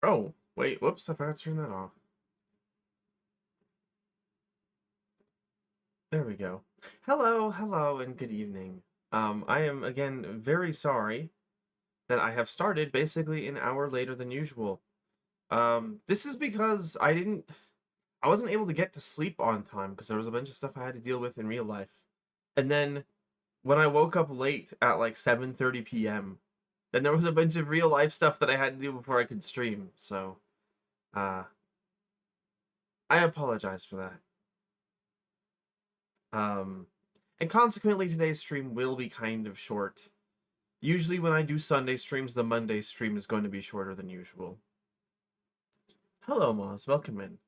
Oh, wait, whoops, I forgot to turn that off. There we go. Hello, hello, and good evening. I am again very sorry that I have started basically an hour later than usual. This is because I wasn't able to get to sleep on time because there was a bunch of stuff I had to deal with in real life. And then when I woke up late at like 7:30 p.m., then there was a bunch of real life stuff that I had to do before I could stream. So, uh, I apologize for that. Um, and consequently, today's stream will be kind of short. Usually when I do Sunday streams, the Monday stream is going to be shorter than usual. Hello, Moz. Welcome in.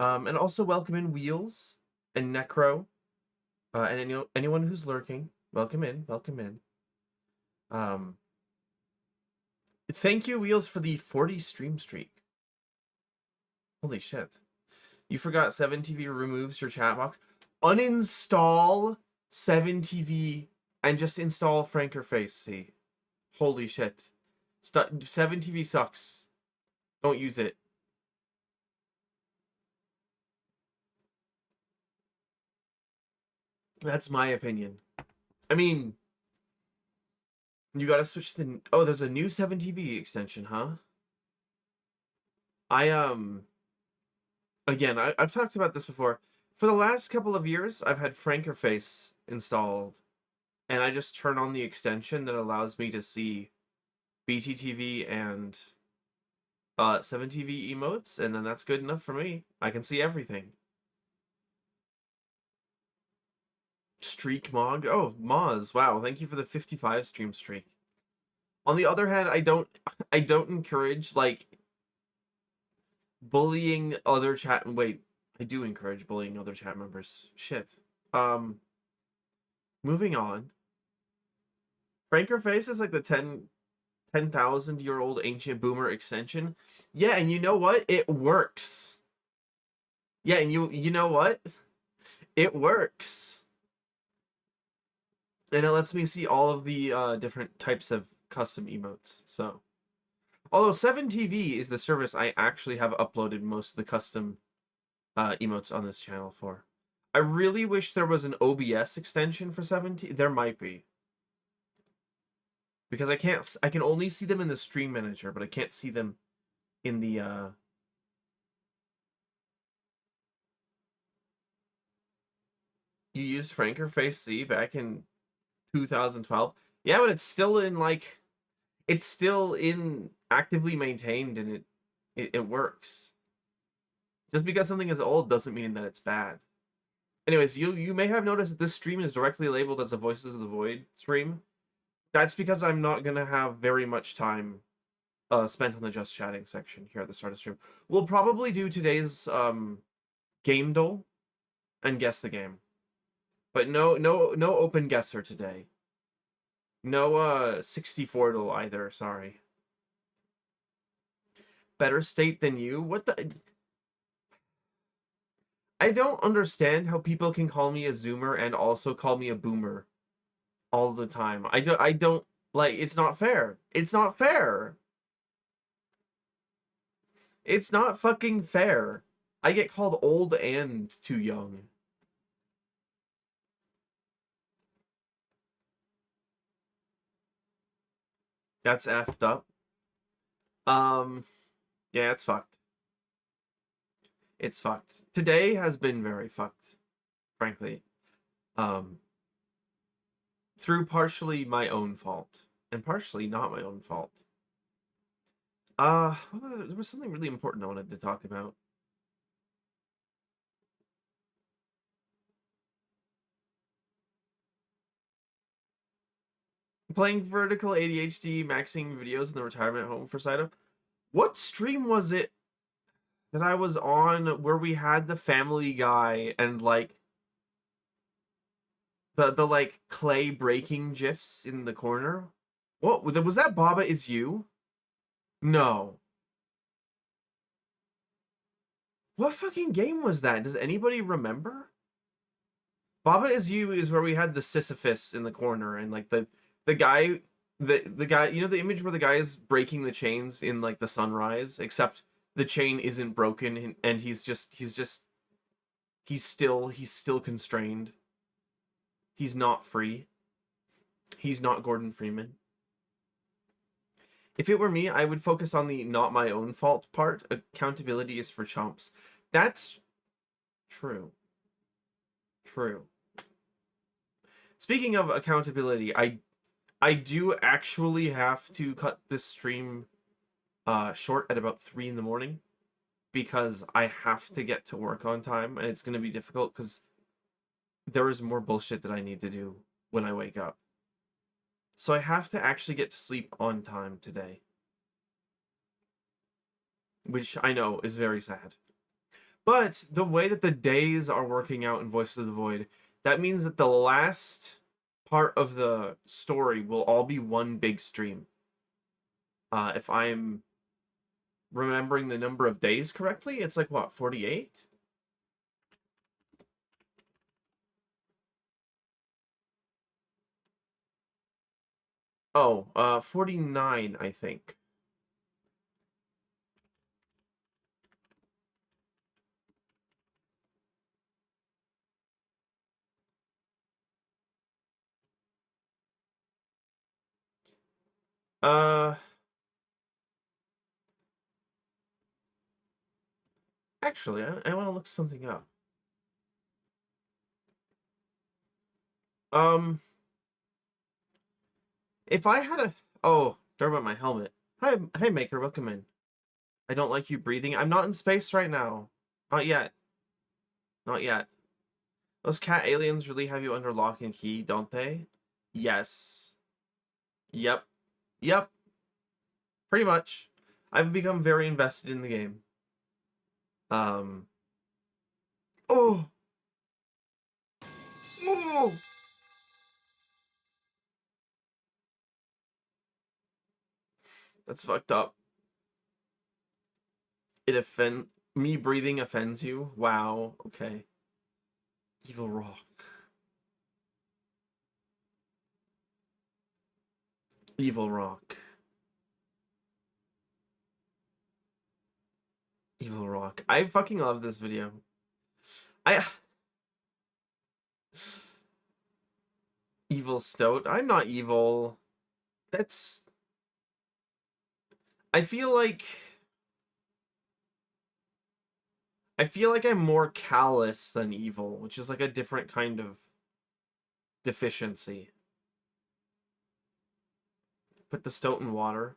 And also welcome in Wheels and Necro, and anyone who's lurking. Welcome in. Welcome in. Thank you, Wheels, for the 40 stream streak. Holy shit. You forgot 7TV removes your chat box. Uninstall 7TV and just install Frankerface. See, holy shit. 7TV sucks. Don't use it. That's my opinion. I mean, you gotta switch the... Oh, there's a new 7TV extension, huh? Again, I've talked about this before. For the last couple of years, I've had Frankerface installed, and I just turn on the extension that allows me to see BTTV and 7TV emotes, and then that's good enough for me. I can see everything. Streak Mog. Oh, Moz. Wow, thank you for the 55 stream streak. On the other hand, I don't encourage like bullying other chat. Wait, I do encourage bullying other chat members. Shit. Moving on. Frankerface is like the 10,000-year-old ancient boomer extension. Yeah, and you know what? It works. Yeah, and you know what? It works. And it lets me see all of the different types of custom emotes. So, although 7TV is the service I actually have uploaded most of the custom emotes on this channel for. I really wish there was an OBS extension for 7TV. There might be. Because I can only see them in the stream manager, but I can't see them in the You used Frankerface C back in 2012. Yeah, but it's still in like it's still in actively maintained, and it works. Just because something is old doesn't mean that it's bad. Anyways, you may have noticed that this stream is directly labeled as a Voices of the Void stream. That's because I'm not gonna have very much time spent on the just chatting section here at the start of stream. We'll probably do today's game duel and guess the game, but no open guesser today. No 64 duel either. Sorry. Better state than you. What the? I don't understand how people can call me a zoomer and also call me a boomer all the time. I don't like, it's not fair. It's not fair. It's not fucking fair. I get called old and too young. That's effed up. Yeah, it's fucked. It's fucked. Today has been very fucked, frankly. Through partially my own fault and partially not my own fault. There was something really important I wanted to talk about. Playing vertical ADHD, maxing videos in the retirement home for Saito. What stream was it that I was on where we had the Family Guy and like the like clay breaking gifs in the corner? What was that? Baba Is You? No. What fucking game was that? Does anybody remember? Baba Is You is where we had the Sisyphus in the corner and like the guy the guy, you know, the image where the guy is breaking the chains in like the sunrise, except the chain isn't broken and he's still constrained. He's not free. He's not Gordon Freeman. If it were me, I would focus on the not my own fault part. Accountability is for chumps. That's true. True. Speaking of accountability, I do actually have to cut this stream short at about 3 in the morning because I have to get to work on time, and it's going to be difficult because there is more bullshit that I need to do when I wake up. So I have to actually get to sleep on time today, which I know is very sad. But the way that the days are working out in Voice of the Void, that means that the last part of the story will all be one big stream. If I'm remembering the number of days correctly, it's like, what, 48? Oh, 49, I think. Uh, actually, I want to look something up. Um, if I had a... Oh, they're about my helmet. Hi, hey, Maker, welcome in. I don't like you breathing. I'm not in space right now. Not yet. Not yet. Those cat aliens really have you under lock and key, don't they? Yes. Yep. Yep. Pretty much. I've become very invested in the game. Um. Oh! Oh! That's fucked up. Me breathing offends you? Wow. Okay. Evil Rock. Evil Rock. Evil Rock. I fucking love this video. I... Evil Stoat. I'm not evil. That's... I feel like... I'm more callous than evil, which is like a different kind of deficiency. Put the stoat in water.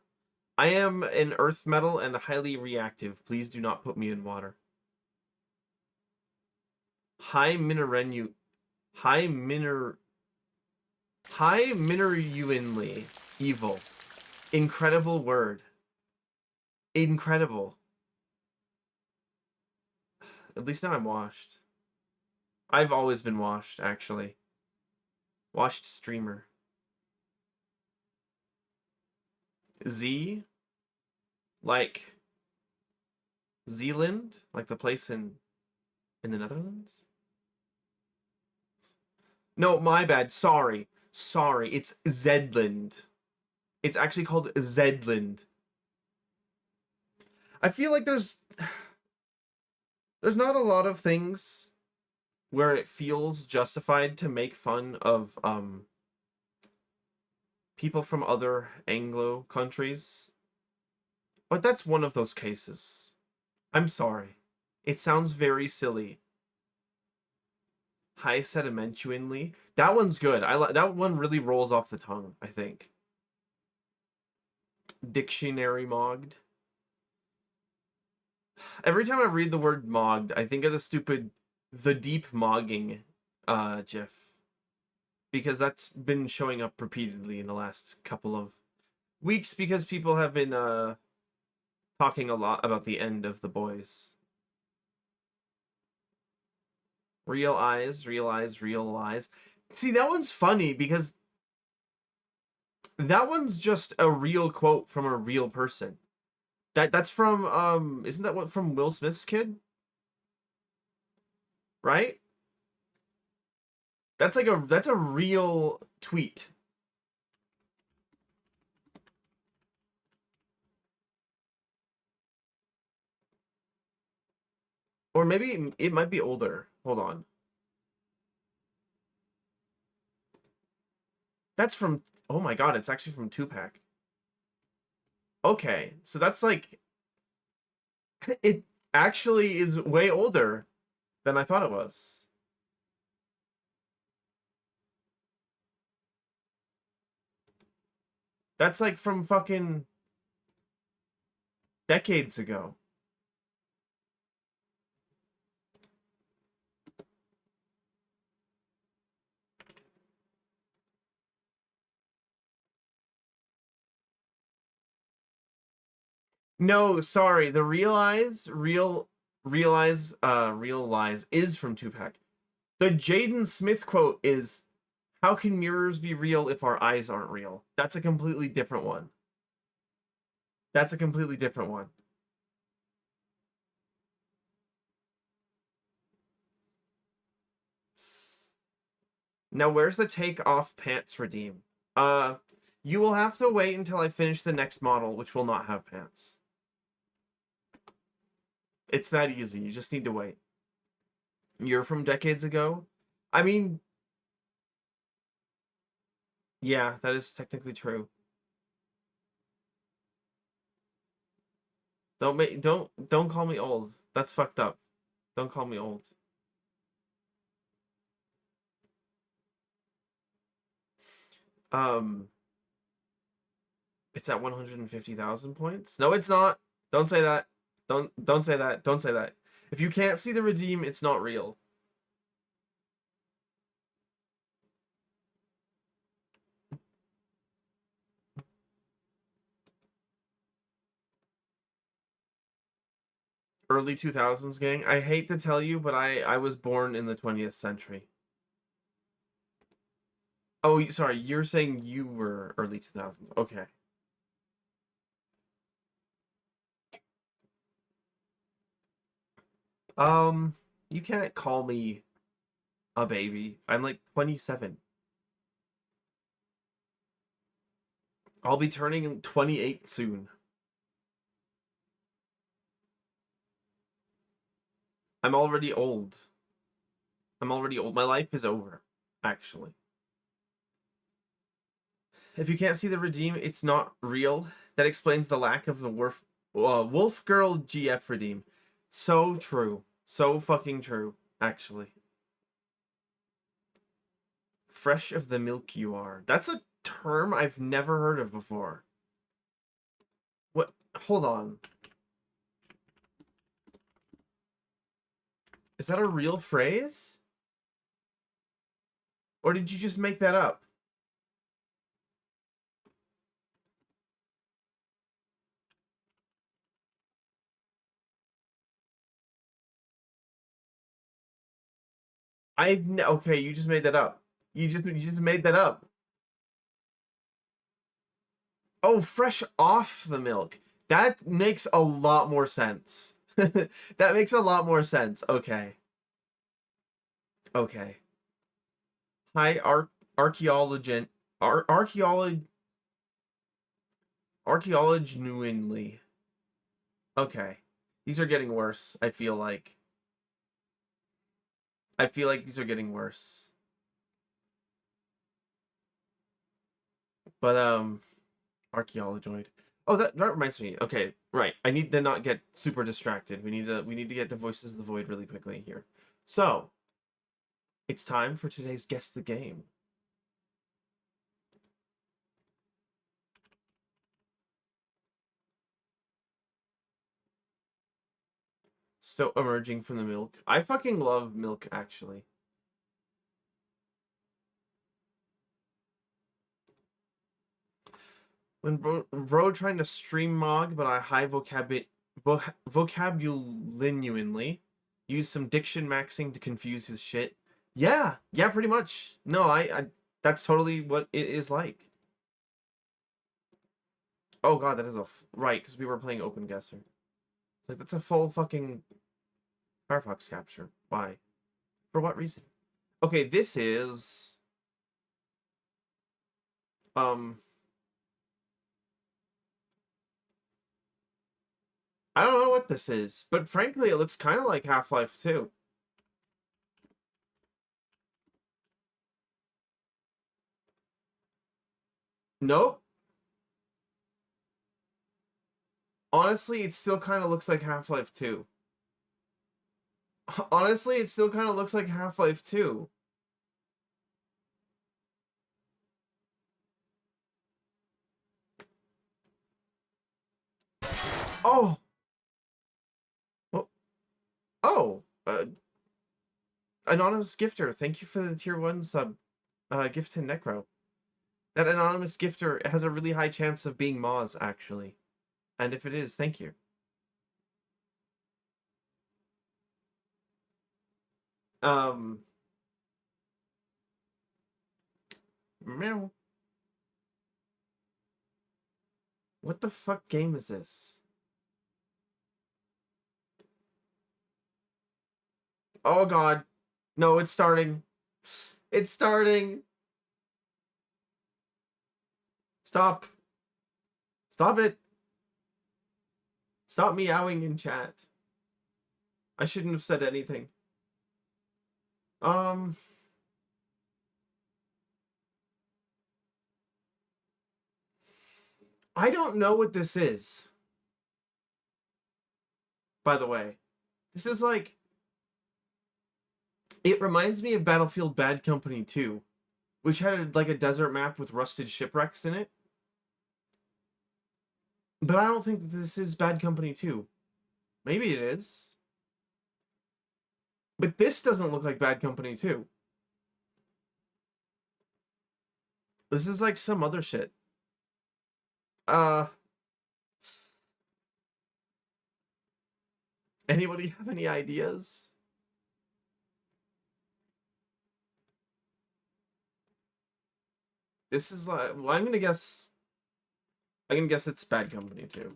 I am an earth metal and highly reactive. Please do not put me in water. High minerenu... High miner... High mineruinly. Evil. Incredible word. Incredible. At least now I'm washed. I've always been washed, actually. Washed streamer. Z? Like... Zealand? Like the place in the Netherlands? No, my bad. Sorry. Sorry. It's Zedland. It's actually called Zedland. I feel like there's not a lot of things where it feels justified to make fun of people from other Anglo countries. But that's one of those cases. I'm sorry. It sounds very silly. High sedimentuinly. That one's good. That one really rolls off the tongue, I think. Dictionary mogged. Every time I read the word mogged, I think of the stupid the deep mogging gif. Because that's been showing up repeatedly in the last couple of weeks because people have been talking a lot about the end of The Boys. Real eyes, real eyes, real eyes. See, that one's funny because that one's just a real quote from a real person. That's from isn't that what from Will Smith's kid? Right? That's a real tweet. Or maybe it might be older. Hold on. That's from, oh my god, it's actually from Tupac. Okay, so that's like, it actually is way older than I thought it was. That's like from fucking decades ago. No, sorry, the real lies is from Tupac. The Jaden Smith quote is, "How can mirrors be real if our eyes aren't real?" That's a completely different one. That's a completely different one. Now, where's the take off pants redeem? Uh, you will have to wait until I finish the next model, which will not have pants. It's that easy. You just need to wait. You're from decades ago? I mean, yeah, that is technically true. Don't call me old. That's fucked up. Don't call me old. Um, it's at 150,000 points. No, it's not. Don't say that. Don't say that. Don't say that. If you can't see the redeem, it's not real. Early 2000s gang. I hate to tell you, but I was born in the 20th century. Oh, sorry. You're saying you were early 2000s. Okay. Um, you can't call me a baby. I'm like 27. I'll be turning 28 soon. I'm already old. I'm already old. My life is over, actually. If you can't see the redeem, it's not real. That explains the lack of the Wolf Girl GF redeem. So true. So fucking true, actually. Fresh of the milk you are. That's a term I've never heard of before. What? Hold on. Is that a real phrase? Or did you just make that up? Okay, you just made that up. You just made that up. Oh, fresh off the milk. That makes a lot more sense. That makes a lot more sense. Okay. Okay. Hi, archaeologist, archaeologenuinely. Okay. These are getting worse, I feel like. I feel like these are getting worse. But archaeologoid. Oh, that reminds me. Okay, right. I need to not get super distracted. We need to get to Voices of the Void really quickly here. So, it's time for today's Guess the Game. Still emerging from the milk. I fucking love milk, actually. When bro trying to stream mog, but I high vocabulary use some diction maxing to confuse his shit. Yeah, yeah, pretty much. No, I that's totally what it is like. Oh god, that is right, because we were playing Open Guesser. Like that's a full fucking Firefox capture. Why? For what reason? Okay, this is um I don't know what this is, but frankly, it looks kind of like Half-Life 2. Nope. Honestly, it still kind of looks like Half-Life 2. Honestly, it still kind of looks like Half-Life 2. Oh! Well, oh! Anonymous Gifter, thank you for the tier 1 sub. Gift to Necro. That anonymous gifter has a really high chance of being Moz, actually. And if it is, thank you. Meow. What the fuck game is this? Oh god. No, it's starting. It's starting. Stop. Stop it. Stop meowing in chat. I shouldn't have said anything. I don't know what this is. By the way. This is like... It reminds me of Battlefield Bad Company 2, which had like a desert map with rusted shipwrecks in it. But I don't think that this is Bad Company 2. Maybe it is. But this doesn't look like Bad Company 2. This is like some other shit. Anybody have any ideas? This is like... Well, I'm gonna guess it's Bad Company 2.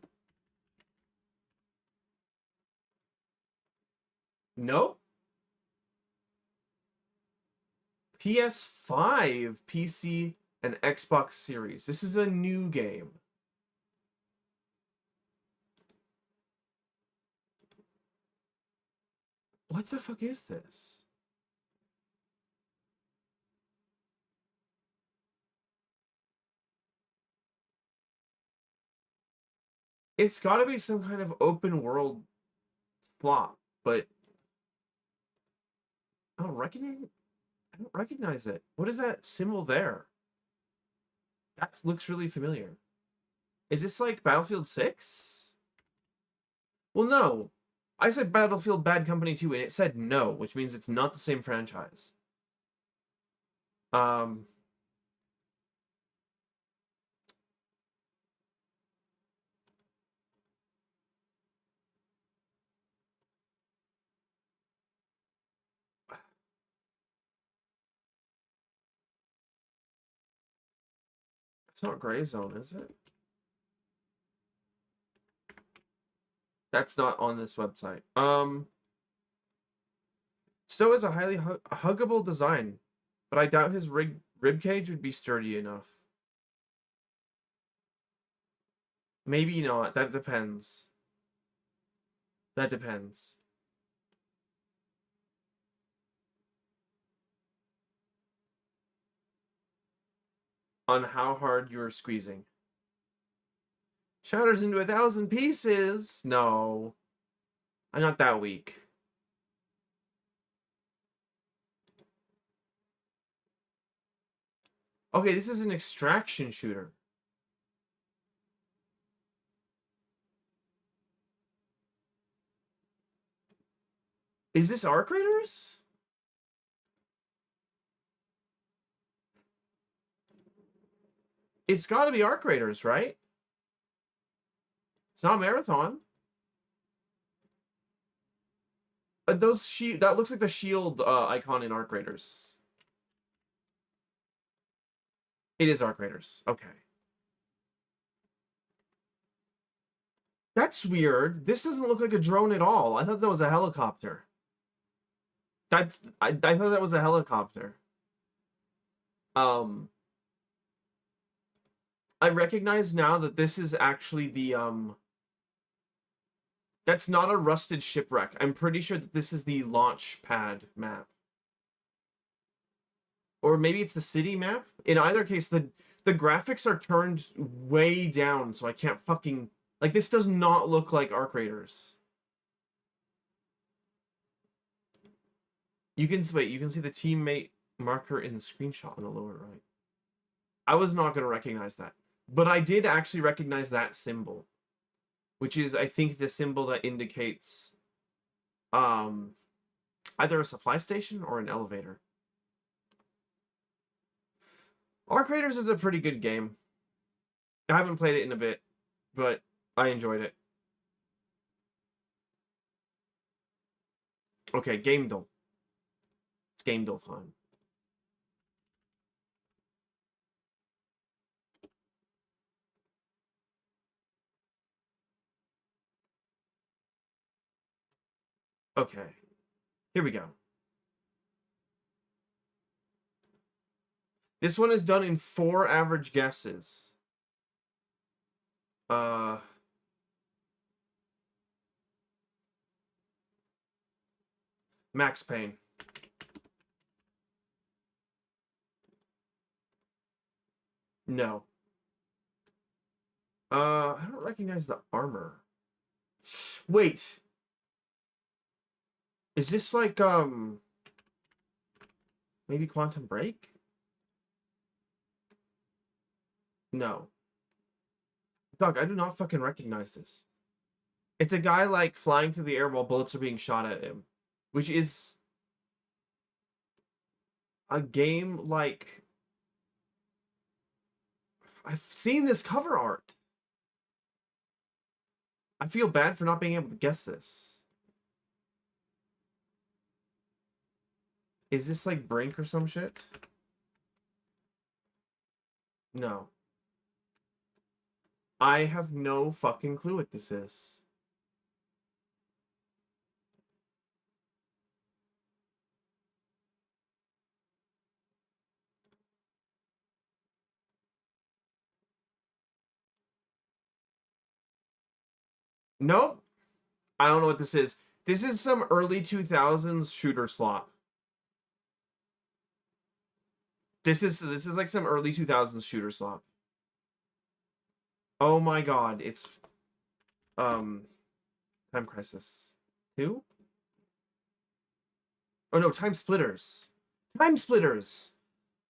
Nope. PS5, PC, and Xbox Series. This is a new game. What the fuck is this? It's gotta be some kind of open world flop, but I don't recognize it. What is that symbol there? That looks really familiar. Is this like Battlefield 6? Well, no. I said Battlefield Bad Company 2, and it said no, which means it's not the same franchise. It's not Gray Zone, is it? That's not on this website. Stowe is a highly huggable design, but I doubt his ribcage would be sturdy enough. Maybe not. That depends. That depends. On how hard you're squeezing. Shatters into 1,000 pieces. No. I'm not that weak. Okay, this is an extraction shooter. Is this Arc Raiders? It's got to be Arc Raiders, right? It's not Marathon. That looks like the shield icon in Arc Raiders. It is Arc Raiders. Okay. That's weird. This doesn't look like a drone at all. I thought that was a helicopter. I thought that was a helicopter. I recognize now that this is actually the That's not a rusted shipwreck. I'm pretty sure that this is the launch pad map. Or maybe it's the city map. In either case, the graphics are turned way down, so I can't fucking... Like, this does not look like Arc Raiders. You can... Wait, you can see the teammate marker in the screenshot on the lower right. I was not going to recognize that. But I did actually recognize that symbol. Which is, I think, the symbol that indicates... either a supply station or an elevator. Arc Raiders is a pretty good game. I haven't played it in a bit, but I enjoyed it. Okay, Game Duel. It's Game Duel time. Okay, here we go. This one is done in 4 average guesses. Max Payne. No. I don't recognize the armor. Wait. Is this like, maybe Quantum Break? No. Doug, I do not fucking recognize this. It's a guy, like, flying through the air while bullets are being shot at him. Which is... a game, like... I've seen this cover art. I feel bad for not being able to guess this. Is this like Brink or some shit? No. I have no fucking clue what this is. Nope. I don't know what this is. This is some early 2000s shooter slot. This is like some early 2000s shooter slot. Oh my god, it's Time Crisis 2? Oh no, Time Splitters. Time Splitters.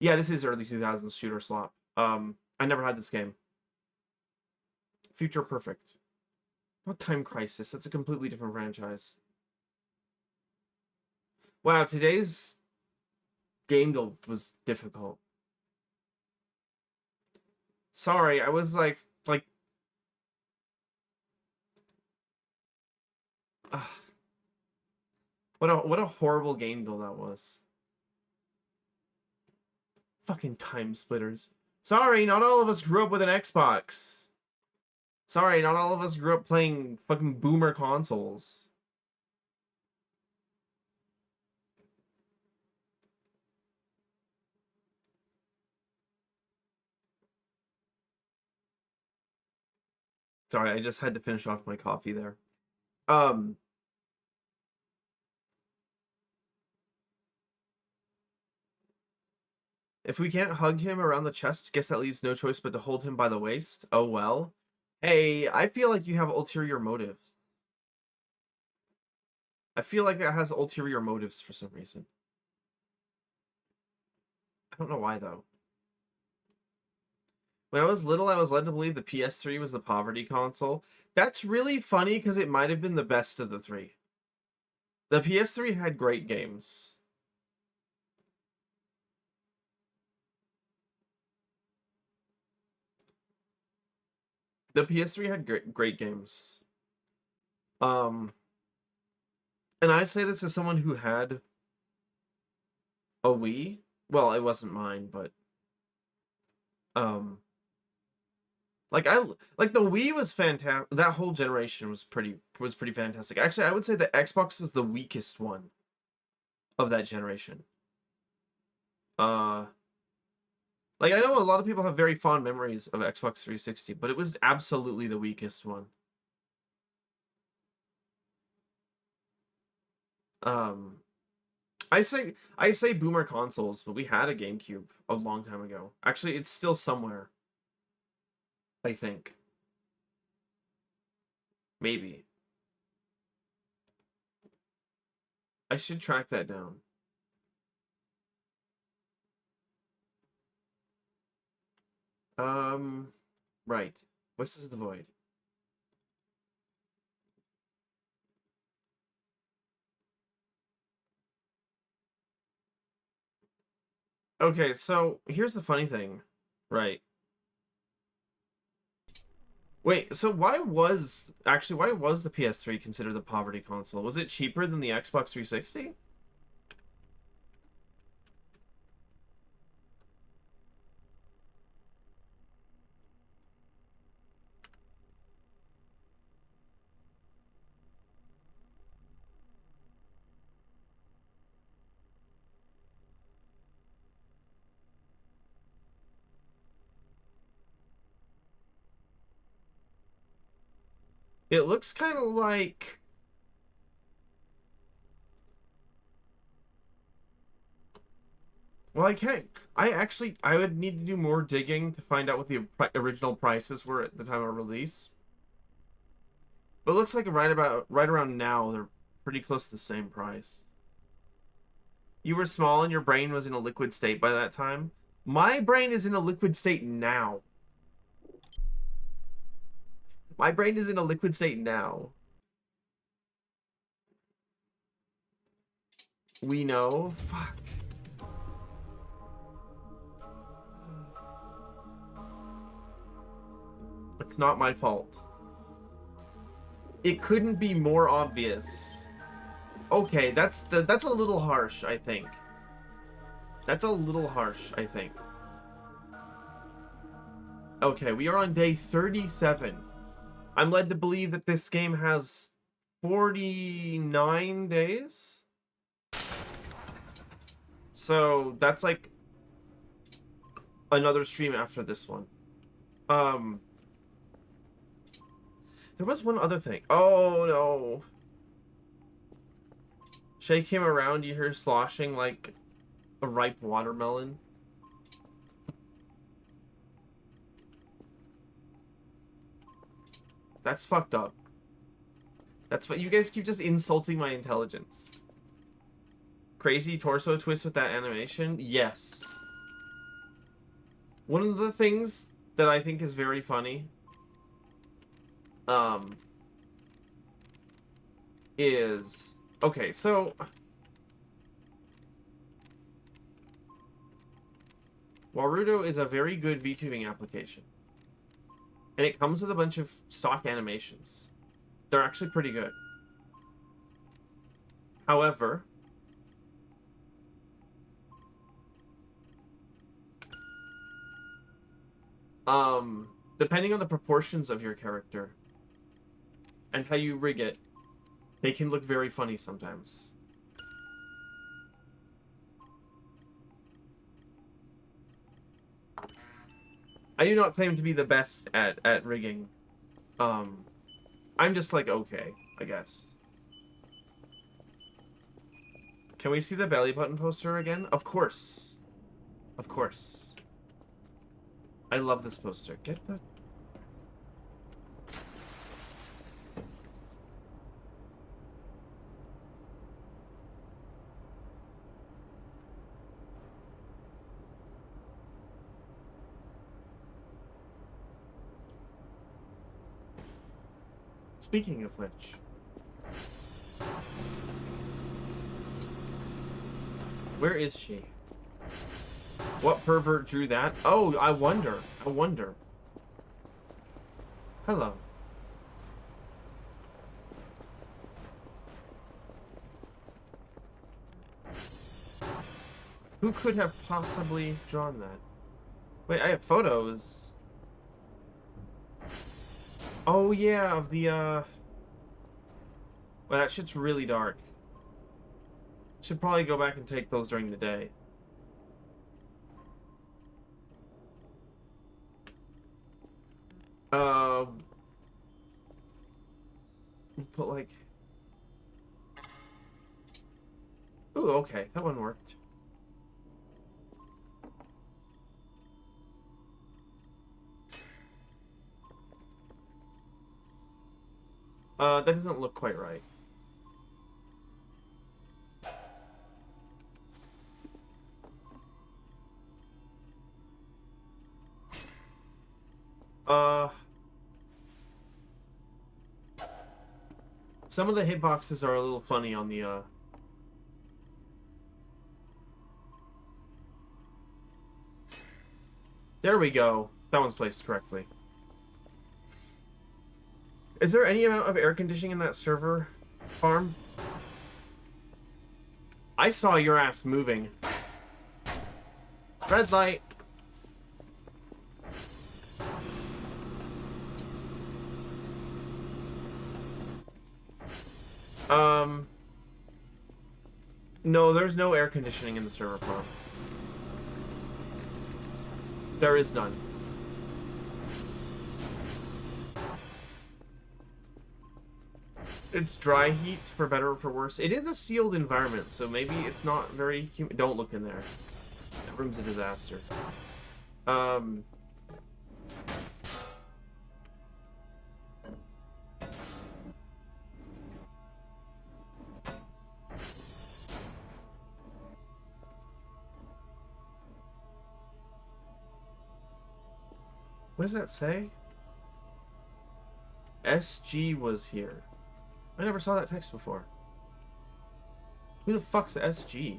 Yeah, this is early 2000s shooter slot. I never had this game. Future Perfect. Not Time Crisis. That's a completely different franchise. Wow, today's game deal was difficult. Sorry, I was like, ugh. What a horrible game deal that was. Fucking Time Splitters. Sorry, not all of us grew up with an Xbox. Sorry, not all of us grew up playing fucking boomer consoles. Sorry, I just had to finish off my coffee there. If we can't hug him around the chest, guess that leaves no choice but to hold him by the waist. Oh well. Hey, I feel like you have ulterior motives. I feel like it has ulterior motives for some reason. I don't know why, though. When I was little, I was led to believe the PS3 was the poverty console. That's really funny because it might have been the best of the three. The PS3 had great games. The PS3 had great games. And I say this as someone who had a Wii. Well, it wasn't mine, but like the Wii was fantastic. That whole generation was pretty fantastic. Actually, I would say the Xbox is the weakest one of that generation. Like I know a lot of people have very fond memories of Xbox 360, but it was absolutely the weakest one. Um, I say boomer consoles, but we had a GameCube a long time ago. Actually, it's still somewhere, I think. Maybe. I should track that down. Right. Voices of the Void. Okay, so here's the funny thing. Right. Wait, so why was the PS3 considered the poverty console? Was it cheaper than the Xbox 360? It looks kind of I would need to do more digging to find out what the original prices were at the time of release. But it looks like right around now they're pretty close to the same price. You were small and your brain was in a liquid state by that time. My brain is in a liquid state now. My brain is in a liquid state now. We know. Fuck. It's not my fault. It couldn't be more obvious. Okay, that's a little harsh, I think. That's a little harsh, I think. Okay, we are on day 37. I'm led to believe that this game has 49 days. So that's like another stream after this one. There was one other thing. Oh no. Shake him around, you hear sloshing like a ripe watermelon. That's fucked up. That's what you guys keep just insulting my intelligence. Crazy torso twist with that animation? Yes. One of the things that I think is very funny is okay, so Warudo is a very good VTubing application. And it comes with a bunch of stock animations. They're actually pretty good. However, depending on the proportions of your character and how you rig it, they can look very funny sometimes. I do not claim to be the best at rigging. I'm just like okay, I guess. Can we see the belly button poster again? Of course. Of course. I love this poster. Get the... Speaking of which... Where is she? What pervert drew that? Oh, I wonder. I wonder. Hello. Who could have possibly drawn that? Wait, I have photos. Oh, yeah, of the, Well, that shit's really dark. Should probably go back and take those during the day. Put, like... Ooh, okay. That one worked. That doesn't look quite right. Some of the hitboxes are a little funny on the, There we go. That one's placed correctly. Is there any amount of air conditioning in that server farm? I saw your ass moving. Red light. No, there's no air conditioning in the server farm. There is none. It's dry heat, for better or for worse. It is a sealed environment, so maybe it's not very humid. Don't look in there. That room's a disaster. What does that say? SG was here. I never saw that text before. Who the fuck's SG?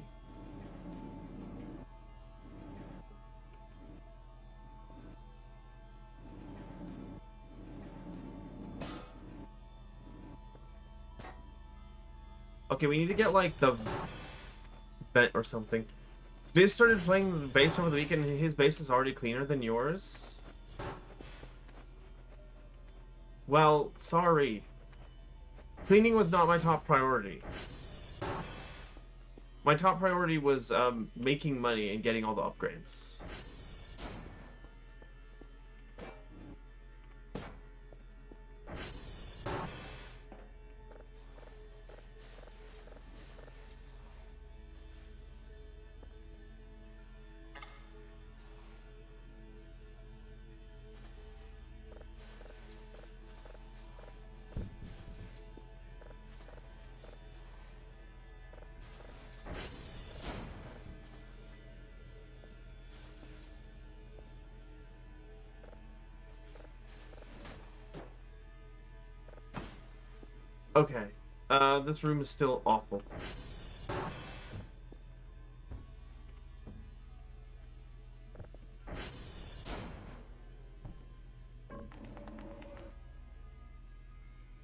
Okay, we need to get, like, the vent or something. Biz started playing the base over the weekend, and his base is already cleaner than yours? Well, sorry. Cleaning was not my top priority. My top priority was, making money and getting all the upgrades. Okay. This room is still awful.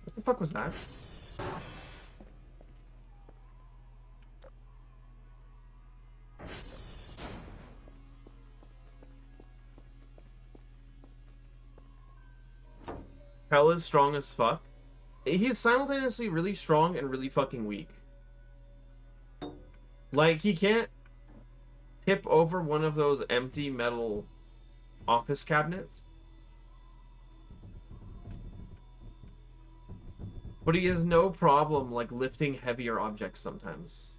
What the fuck was that? Hell is strong as fuck. He's simultaneously really strong and really fucking weak. Like, he can't tip over one of those empty metal office cabinets. But he has no problem, like, lifting heavier objects sometimes.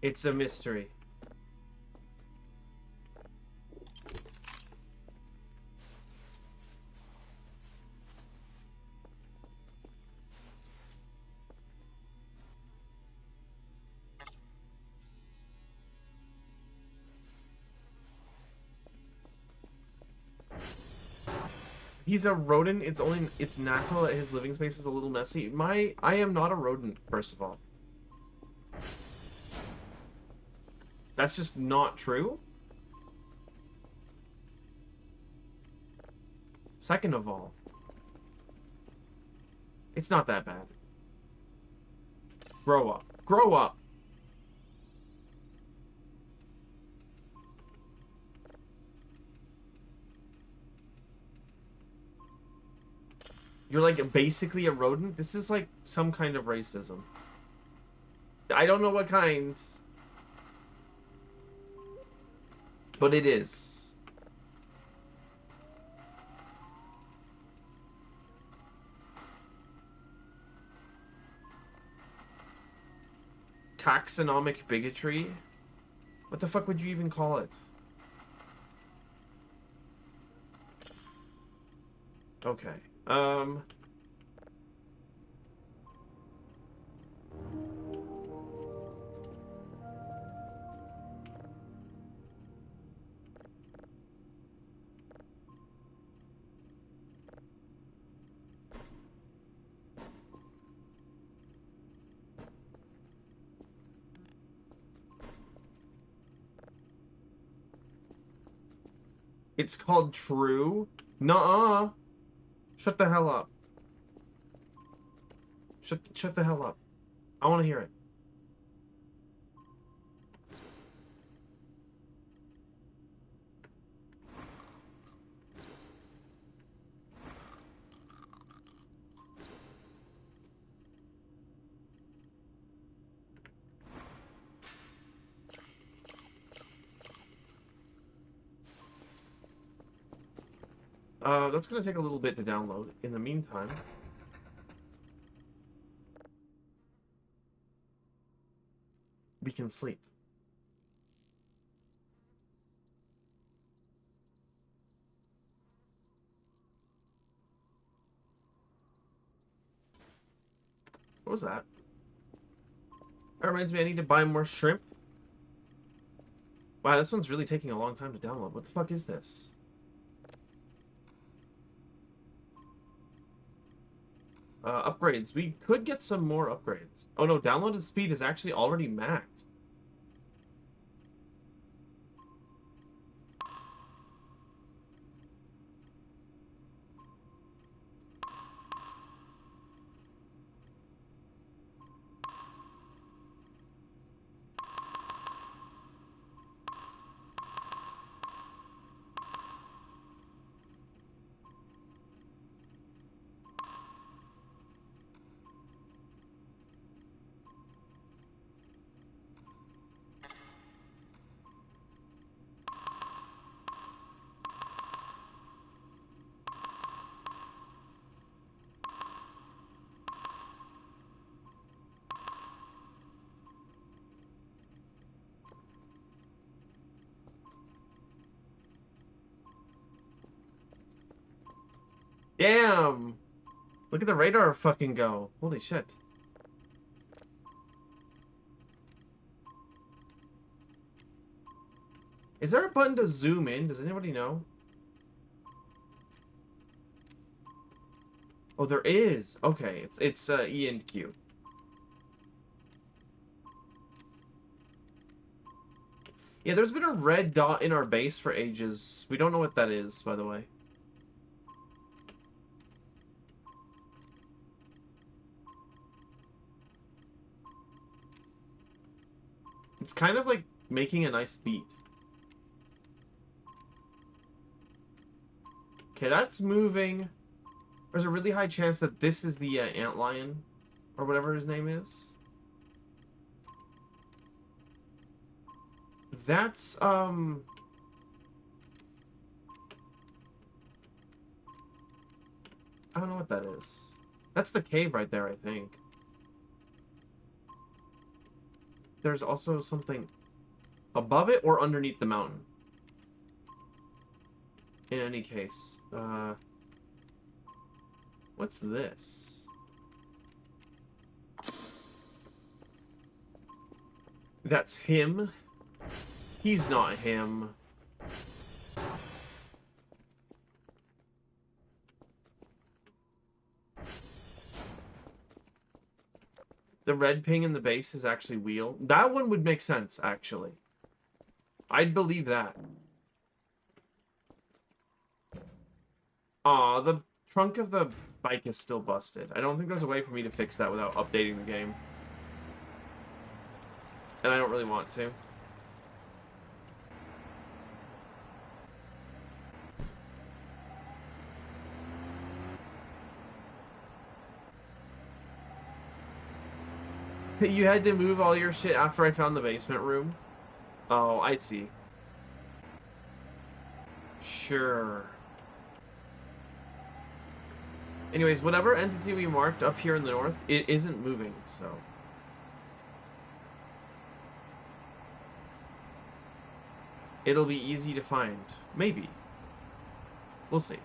It's a mystery. He's a rodent. It's natural that his living space is a little messy. I am not a rodent, first of all. That's just not true. Second of all, it's not that bad. Grow up. Grow up. You're like basically a rodent? This is like some kind of racism. I don't know what kind, but it is. Taxonomic bigotry? What the fuck would you even call it? Okay. It's called True? Nuh-uh. Shut the hell up. Shut the hell up. I want to hear it. That's gonna take a little bit to download. In the meantime, we can sleep. What was that? That reminds me I need to buy more shrimp. Wow, this one's really taking a long time to download. What the fuck is this? Upgrades. We could get some more upgrades. Oh no, downloaded speed is actually already maxed. Damn! Look at the radar fucking go. Holy shit. Is there a button to zoom in? Does anybody know? Oh, there is. Okay, it's E and Q. Yeah, there's been a red dot in our base for ages. We don't know what that is, by the way. It's kind of like making a nice beat. Okay, that's moving. There's a really high chance that this is the antlion, or whatever his name is. That's, I don't know what that is. That's the cave right there, I think. There's also something above it or underneath the mountain. In any case, what's this? That's him. He's not him. The red ping in the base is actually wheel. That one would make sense, actually. I'd believe that. Aw, the trunk of the bike is still busted. I don't think there's a way for me to fix that without updating the game. And I don't really want to. You had to move all your shit after I found the basement room? Oh, I see. Sure. Anyways, whatever entity we marked up here in the north, it isn't moving, so... It'll be easy to find. Maybe. We'll see.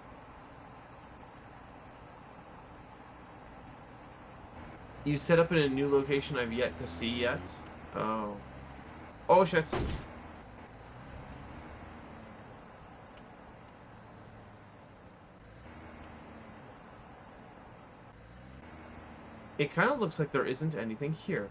You set up in a new location I've yet to see yet? Oh. Oh, shit. It kind of looks like there isn't anything here.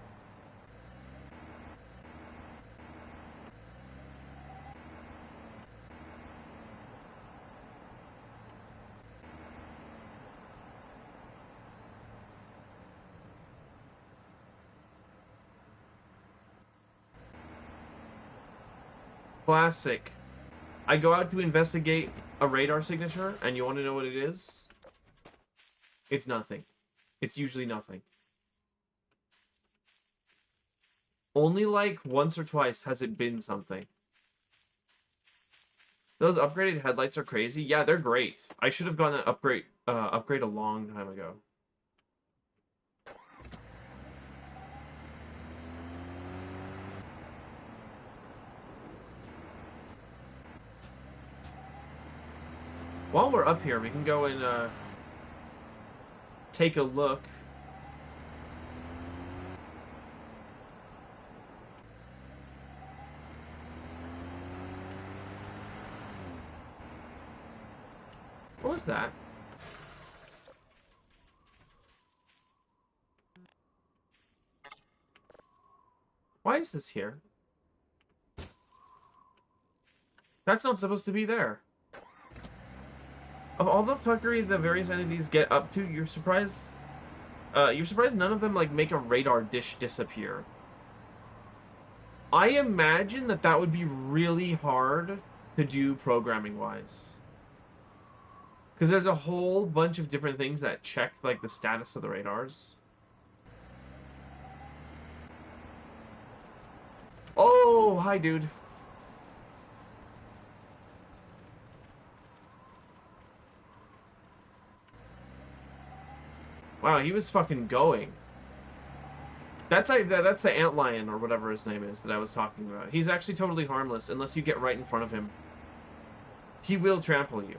Classic. I go out to investigate a radar signature, and you want to know what it is? It's nothing. It's usually nothing. Only like once or twice has it been something. Those upgraded headlights are crazy. Yeah, they're great. I should have gone that upgrade a long time ago. While we're up here, we can go and take a look. What was that? Why is this here? That's not supposed to be there. Of all the fuckery the various entities get up to, you're surprised none of them, like, make a radar dish disappear. I imagine that would be really hard to do programming-wise. Because there's a whole bunch of different things that check, like, the status of the radars. Oh, hi, dude. Wow, he was fucking going. That's the antlion or whatever his name is that I was talking about. He's actually totally harmless unless you get right in front of him. He will trample you.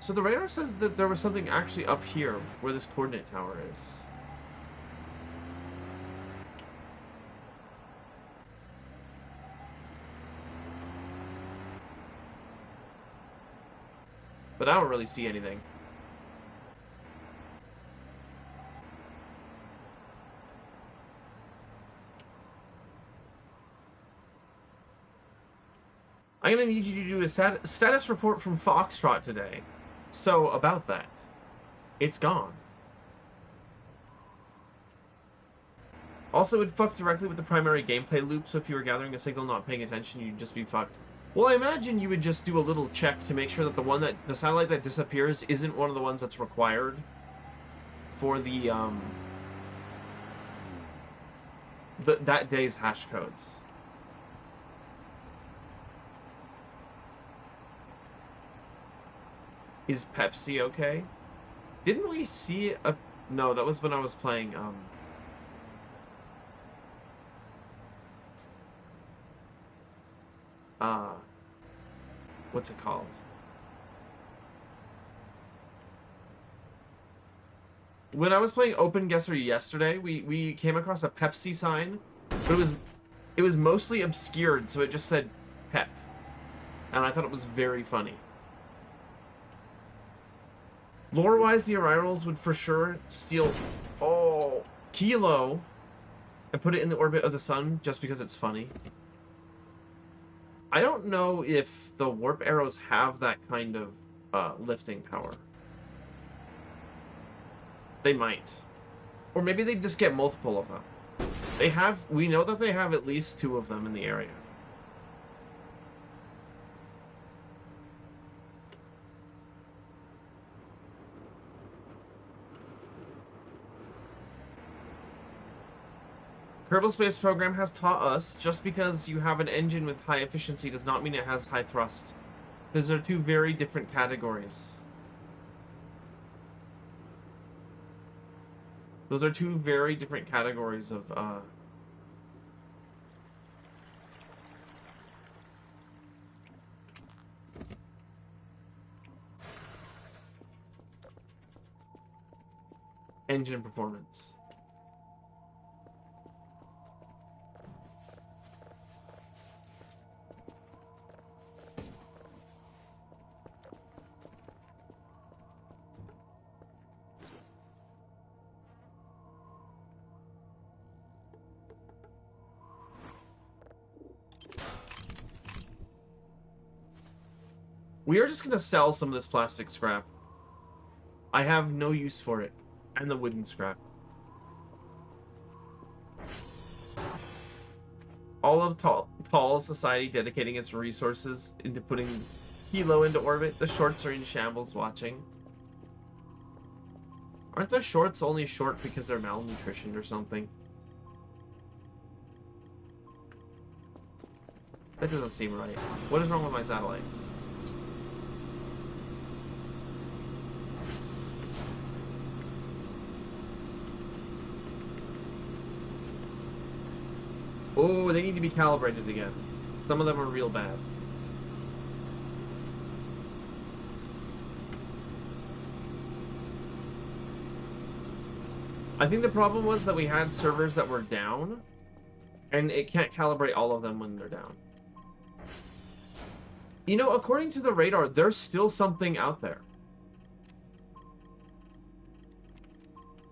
So the radar says that there was something actually up here where this coordinate tower is. But I don't really see anything. I'm gonna need you to do a status report from Foxtrot today. So, about that. It's gone. Also, it would fuck directly with the primary gameplay loop, so if you were gathering a signal not paying attention, you'd just be fucked. Well, I imagine you would just do a little check to make sure that the satellite that disappears isn't one of the ones that's required for that day's hash codes. Is Pepsi okay? Didn't we see a... No, that was when I was playing, what's it called? When I was playing Open Guesser yesterday, we came across a Pepsi sign, but it was mostly obscured, so it just said Pep. And I thought it was very funny. Lore-wise, the Arrivals would for sure steal Kilo and put it in the orbit of the sun just because it's funny. I don't know if the warp arrows have that kind of lifting power. They might. Or maybe they just get multiple of them. We know that they have at least 2 of them in the area. Kerbal Space Program has taught us just because you have an engine with high efficiency does not mean it has high thrust. Those are two very different categories. Those are two very different categories of engine performance. We are just gonna sell some of this plastic scrap. I have no use for it. And the wooden scrap. All of Tall Society dedicating its resources into putting Kilo into orbit. The shorts are in shambles watching. Aren't the shorts only short because they're malnutritioned or something? That doesn't seem right. What is wrong with my satellites? Oh, they need to be calibrated again. Some of them are real bad. I think the problem was that we had servers that were down, and it can't calibrate all of them when they're down. You know, according to the radar, there's still something out there.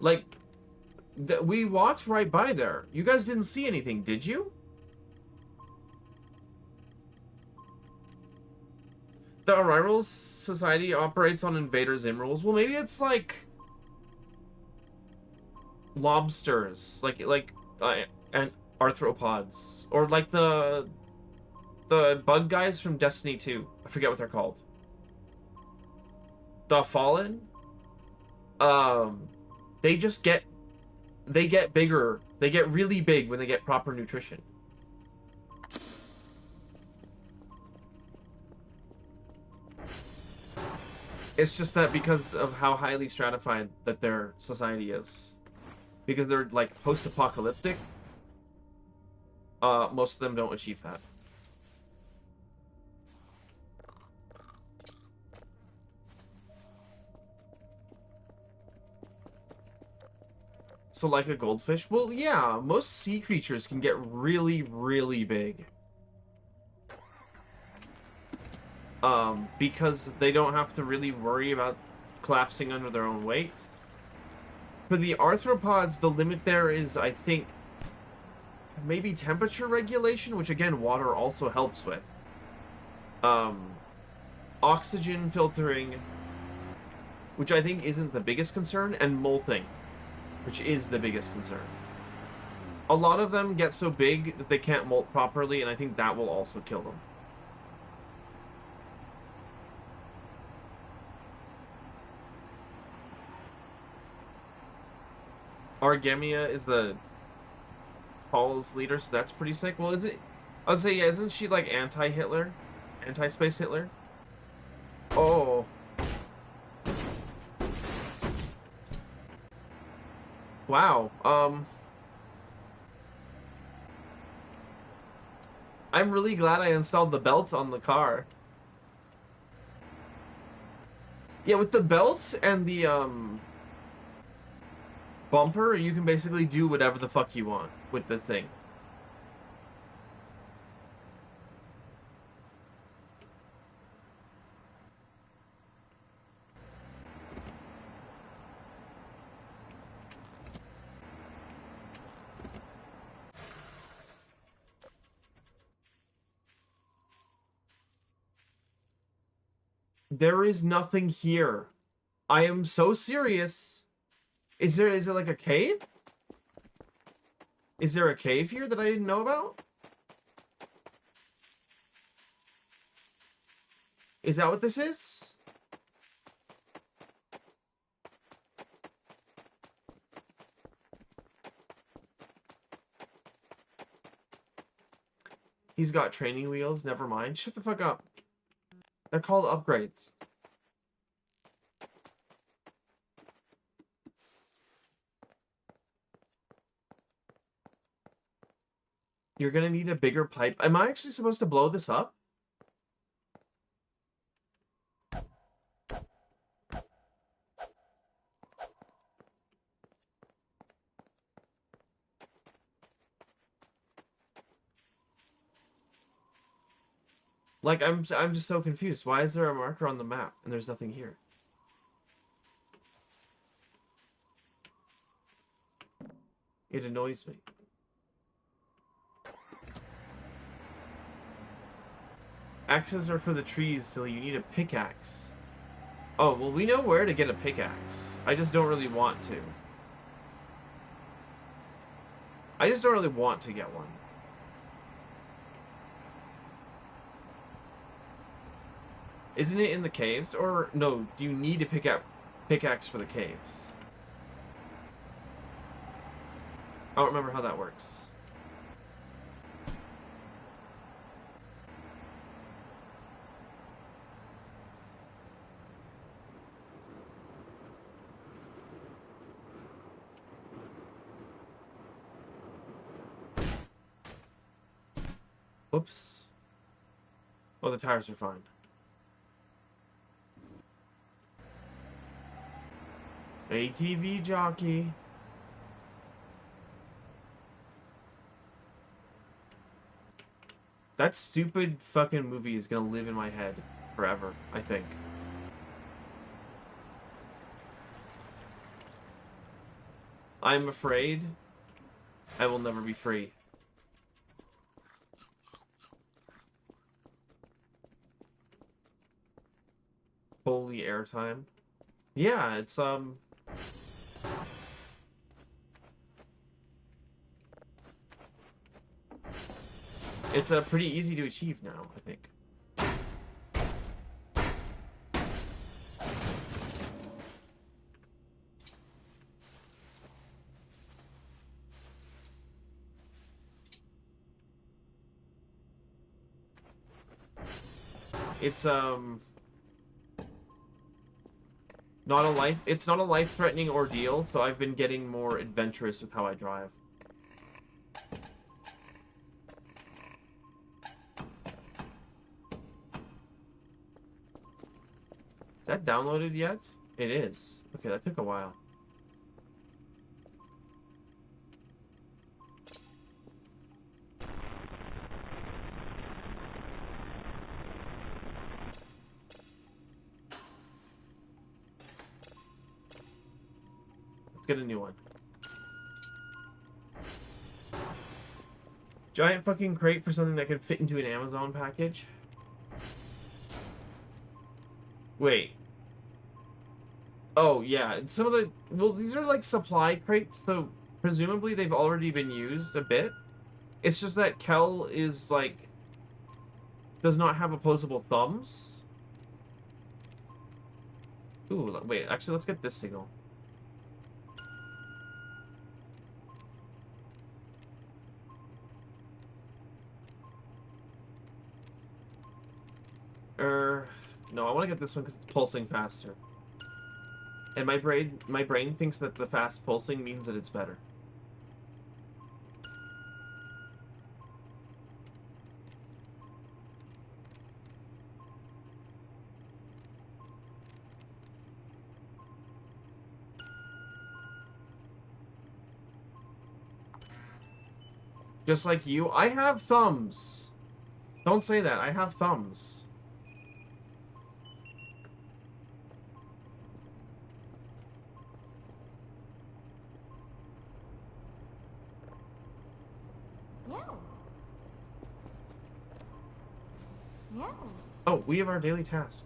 Like, we walked right by there. You guys didn't see anything, did you? The Arrivals Society operates on Invader Zim rules. Well, maybe it's like lobsters, and arthropods, or like the bug guys from Destiny 2. I forget what they're called. The Fallen. They just get bigger. They get really big when they get proper nutrition. It's just that because of how highly stratified that their society is. Because they're, like, post-apocalyptic, most of them don't achieve that. So, like a goldfish? Well, yeah, most sea creatures can get really, really big. Because they don't have to really worry about collapsing under their own weight. For the arthropods, the limit there is, I think, maybe temperature regulation, which again, water also helps with. Oxygen filtering, which I think isn't the biggest concern, and molting, which is the biggest concern. A lot of them get so big that they can't molt properly, and I think that will also kill them. Argemia is the Tall's leader, so that's pretty sick. Well, is it? I would say, yeah, isn't she like anti-Hitler? Anti-space Hitler? Oh. Wow. I'm really glad I installed the belt on the car. Yeah, with the belt and the, bumper, you can basically do whatever the fuck you want with the thing. There is nothing here. I am so serious. Is it like a cave? Is there a cave here that I didn't know about? Is that what this is? He's got training wheels. Never mind. Shut the fuck up. They're called upgrades. You're gonna need a bigger pipe. Am I actually supposed to blow this up? Like, I'm just so confused. Why is there a marker on the map and there's nothing here? It annoys me. Axes are for the trees, so you need a pickaxe. Oh, well, we know where to get a pickaxe. I just don't really want to. I just don't really want to get one. Isn't it in the caves? Or, no, do you need a pickaxe for the caves? I don't remember how that works. Oops. Oh, the tires are fine. ATV jockey. That stupid fucking movie is gonna live in my head forever, I think. I'm afraid I will never be free. Holy airtime. Yeah, it's pretty easy to achieve now, I think. It's not a life-threatening ordeal, so I've been getting more adventurous with how I drive. Is that downloaded yet? It is. Okay, that took a while. Let's get a new one. Giant fucking crate for something that could fit into an Amazon package? Wait. Oh, yeah. Some of the... Well, these are like supply crates, so presumably they've already been used a bit. It's just that Kel is, like... does not have opposable thumbs. Ooh, wait. Actually, let's get this signal. No, I want to get this one because it's pulsing faster. And my brain thinks that the fast pulsing means that it's better. Just like you, I have thumbs. Don't say that. I have thumbs. Oh, we have our daily task.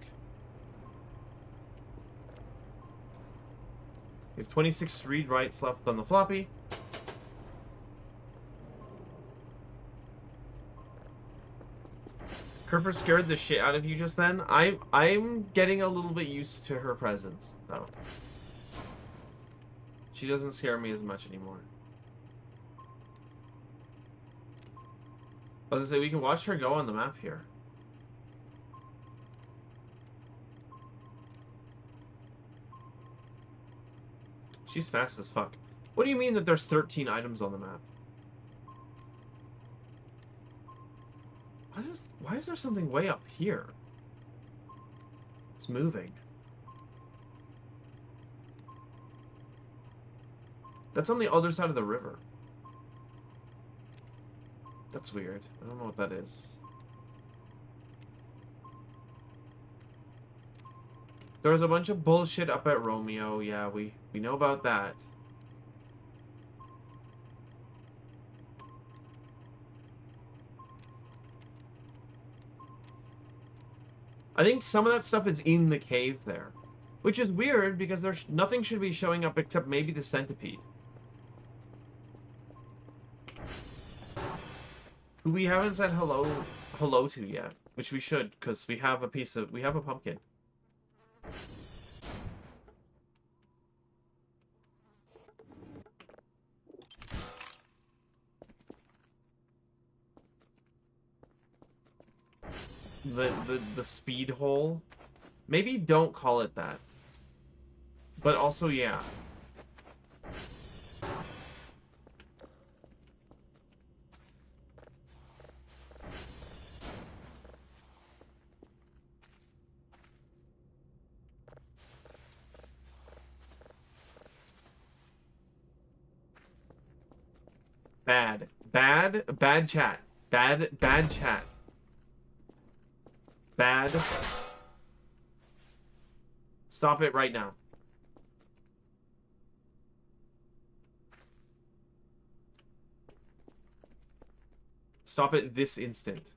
We have 26 read-writes left on the floppy. Kerfer scared the shit out of you just then. I'm getting a little bit used to her presence, though. She doesn't scare me as much anymore. I was gonna say, we can watch her go on the map here. She's fast as fuck. What do you mean that there's 13 items on the map? Why is there something way up here? It's moving. That's on the other side of the river. That's weird. I don't know what that is. There was a bunch of bullshit up at Romeo. Yeah, we know about that. I think some of that stuff is in the cave there. Which is weird, because there's nothing should be showing up except maybe the centipede. Who we haven't said hello to yet. Which we should, because we have a pumpkin. The speed hole. Maybe don't call it that. But also, yeah. Bad chat. Bad chat. Bad. Stop it right now. Stop it this instant.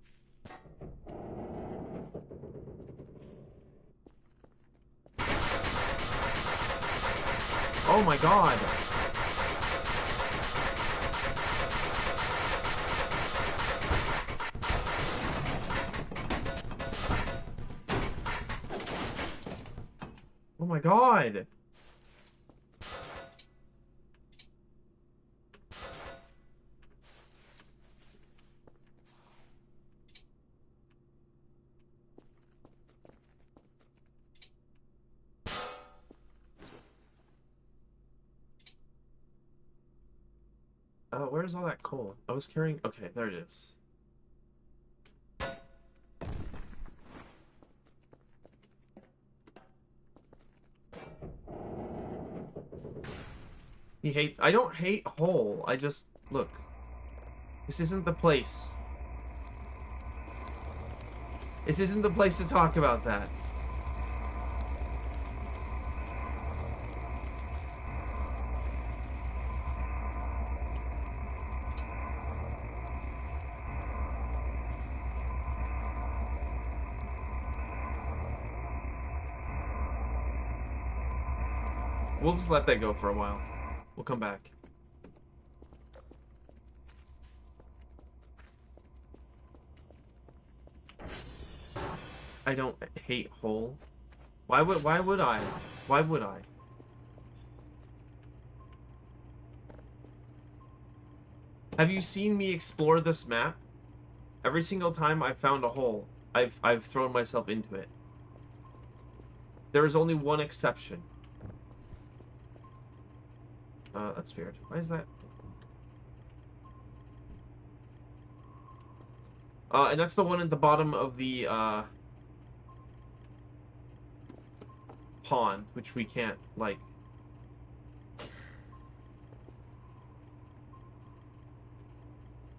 Oh my god. Oh my god. Where's all that coal? I was carrying... Okay, there it is. He hates... I don't hate hole. I just... Look. This isn't the place. This isn't the place to talk about that. We'll just let that go for a while. We'll come back. I don't hate hole. Why would I? Why would I? Have you seen me explore this map? Every single time I've found a hole, I've thrown myself into it. There is only one exception. That's weird. Why is that? And that's the one at the bottom of the, pond, which we can't, like...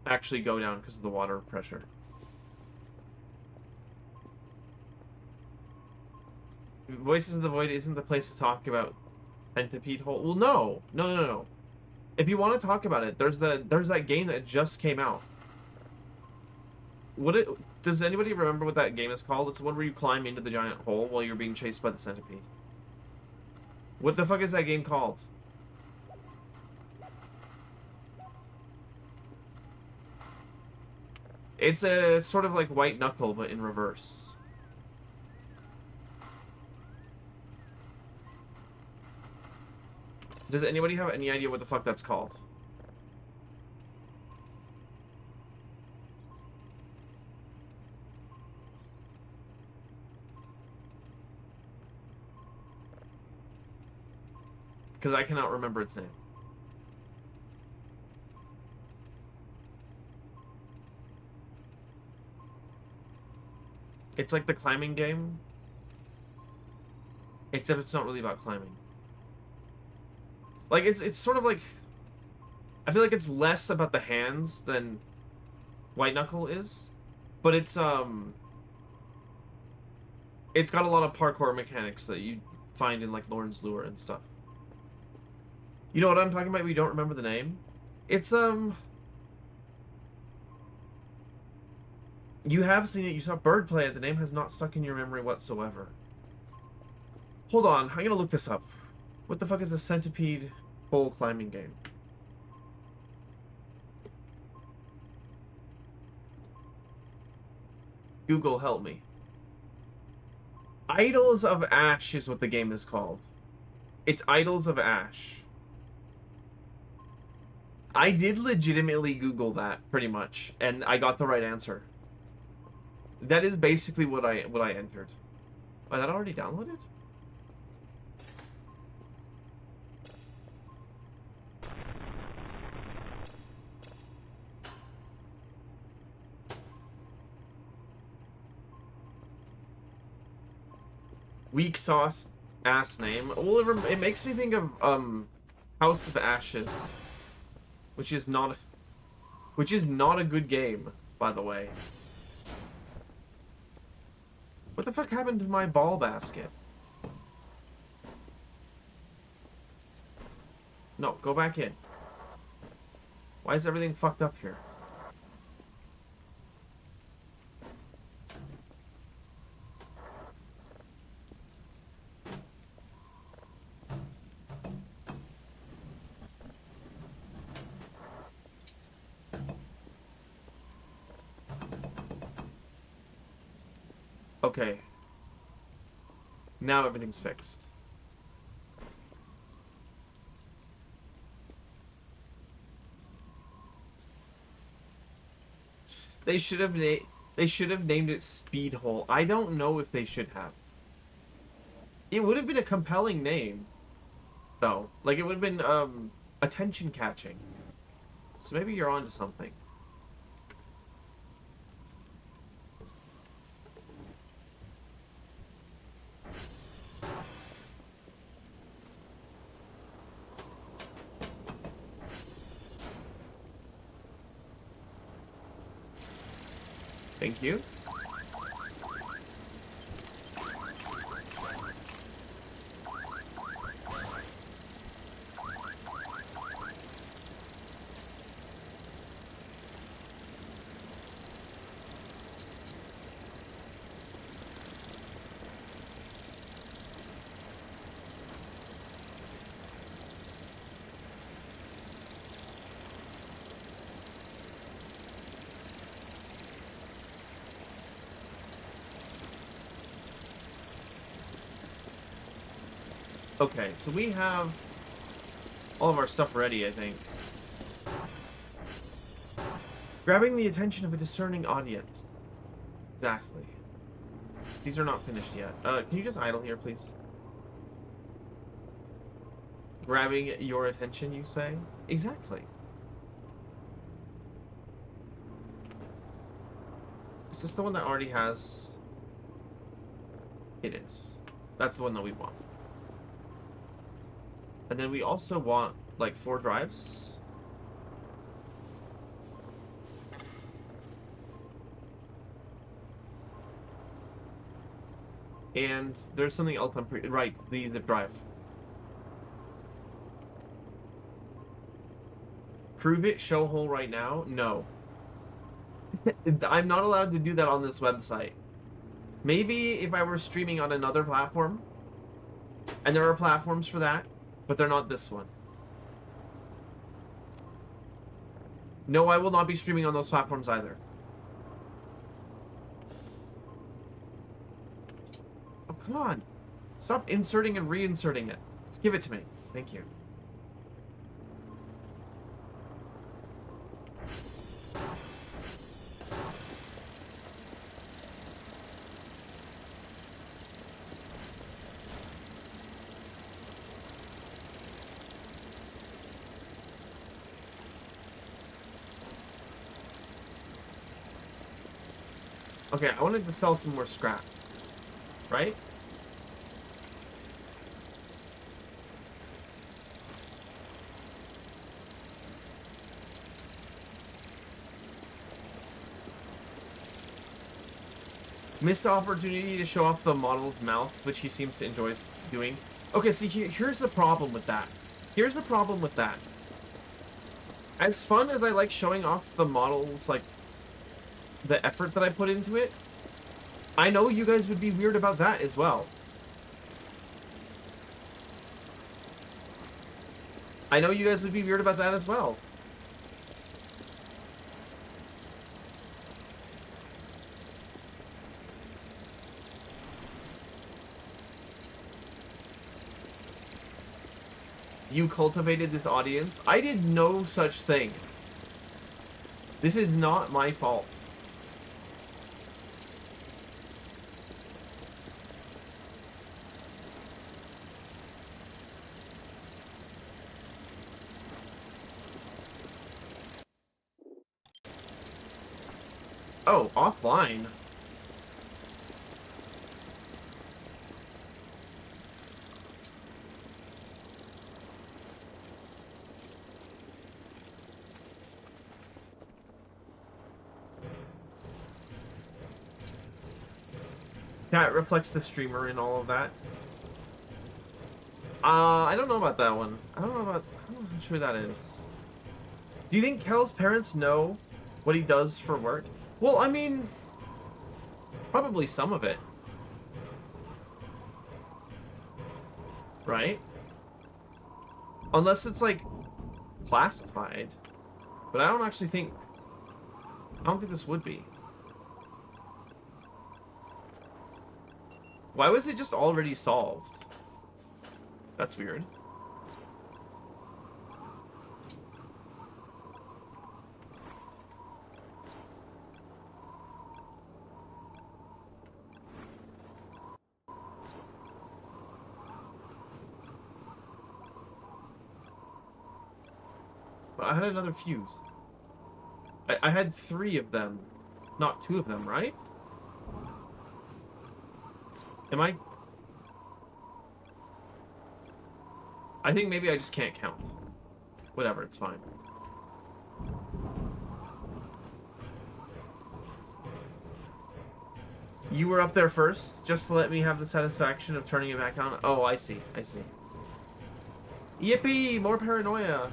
actually go down because of the water pressure. Voices of the Void isn't the place to talk about centipede hole. Well, no. No. If you want to talk about it, there's that game that just came out. Does anybody remember what that game is called? It's the one where you climb into the giant hole while you're being chased by the centipede. What the fuck is that game called? It's a sort of like White Knuckle, but in reverse. Does anybody have any idea what the fuck that's called? Because I cannot remember its name. It's like the climbing game. Except it's not really about climbing. Like, it's sort of like... I feel like it's less about the hands than White Knuckle is. But it's got a lot of parkour mechanics that you find in, like, Lorne's Lure and stuff. You know what I'm talking about? We don't remember the name? It's, you have seen it. You saw Bird play it. The name has not stuck in your memory whatsoever. Hold on. I'm gonna look this up. What the fuck is a centipede pole climbing game? Google, help me. Idols of Ash is what the game is called. It's Idols of Ash. I did legitimately Google that, pretty much, and I got the right answer. That is basically what I entered. Oh, that already downloaded? Weak sauce ass name. Well, it makes me think of House of Ashes, which is not a good game, by the way. What the fuck happened to my ball basket? No, go back in. Why is everything fucked up here? Okay. Now everything's fixed. They should have named it Speed Hole. I don't know if they should have. It would have been a compelling name, though. Like, it would have been attention catching. So maybe you're onto something. Thank you. Okay, so we have all of our stuff ready, I think. Grabbing the attention of a discerning audience. Exactly. These are not finished yet. Can you just idle here, please? Grabbing your attention, you say? Exactly. Is this the one that already has... It is. That's the one that we want. And then we also want, like, 4 drives. And there's something else I'm right, the zip drive. Prove it, show hole right now? No. I'm not allowed to do that on this website. Maybe if I were streaming on another platform, and there are platforms for that, but they're not this one. No, I will not be streaming on those platforms either. Oh, come on. Stop inserting and reinserting it. Just give it to me. Thank you. Okay, I wanted to sell some more scrap, right? Missed opportunity to show off the modeled mouth, which he seems to enjoy doing. Okay, see, here's the problem with that. Here's the problem with that. As fun as I like showing off the models, like, the effort that I put into it, I know you guys would be weird about that as well. I know you guys would be weird about that as well. You cultivated this audience. I did no such thing. This is not my fault. Oh, offline. Chat reflects the streamer and all of that. I don't know about that one. I'm not sure who that is. Do you think Kel's parents know what he does for work? Well, I mean, probably some of it. Right? Unless it's, like, classified. But I don't actually think... I don't think this would be. Why was it just already solved? That's weird. But I had another fuse. I had 3 of them. Not 2 of them, right? Am I... I think maybe I just can't count. Whatever, it's fine. You were up there first, just to let me have the satisfaction of turning it back on? Oh, I see, I see. Yippee! More paranoia!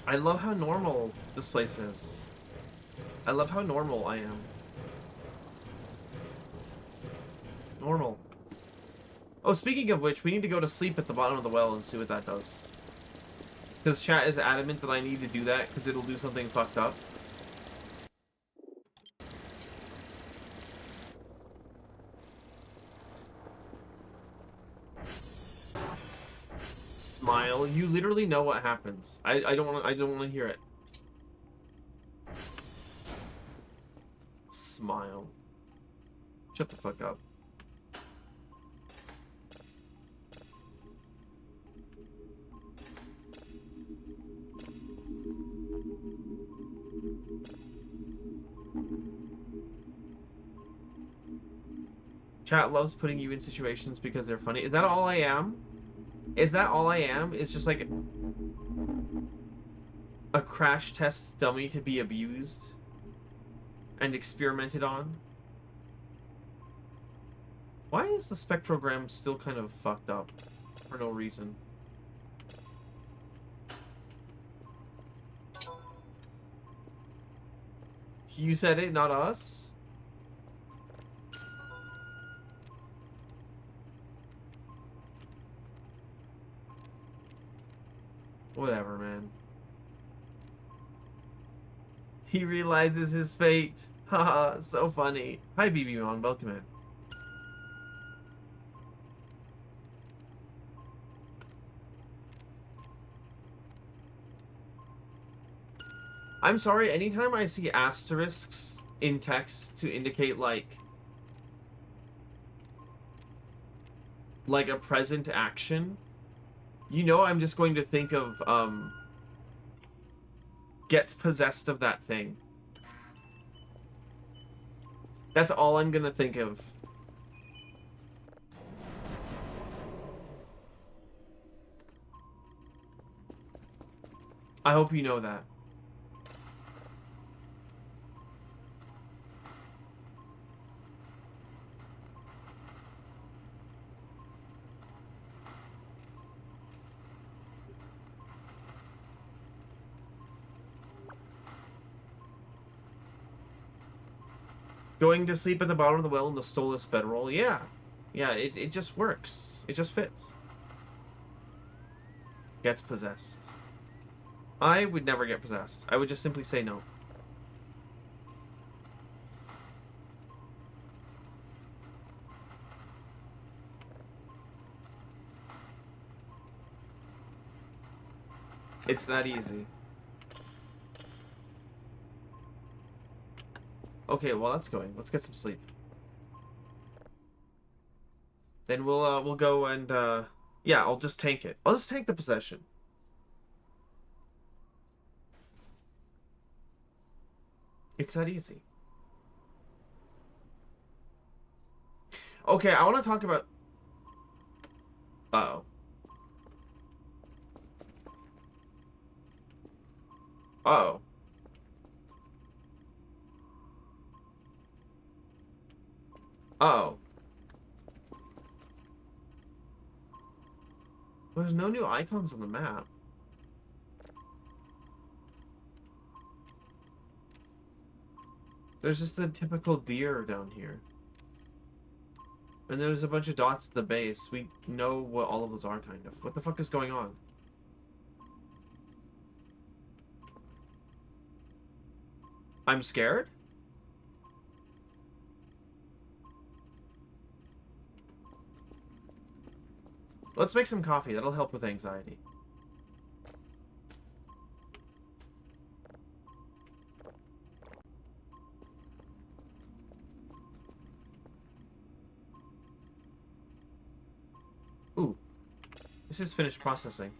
I love how normal this place is. I love how normal I am. Normal. Oh, speaking of which, we need to go to sleep at the bottom of the well and see what that does. Because chat is adamant that I need to do that, because it'll do something fucked up. Smile. You literally know what happens. I don't want to hear it. Smile. Shut the fuck up. Chat loves putting you in situations because they're funny. Is that all I am? Is that all I am? Is just like a crash test dummy to be abused and experimented on? Why is the spectrogram still kind of fucked up for no reason? You said it, not us? Whatever, man. He realizes his fate. Haha, so funny. Hi, BB-Mon. Welcome in. I'm sorry, anytime I see asterisks in text to indicate, like a present action, you know I'm just going to think of, gets possessed of that thing. That's all I'm gonna think of. I hope you know that. Going to sleep at the bottom of the well in the stoleless bedroll. Yeah. Yeah, it just works. It just fits. Gets possessed. I would never get possessed. I would just simply say no. It's that easy. Okay, well that's going. Let's get some sleep. Then we'll go and yeah, I'll just tank it. I'll just tank the possession. It's that easy. Okay, I want to talk about... Uh-oh. Uh-oh. Uh-oh. There's no new icons on the map. There's just the typical deer down here. And there's a bunch of dots at the base. We know what all of those are, kind of. What the fuck is going on? I'm scared? Let's make some coffee. That'll help with anxiety. Ooh. This is finished processing.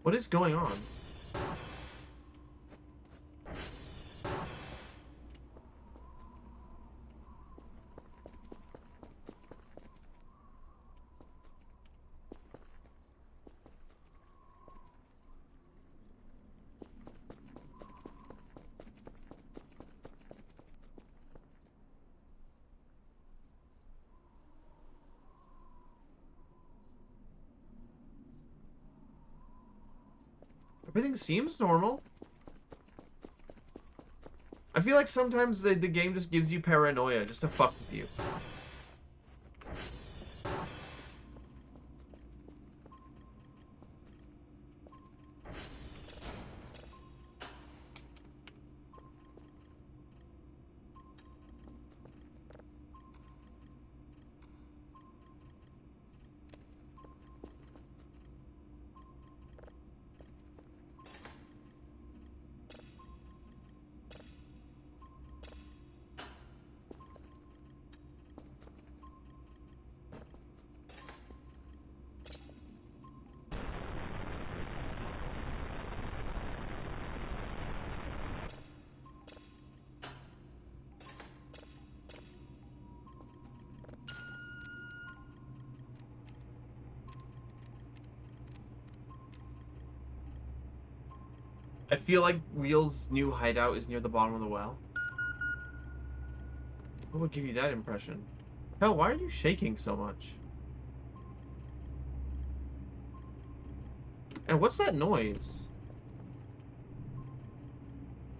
What is going on? Everything seems normal. I feel like sometimes the game just gives you paranoia just to fuck with you. I feel like Wheel's new hideout is near the bottom of the well. What would give you that impression? Hell, why are you shaking so much? And what's that noise?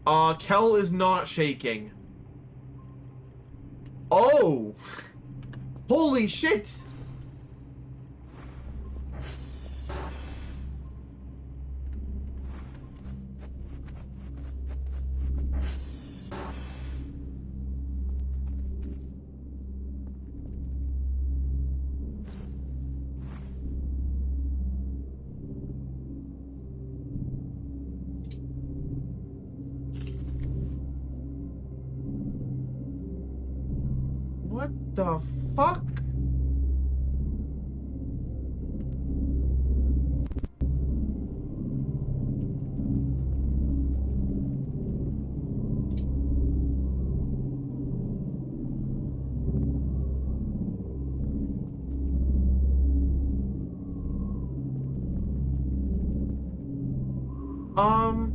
Kel is not shaking. Oh! Holy shit! the fuck? Um,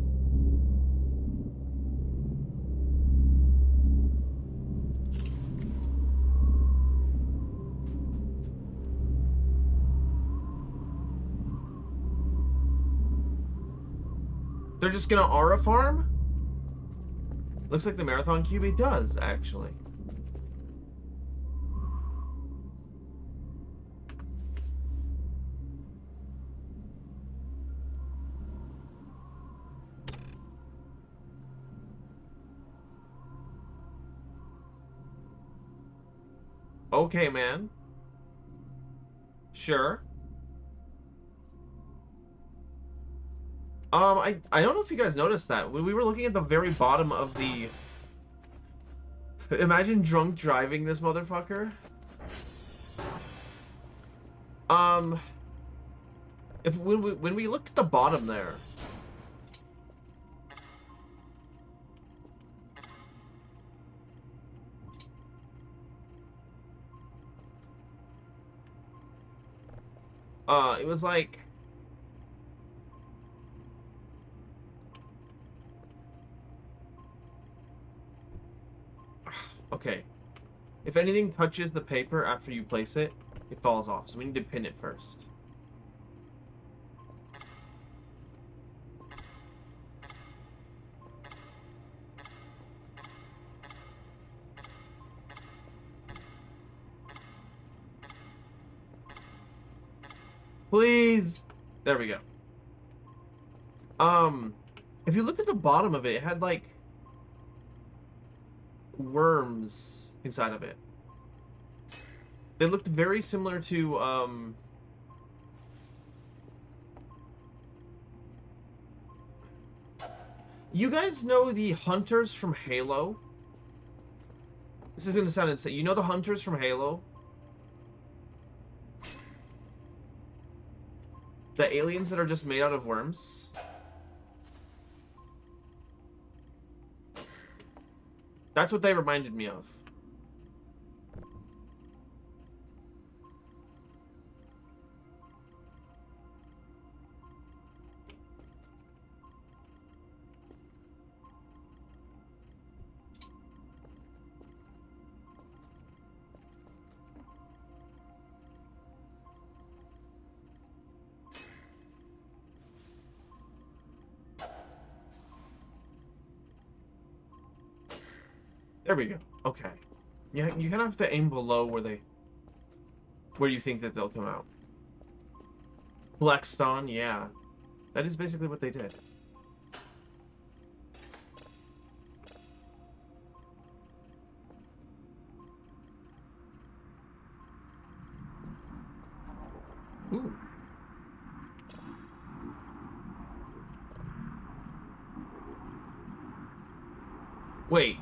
they're just gonna aura farm? Looks like the Marathon QB does, actually. Okay, man. Sure. I don't know if you guys noticed that. When we were looking at the very bottom of the... Imagine drunk driving this motherfucker. Um, if when we looked at the bottom there... it was like... Okay. If anything touches the paper after you place it, it falls off. So we need to pin it first. Please! There we go. If you looked at the bottom of it, it had, like, worms inside of it. They looked very similar to, you guys know the hunters from Halo? This is gonna sound insane. You know the hunters from Halo? The aliens that are just made out of worms? That's what they reminded me of. There we go. Okay. Yeah, you kind of have to aim below where you think that they'll come out. Flexed on, yeah. That is basically what they did. Ooh. Wait.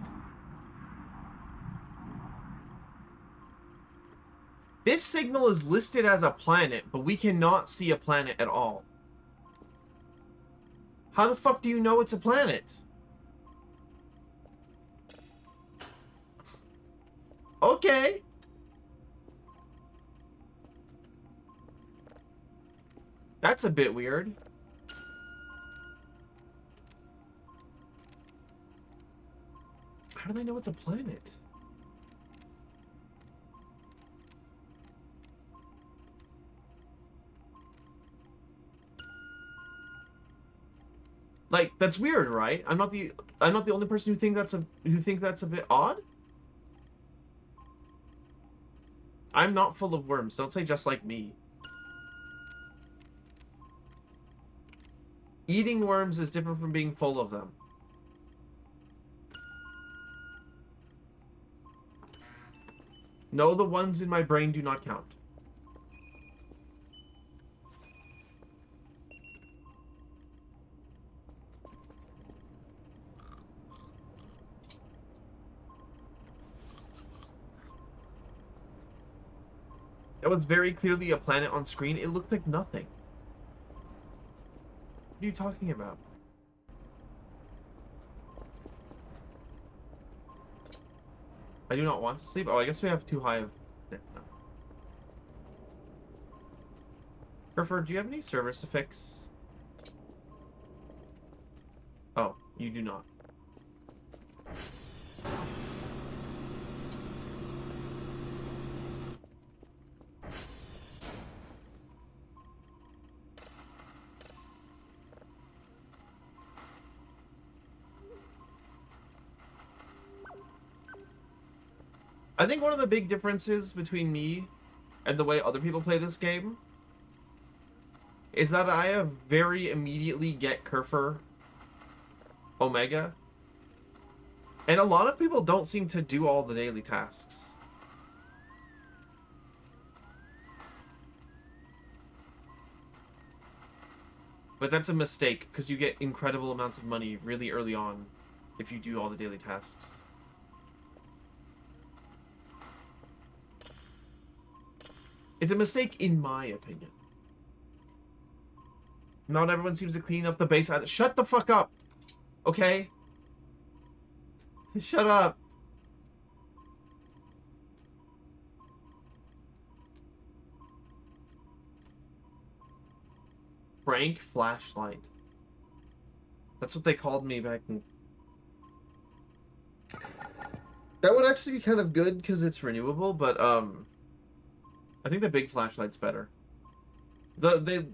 This signal is listed as a planet, but we cannot see a planet at all. How the fuck do you know it's a planet? Okay. That's a bit weird. How do they know it's a planet? Like, that's weird, right? I'm not the only person who think that's a bit odd. I'm not full of worms. Don't say just like me. Eating worms is different from being full of them. No, the ones in my brain do not count. was very clearly a planet on screen. It looked like nothing. What are you talking about? I do not want to sleep. Oh, I guess we have too high of... No. Grifford, do you have any service to fix? Oh, you do not. I think one of the big differences between me and the way other people play this game is that I have very immediately get Kerfer Omega. And a lot of people don't seem to do all the daily tasks. But that's a mistake, because you get incredible amounts of money really early on if you do all the daily tasks. It's a mistake in my opinion. Not everyone seems to clean up the base either. Shut the fuck up! Okay? Shut up! Frank Flashlight. That's what they called me back in... That would actually be kind of good because it's renewable, but I think the big flashlight's better. The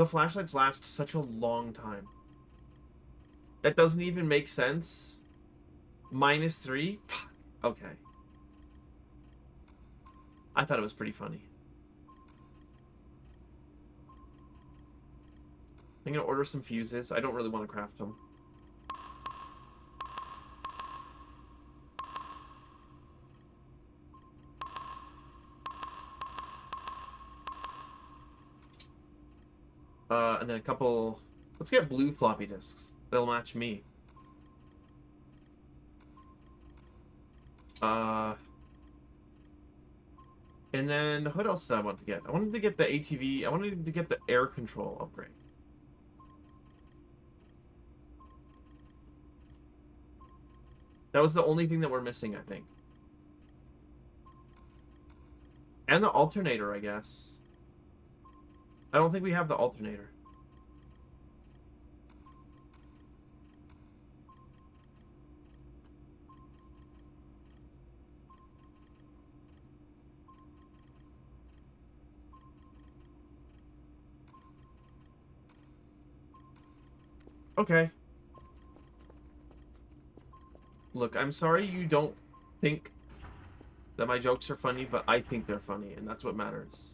flashlights last such a long time. That doesn't even make sense. -3? Fuck. Okay. I thought it was pretty funny. I'm gonna order some fuses. I don't really want to craft them. And then a couple... Let's get blue floppy disks. They'll match me. And then what else did I want to get? I wanted to get the ATV. I wanted to get the air control upgrade. That was the only thing that we're missing, I think. And the alternator, I guess. I don't think we have the alternator. Okay. Look, I'm sorry you don't think that my jokes are funny, but I think they're funny, and that's what matters.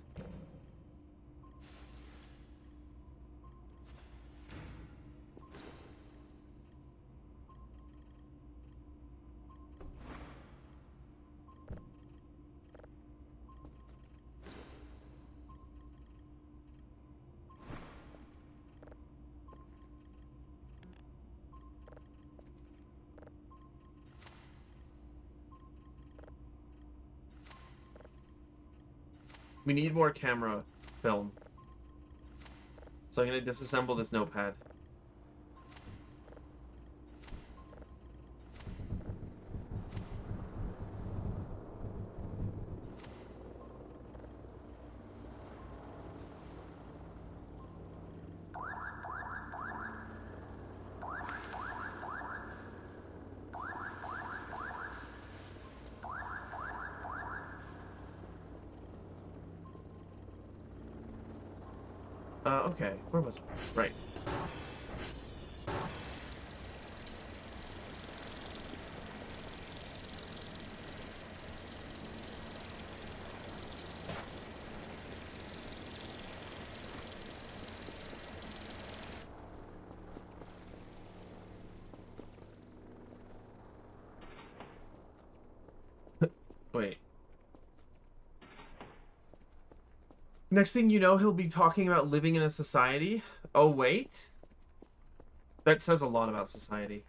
We need more camera film. So I'm going to disassemble this notepad. Okay. Where was it? Right. Wait. Next thing you know, he'll be talking about living in a society. Oh, wait. That says a lot about society.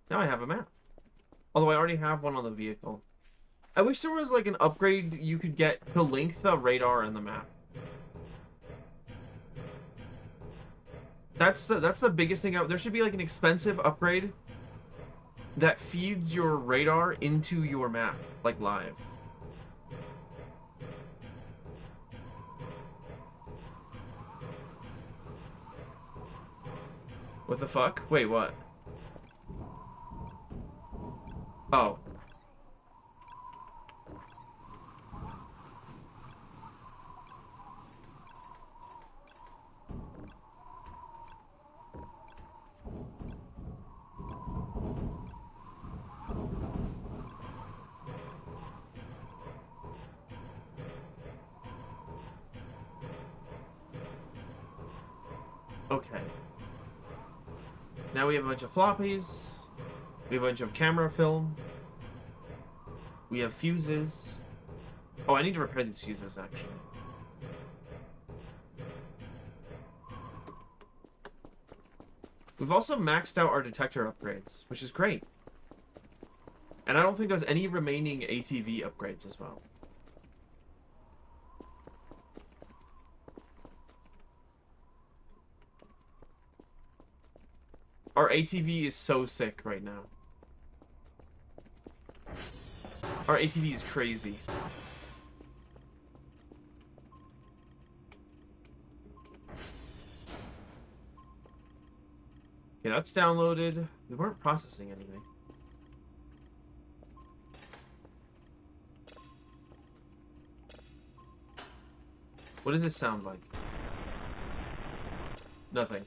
Now I have a map. Although I already have one on the vehicle. I wish there was like an upgrade you could get to link the radar and the map. That's the biggest thing out. There should be like an expensive upgrade that feeds your radar into your map, like live. What the fuck? Wait, what? Oh. Okay. Now we have a bunch of floppies. We have a bunch of camera film. We have fuses. Oh, I need to repair these fuses, actually. We've also maxed out our detector upgrades, which is great. And I don't think there's any remaining ATV upgrades as well. Our ATV is so sick right now. Our ATV is crazy. Okay, that's downloaded. We weren't processing anything. What does this sound like? Nothing.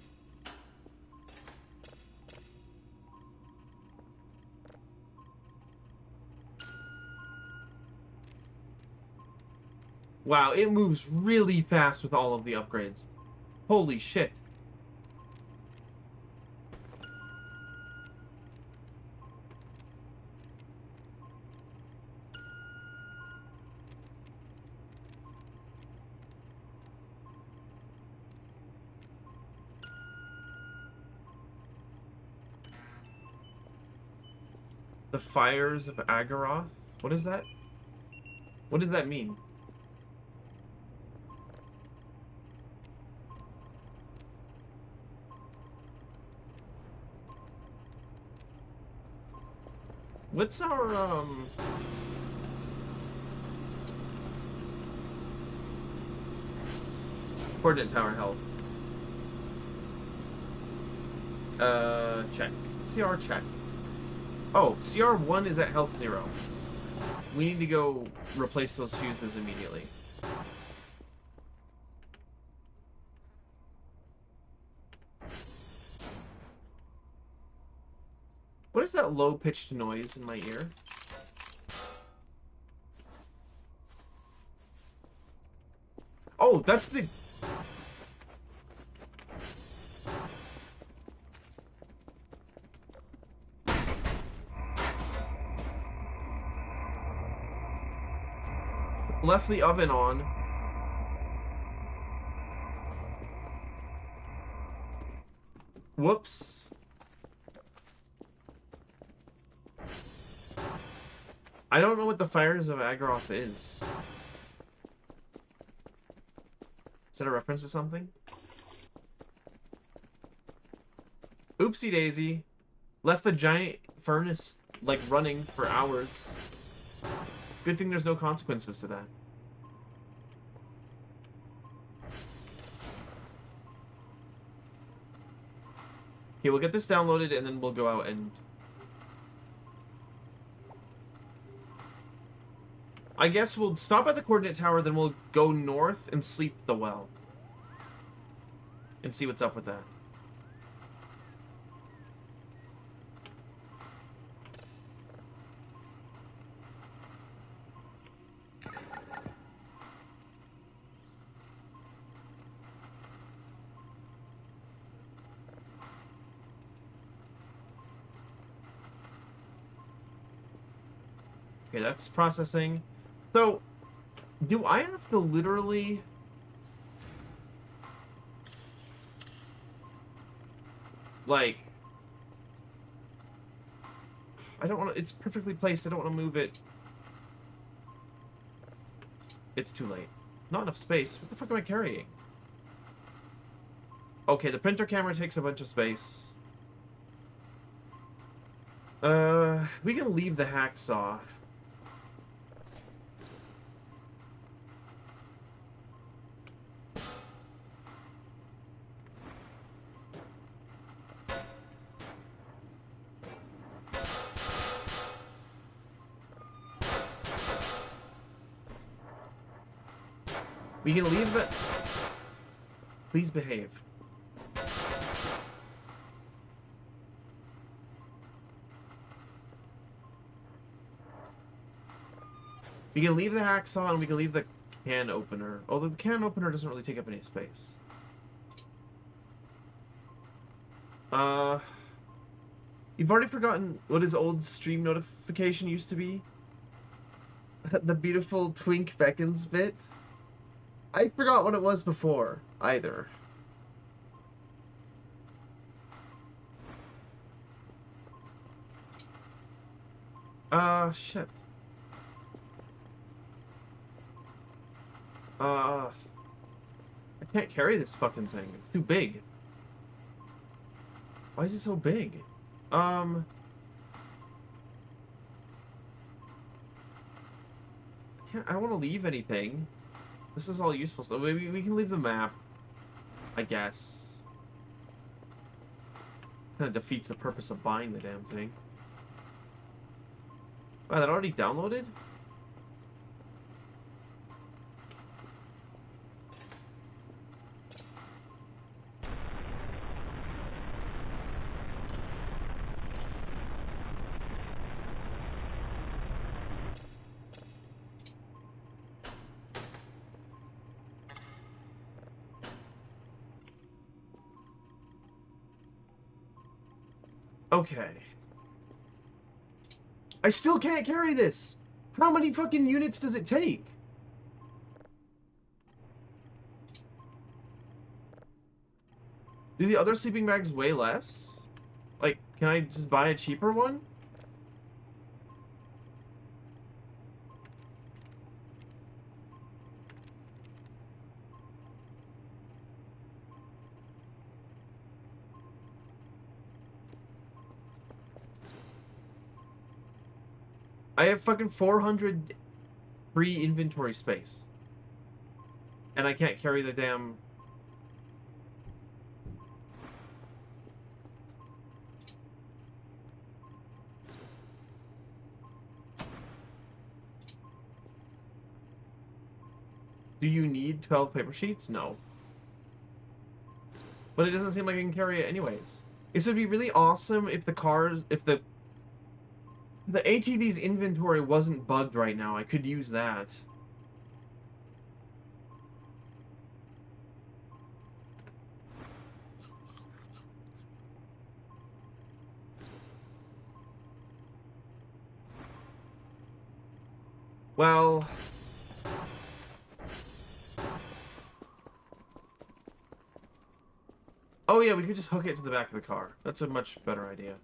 Wow, it moves really fast with all of the upgrades. Holy shit. The Fires of Agaroth? What is that? What does that mean? What's our, coordinate tower health? Check. CR check. Oh, CR1 is at health 0. We need to go replace those fuses immediately. What is that low-pitched noise in my ear? Oh, that's the... Left the oven on. Whoops. I don't know what the Fires of Agaroth is. Is that a reference to something? Oopsie daisy. Left the giant furnace, like, running for hours. Good thing there's no consequences to that. Okay, we'll get this downloaded and then we'll go out and... I guess we'll stop at the coordinate tower, then we'll go north and sleep at the well. And see what's up with that. Okay, that's processing. So, do I have to literally... like... I don't want to... It's perfectly placed. I don't want to move it. It's too late. Not enough space. What the fuck am I carrying? Okay, the printer camera takes a bunch of space. We can leave the hacksaw. We can leave the... Please behave. We can leave the hacksaw and we can leave the can opener. Although the can opener doesn't really take up any space. You've already forgotten what his old stream notification used to be? The beautiful Twink Beckons bit? I forgot what it was before, either. Shit. I can't carry this fucking thing. It's too big. Why is it so big? I don't want to leave anything. This is all useful stuff. Maybe we can leave the map, I guess. Kind of defeats the purpose of buying the damn thing. Wow, that already downloaded? Okay. I still can't carry this! How many fucking units does it take? Do the other sleeping bags weigh less? Like, can I just buy a cheaper one? I have fucking 400 free inventory space. And I can't carry the damn... Do you need 12 paper sheets? No. But it doesn't seem like I can carry it anyways. This would be really awesome if the cars... If the ATV's inventory wasn't bugged right now. I could use that. Well... Oh yeah, we could just hook it to the back of the car. That's a much better idea.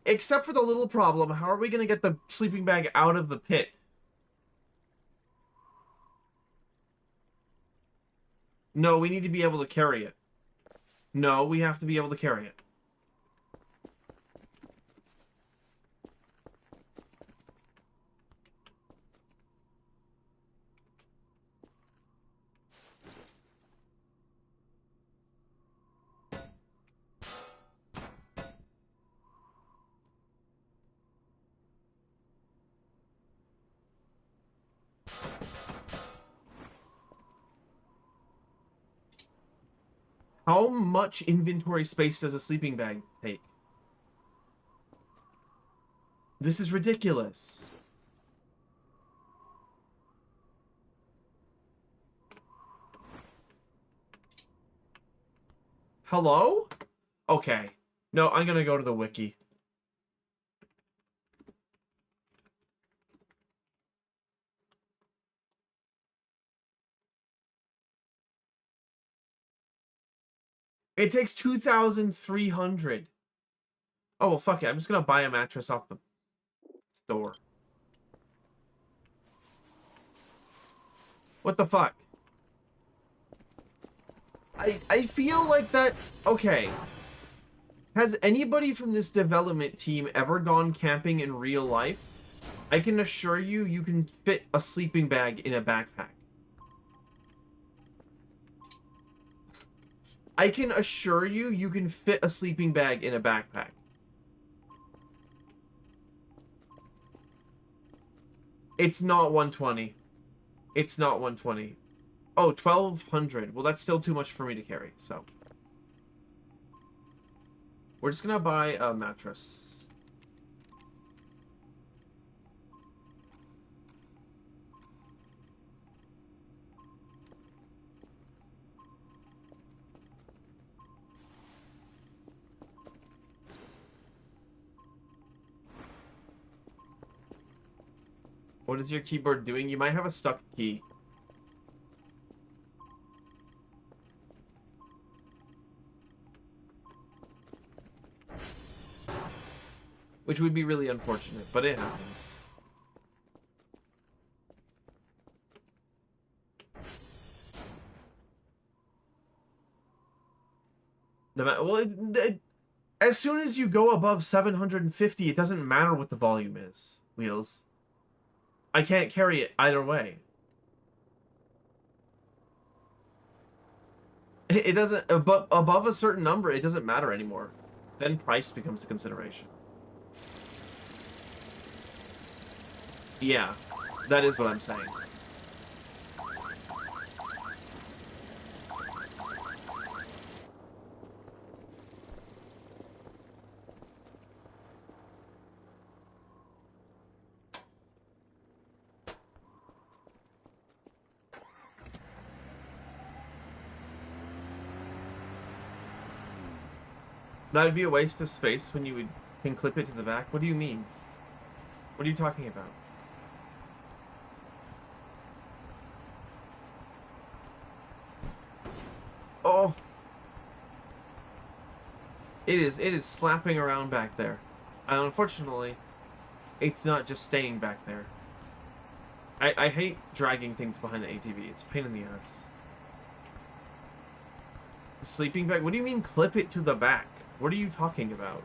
Except for the little problem, how are we going to get the sleeping bag out of the pit? No, we need to be able to carry it. No, we have to be able to carry it. How much inventory space does a sleeping bag take? This is ridiculous. Hello? Okay. No, I'm gonna go to the wiki. It takes 2,300. Oh, well, fuck it. I'm just gonna buy a mattress off the store. What the fuck? I feel like that... Okay. Has anybody from this development team ever gone camping in real life? I can assure you, you can fit a sleeping bag in a backpack. I can assure you, you can fit a sleeping bag in a backpack. It's not 120. It's not 120. Oh, 1,200. Well, that's still too much for me to carry, so. We're just gonna buy a mattress. What is your keyboard doing? You might have a stuck key. Which would be really unfortunate, but it happens. As soon as you go above 750, it doesn't matter what the volume is, Wheels. I can't carry it either way. It doesn't, above a certain number, it doesn't matter anymore. Then price becomes the consideration. Yeah, that is what I'm saying. That would be a waste of space when you can clip it to the back. What do you mean? What are you talking about? Oh! It is slapping around back there. And unfortunately, it's not just staying back there. I hate dragging things behind the ATV. It's a pain in the ass. The sleeping bag? What do you mean clip it to the back? What are you talking about?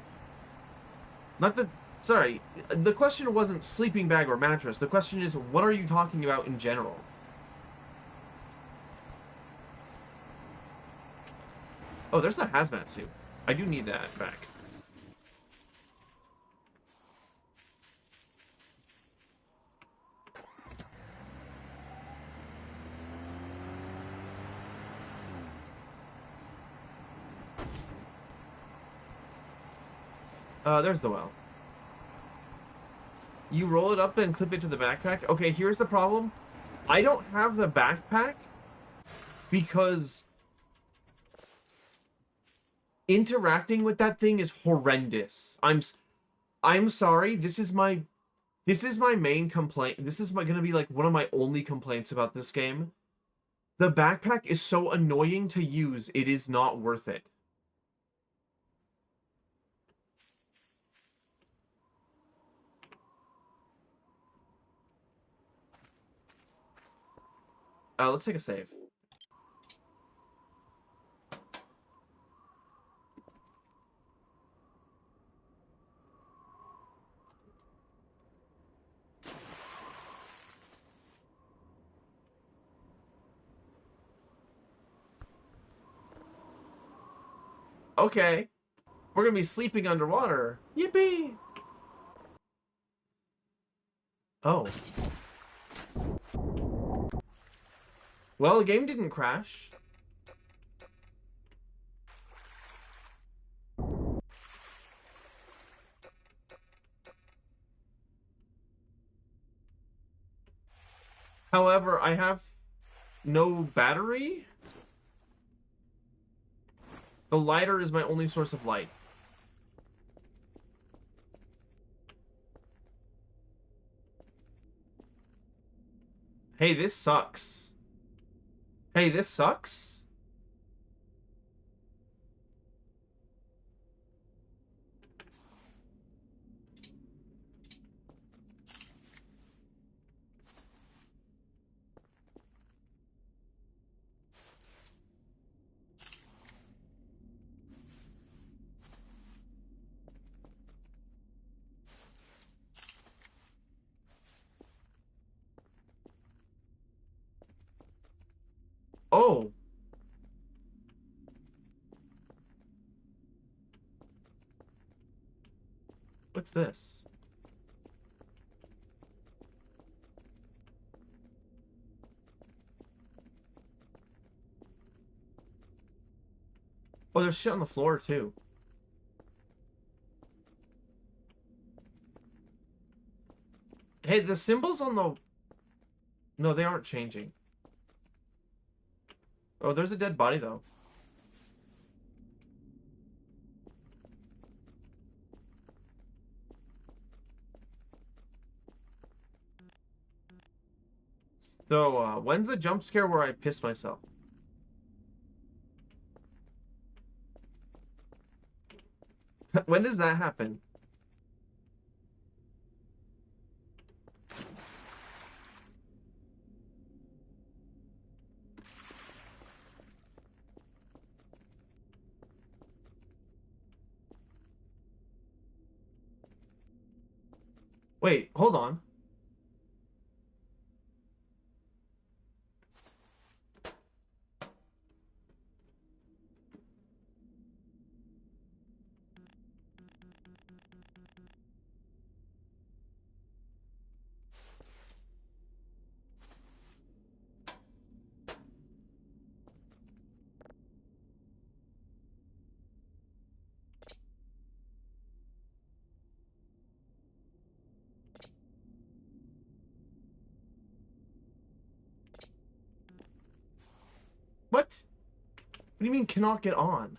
Not the... Sorry, the question wasn't sleeping bag or mattress. The question is, what are you talking about in general? Oh, there's the hazmat suit. I do need that back. There's the well. You roll it up and clip it to the backpack? Okay, here's the problem. I don't have the backpack because interacting with that thing is horrendous. I'm sorry. This is my main complaint. This is gonna be like one of my only complaints about this game. The backpack is so annoying to use, it is not worth it. Let's take a save. Okay. We're gonna be sleeping underwater. Yippee! Oh. Well, the game didn't crash. However, I have no battery. The lighter is my only source of light. Hey, this sucks. Hey, this sucks? Oh. What's this? Oh, there's shit on the floor, too. Hey, the symbols on the... No, they aren't changing. Oh, there's a dead body, though. So, when's the jump scare where I piss myself? When does that happen? Wait, hold on. What? What do you mean cannot get on?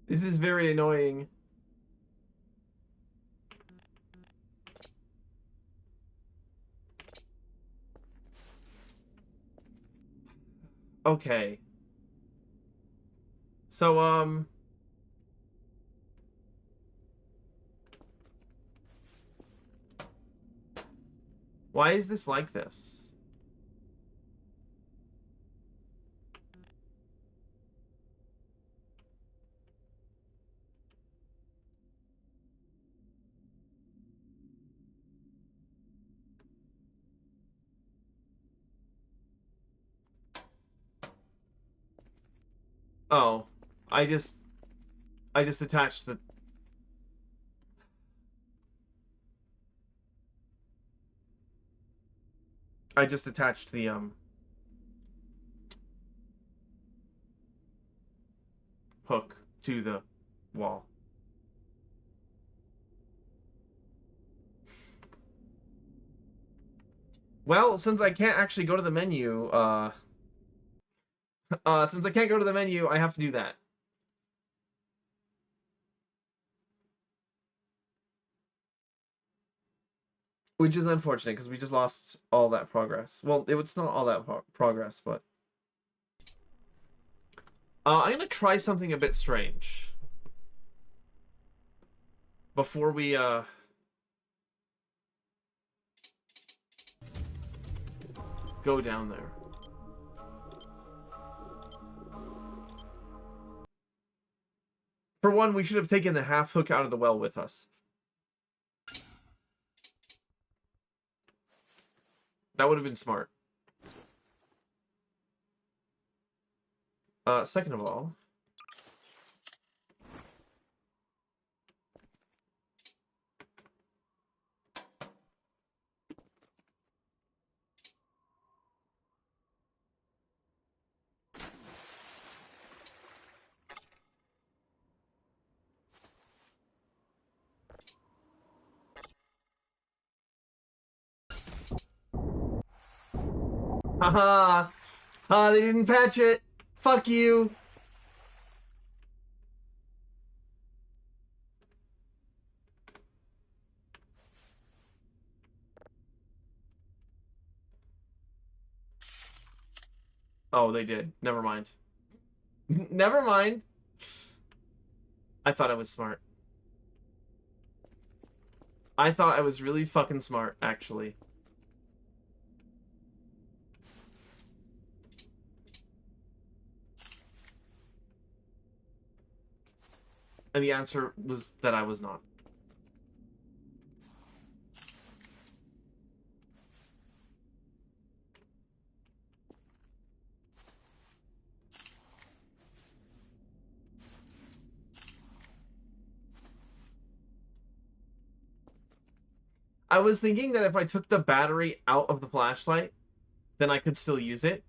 This is very annoying. Okay. So, why is this like this? Oh, I just, I just attached the, I just attached the, hook to the wall. Well, since I can't actually go to the menu, since I can't go to the menu, I have to do that. Which is unfortunate, because we just lost all that progress. Well, it's not all that progress, but... I'm gonna try something a bit strange. Before we, go down there. For one, we should have taken the half hook out of the well with us. That would have been smart. Second of all... Haha. Ah, they didn't patch it. Fuck you. Oh, they did. Never mind. Never mind. I thought I was smart. I thought I was really fucking smart, actually. And the answer was that I was not. I was thinking that if I took the battery out of the flashlight, then I could still use it.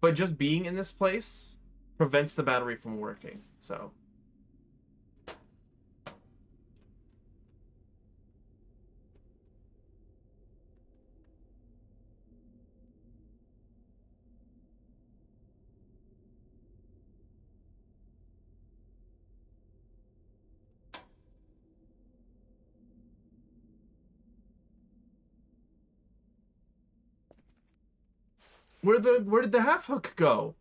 But just being in this place prevents the battery from working, so... Where did the half hook go?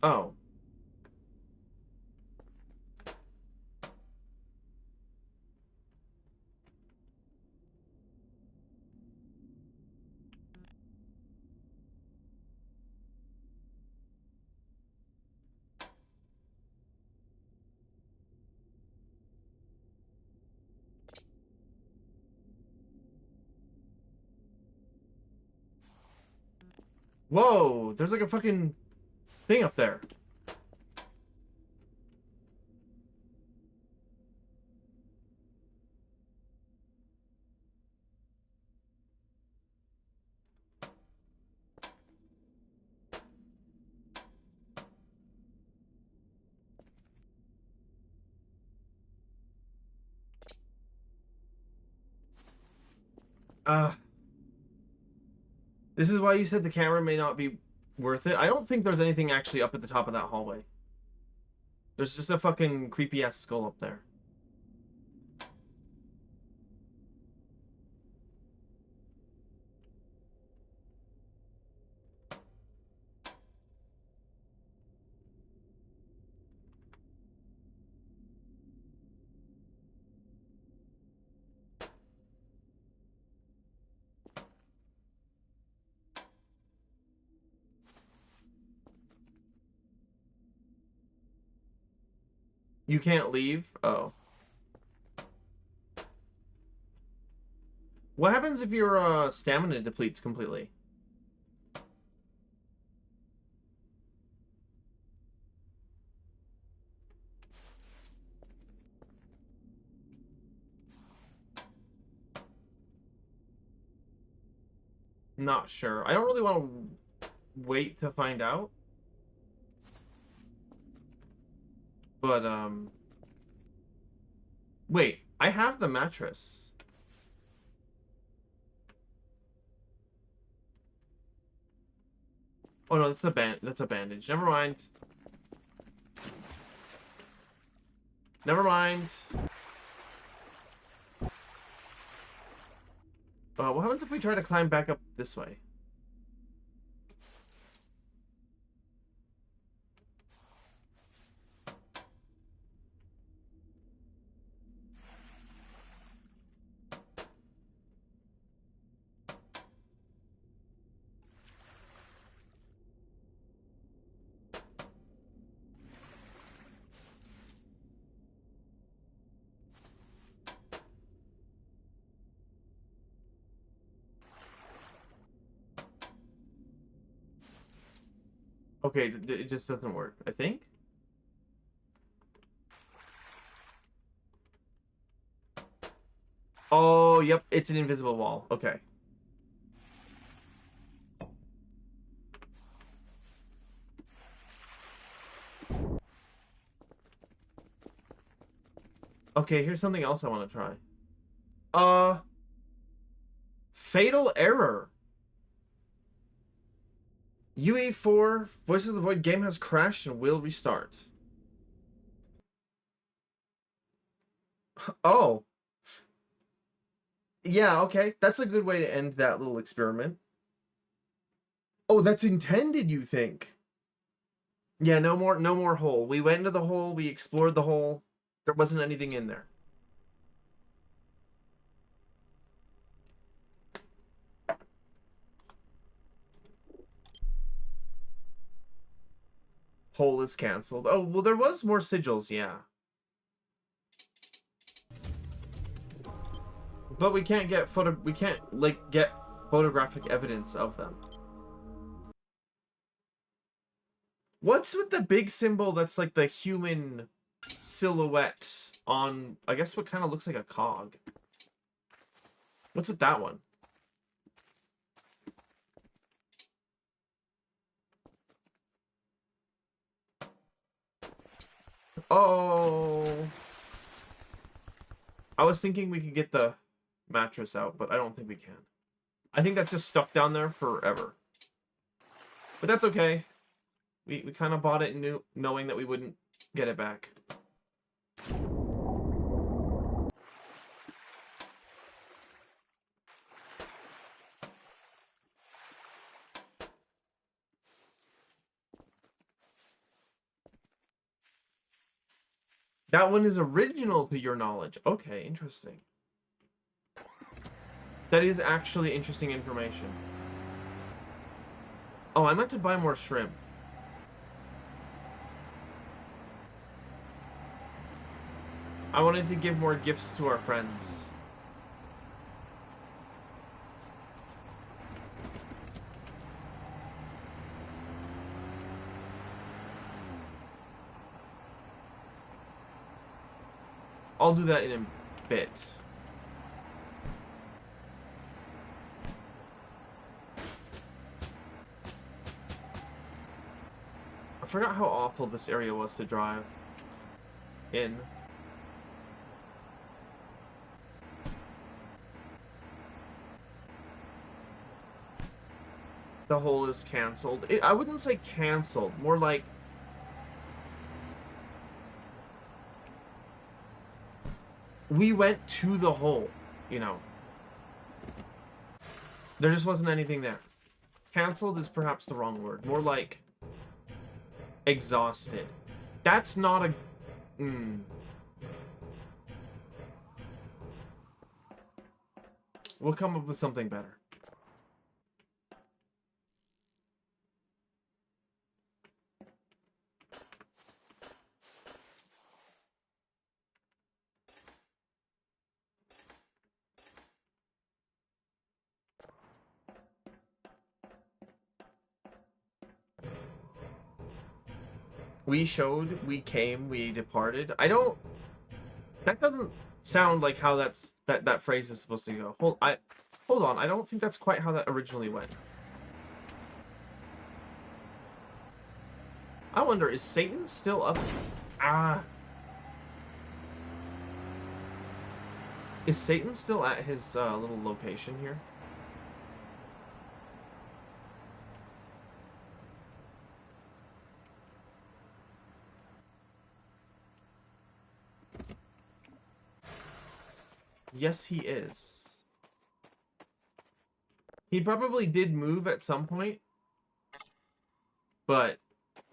Oh. Whoa, there's like a fucking thing up there. This is why you said the camera may not be worth it. I don't think there's anything actually up at the top of that hallway. There's just a fucking creepy-ass skull up there. You can't leave? Oh. What happens if your stamina depletes completely? Not sure. I don't really want to wait to find out. But, wait. I have the mattress. Oh no, that's a bandage. Never mind. Never mind. What happens if we try to climb back up this way? Okay, it just doesn't work, I think. Oh, yep, it's an invisible wall. Okay. Okay, here's something else I want to try. Uh, Fatal error. UE4 Voices of the Void game has crashed and will restart. Oh. Yeah, okay. That's a good way to end that little experiment. Oh, that's intended, you think? Yeah, no more hole. We went into the hole, we explored the hole. There wasn't anything in there. Hole is canceled. Oh, well, there was more sigils, yeah. But we can't get get photographic evidence of them. What's with the big symbol that's like the human silhouette on, I guess, what kind of looks like a cog? What's with that one? Oh. I was thinking we could get the mattress out, but I don't think we can. I think that's just stuck down there forever. But that's okay. We kind of bought it knowing that we wouldn't get it back. That one is original to your knowledge. Okay, interesting. That is actually interesting information. Oh, I meant to buy more shrimp. I wanted to give more gifts to our friends. I'll do that in a bit. I forgot how awful this area was to drive in. The hole is canceled. I wouldn't say canceled, more like we went to the hole, you know. There just wasn't anything there. Canceled is perhaps the wrong word. More like exhausted. That's not a... We'll come up with something better. We showed, we came, we departed. I don't... That doesn't sound like how that phrase is supposed to go. Hold on, I don't think that's quite how that originally went. I wonder, is Satan still up? Ah. Is Satan still at his little location here? Yes, he is. He probably did move at some point, but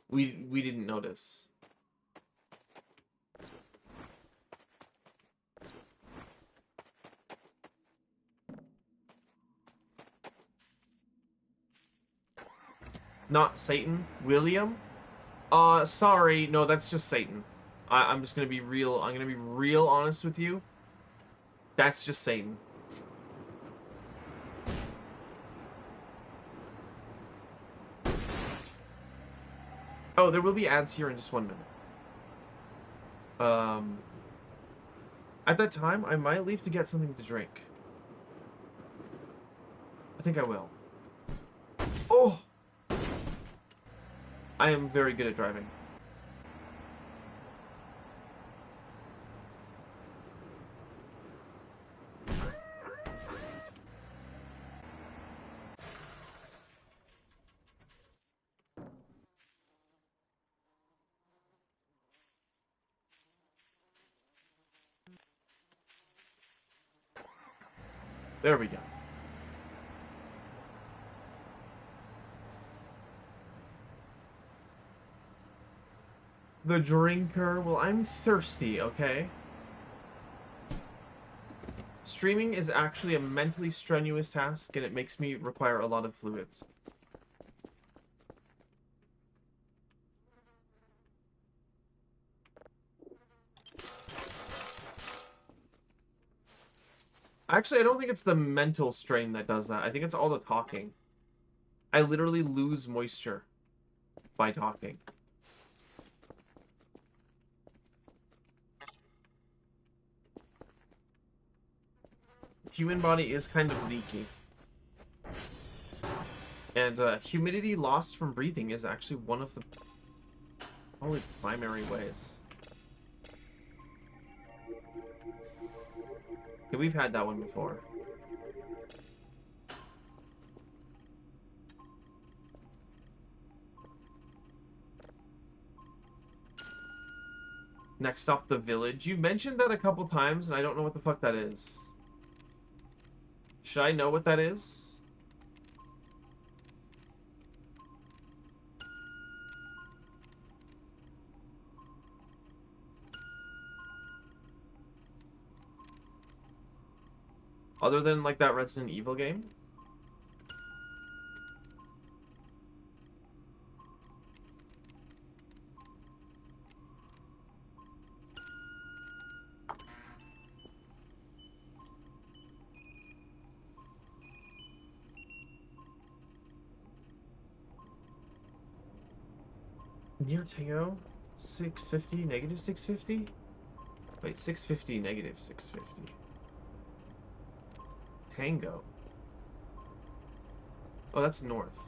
we didn't notice. Not Satan, William? Sorry, no, that's just Satan. I'm just gonna be real. I'm gonna be real honest with you. That's just Satan. Oh, there will be ads here in just 1 minute. At that time, I might leave to get something to drink. I think I will. Oh! I am very good at driving. There we go. The drinker. Well, I'm thirsty, okay? Streaming is actually a mentally strenuous task, and it makes me require a lot of fluids. Actually, I don't think it's the mental strain that does that. I think it's all the talking. I literally lose moisture by talking. The human body is kind of leaky. And humidity lost from breathing is actually one of the probably primary ways. Okay, we've had that one before. Next stop, the village. You mentioned that a couple times, and I don't know what the fuck that is. Should I know what that is? Other than, like, that Resident Evil game? Near Teo? 650, negative 650? Wait, 650, negative 650. Tango. Oh, that's north.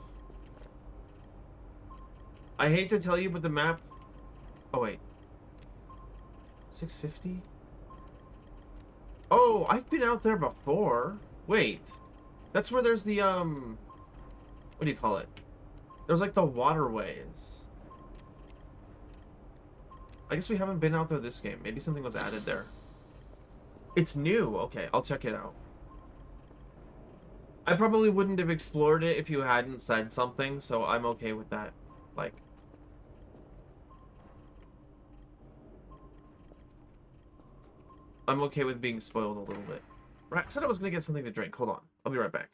I hate to tell you, but the map... Oh, wait. 650? Oh, I've been out there before. Wait. That's where there's the, what do you call it? There's, like, the waterways. I guess we haven't been out there this game. Maybe something was added there. It's new. Okay, I'll check it out. I probably wouldn't have explored it if you hadn't said something, so I'm okay with that. Like... I'm okay with being spoiled a little bit. Right, I said I was gonna get something to drink. Hold on. I'll be right back.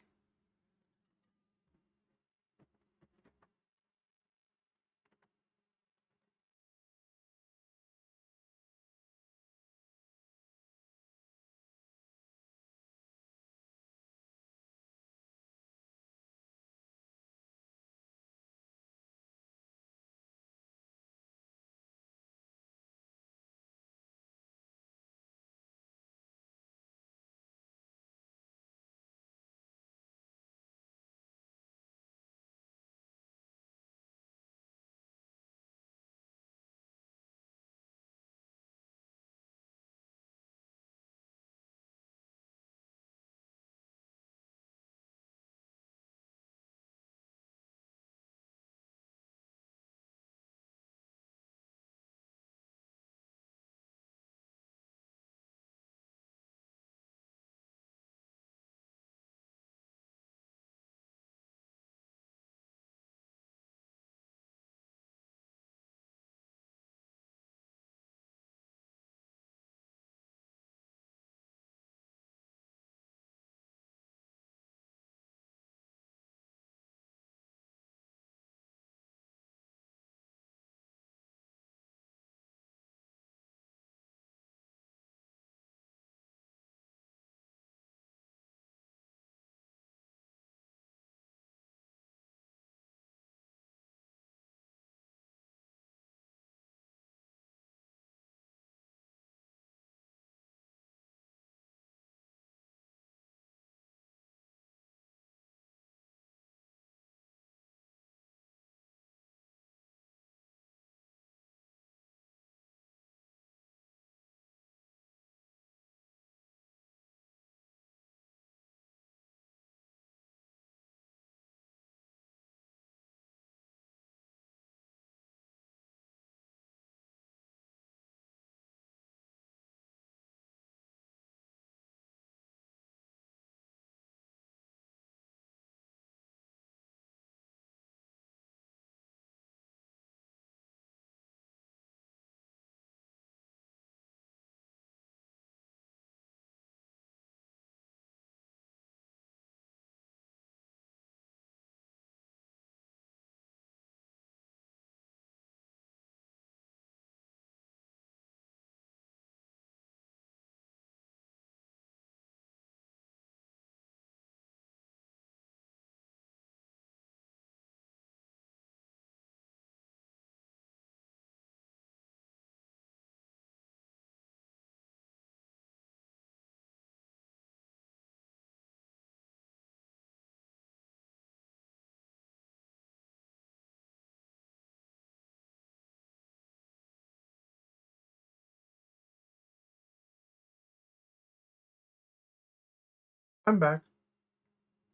I'm back.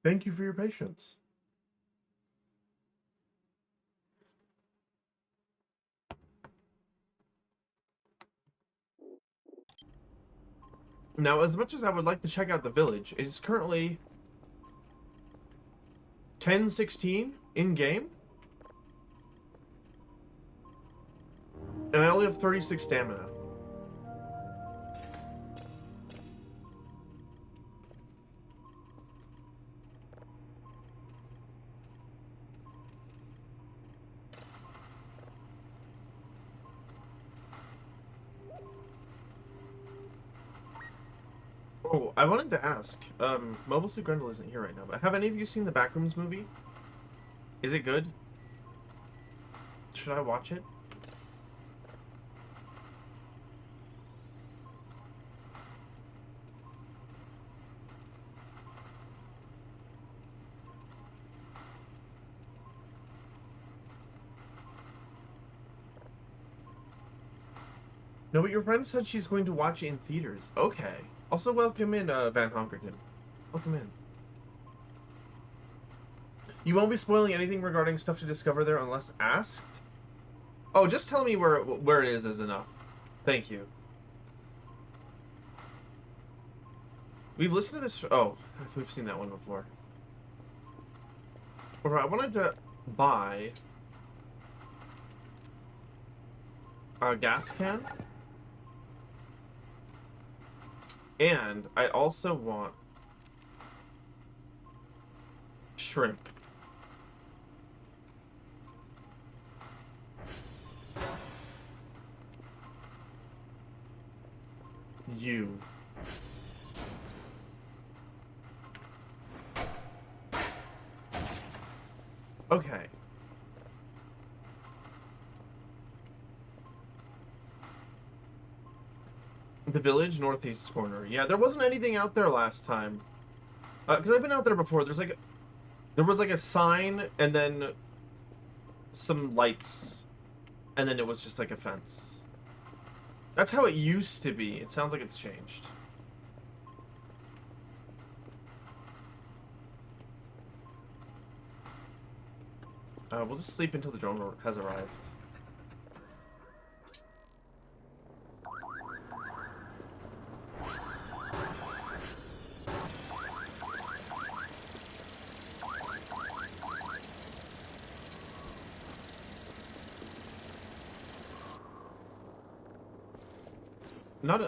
Thank you for your patience. Now, as much as I would like to check out the village, it is currently 10:16 in-game. And I only have 36 stamina. Oh, I wanted to ask. Mobile Suit Grendel isn't here right now, but have any of you seen the Backrooms movie? Is it good? Should I watch it? No, but your friend said she's going to watch it in theaters. Okay. Also, welcome in, Van Honkerton. Welcome in. You won't be spoiling anything regarding stuff to discover there unless asked? Oh, just tell me where it is enough. Thank you. We've listened to this... Oh, we've seen that one before. Alright, I wanted to buy a gas can. And I also want shrimp. You. Okay. The village, northeast corner. Yeah, there wasn't anything out there last time. Because I've been out there before. There was like a sign, and then some lights. And then it was just like a fence. That's how it used to be. It sounds like it's changed. We'll just sleep until the drone has arrived.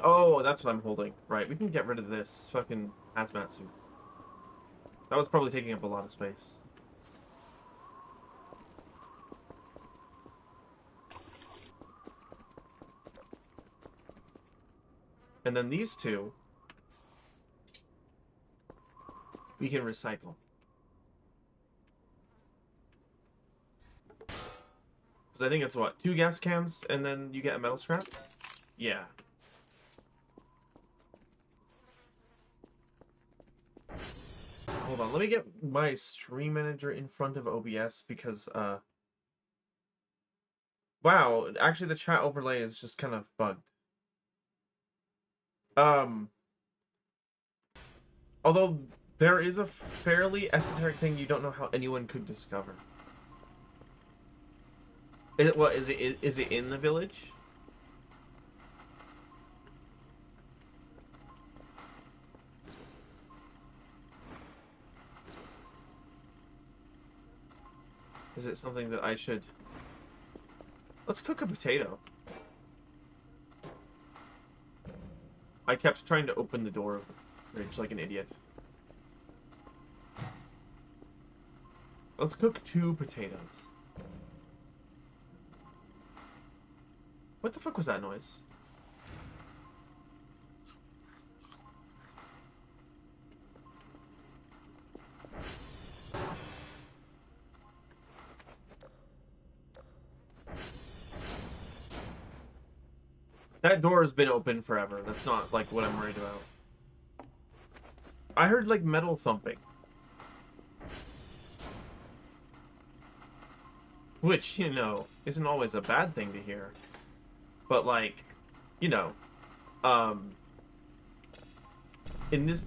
Oh, that's what I'm holding. Right, we can get rid of this fucking hazmat suit. That was probably taking up a lot of space. And then these two, we can recycle. Because I think it's what? 2 gas cans, and then you get a metal scrap? Yeah. Hold on, let me get my stream manager in front of OBS because, wow, actually the chat overlay is just kind of bugged. Although there is a fairly esoteric thing you don't know how anyone could discover. Is it in the village? Is it something that I should... Let's cook a potato. I kept trying to open the door of the fridge like an idiot. Let's cook 2 potatoes. What the fuck was that noise? That door has been open forever. That's not, like, what I'm worried about. I heard, like, metal thumping. Which, you know, isn't always a bad thing to hear. But, like, you know, in this...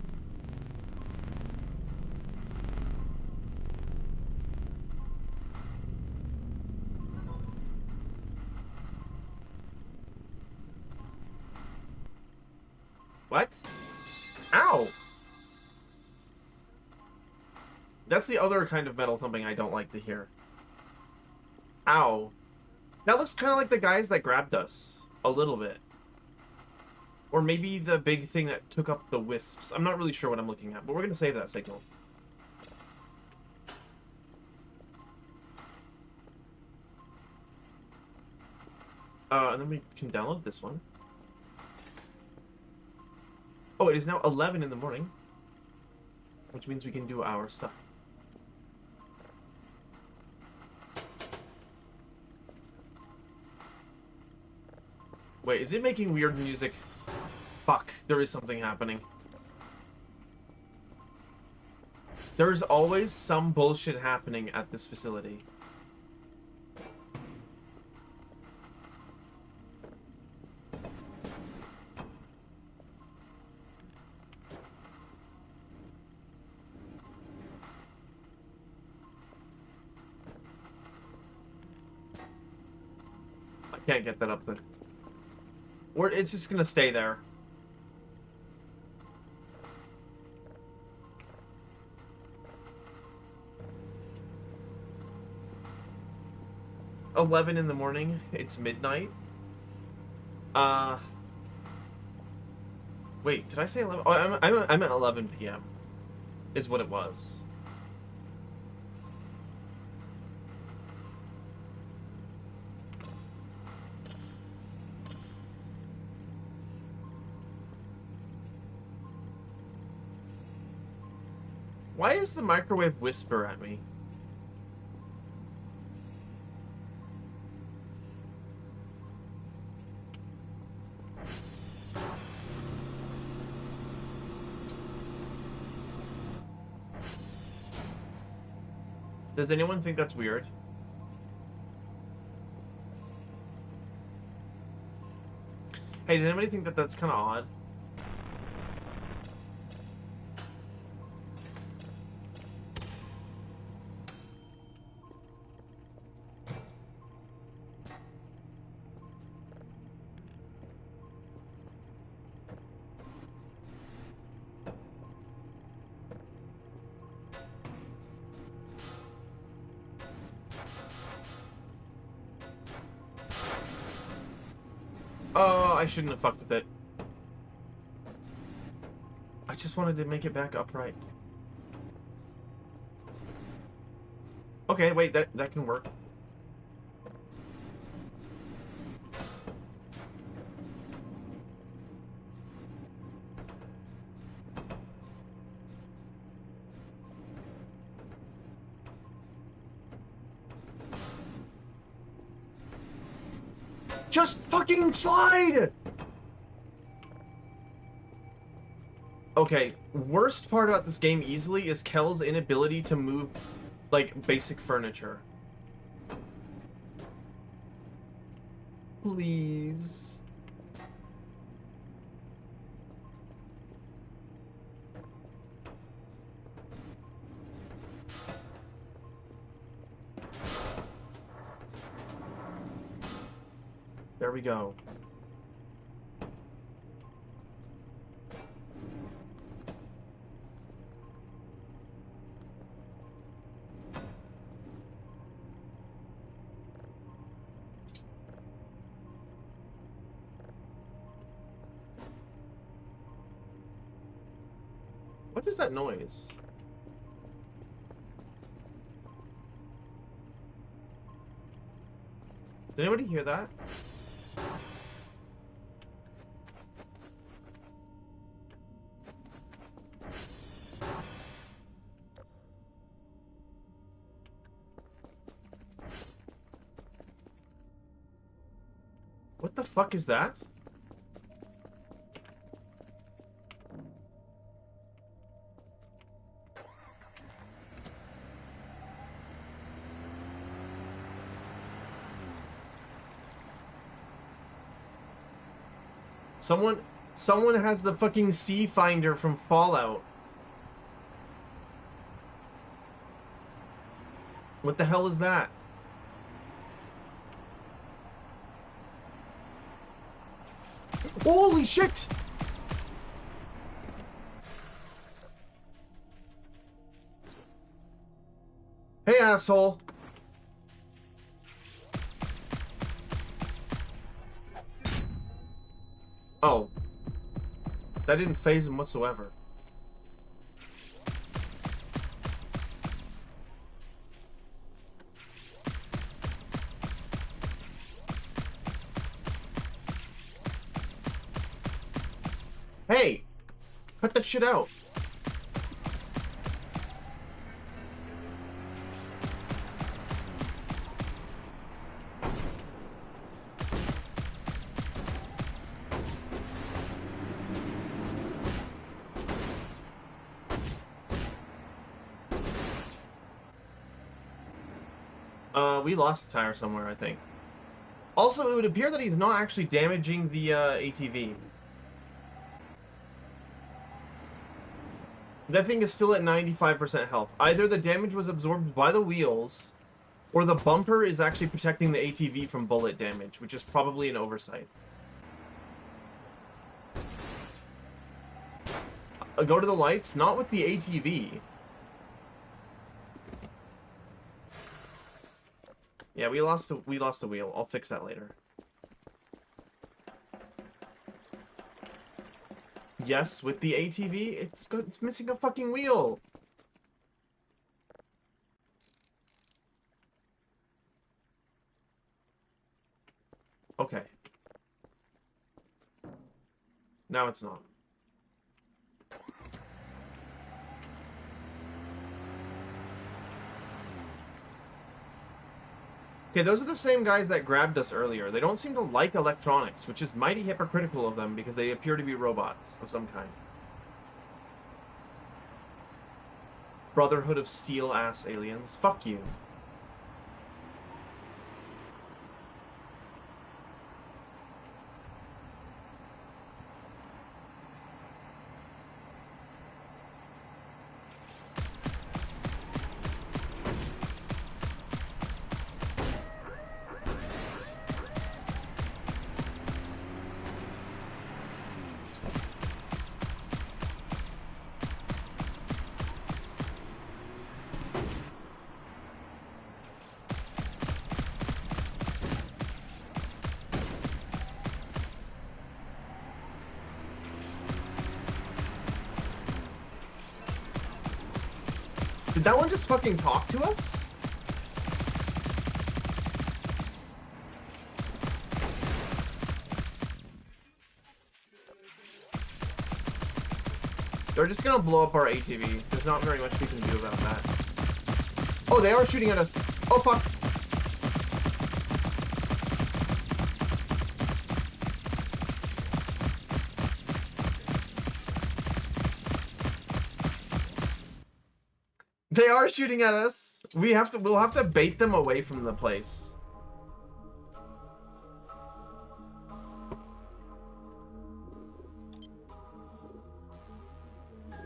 What? Ow! That's the other kind of metal thumping I don't like to hear. Ow. That looks kind of like the guys that grabbed us. A little bit. Or maybe the big thing that took up the wisps. I'm not really sure what I'm looking at, but we're going to save that signal. And then we can download this one. Oh, it is now 11 in the morning. Which means we can do our stuff. Wait, is it making weird music? Fuck, there is something happening. There's always some bullshit happening at this facility. I can't get that up there. Or it's just gonna stay there. $11 in the morning. It's midnight. Wait, did I say 11? Oh, I'm at 11 p.m. is what it was. Why is the microwave whisper at me? Does anyone think that's weird? Hey, does anybody think that that's kind of odd? Oh, I shouldn't have fucked with it. I just wanted to make it back upright. Okay, wait, that can work. Just fucking slide! Okay, worst part about this game easily is Kel's inability to move, like, basic furniture. Please. There we go. What is that noise? Did anybody hear that? What the fuck is that? Someone has the fucking sea finder from Fallout. What the hell is that? Holy shit! asshole. Oh. That didn't phase him whatsoever. Hey! Cut that shit out. We lost a tire somewhere, I think. Also, it would appear that he's not actually damaging the ATV. That thing is still at 95% health. Either the damage was absorbed by the wheels, or the bumper is actually protecting the ATV from bullet damage, which is probably an oversight. Go to the lights? Not with the ATV. Yeah, we lost the wheel. I'll fix that later. Yes, with the ATV, it's missing a fucking wheel. Okay. Now it's not. Okay, those are the same guys that grabbed us earlier. They don't seem to like electronics, which is mighty hypocritical of them because they appear to be robots of some kind. Brotherhood of Steel-ass aliens. Fuck you. Did that one just fucking talk to us? They're just gonna blow up our ATV. There's not very much we can do about that. Oh, they are shooting at us. Oh, fuck. They are shooting at us. We'll have to bait them away from the place.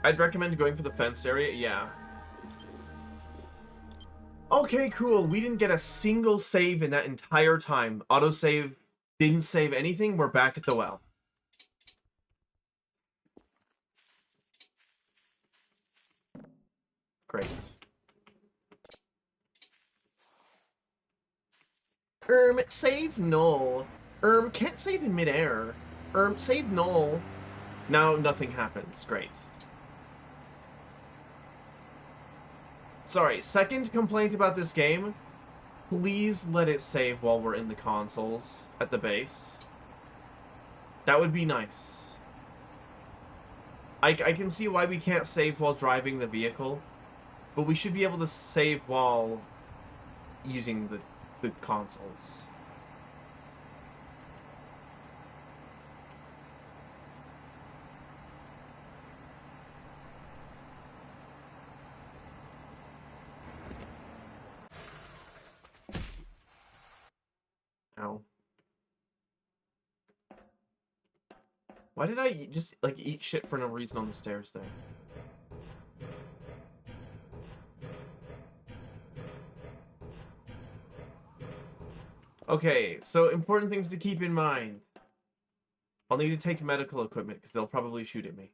I'd recommend going for the fenced area, yeah. Okay, cool. We didn't get a single save in that entire time. Autosave didn't save anything. We're back at the well. Great. Save null. Can't save in midair. Save null. Now nothing happens. Great. Sorry, second complaint about this game. Please let it save while we're in the consoles at the base. That would be nice. I can see why we can't save while driving the vehicle, but we should be able to save while using the consoles. Ow. Why did I just, like, eat shit for no reason on the stairs there? Okay, so important things to keep in mind. I'll need to take medical equipment, because they'll probably shoot at me.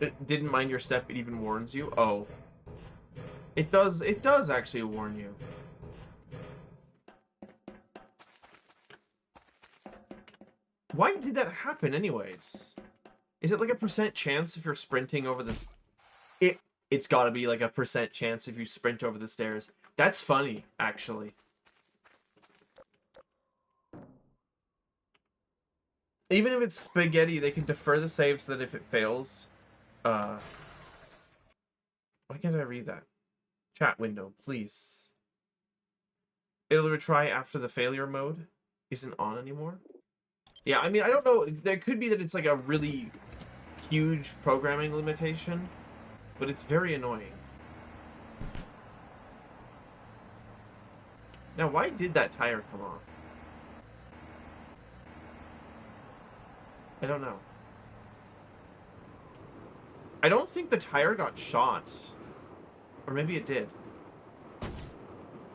It didn't mind your step, it even warns you? Oh. It does actually warn you. Why did that happen anyways? Is it like a % chance if you're sprinting over this? It's gotta be like a % chance if you sprint over the stairs. That's funny, actually. Even if it's spaghetti, they can defer the save so that if it fails, why can't I read that? Chat window, please. It'll retry after the failure mode isn't on anymore. Yeah, I mean, I don't know. There could be that it's like a really huge programming limitation, but it's very annoying. Now, why did that tire come off? I don't know. I don't think the tire got shot. Or maybe it did.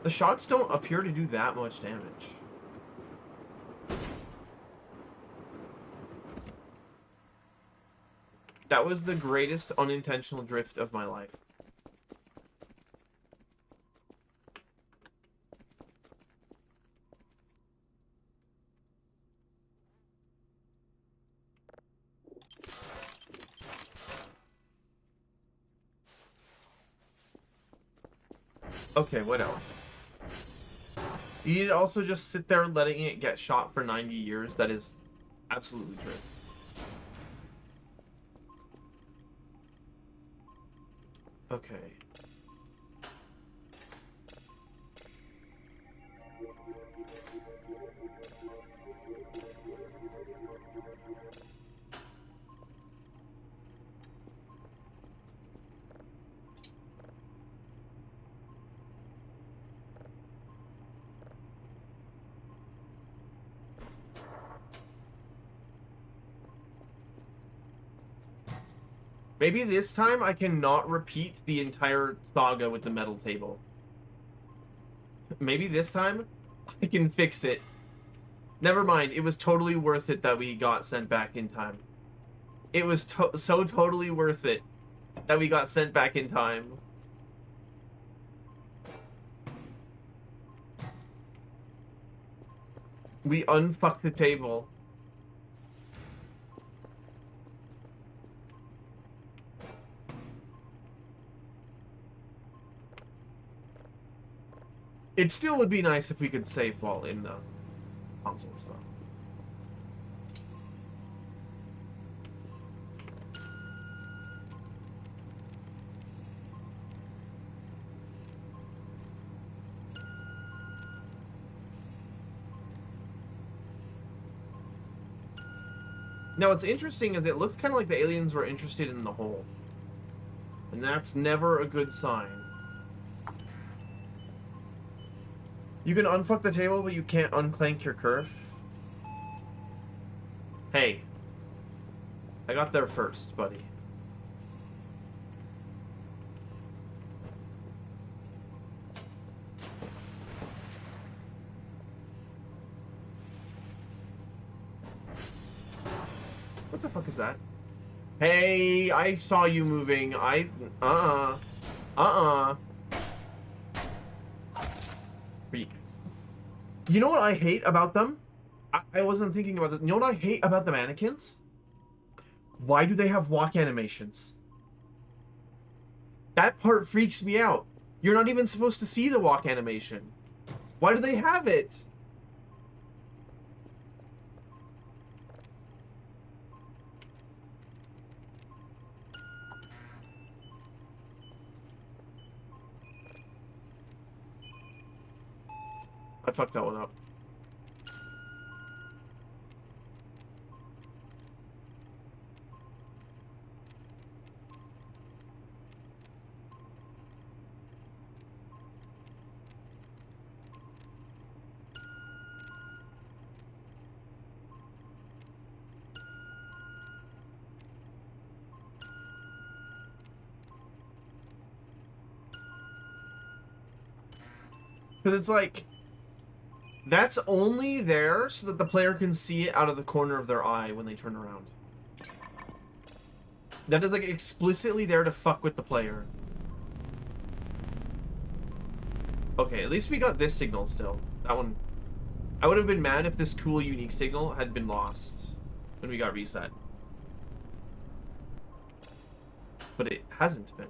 The shots don't appear to do that much damage. That was the greatest unintentional drift of my life. Okay, what else? You need to also just sit there letting it get shot for 90 years. That is absolutely true. Okay. Maybe this time I cannot repeat the entire saga with the metal table. Maybe this time I can fix it. Never mind, it was totally worth it that we got sent back in time. It was so totally worth it that we got sent back in time. We unfucked the table. It still would be nice if we could save while in the consoles, though. Now, what's interesting is it looked kind of like the aliens were interested in the hole. And that's never a good sign. You can unfuck the table, but you can't unclank your kerf. Hey. I got there first, buddy. What the fuck is that? Hey, I saw you moving. You know what I hate about them? I wasn't thinking about this. You know what I hate about the mannequins? Why do they have walk animations? That part freaks me out. You're not even supposed to see the walk animation. Why do they have it? I fucked that one up. Because it's like, that's only there so that the player can see it out of the corner of their eye when they turn around. That is like explicitly there to fuck with the player. Okay, at least we got this signal still. That one... I would have been mad if this cool unique signal had been lost when we got reset. But it hasn't been.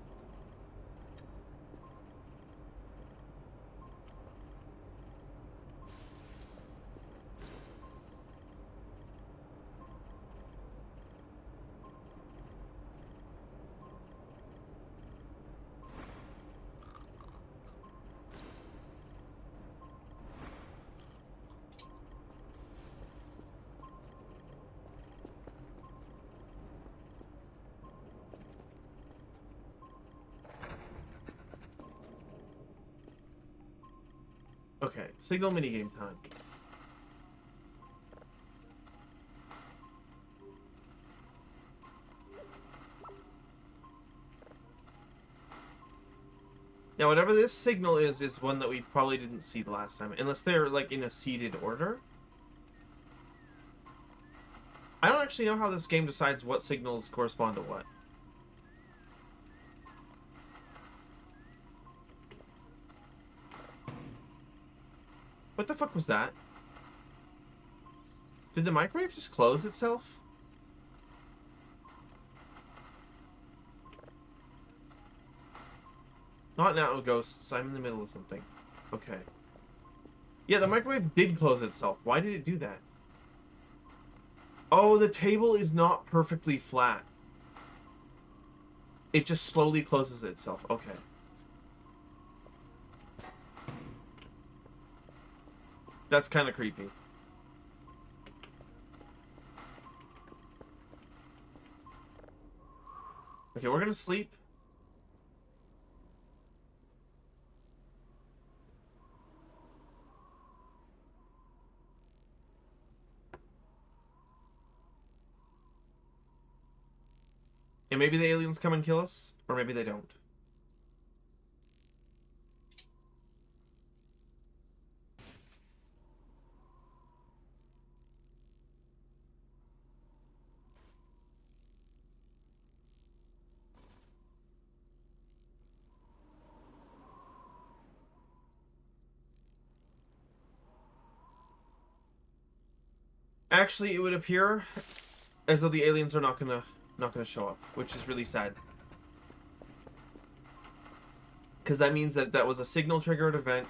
Okay, signal minigame time. Yeah, whatever this signal is one that we probably didn't see the last time. Unless they're, like, in a seeded order. I don't actually know how this game decides what signals correspond to what. What the fuck was that? Did the microwave just close itself? Not now, ghosts. I'm in the middle of something. Okay. Yeah, the microwave did close itself. Why did it do that? Oh, the table is not perfectly flat. It just slowly closes itself. Okay. That's kind of creepy. Okay, we're gonna sleep. And maybe the aliens come and kill us, or maybe they don't. Actually, it would appear as though the aliens are not gonna show up, which is really sad. Because that means that that was a signal triggered event,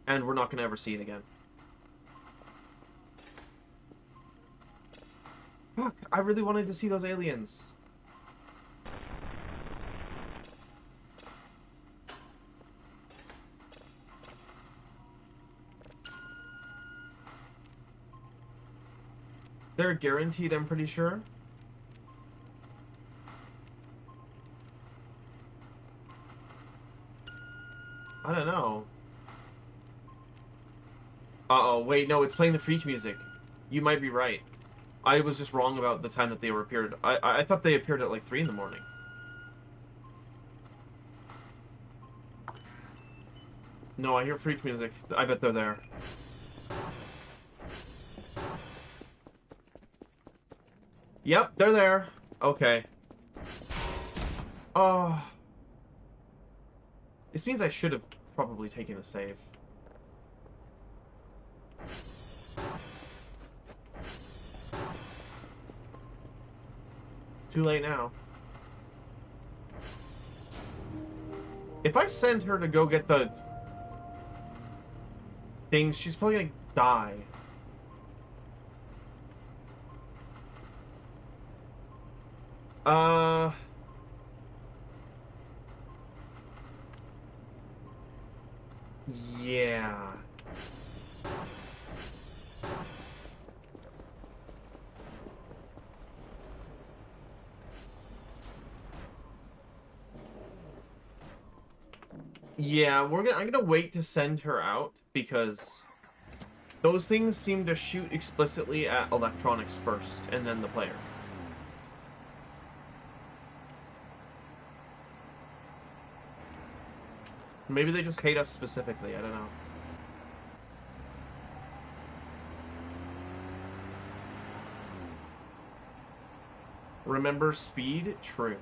and we're not gonna ever see it again. Fuck, I really wanted to see those aliens. They're guaranteed, I'm pretty sure. I don't know. Uh-oh, wait, no, it's playing the freak music. You might be right. I was just wrong about the time that they were appeared. I thought they appeared at like 3 in the morning. No, I hear freak music. I bet they're there. Yep, they're there. Okay. Oh. This means I should have probably taken a save. Too late now. If I send her to go get the things, she's probably gonna die. Yeah. Yeah, I'm gonna wait to send her out because those things seem to shoot explicitly at electronics first and then the player. Maybe they just hate us specifically, I don't know. Remember speed? True.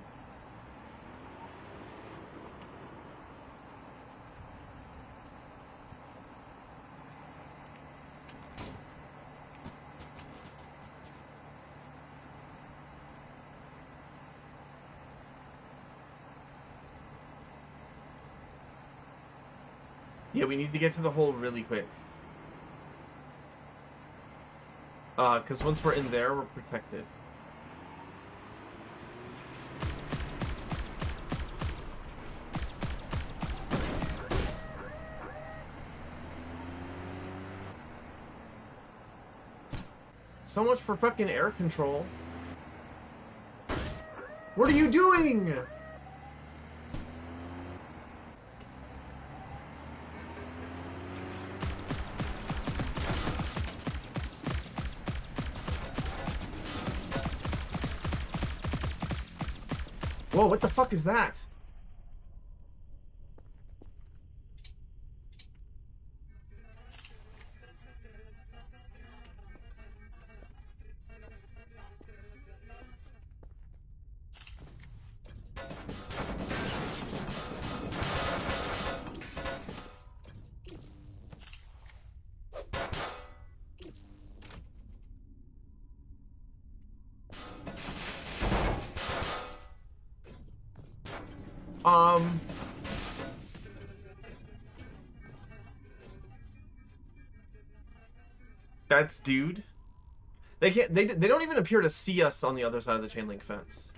Yeah, we need to get to the hole really quick. Because once we're in there, we're protected. So much for fucking air control. What are you doing? Whoa, what the fuck is that? That's dude. They can't. They don't even appear to see us on the other side of the chain link fence.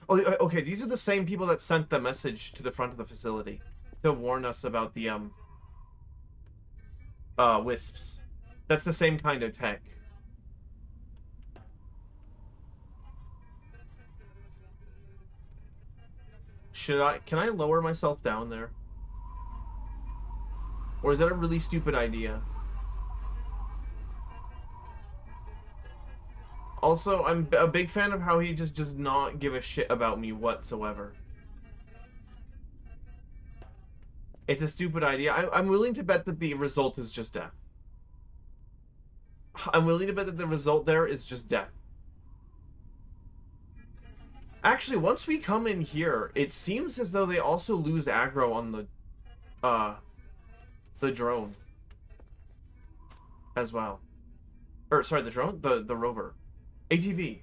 Oh, okay. These are the same people that sent the message to the front of the facility to warn us about the wisps. That's the same kind of tech. Can I lower myself down there? Or is that a really stupid idea? Also, I'm a big fan of how he just does not give a shit about me whatsoever. It's a stupid idea. I'm willing to bet that the result is just death. I'm willing to bet that the result there is just death. Actually, once we come in here, it seems as though they also lose aggro on the drone as well. Or sorry, the drone, the rover, ATV.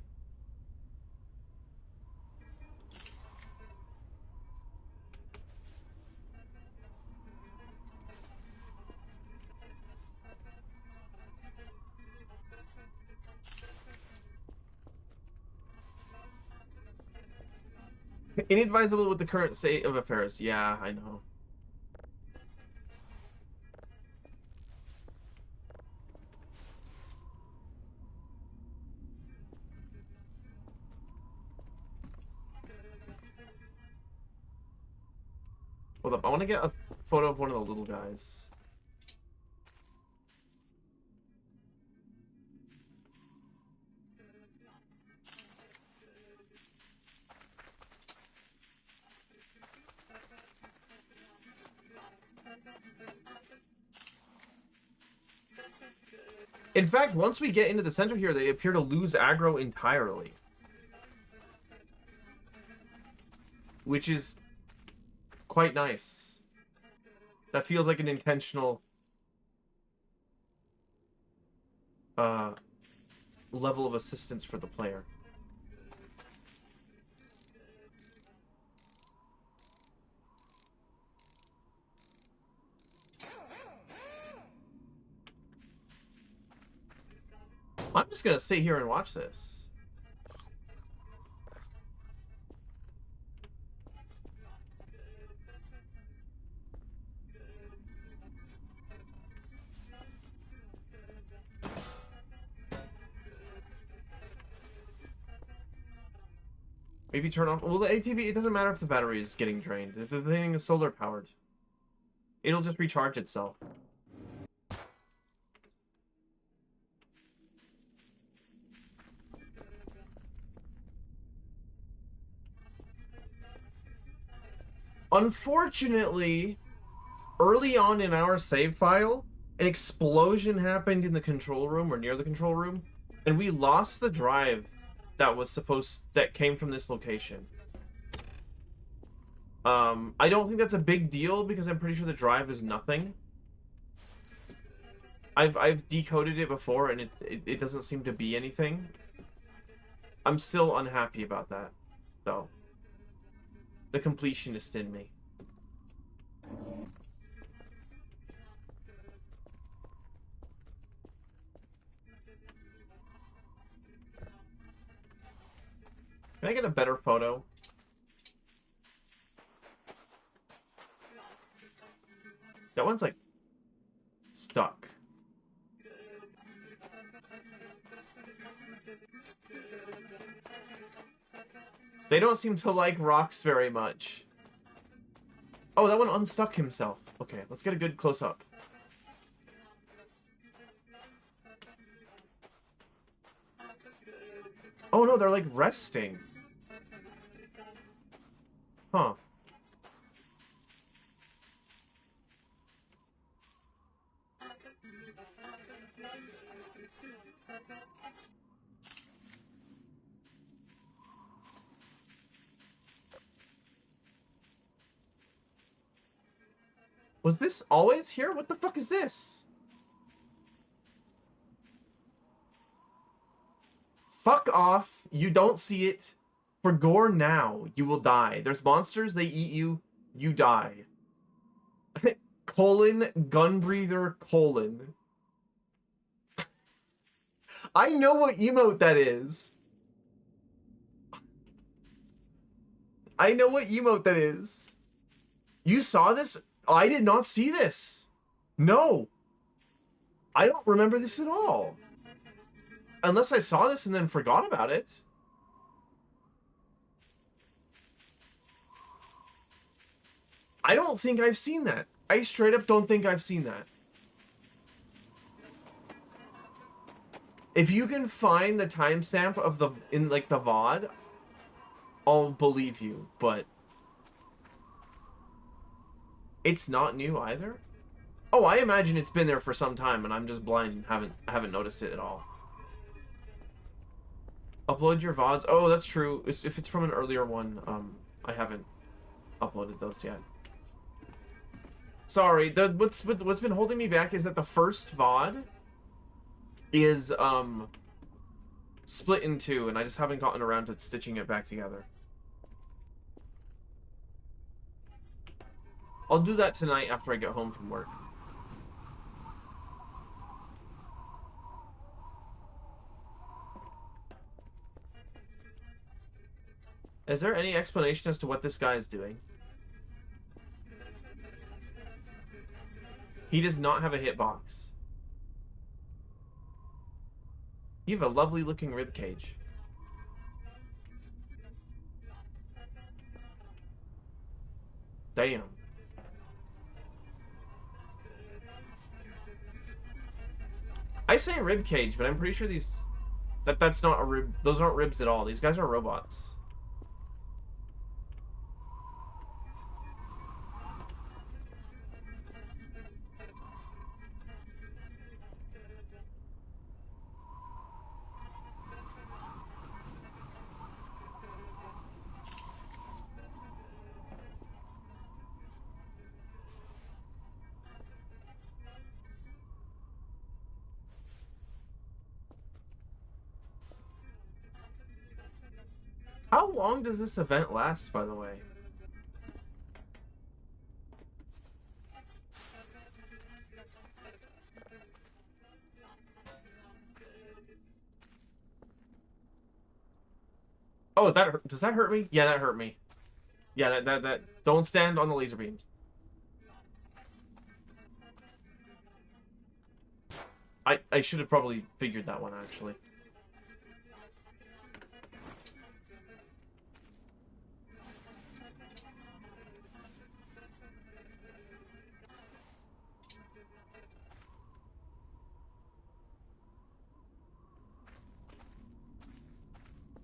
Inadvisable with the current state of affairs. Yeah, I know. Hold up, I want to get a photo of one of the little guys. In fact, once we get into the center here, they appear to lose aggro entirely. Which is quite nice. That feels like an intentional level of assistance for the player. I'm just gonna sit here and watch this. Maybe turn off... Well, the ATV, it doesn't matter if the battery is getting drained. The thing is solar powered. It'll just recharge itself. Unfortunately, early on in our save file, an explosion happened in the control room or near the control room, And we lost the drive that came from this location. I don't think that's a big deal because I'm pretty sure the drive is nothing. I've decoded it before and it doesn't seem to be anything. I'm still unhappy about that, though. The completionist in me. Can I get a better photo? That one's like stuck. They don't seem to like rocks very much. Oh, that one unstuck himself. Okay, let's get a good close-up. Oh no, they're like resting. Huh. Was this always here? What the fuck is this? Fuck off. You don't see it. For gore now, you will die. There's monsters, they eat you, you die. Colon, gun breather, colon. I know what emote that is. I know what emote that is. You saw this? I did not see this. No. I don't remember this at all. Unless I saw this and then forgot about it. I don't think I've seen that. I straight up don't think I've seen that. If you can find the timestamp of the like the VOD, I'll believe you, but it's not new either. Oh, I imagine it's been there for some time and I'm just blind and haven't noticed it at all. Upload your VODs. Oh, that's true. If it's from an earlier one, I haven't uploaded those yet. Sorry, what's been holding me back is that the first VOD is split in two, and I just haven't gotten around to stitching it back together. I'll do that tonight after I get home from work. Is there any explanation as to what this guy is doing? He does not have a hitbox. You have a lovely looking rib cage. Damn. I say rib cage, but I'm pretty sure that's not a rib. Those aren't ribs at all. These guys are robots. How long does this event last, by the way? Oh, does that hurt me? Yeah, that hurt me. Yeah, that don't stand on the laser beams. I should have probably figured that one, actually.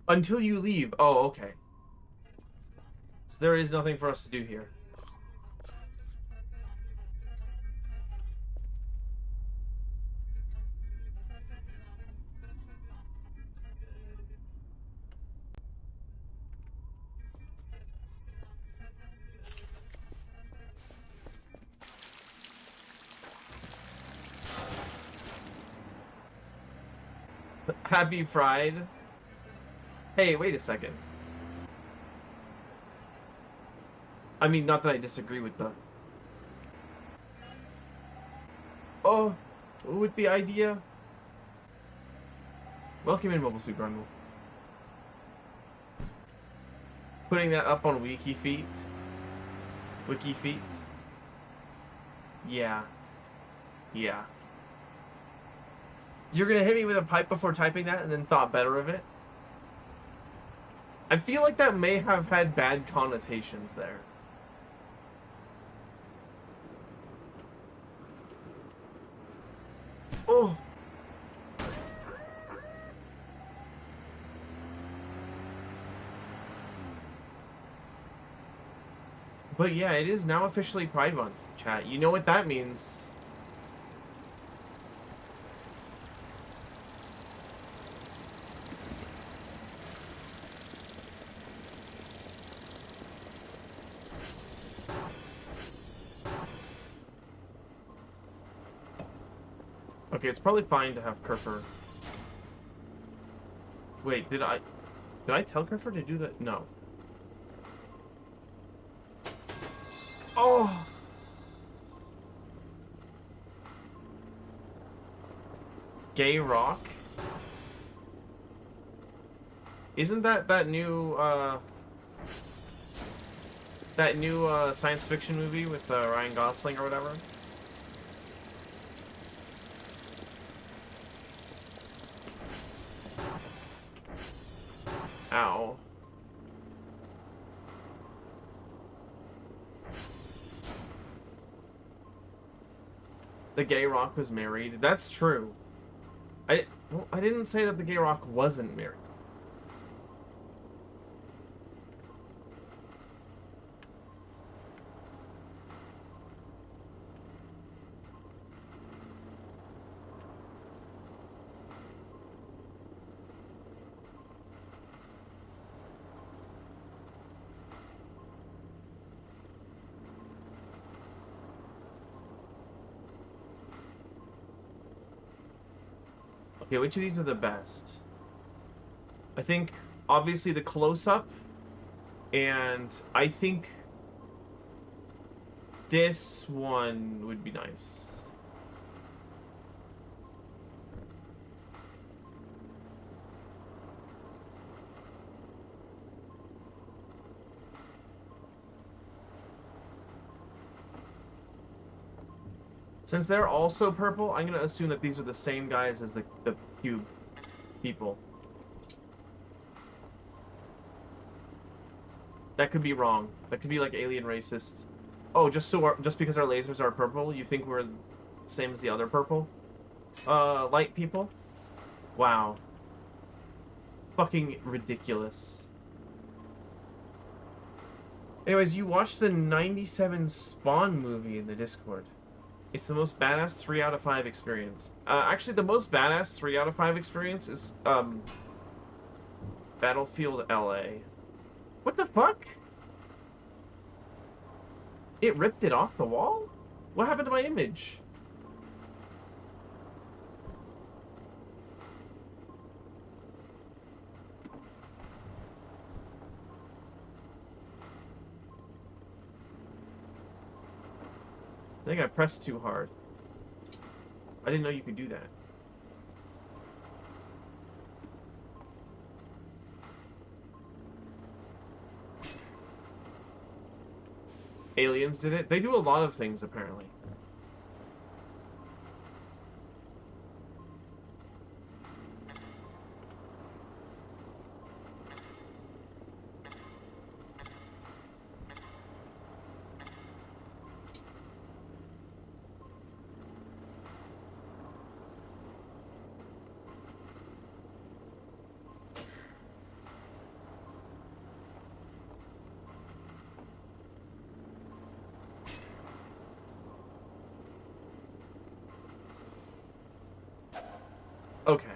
Until you leave. Oh, okay. So there is nothing for us to do here. Happy Pride. Hey, wait a second. I mean, not that I disagree with the... Oh, with the idea. Welcome in, Mobile Suit Grundle. Putting that up on Wiki Feet. Wiki Feet. Yeah. Yeah. You're gonna hit me with a pipe before typing that and then thought better of it? I feel like that may have had bad connotations there. Oh! But yeah, it is now officially Pride Month, chat. You know what that means. Okay, it's probably fine to have Kerfer. Wait, did I tell Kerfer to do that? No. Oh! Gay rock? Isn't that new science fiction movie with Ryan Gosling or whatever? Ow. The Gay Rock was married. That's true. Well, I didn't say that the Gay Rock wasn't married. Okay, which of these are the best? I think, obviously, the close-up, and I think this one would be nice. Since they're also purple, I'm gonna assume that these are the same guys as the cube people. That could be wrong. That could be like alien racist. Oh, just because our lasers are purple, you think we're the same as the other purple? Light people? Wow. Fucking ridiculous. Anyways, you watched the 97 Spawn movie in the Discord. It's the most badass 3 out of 5 experience. Actually, the most badass 3 out of 5 experience is, Battlefield LA. What the fuck? It ripped it off the wall? What happened to my image? I think I pressed too hard. I didn't know you could do that. Aliens did it? They do a lot of things, apparently. Okay.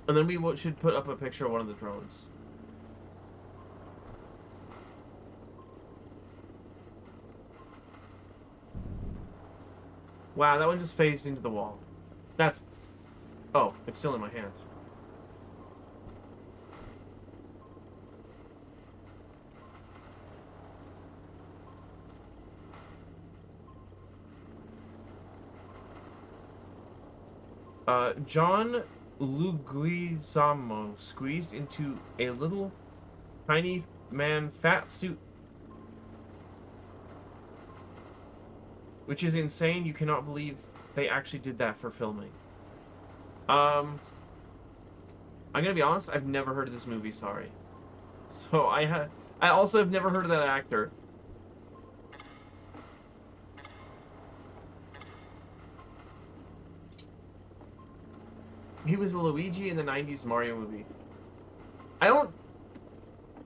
And then we should put up a picture of one of the drones. Wow, that one just phased into the wall. That's Oh, it's still in my hand. John Leguizamo squeezed into a little tiny man fat suit, which is insane. You cannot believe they actually did that for filming. Um, I'm gonna be honest. I've never heard of this movie. Sorry. So I also have never heard of that actor. He was Luigi in the '90s Mario movie. I don't.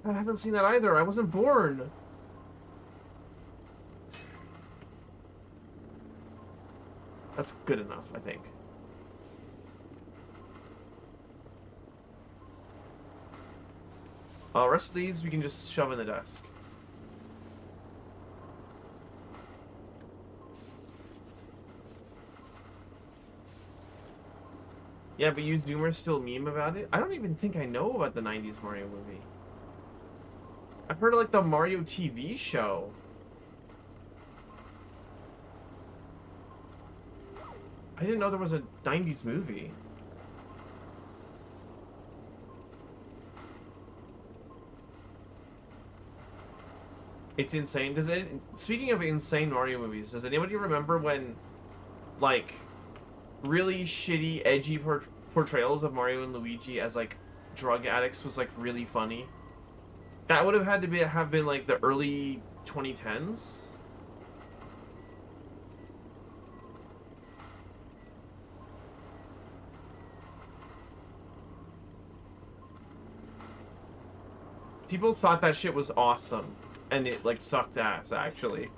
I haven't seen that either. I wasn't born. That's good enough, I think. Rest of these we can just shove in the desk. Yeah, but you Zoomers still meme about it? I don't even think I know about the '90s Mario movie. I've heard of, like, the Mario TV show. I didn't know there was a '90s movie. It's insane. Does it? Speaking of insane Mario movies, does anybody remember when, like, really shitty, edgy portrayals of Mario and Luigi as, like, drug addicts was, like, really funny? That would have had to have been like the early 2010s. People thought that shit was awesome, and it like sucked ass actually.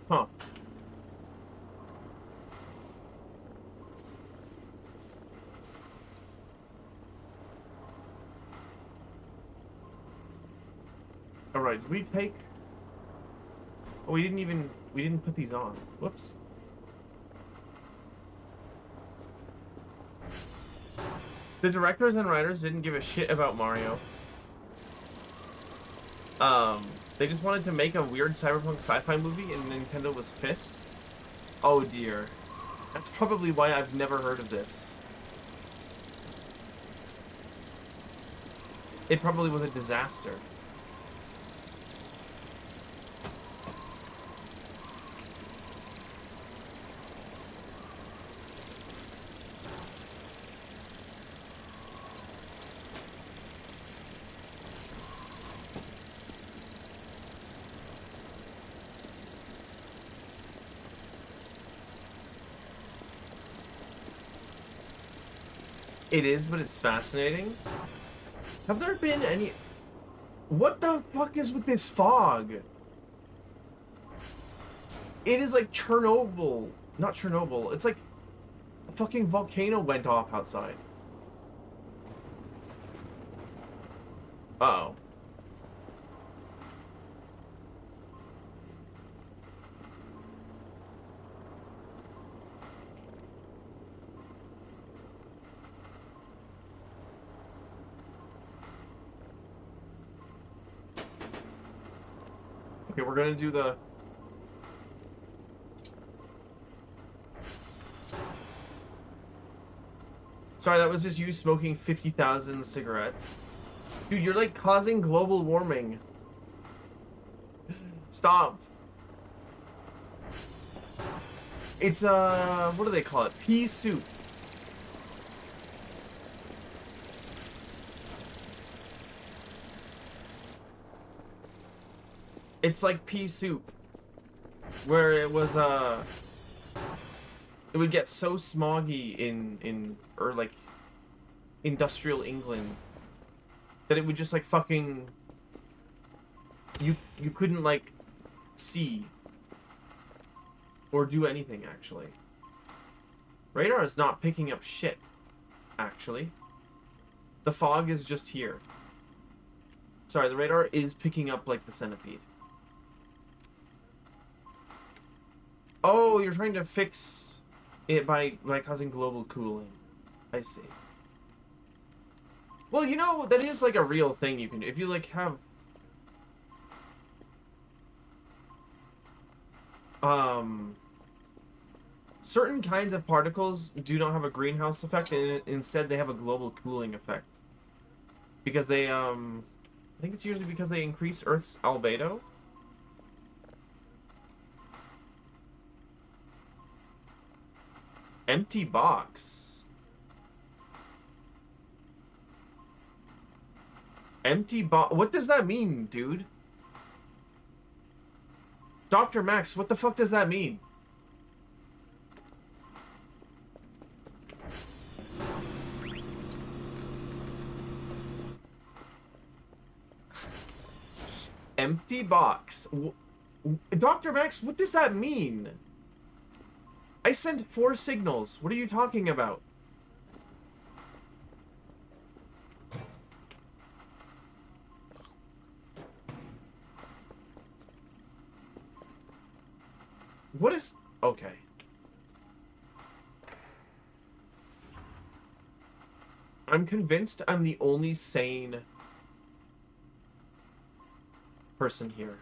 Huh. All right, did we take? Oh, we didn't put these on. Whoops. The directors and writers didn't give a shit about Mario. They just wanted to make a weird cyberpunk sci-fi movie, and Nintendo was pissed. Oh dear. That's probably why I've never heard of this. It probably was a disaster. It is, but it's fascinating. Have there been any... What the fuck is with this fog? It is like Chernobyl. Not Chernobyl. It's like a fucking volcano went off outside. Uh-oh. Okay, we're gonna do the... Sorry, that was just you smoking 50,000 cigarettes. Dude, you're like causing global warming. Stop. It's, what do they call it? Pea soup. It's like pea soup. Where it was, it would get so smoggy or like, industrial England that it would just, like, fucking... You couldn't, like, see. Or do anything, actually. Radar is not picking up shit, actually. The fog is just here. Sorry, the radar is picking up, like, the centipede. Oh, you're trying to fix it by causing global cooling. I see. Well, you know, that is, like, a real thing you can do. If you, like, have... certain kinds of particles do not have a greenhouse effect, and instead they have a global cooling effect. Because they, I think it's usually because they increase Earth's albedo. Empty box. Empty box. What does that mean, dude? Dr. Max, what the fuck does that mean? Empty box. Dr. Max, what does that mean? I sent 4 signals. What are you talking about? What is... Okay. I'm convinced I'm the only sane person here.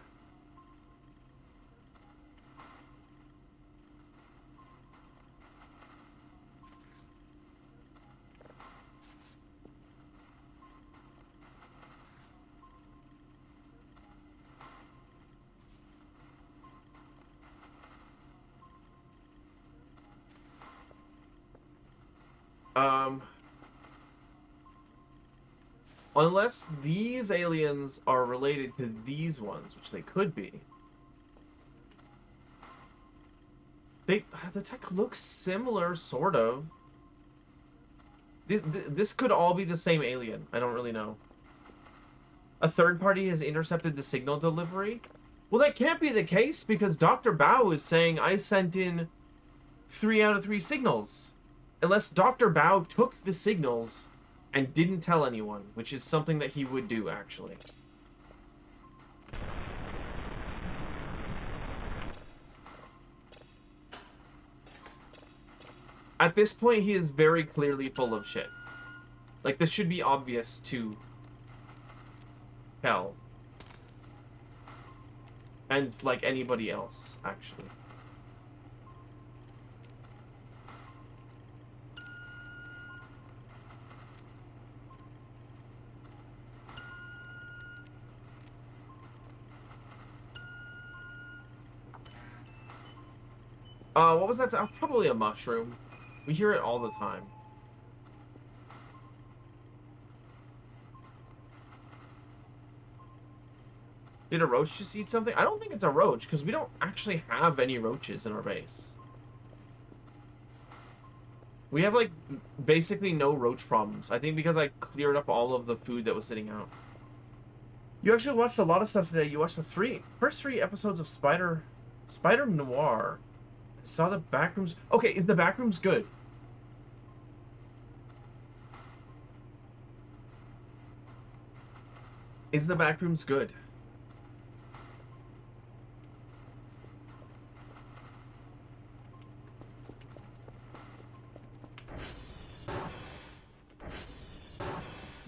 Unless these aliens are related to these ones, which they could be. The tech looks similar, sort of. This could all be the same alien. I don't really know. A third party has intercepted the signal delivery? Well, that can't be the case because Dr. Bao is saying I sent in 3 out of 3 signals. Unless Dr. Bao took the signals and didn't tell anyone, which is something that he would do, actually. At this point, he is very clearly full of shit. Like, this should be obvious to Kel. And, like, anybody else, actually. What was that? Probably a mushroom. We hear it all the time. Did a roach just eat something? I don't think it's a roach, because we don't actually have any roaches in our base. We have, like, basically no roach problems. I think because I cleared up all of the food that was sitting out. You actually watched a lot of stuff today. You watched the first three episodes of Spider Noir. I saw the backrooms. Okay, is the backrooms good? Is the backrooms good?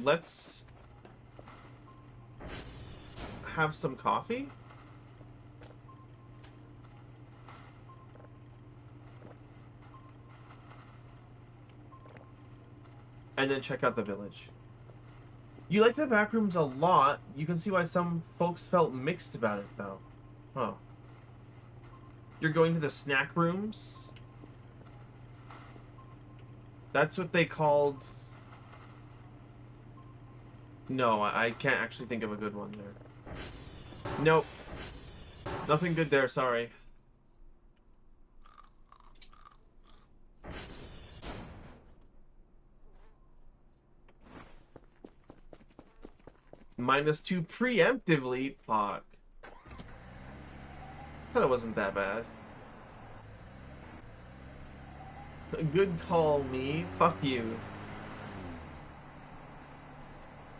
Let's have some coffee. And then check out the village. You like the backrooms a lot. You can see why some folks felt mixed about it, though. Huh. You're going to the snack rooms? That's what they called... No, I can't actually think of a good one there. Nope. Nothing good there, sorry. -2 preemptively? Fuck. Thought it wasn't that bad. Good call, me. Fuck you.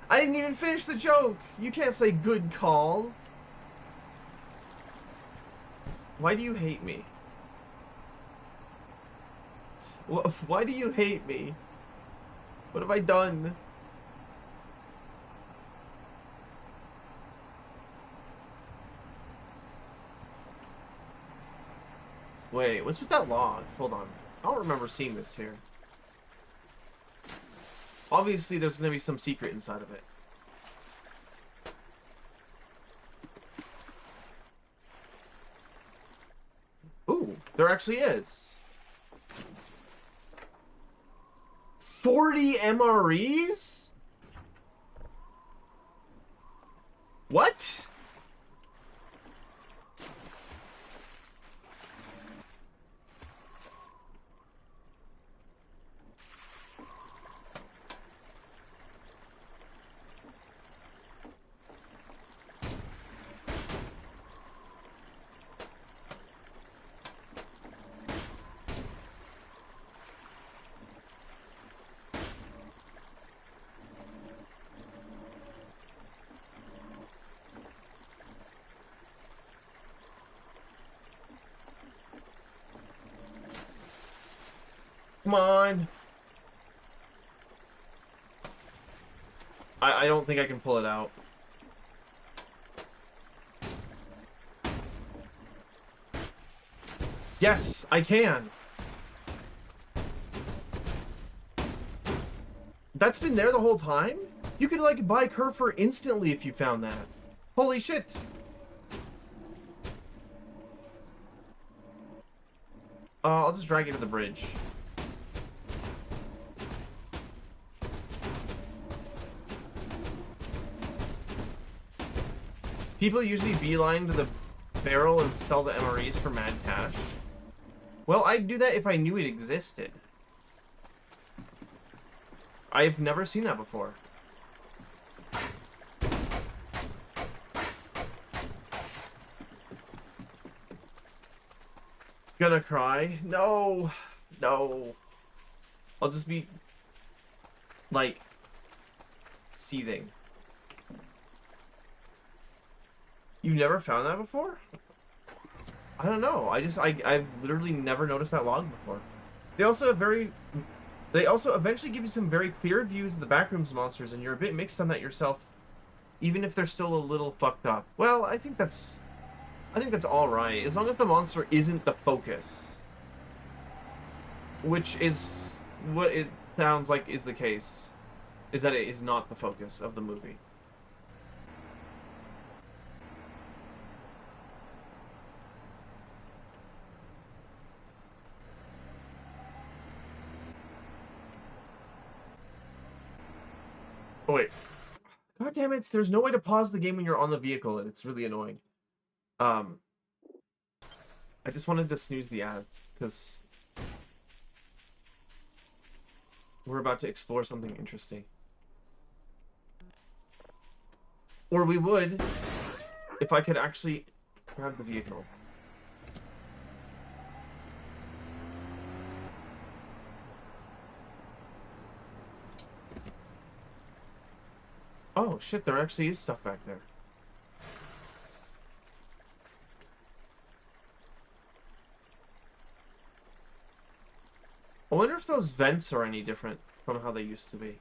I didn't even finish the joke. You can't say good call. Why do you hate me? Why do you hate me? What have I done? Wait, what's with that log? Hold on. I don't remember seeing this here. Obviously, there's going to be some secret inside of it. Ooh, there actually is. 40 MREs? What? Come on. I don't think I can pull it out. Yes, I can. That's been there the whole time? You could, like, buy Kerfer instantly if you found that. Holy shit. I'll just drag it to the bridge. People usually beeline to the barrel and sell the MREs for mad cash. Well, I'd do that if I knew it existed. I've never seen that before. Gonna cry? No. No. I'll just be, like, seething. You've never found that before? I don't know. I've literally never noticed that log before. They also eventually give you some very clear views of the backrooms monsters, and you're a bit mixed on that yourself, even if they're still a little fucked up. Well, I think that's all right, as long as the monster isn't the focus, which is what it sounds like is the case, is that it is not the focus of the movie. Oh wait. God damn it, there's no way to pause the game when you're on the vehicle, and it's really annoying. I just wanted to snooze the ads, because we're about to explore something interesting. Or we would, if I could actually grab the vehicle. Oh shit, there actually is stuff back there. I wonder if those vents are any different from how they used to be.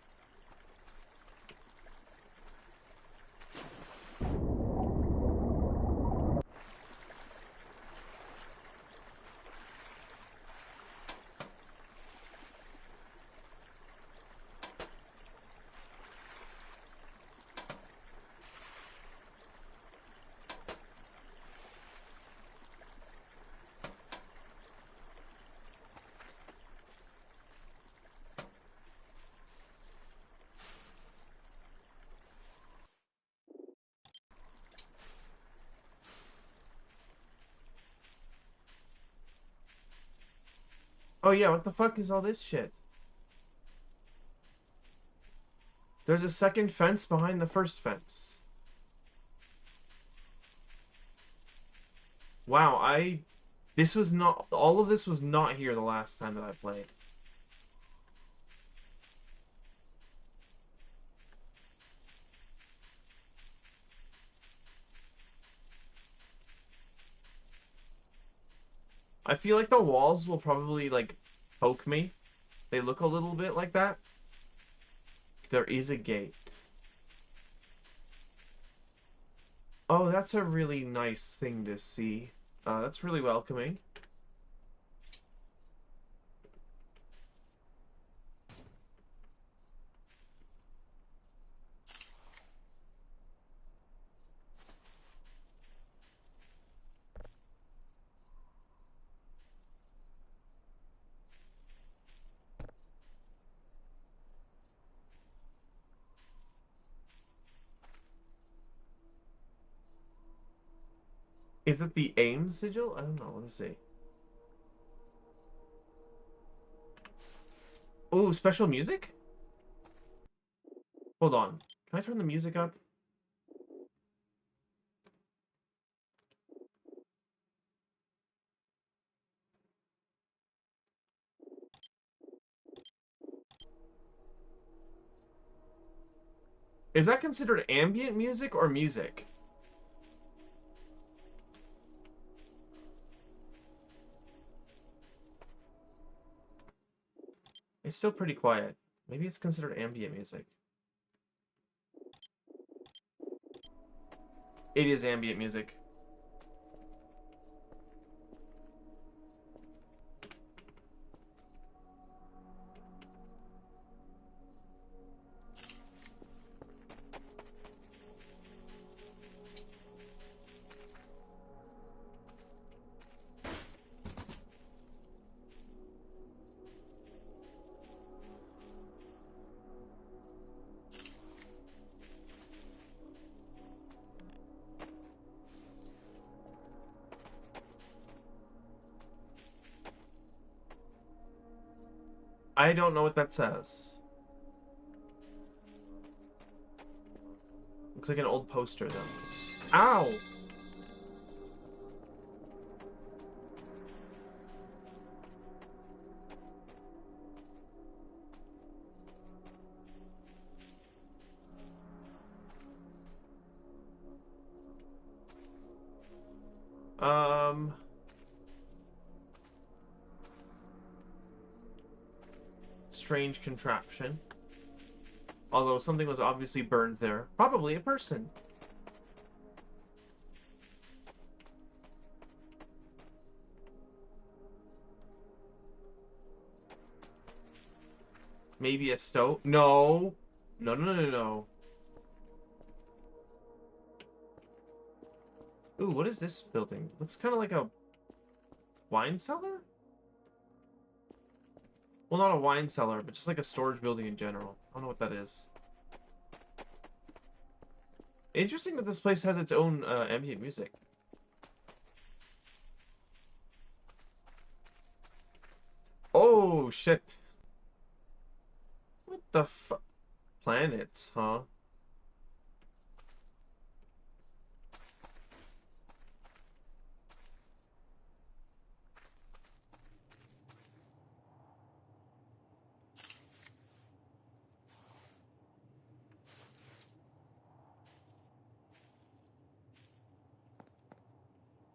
Oh yeah, what the fuck is all this shit? There's a second fence behind the first fence. Wow, this was not, all of this was not here the last time that I played. I feel like the walls will probably, like, poke me. They look a little bit like that. There is a gate. Oh, that's a really nice thing to see. That's really welcoming. Is it the AIM sigil? I don't know. Let me see. Oh, special music? Hold on. Can I turn the music up? Is that considered ambient music or music? It's still pretty quiet. Maybe it's considered ambient music. It is ambient music. I don't know what that says. Looks like an old poster, though. Ow! Um... Strange contraption. Although something was obviously burned there. Probably a person. Maybe a stove? No. No, no, no, no, no. Ooh, what is this building? Looks kind of like a wine cellar? Well, not a wine cellar, but just like a storage building in general. I don't know what that is. Interesting that this place has its own ambient music. Oh, shit. What the fuck? Planets, huh?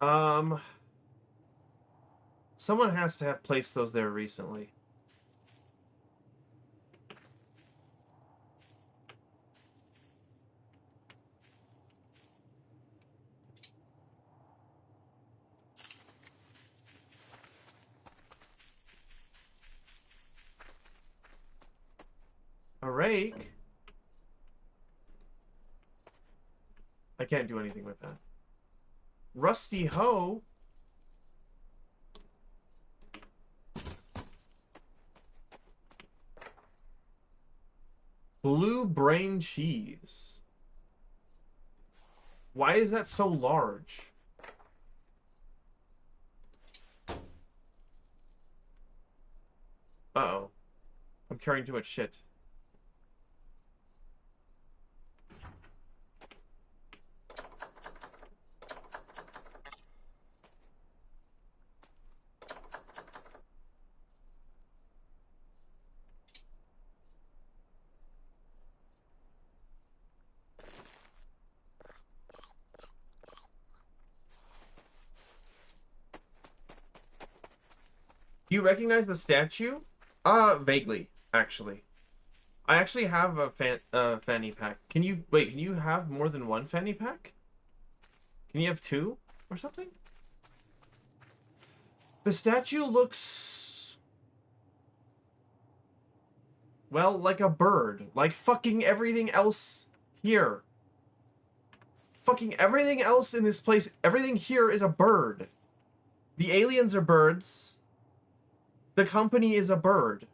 Um, Someone has to have placed those there recently. A rake? I can't do anything with that. Rusty hoe? Blue brain cheese. Why is that so large? Uh-oh. I'm carrying too much shit. Do you recognize the statue? Vaguely, actually. I actually have a fanny pack. Can you wait? Can you have more than one fanny pack? Can you have two or something? The statue looks, well, like a bird. Like fucking everything else here. Fucking everything else in this place. Everything here is a bird. The aliens are birds. The company is a bird.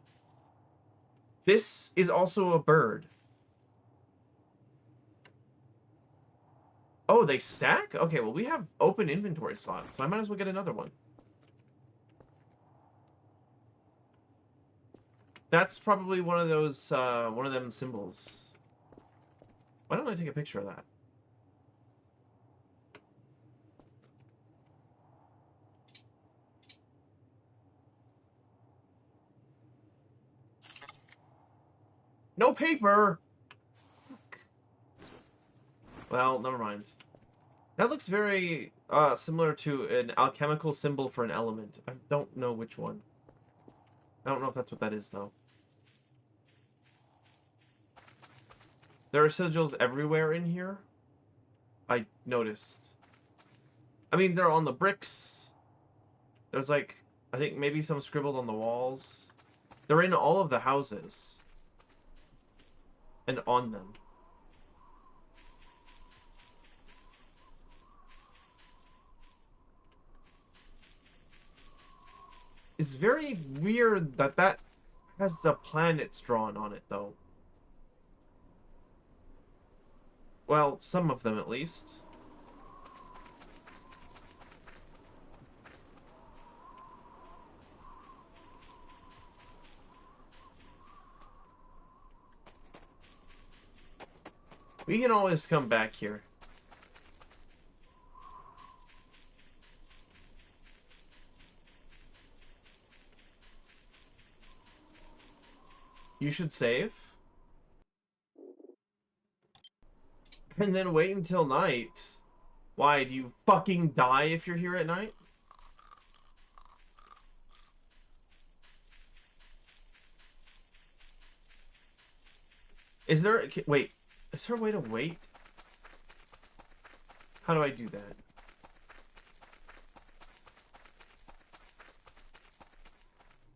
This is also a bird. Oh, they stack? Okay, well, we have open inventory slots, so I might as well get another one. That's probably one of those, one of them symbols. Why don't I take a picture of that? No paper! Well, never mind. That looks very, similar to an alchemical symbol for an element. I don't know which one. I don't know if that's what that is, though. There are sigils everywhere in here. I noticed. I mean, they're on the bricks. There's like, I think maybe some scribbled on the walls. They're in all of the houses. And on them. It's very weird that that has the planets drawn on it, though. Well, some of them at least. We can always come back here. You should save. And then wait until night. Why, do you fucking die if you're here at night? Is there... Wait. Is there a way to wait? How do I do that?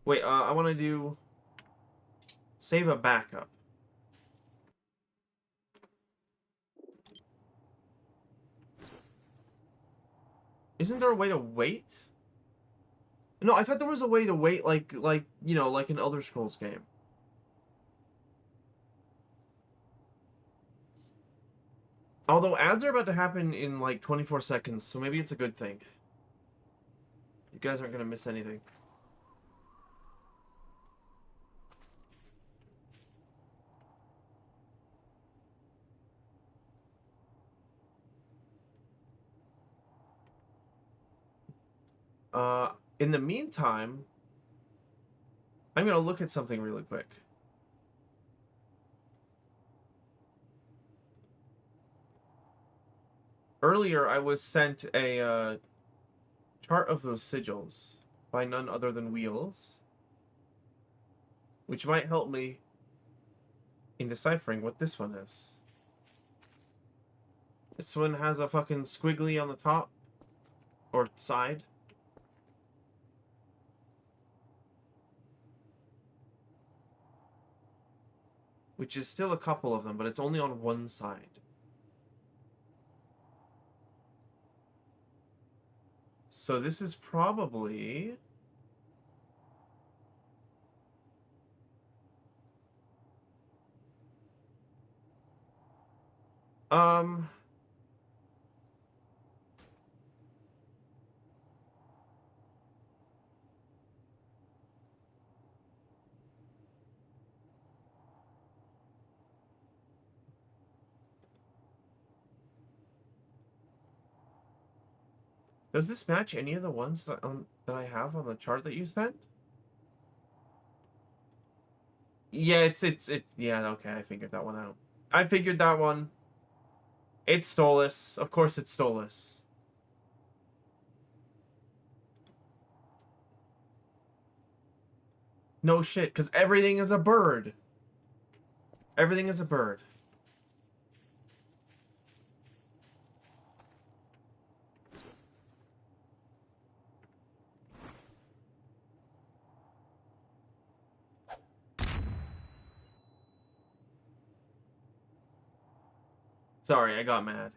Wait, I want to do... Save a backup. Isn't there a way to wait? No, I thought there was a way to wait like, you know, like an Elder Scrolls game. Although ads are about to happen in like 24 seconds, so maybe it's a good thing. You guys aren't going to miss anything. In the meantime, I'm going to look at something really quick. Earlier, I was sent a chart of those sigils by none other than Wheels, which might help me in deciphering what this one is. This one has a fucking squiggly on the top, or side. Which is still a couple of them, but it's only on one side. So this is probably... Does this match any of the ones that I have on the chart that you sent? Yeah, it's yeah, okay, I figured that one out. I figured that one. It's Stolas. Of course it's Stolas. No shit, because everything is a bird. Everything is a bird. Sorry, I got mad.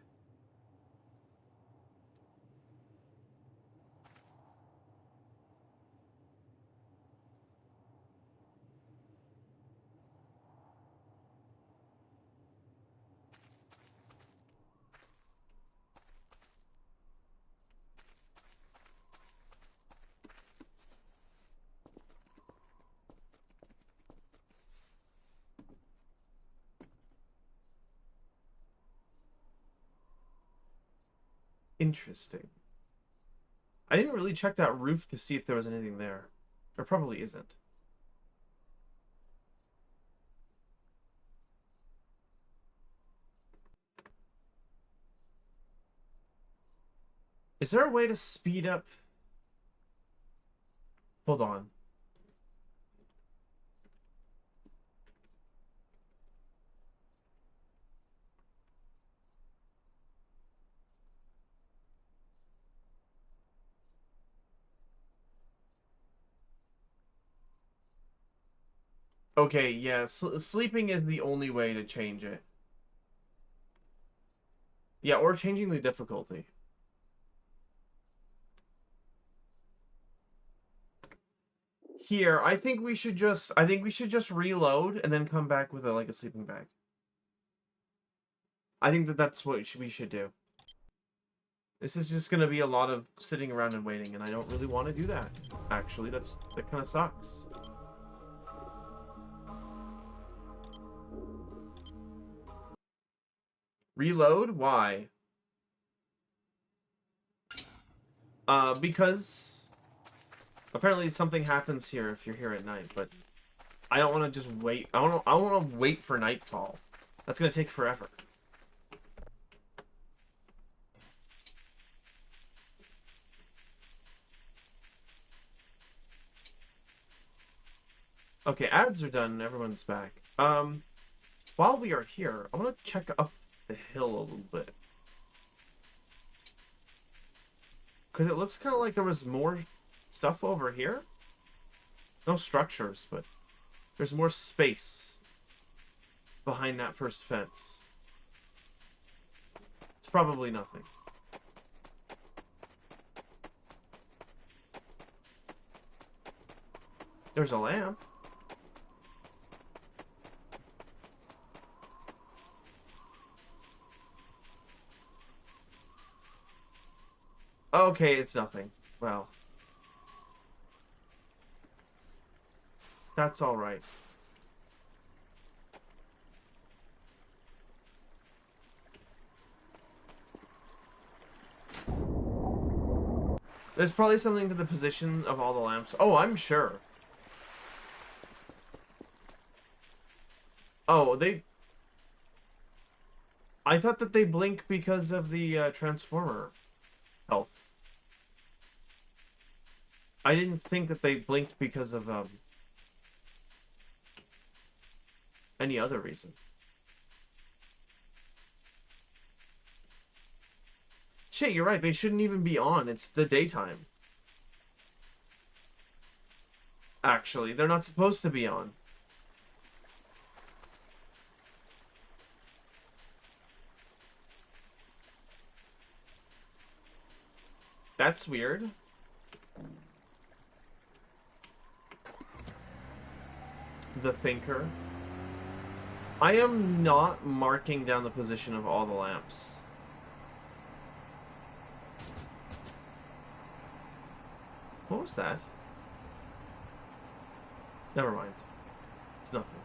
Interesting. I didn't really check that roof to see if there was anything there. There probably isn't. Is there a way to speed up? Hold on. Okay, yeah, sleeping is the only way to change it. Yeah, or changing the difficulty. Here, I think we should just reload and then come back with a sleeping bag. I think that's what we should do. This is just gonna be a lot of sitting around and waiting, and I don't really want to do that. Actually, that kind of sucks. Reload? Why? Because apparently something happens here if you're here at night, but I don't want to just wait. I want to wait for nightfall. That's gonna take forever. Okay, ads are done. Everyone's back. While we are here, I want to check up the hill a little bit. Because it looks kind of like there was more stuff over here. No structures, but there's more space behind that first fence. It's probably nothing. There's a lamp. Okay, it's nothing. Well, that's all right. There's probably something to the position of all the lamps. Oh, I'm sure. Oh, I thought that they blink because of the transformer health. I didn't think that they blinked because of any other reason. Shit, you're right. They shouldn't even be on. It's the daytime. Actually, they're not supposed to be on. That's weird. The thinker. I am not marking down the position of all the lamps. What was that? Never mind. It's nothing.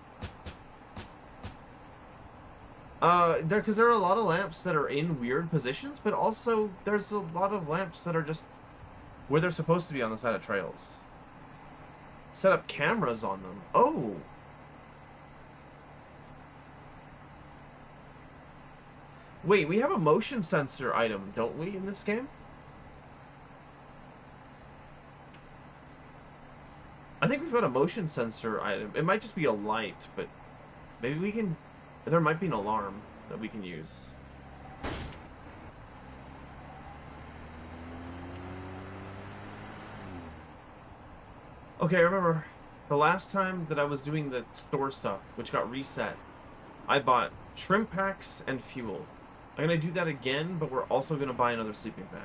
Because there are a lot of lamps that are in weird positions, but also there's a lot of lamps that are just where they're supposed to be on the side of trails. Set up cameras on them. Oh! Wait, we have a motion sensor item, don't we, in this game? I think we've got a motion sensor item. It might just be a light, but maybe we can... There might be an alarm that we can use. Okay, I remember the last time that I was doing the store stuff, which got reset, I bought shrimp packs and fuel. I'm going to do that again, but we're also going to buy another sleeping bag.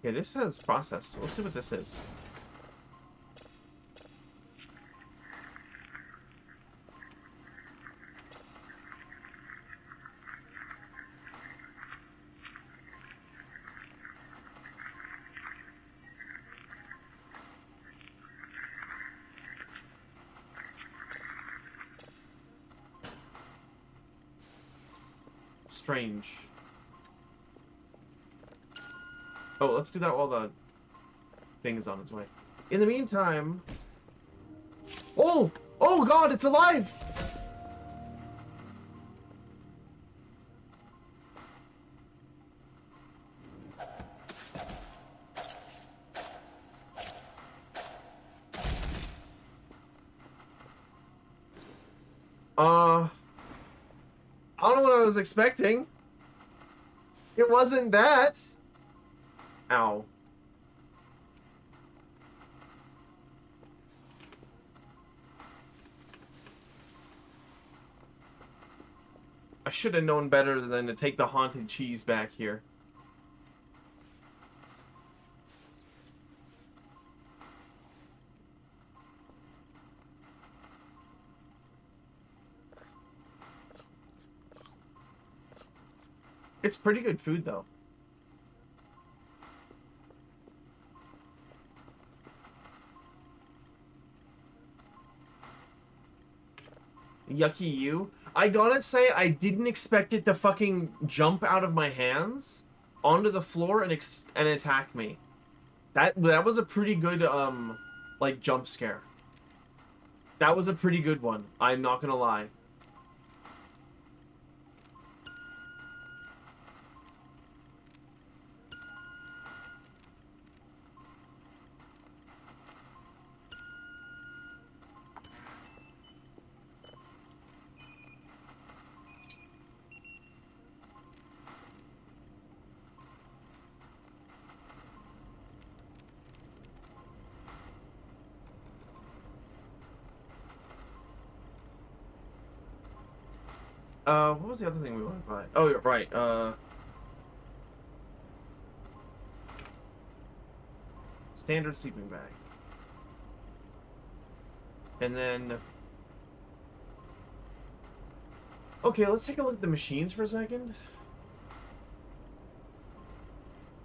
Okay, this says processed. Let's see what this is. Strange. Oh, let's do that while the thing is on its way. In the meantime... Oh! Oh god, it's alive! I don't know what I was expecting. It wasn't that. Ow. I should have known better than to take the haunted cheese back here. It's pretty good food, though. Yucky you. I gotta say, I didn't expect it to fucking jump out of my hands onto the floor and attack me. That was a pretty good, like, jump scare. That was a pretty good one. I'm not gonna lie. What was the other thing we wanted to buy? Oh, yeah, right, standard sleeping bag. And then... Okay, let's take a look at the machines for a second.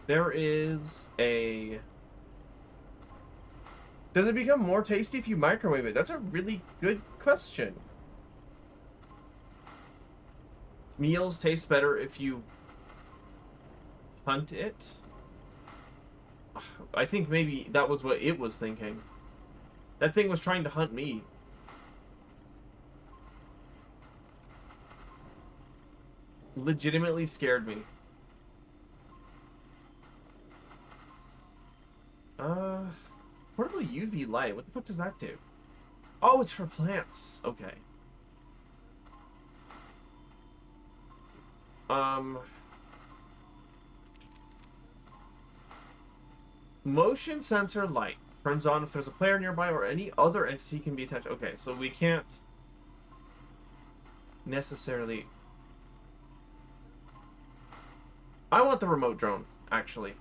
There is a... Does it become more tasty if you microwave it? That's a really good question. Meals taste better if you hunt it? I think maybe that was what it was thinking. That thing was trying to hunt me. Legitimately scared me. Portable UV light. What the fuck does that do? Oh, it's for plants. Okay. Motion sensor light turns on if there's a player nearby or any other entity can be attached. Okay, so we can't necessarily... I want the remote drone, actually.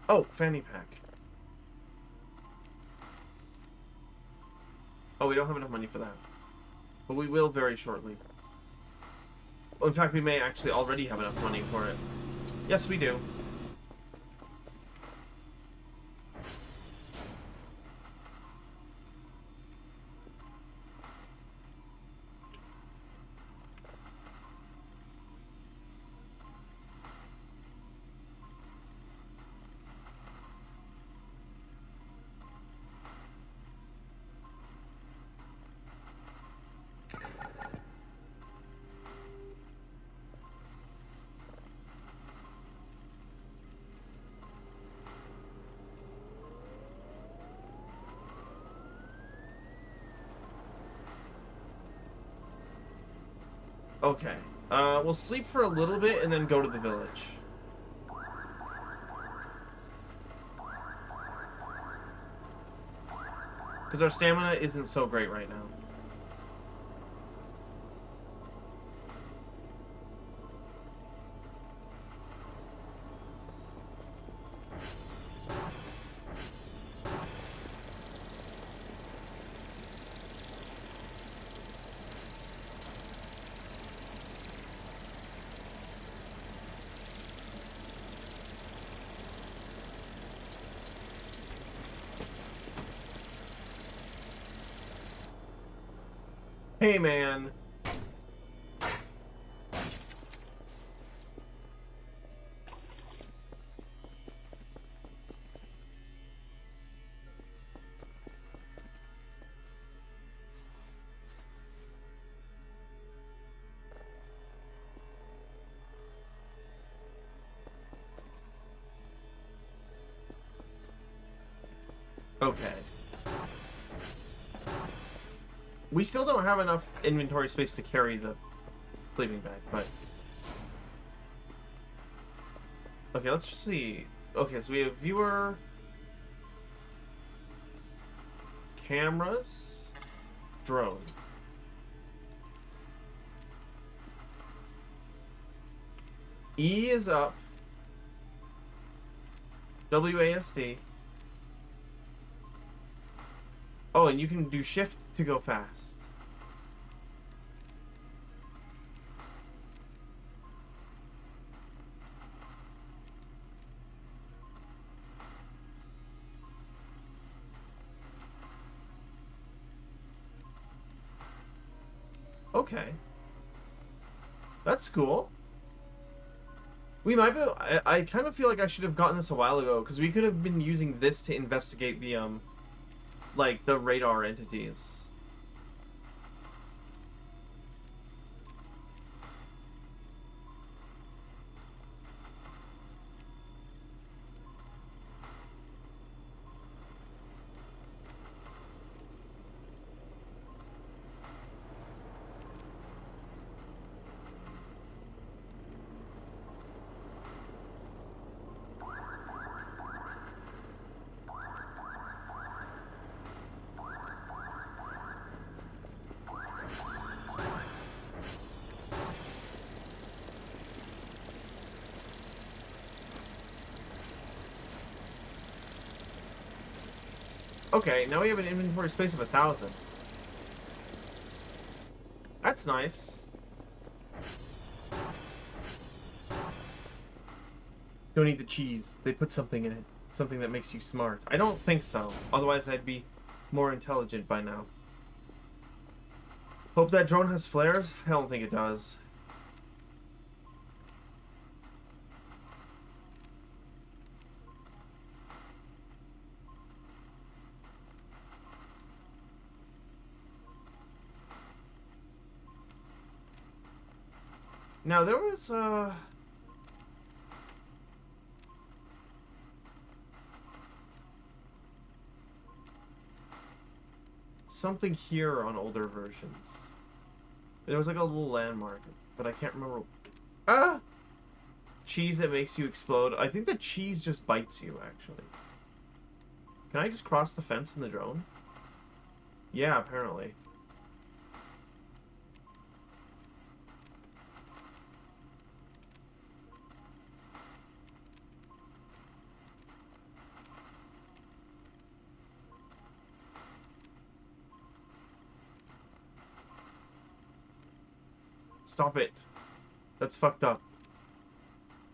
Oh, fanny pack. Oh, we don't have enough money for that. But we will very shortly. Well, in fact, we may actually already have enough money for it. Yes, we do. Okay. We'll sleep for a little bit and then go to the village. Because our stamina isn't so great right now. Hey, man. Okay. We still don't have enough inventory space to carry the sleeping bag, but... Okay, let's see. Okay, so we have viewer... cameras... drone. E is up. WASD. Oh, and you can do shift to go fast. Okay. That's cool. We might be... I kind of feel like I should have gotten this a while ago, because we could have been using this to investigate the, like, the radar entities. Okay, now we have an inventory space of 1,000. That's nice. Don't eat the cheese. They put something in it. Something that makes you smart. I don't think so. Otherwise, I'd be more intelligent by now. Hope that drone has flares? I don't think it does. Now, there was, something here on older versions. There was like a little landmark, but I can't remember. Ah! Cheese that makes you explode. I think the cheese just bites you, actually. Can I just cross the fence in the drone? Yeah, apparently. Stop it. That's fucked up.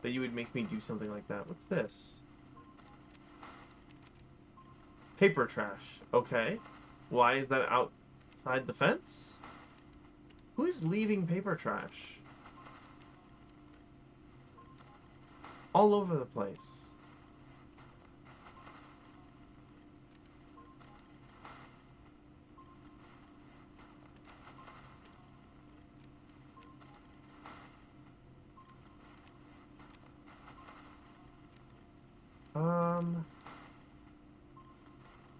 That you would make me do something like that. What's this? Paper trash. Okay. Why is that outside the fence? Who is leaving paper trash? All over the place.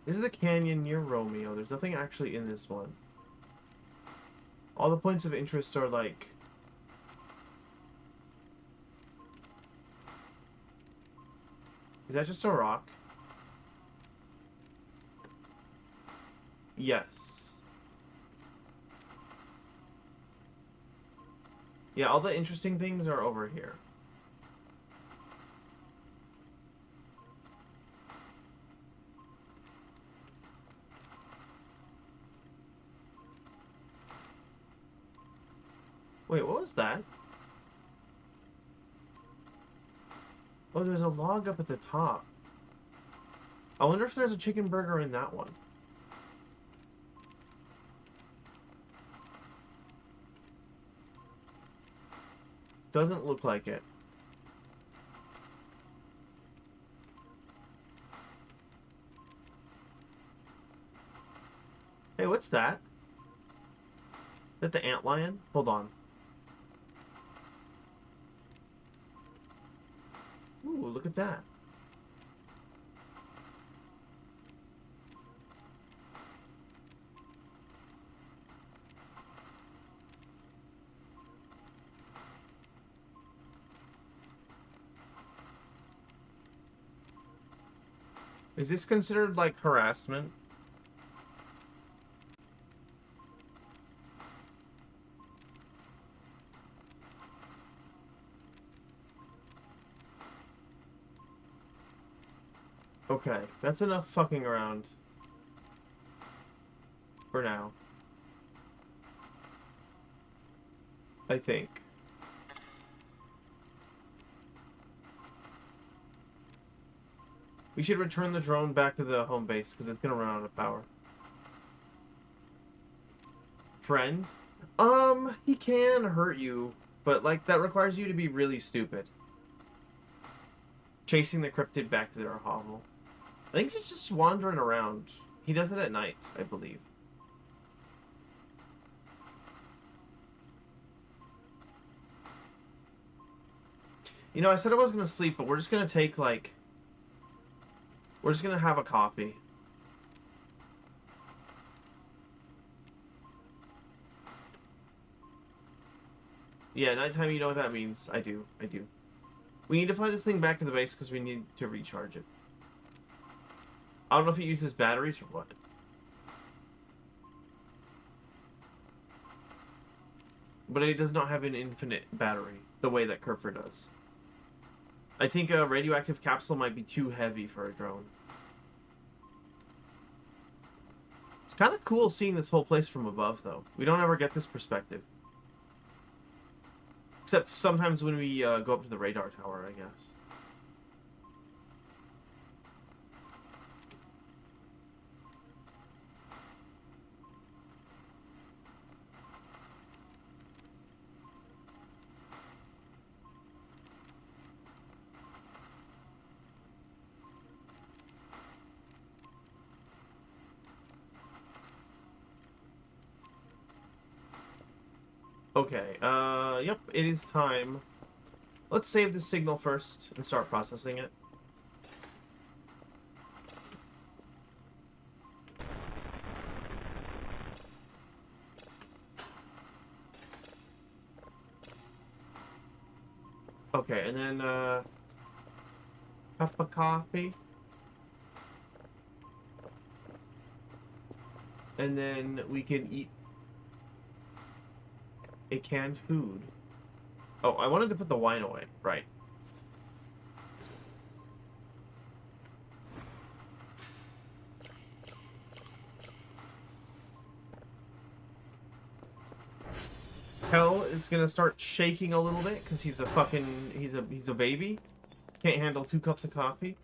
This is the canyon near Romeo. There's nothing actually in this one. All the points of interest are like Is that just a rock? Yes. Yeah, all the interesting things are over here. Wait, what was that? Oh, there's a log up at the top. I wonder if there's a chicken burger in that one. Doesn't look like it. Hey, what's that? Is that the antlion? Hold on. Ooh, look at that. Is this considered, like, harassment? Okay, that's enough fucking around. For now. I think. We should return the drone back to the home base, because it's gonna run out of power. Friend? He can hurt you, but, like, that requires you to be really stupid. Chasing the cryptid back to their hovel. I think he's just wandering around. He does it at night, I believe. You know, I said I was gonna sleep, but we're just gonna take, like... We're just gonna have a coffee. Yeah, nighttime, you know what that means. I do. We need to fly this thing back to the base because we need to recharge it. I don't know if it uses batteries or what. But it does not have an infinite battery, the way that Kerfer does. I think a radioactive capsule might be too heavy for a drone. It's kind of cool seeing this whole place from above, though. We don't ever get this perspective. Except sometimes when we go up to the radar tower, I guess. Okay, yep, it is time. Let's save the signal first and start processing it. Okay, and then, cup of coffee. And then we can eat a canned food. Oh, I wanted to put the wine away. Right. Hell is gonna start shaking a little bit because he's a fucking he's a baby. Can't handle 2 cups of coffee.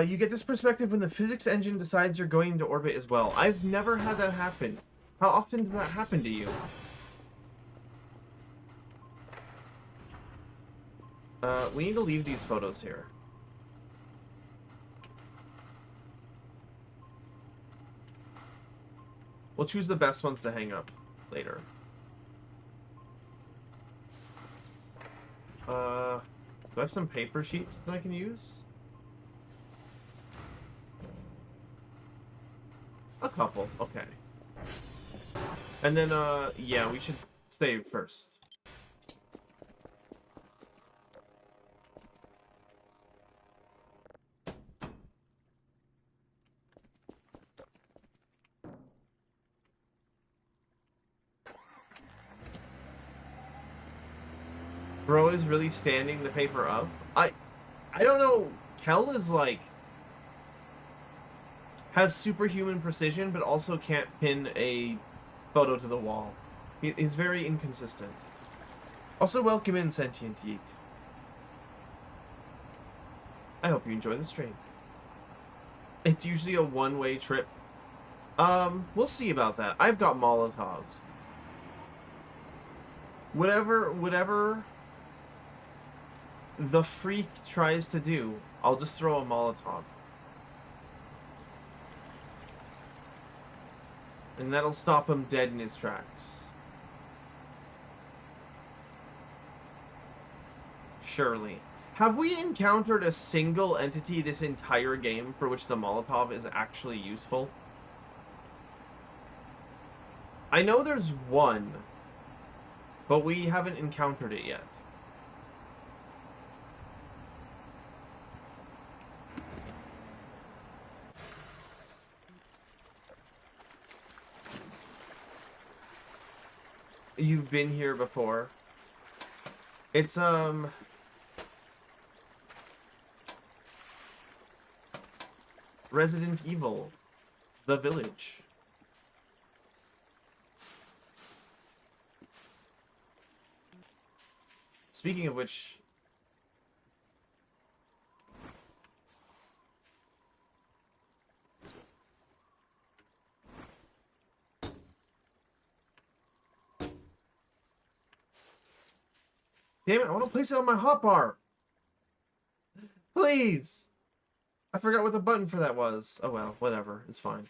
You get this perspective when the physics engine decides you're going into orbit as well. I've never had that happen. How often does that happen to you? We need to leave these photos here. We'll choose the best ones to hang up later. Do I have some paper sheets that I can use? A couple, okay. And then, yeah, we should save first. Bro is really standing the paper up. I don't know. Kel is like has superhuman precision, but also can't pin a photo to the wall. He's very inconsistent. Also, welcome in, Sentient Yeet. I hope you enjoy the stream. It's usually a one-way trip. We'll see about that. I've got Molotovs. Whatever the freak tries to do, I'll just throw a Molotov. And that'll stop him dead in his tracks. Surely. Have we encountered a single entity this entire game for which the Molotov is actually useful? I know there's one, but we haven't encountered it yet. You've been here before. It's, Resident Evil, The Village. Speaking of which... Damn it, I want to place it on my hotbar! Please! I forgot what the button for that was. Oh well, whatever. It's fine.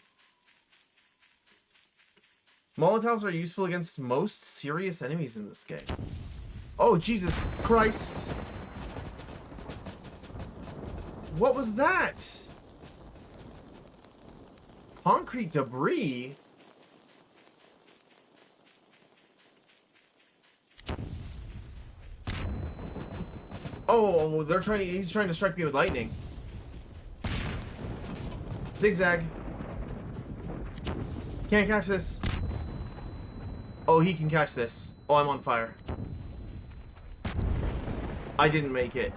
Molotovs are useful against most serious enemies in this game. Oh, Jesus Christ! What was that? Concrete debris? Oh, he's trying to strike me with lightning. Zigzag. Can't catch this. Oh, he can catch this. Oh, I'm on fire. I didn't make it.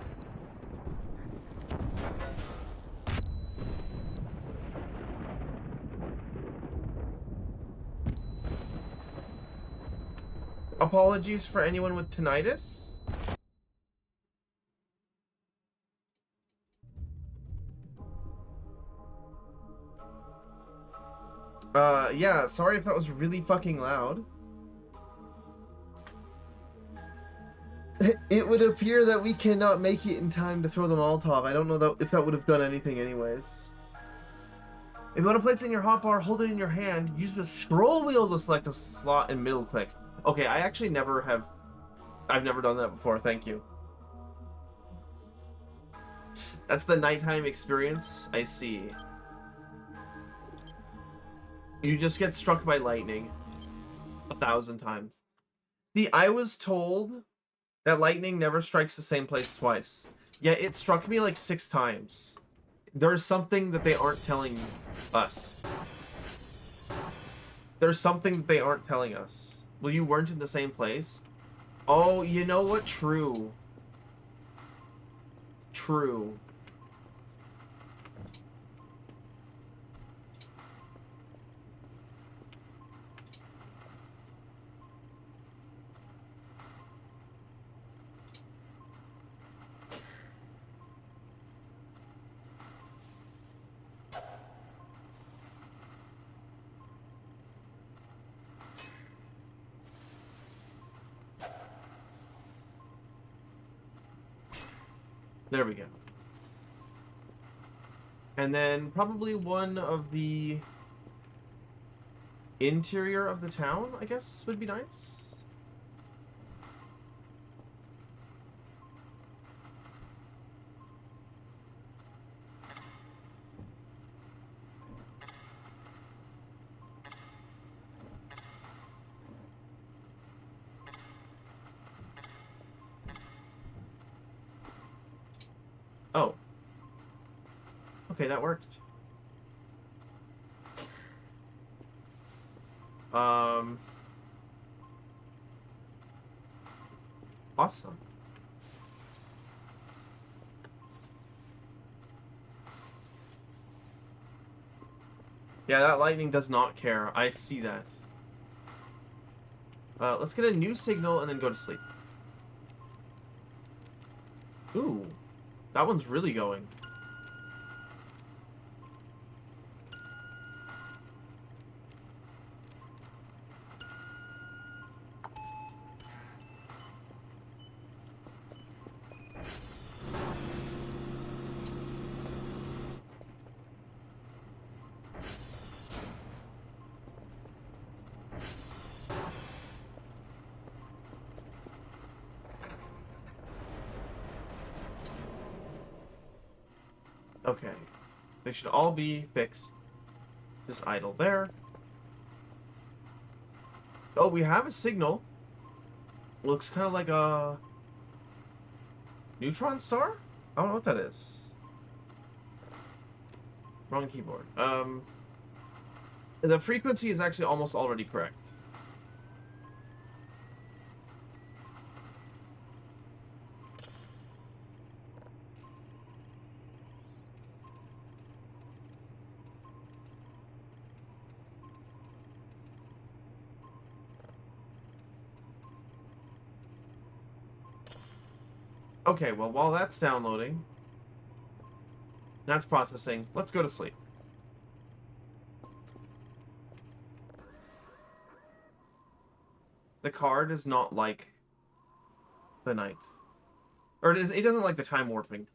Apologies for anyone with tinnitus. Yeah, sorry if that was really fucking loud. It would appear that we cannot make it in time to throw the Molotov. I don't know if that would have done anything anyways. If you want to place it in your hotbar, hold it in your hand. Use the scroll wheel to select a slot and middle click. Okay, I actually never have... I've never done that before, thank you. That's the nighttime experience? I see. You just get struck by lightning 1,000 times. See, I was told that lightning never strikes the same place twice. Yet it struck me like 6 times. There's something that they aren't telling us. There's something that they aren't telling us. Well, you weren't in the same place? Oh, you know what? True. True. There we go. And then probably one of the interior of the town, I guess, would be nice. Oh. Okay, that worked. Awesome. Yeah, that lightning does not care. I see that. Let's get a new signal and then go to sleep. Ooh, that one's really going. Okay. They should all be fixed. Just idle there. Oh, we have a signal. Looks kind of like a neutron star? I don't know what that is. Wrong keyboard. The frequency is actually almost already correct. Okay, well, while that's downloading, that's processing, let's go to sleep. The car does not like the night. Or it doesn't like the time warping.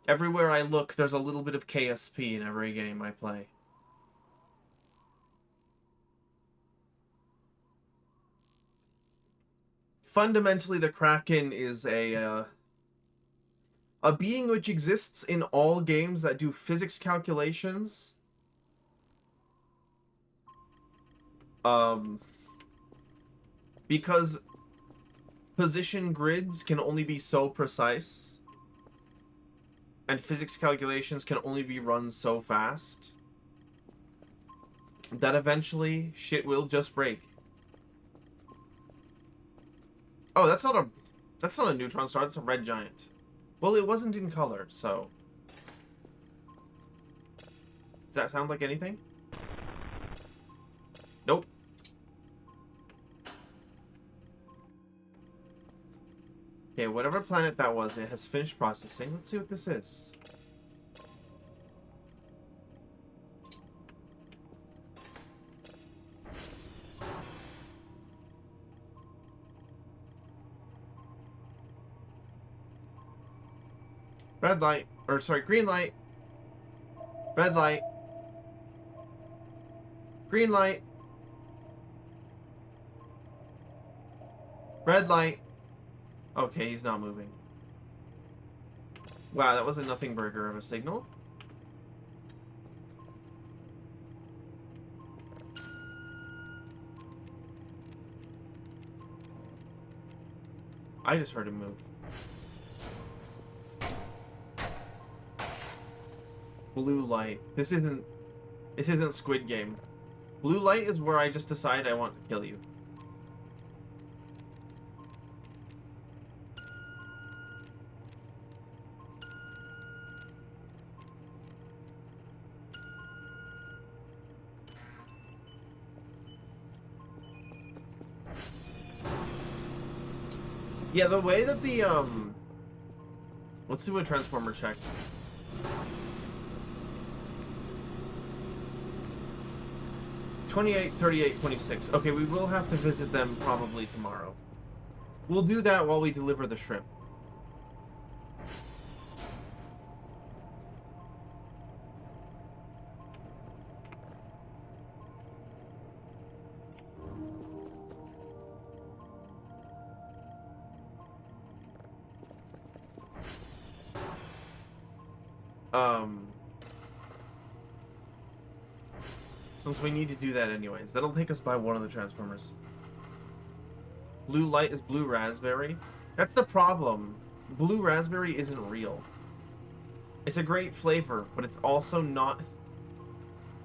Everywhere I look, there's a little bit of KSP in every game I play. Fundamentally, the Kraken is a being which exists in all games that do physics calculations. Because position grids can only be so precise, and physics calculations can only be run so fast, that eventually shit will just break. Oh, that's not a neutron star, that's a red giant. Well, it wasn't in color, so... Does that sound like anything? Nope. Okay, whatever planet that was, it has finished processing. Let's see what this is. Red light. Or, sorry, green light. Red light. Green light. Red light. Okay, he's not moving. Wow, that was a nothing burger of a signal. I just heard him move. Blue light. This isn't Squid Game. Blue light is where I just decide I want to kill you. Yeah, the way that the let's do a transformer check. $28, $38, $26. Okay, we will have to visit them probably tomorrow. We'll do that while we deliver the shrimp. Since we need to do that anyways. That'll take us by one of the transformers. Blue light is blue raspberry. That's the problem. blue raspberry isn't real. It's a great flavor, but it's also not...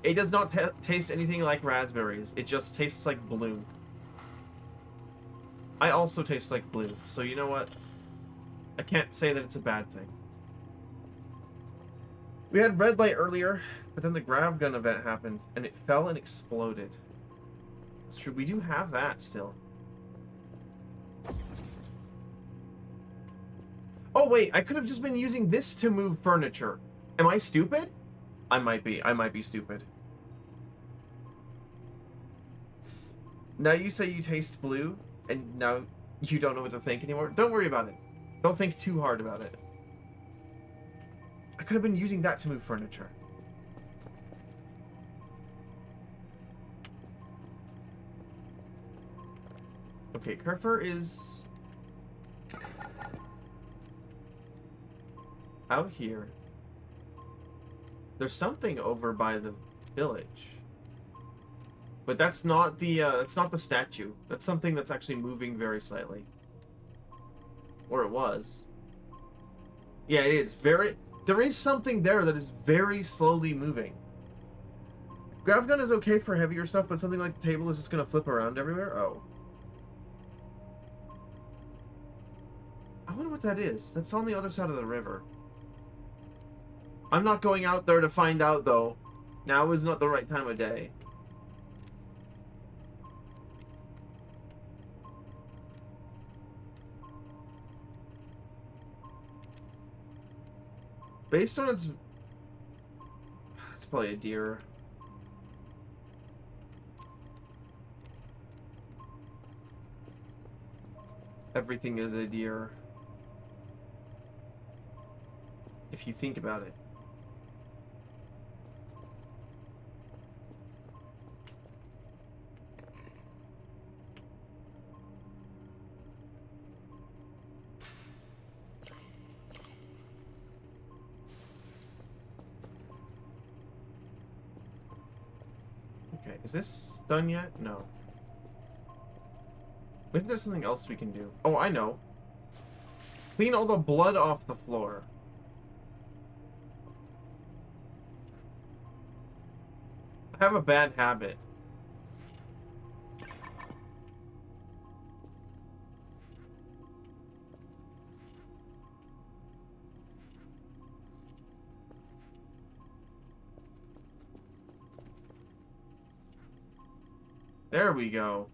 It does not taste anything like raspberries. It just tastes like blue. I also taste like blue, so you know what? I can't say that it's a bad thing. We had red light earlier, but then the grav gun event happened, and it fell and exploded. It's true, we do have that still. Oh wait, I could have just been using this to move furniture. Am I stupid? I might be. I might be stupid. Now you say you taste blue, and now you don't know what to think anymore. Don't worry about it. Don't think too hard about it. I could have been using that to move furniture. Okay, Kerfer is out here. There's something over by the village. But that's not the statue. That's something that's actually moving very slightly. Or it was. Yeah, it is. There is something there that is very slowly moving. Grav gun is okay for heavier stuff, but something like the table is just going to flip around everywhere? Oh. I wonder what that is. That's on the other side of the river. I'm not going out there to find out, though. Now is not the right time of day. Based on its... It's probably a deer. Everything is a deer. If you think about it. Okay, is this done yet? No. Maybe there's something else we can do. Oh, I know. Clean all the blood off the floor. I have a bad habit. There we go.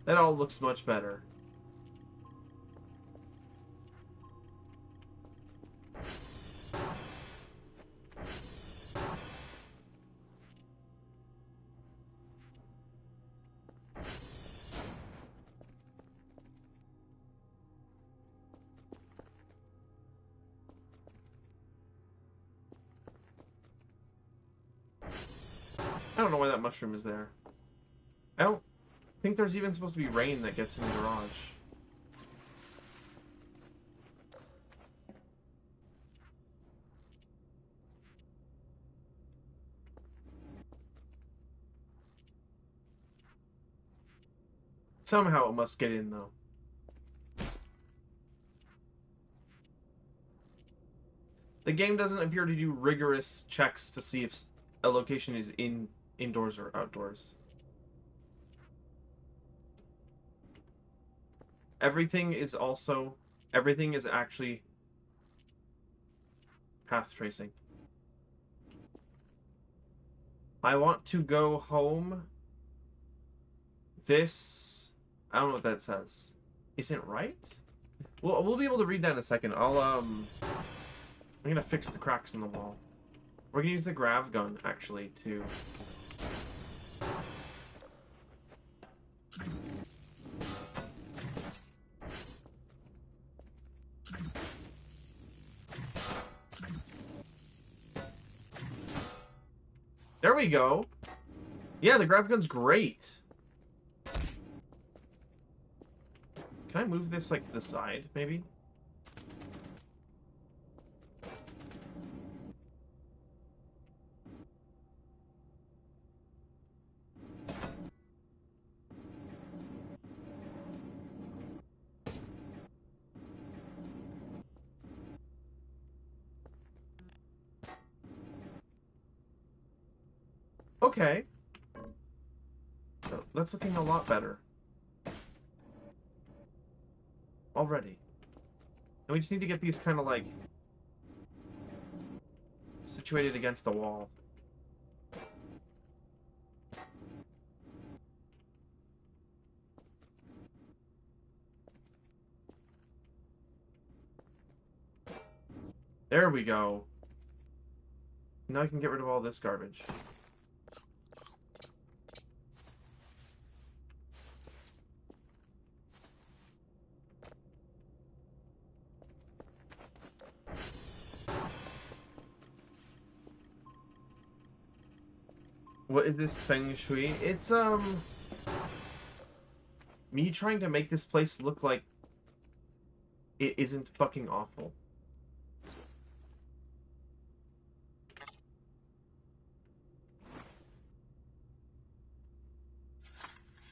That all looks much better. I don't know why that mushroom is there. I don't think there's even supposed to be rain that gets in the garage. Somehow it must get in, though. The game doesn't appear to do rigorous checks to see if a location is indoors or outdoors. Everything is actually path tracing. I want to go home. This, I don't know what that says. Isn't right? Well, we'll be able to read that in a second. I'm gonna fix the cracks in the wall. We're gonna use the grav gun, actually, to... There we go! Yeah, the grav gun's great! Can I move this, like, to the side, maybe? Okay. That's looking a lot better. Already. And we just need to get these kind of like situated against the wall. There we go. Now I can get rid of all this garbage. What is this feng shui? It's, me trying to make this place look like it isn't fucking awful.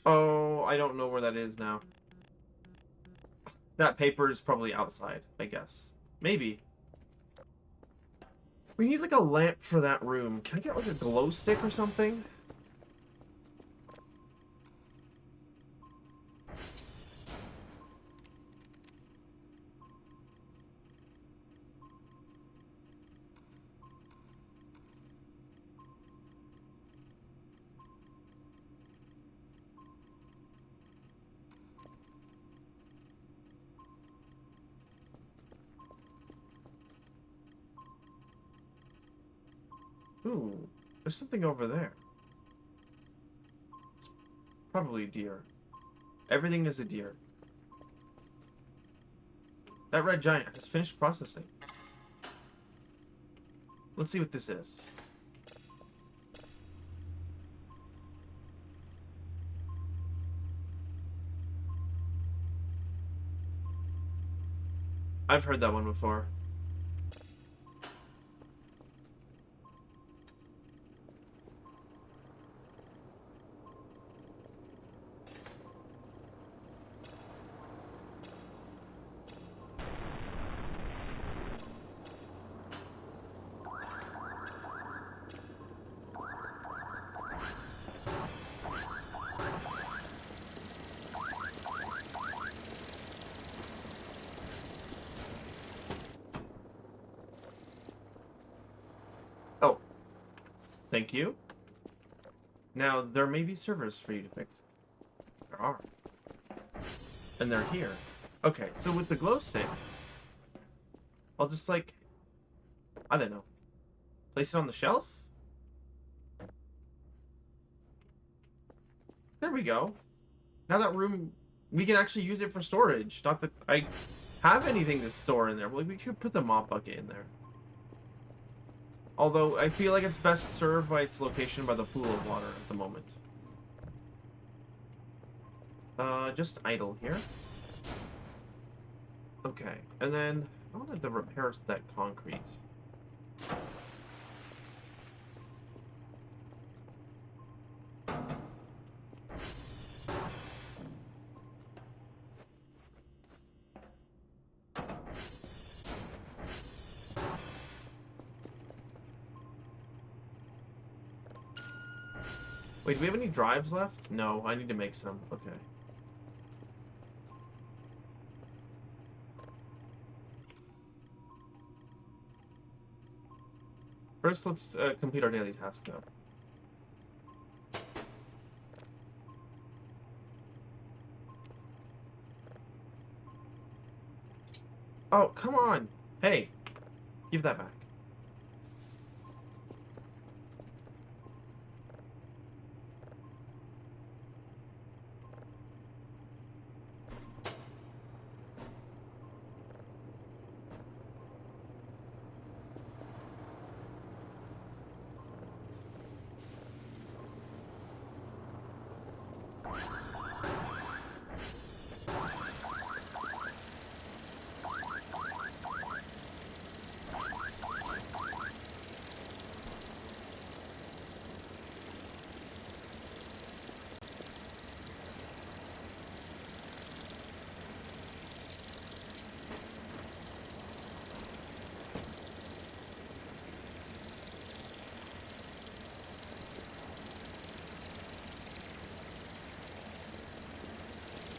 Oh, I don't know where that is now. That paper is probably outside, I guess. Maybe. We need like a lamp for that room. Can I get like a glow stick or something? Ooh, there's something over there. It's probably a deer. Everything is a deer. That red giant has finished processing. Let's see what this is. I've heard that one before. Oh, thank you. Now, there may be servers for you to fix. There are. And they're here. Okay, so with the glow stick, I'll just like, I don't know, place it on the shelf? There we go. Now that room, we can actually use it for storage. Not that I have anything to store in there. Well, we could put the mop bucket in there. Although, I feel like it's best served by its location by the pool of water at the moment. Just idle here. Okay, and then I wanted to repair that concrete. Wait, do we have any drives left? No, I need to make some. Okay. First, let's complete our daily task, though. Oh, come on! Hey! Give that back.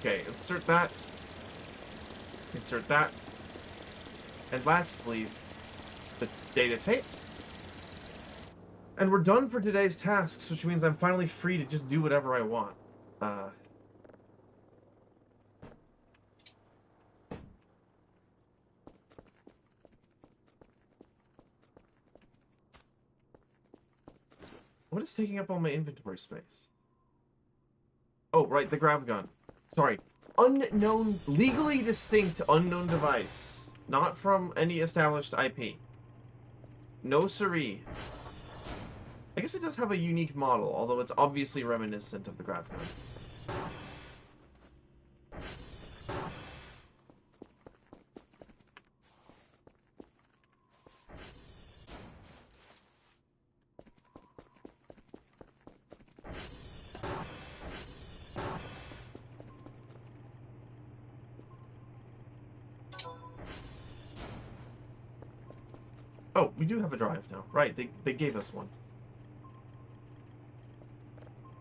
Okay, insert that. Insert that. And lastly, the data tapes. And we're done for today's tasks, which means I'm finally free to just do whatever I want. What is taking up all my inventory space? Oh, right, the grav gun. Sorry. Unknown, legally distinct unknown device. Not from any established IP. No siree. I guess it does have a unique model, although it's obviously reminiscent of the grav gun. Oh, we do have a drive now. Right, they gave us one.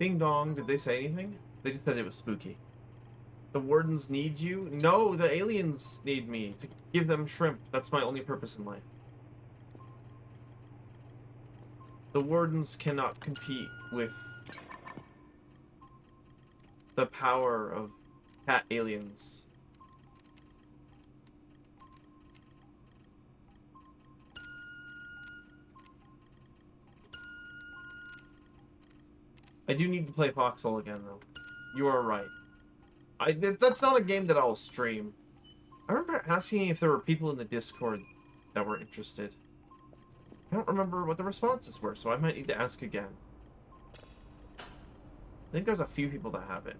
Ding dong, did they say anything? They just said it was spooky. The wardens need you? No, the aliens need me to give them shrimp. That's my only purpose in life. The wardens cannot compete with the power of cat aliens. I do need to play Foxhole again, though. You are right. That's not a game that I'll stream. I remember asking if there were people in the Discord that were interested. I don't remember what the responses were, so I might need to ask again. I think there's a few people that have it.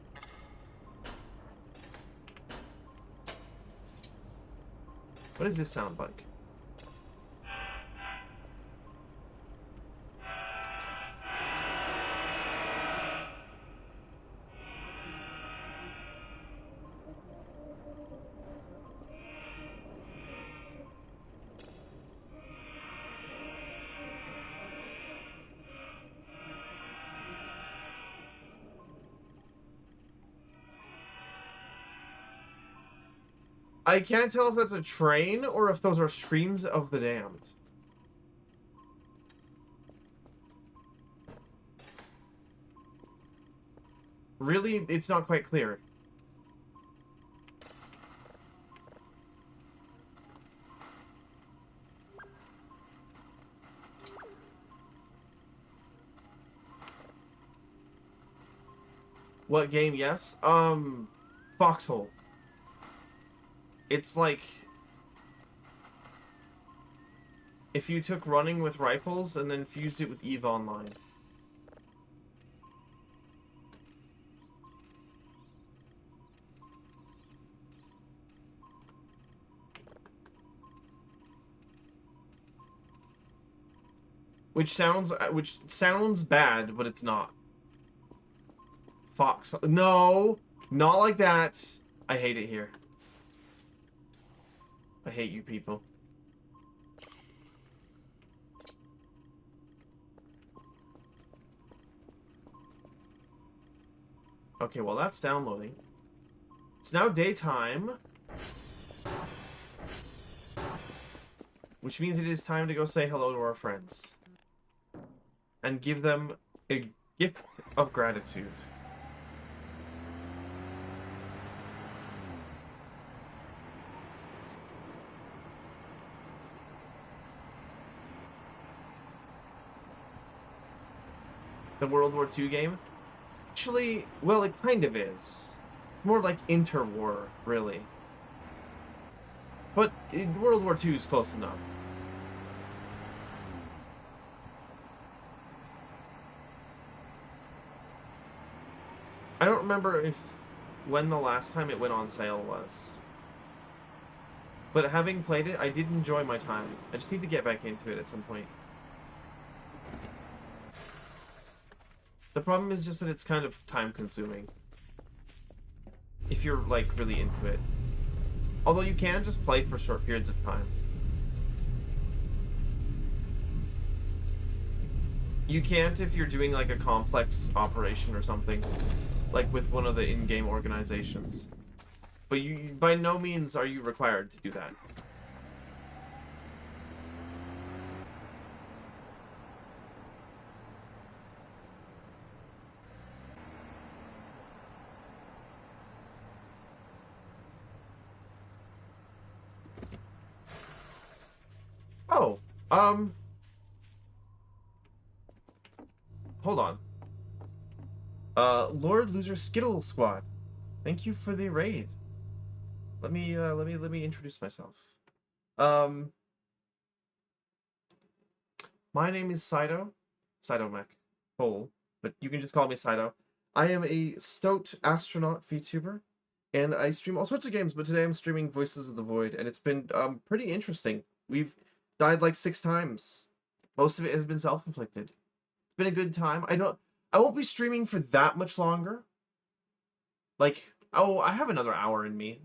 What does this sound like? I can't tell if that's a train or if those are screams of the damned. Really, it's not quite clear. What game? Yes. Foxhole. It's like if you took running with rifles and then fused it with EVE Online. Which sounds bad, but it's not. Fox. No, not like that. I hate it here. I hate you people. Okay, well that's downloading. It's now daytime. Which means it is time to go say hello to our friends. And give them a gift of gratitude. The World War II game? Actually, well, it kind of is. More like interwar, really. But World War II is close enough. I don't remember when the last time it went on sale was. But having played it, I did enjoy my time. I just need to get back into it at some point. The problem is just that it's kind of time-consuming. If you're, like, really into it. Although you can just play for short periods of time. You can't if you're doing, like, a complex operation or something. Like with one of the in-game organizations. But you by no means are you required to do that. Oh, hold on. Lord Loser Skittle Squad. Thank you for the raid. Let me introduce myself. Um, my name is Saito Mech Cole, but you can just call me Saito. I am a stout astronaut VTuber, and I stream all sorts of games. But today I'm streaming Voices of the Void, and it's been pretty interesting. We've died like 6 times. Most of it has been self-inflicted. It's been a good time. I won't be streaming for that much longer. Like, oh, I have another hour in me.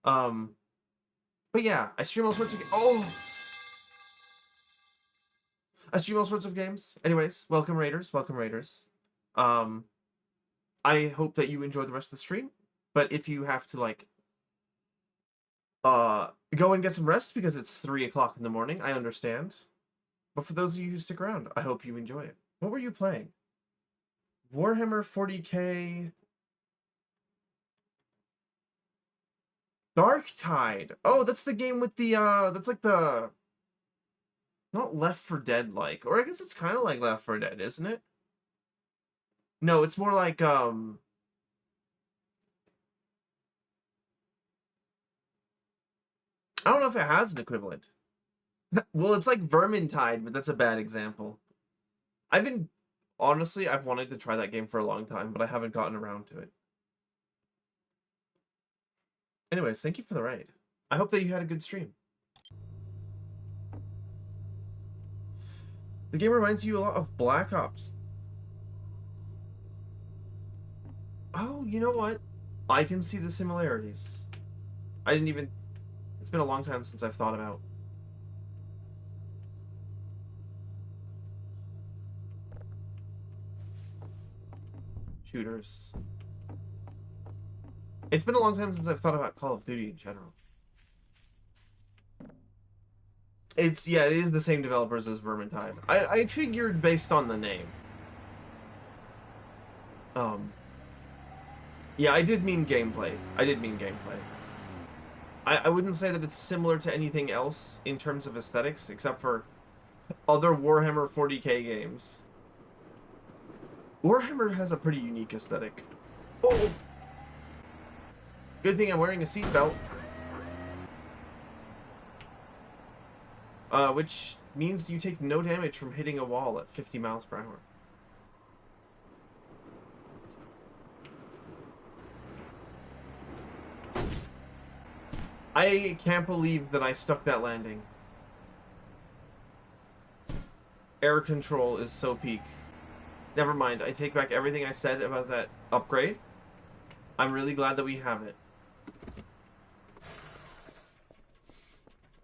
But yeah, I stream all sorts of I stream all sorts of games. Anyways, welcome Raiders, welcome Raiders. Um, I hope that you enjoy the rest of the stream. But if you have to like go and get some rest because it's 3 o'clock in the morning, I understand. But for those of you who stick around, I hope you enjoy it. What were you playing? Warhammer 40k Dark Tide. Oh, that's the game with the that's like the not Left 4 Dead like, or I guess it's kind of like Left 4 Dead, isn't it? No, it's more like I don't know if it has an equivalent. Well, it's like Vermintide, but that's a bad example. I've been honestly, I've wanted to try that game for a long time, but I haven't gotten around to it. Anyways, thank you for the raid. I hope that you had a good stream. The game reminds you a lot of Black Ops. Oh, you know what? I can see the similarities. I didn't even... It's been a long time since I've thought about... shooters. It's been a long time since I've thought about Call of Duty in general. Yeah, it is the same developers as Vermintide. I figured based on the name. Yeah, I did mean gameplay. I wouldn't say that it's similar to anything else in terms of aesthetics, except for other Warhammer 40k games. Warhammer has a pretty unique aesthetic. Oh! Good thing I'm wearing a seatbelt. Which means you take no damage from hitting a wall at 50 miles per hour. I can't believe that I stuck that landing. Air control is so peak. Never mind, I take back everything I said about that upgrade. I'm really glad that we have it.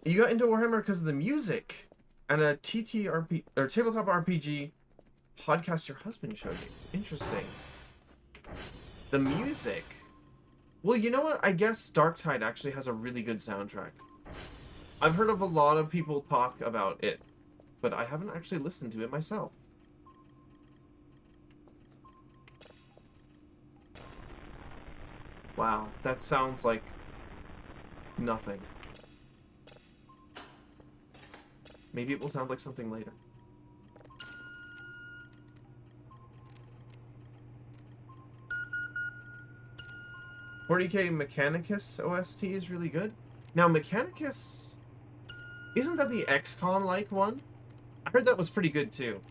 You got into Warhammer because of the music and a TTRP or tabletop RPG podcast your husband showed you. Interesting. The music. Well, you know what? I guess Dark Tide actually has a really good soundtrack. I've heard of a lot of people talk about it, but I haven't actually listened to it myself. Wow, that sounds like nothing. Maybe it will sound like something later. $40k Mechanicus OST is really good. Now, Mechanicus... Isn't that the XCOM-like one? I heard that was pretty good, too.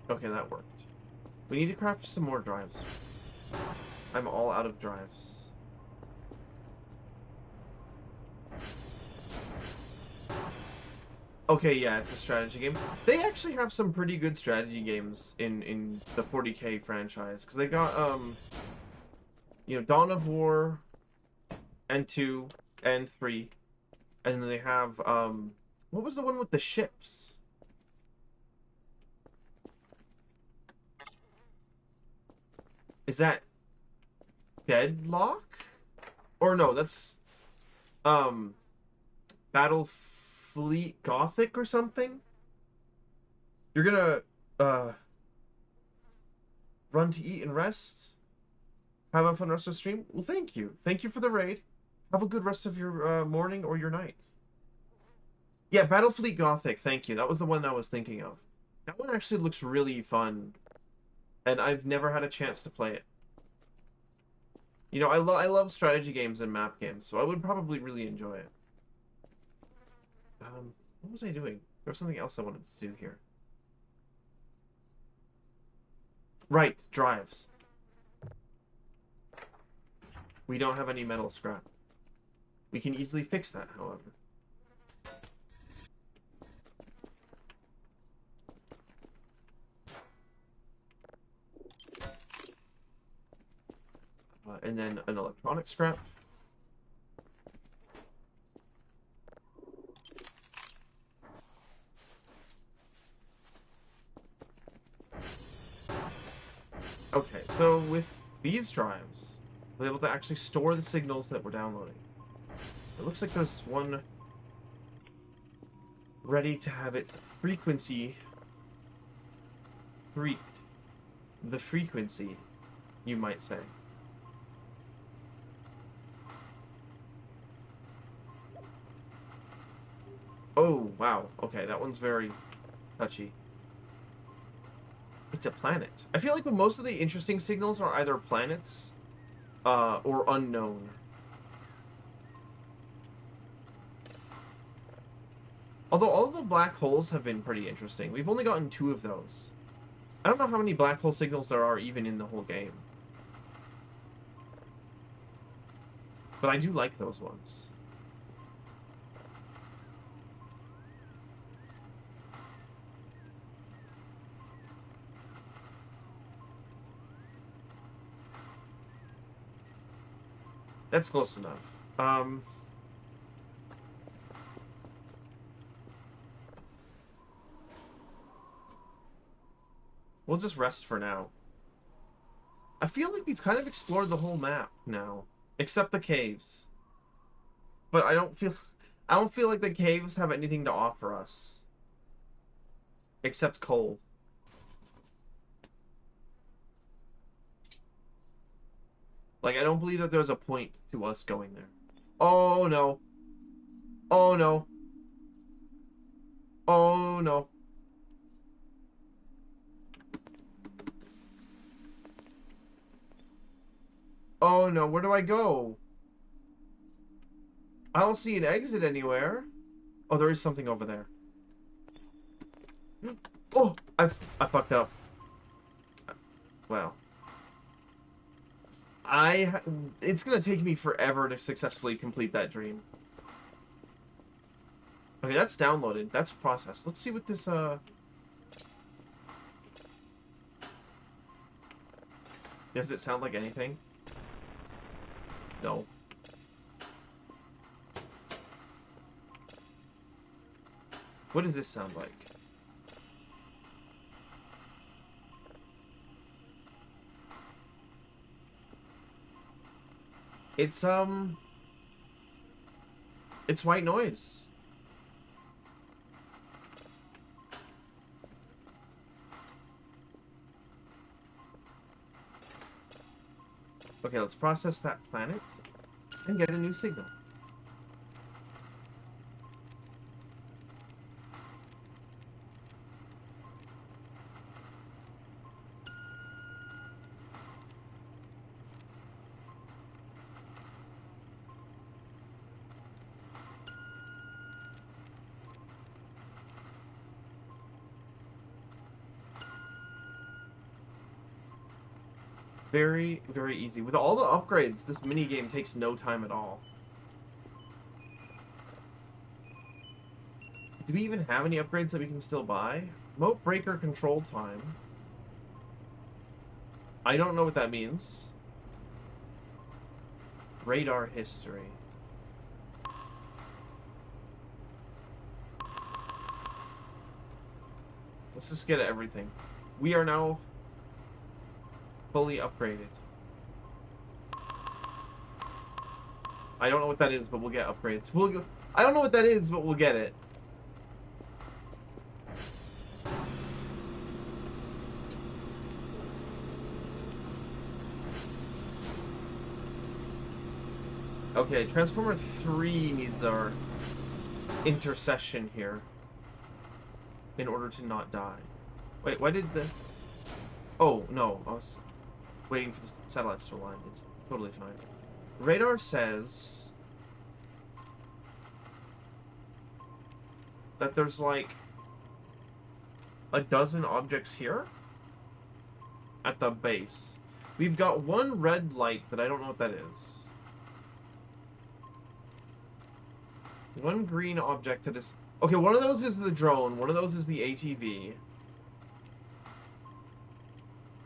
Okay, that worked. We need to craft some more drives. I'm all out of drives. Okay, yeah, it's a strategy game. They actually have some pretty good strategy games in the 40k franchise, because they got you know, Dawn of War and 2 and 3, and then they have What was the one with the ships? Is that Deadlock? Or no, that's um Battle Fleet Gothic or something? You're gonna run to eat and rest? Have a fun rest of the stream? Well, thank you. Thank you for the raid. Have a good rest of your morning or your night. Yeah, Battlefleet Gothic, thank you. That was the one I was thinking of. That one actually looks really fun, and I've never had a chance to play it. You know, I love strategy games and map games, so I would probably really enjoy it. What was I doing? There was something else I wanted to do here. Right, drives. We don't have any metal scrap. We can easily fix that, however. And then an electronic scrap. Okay, so with these drives, we're able to actually store the signals that we're downloading. It looks like there's one ready to have its frequency freaked. The frequency, you might say. Oh, wow. Okay, that one's very touchy. It's a planet. I feel like most of the interesting signals are either planets or unknown. Although all of the black holes have been pretty interesting. We've only gotten 2 of those. I don't know how many black hole signals there are even in the whole game. But I do like those ones. That's close enough. We'll just rest for now. I feel like we've kind of explored the whole map now, except the caves. But I don't feel like the caves have anything to offer us. Except coal. Like, I don't believe that there's a point to us going there. Oh, no. Oh, no. Oh, no. Oh, no. Where do I go? I don't see an exit anywhere. Oh, there is something over there. Oh, I fucked up. Well. It's gonna take me forever to successfully complete that dream. Okay, that's downloaded. That's processed. Let's see what this, Does it sound like anything? No. What does this sound like? It's white noise. Okay, let's process that planet and get a new signal. Very, very easy. With all the upgrades, this minigame takes no time at all. Do we even have any upgrades that we can still buy? Moat breaker control time. I don't know what that means. Radar history. Let's just get everything. We are now fully upgraded. I don't know what that is, but we'll get upgrades. We'll go. I don't know what that is, but we'll get it. Okay, Transformer 3 needs our intercession here in order to not die. Wait, why did the... Oh, no. I was waiting for the satellites to align. It's totally fine. Radar says that there's like a dozen objects here at the base. We've got one red light, but I don't know what that is. One green object that is... Okay, one of those is the drone. One of those is the ATV.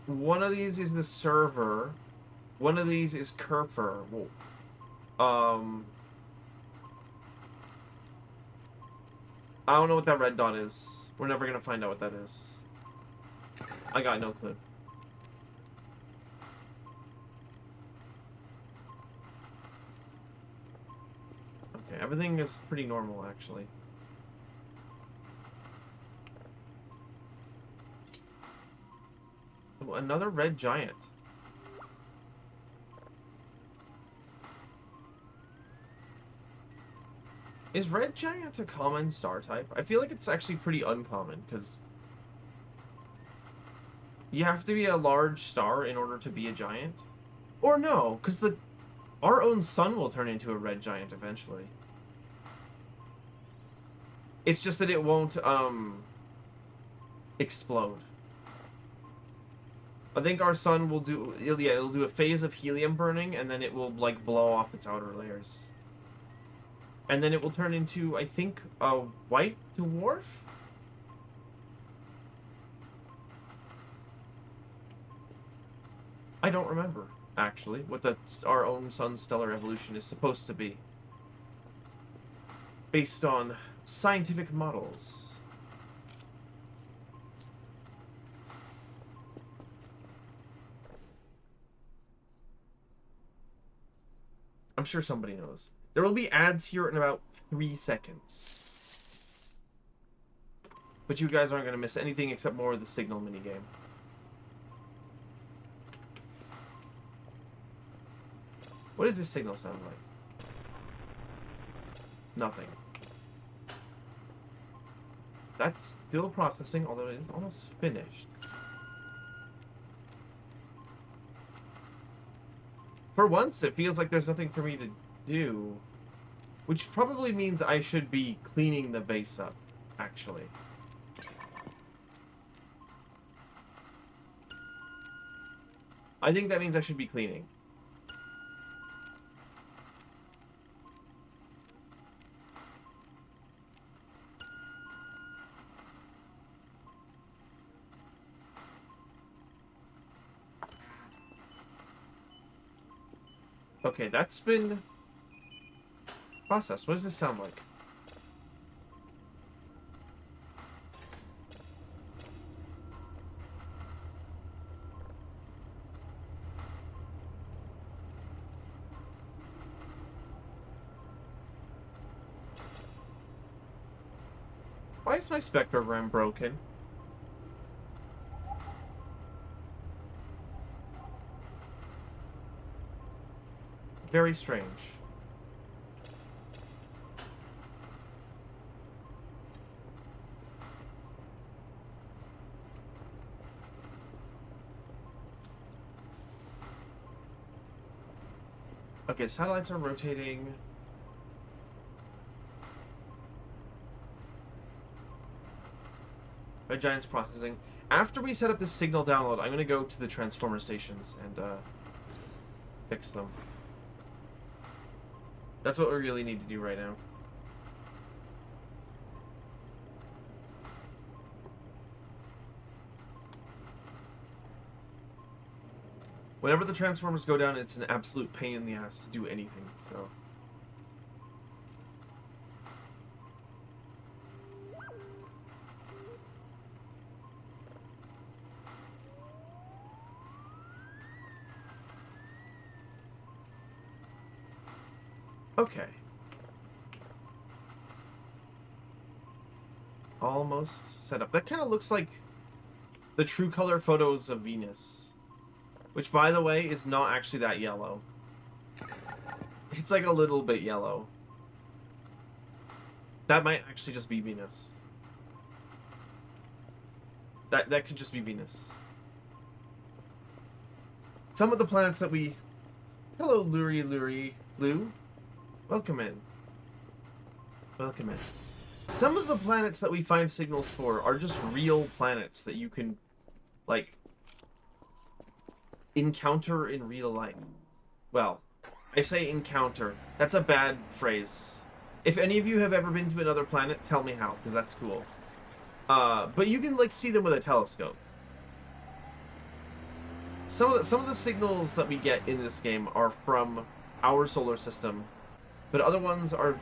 One of these is the server. One of these is Kerfer. I don't know what that red dot is. We're never gonna find out what that is. I got no clue. Okay, everything is pretty normal, actually. Oh, another red giant. Is red giant a common star type? I feel like it's actually pretty uncommon, because you have to be a large star in order to be a giant. Or no, because our own sun will turn into a red giant eventually. It's just that it won't, explode. I think our sun will do... Yeah, it'll do a phase of helium burning, and then it will, like, blow off its outer layers. And then it will turn into, I think, a white dwarf? I don't remember, actually, what our own sun's stellar evolution is supposed to be. Based on scientific models. I'm sure somebody knows. There will be ads here in about 3 seconds. But you guys aren't going to miss anything except more of the signal minigame. What does this signal sound like? Nothing. That's still processing, although it is almost finished. For once, it feels like there's nothing for me to do. Which probably means I should be cleaning the base up, actually. I think that means I should be cleaning. Okay, that's been processed. What does this sound like? Why is my spectrogram broken? Very strange. Okay, satellites are rotating. Red Giant's processing. After we set up the signal download, I'm going to go to the transformer stations and fix them. That's what we really need to do right now. Whenever the transformers go down, it's an absolute pain in the ass to do anything, so... Okay. Almost set up. That kind of looks like the true color photos of Venus. Which, by the way, is not actually that yellow. It's like a little bit yellow. That might actually just be Venus. That could just be Venus. Some of the planets that we... Hello, Lou. Welcome in. Welcome in. Some of the planets that we find signals for are just real planets that you can, like, encounter in real life. Well, I say encounter. That's a bad phrase. If any of you have ever been to another planet, tell me how, because that's cool. But you can, like, see them with a telescope. Some of the signals that we get in this game are from our solar system, but other ones are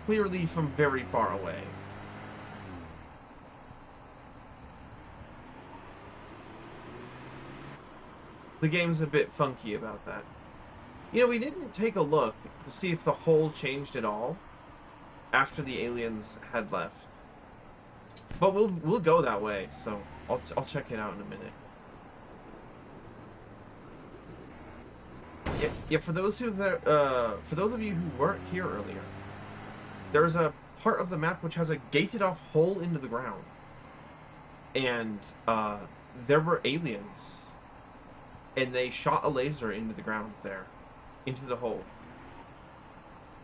clearly from very far away. The game's a bit funky about that. You know, we didn't take a look to see if the hole changed at all after the aliens had left. But we'll go that way, so I'll check it out in a minute. Yeah, for those of you who weren't here earlier, there's a part of the map which has a gated off hole into the ground. And there were aliens. And they shot a laser into the ground there. Into the hole.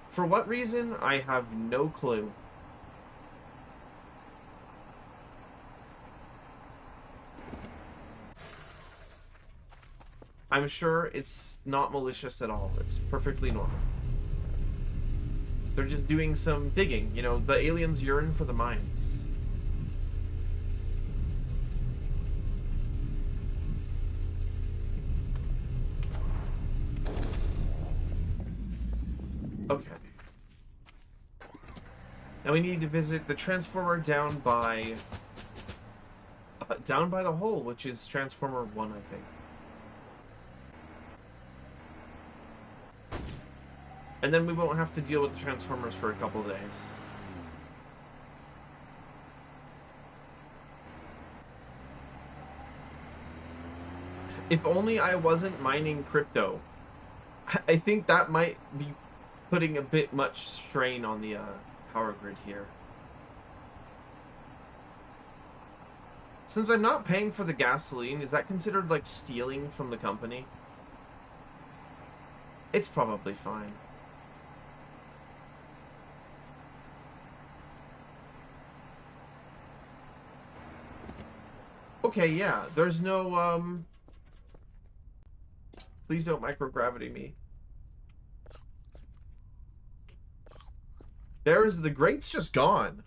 For what reason, I have no clue. I'm sure it's not malicious at all. It's perfectly normal. They're just doing some digging. You know, the aliens yearn for the mines. Okay. Now we need to visit the transformer down by the hole, which is Transformer 1, I think. And then we won't have to deal with the Transformers for a couple of days. If only I wasn't mining crypto. I think that might be putting a bit much strain on the power grid here. Since I'm not paying for the gasoline, is that considered like stealing from the company? It's probably fine. Okay, yeah, there's no, please don't microgravity me. There's the grate's just gone.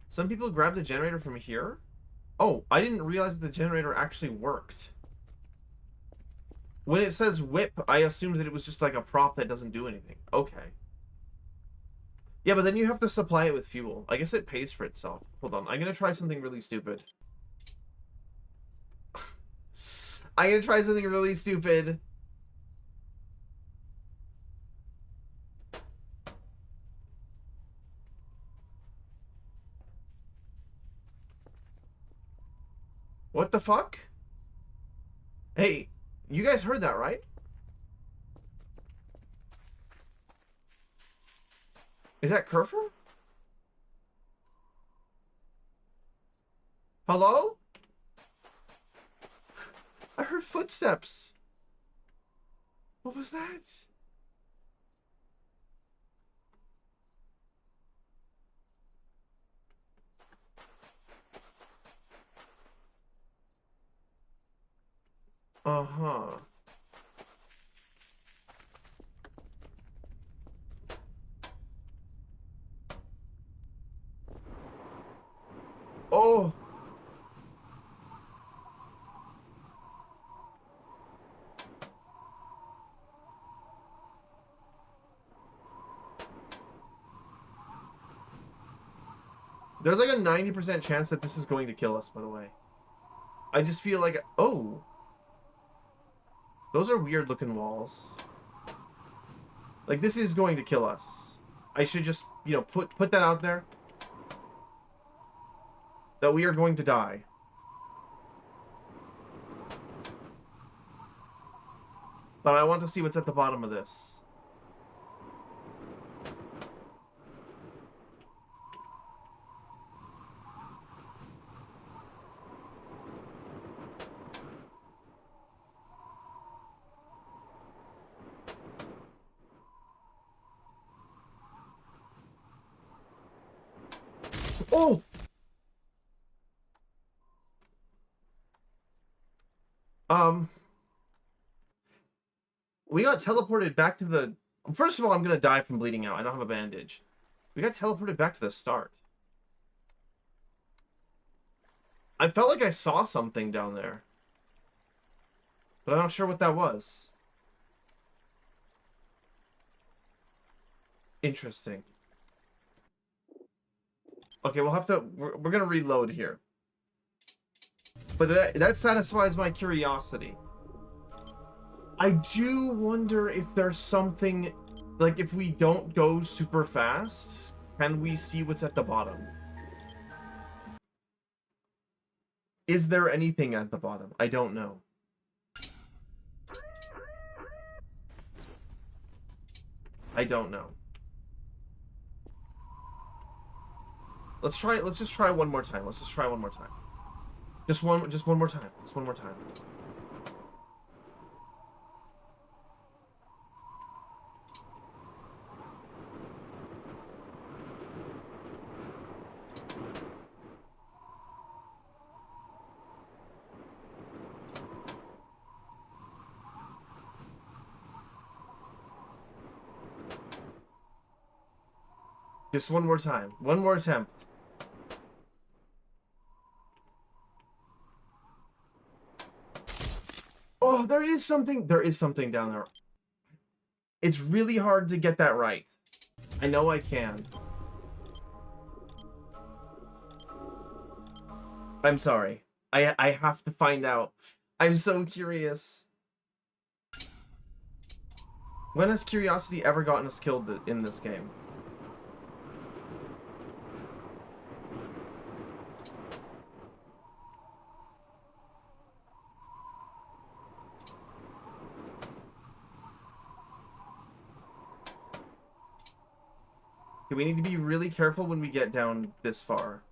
Some people grabbed the generator from here. Oh, I didn't realize that the generator actually worked. When it says whip, I assumed that it was just like a prop that doesn't do anything. Okay. Yeah, but then you have to supply it with fuel. I guess it pays for itself. Hold on, I'm gonna try something really stupid. I'm gonna try something really stupid. What the fuck? Hey, you guys heard that, right? Is that Kerfer? Hello? I heard footsteps. What was that? Uh-huh. Oh! There's like a 90% chance that this is going to kill us, by the way. I just feel like... Oh! Those are weird looking walls. Like, this is going to kill us. I should just, you know, put that out there. That we are going to die. But I want to see what's at the bottom of this. Oh! We got teleported back to the... First of all, I'm gonna die from bleeding out. I don't have a bandage. We got teleported back to the start. I felt like I saw something down there. But I'm not sure what that was. Interesting. Okay, we'll have to... We're gonna reload here. But that satisfies my curiosity. I do wonder if there's something... Like, if we don't go super fast, can we see what's at the bottom? Is there anything at the bottom? I don't know. I don't know. Let's just try one more time. Let's just try one more time. Just one more time. Just one more time. Just one more time. One more attempt. Oh, there is something. There is something down there. It's really hard to get that right. I know I can. I'm sorry. I have to find out. I'm so curious. When has curiosity ever gotten us killed in this game? Okay, we need to be really careful when we get down this far.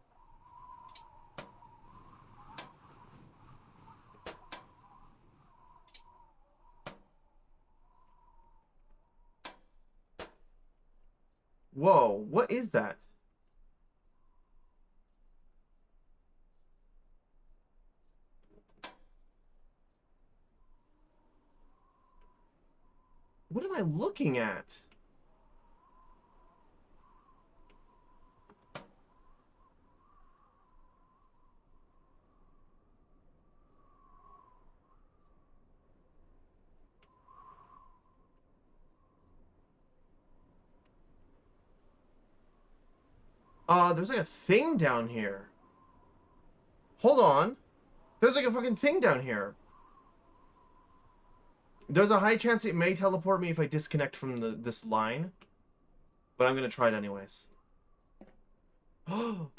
Whoa, what is that? What am I looking at? There's like a thing down here. Hold on. There's like a fucking thing down here. There's a high chance it may teleport me if I disconnect from this line. But I'm gonna try it anyways. Oh!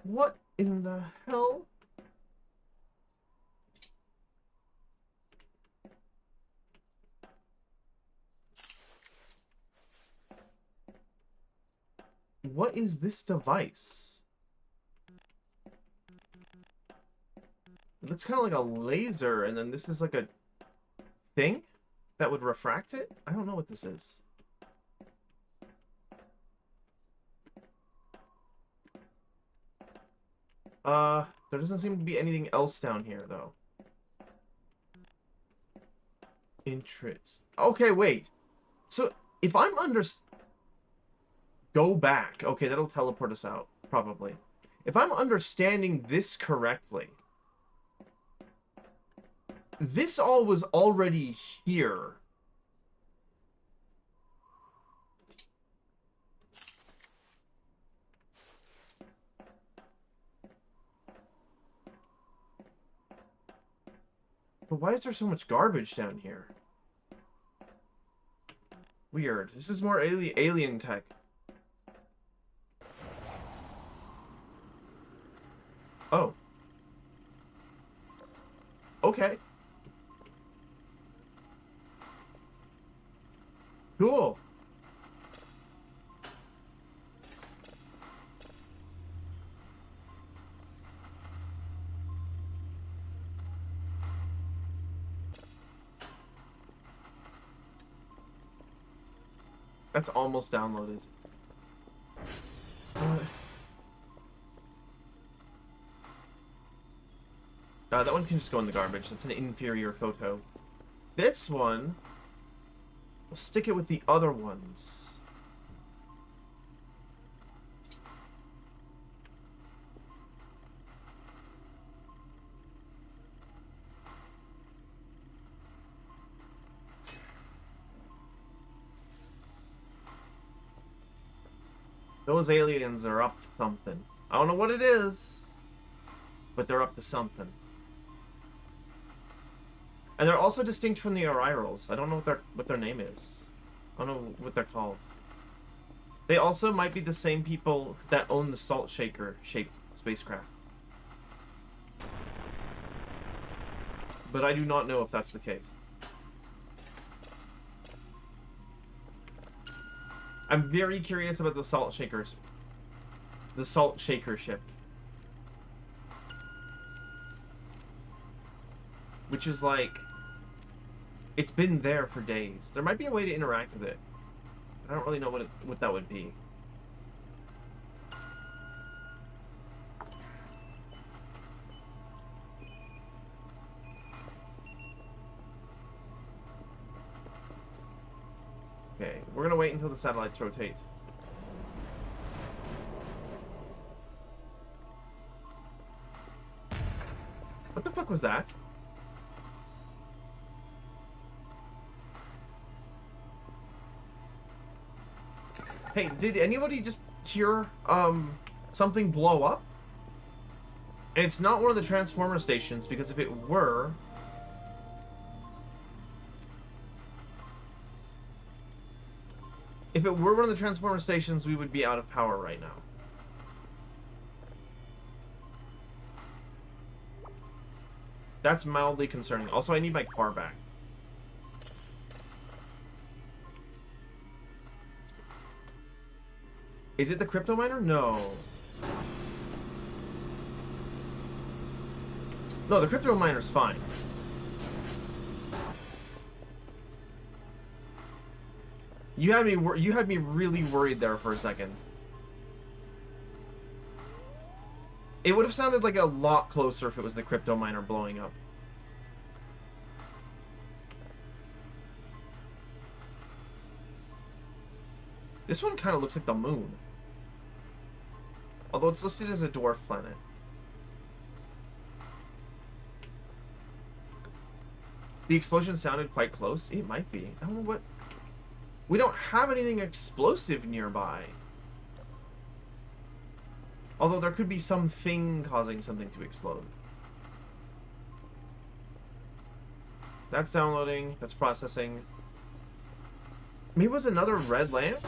What in the hell? What is this device? It looks kind of like a laser, and then this is like a thing that would refract it? I don't know what this is. There doesn't seem to be anything else down here, though. Interest. Okay, wait. So, if I'm Go back. Okay, that'll teleport us out, probably. If I'm understanding this correctly, this all was already here. But why is there so much garbage down here? Weird. This is more alien tech. Oh. Okay. Cool. That's almost downloaded. That one can just go in the garbage. That's an inferior photo. This one, we'll stick it with the other ones. Those aliens are up to something. I don't know what it is, but they're up to something. And they're also distinct from the Arirals. I don't know what their name is. I don't know what they're called. They also might be the same people that own the Salt Shaker shaped spacecraft. But I do not know if that's the case. I'm very curious about the Salt Shakers. The Salt Shaker ship. Which is like... It's been there for days. There might be a way to interact with it. I don't really know what that would be. Okay, we're gonna wait until the satellites rotate. What the fuck was that? Hey, did anybody just hear, something blow up? And it's not one of the transformer stations, because if it were... If it were one of the transformer stations, we would be out of power right now. That's mildly concerning. Also, I need my car back. Is it the crypto miner? No. No, the crypto miner's fine. You had me really worried there for a second. It would have sounded like a lot closer if it was the crypto miner blowing up. This one kind of looks like the moon. Although it's listed as a dwarf planet. The explosion sounded quite close. It might be. I don't know what... We don't have anything explosive nearby. Although there could be something causing something to explode. That's downloading. That's processing. Maybe it was another red lamp?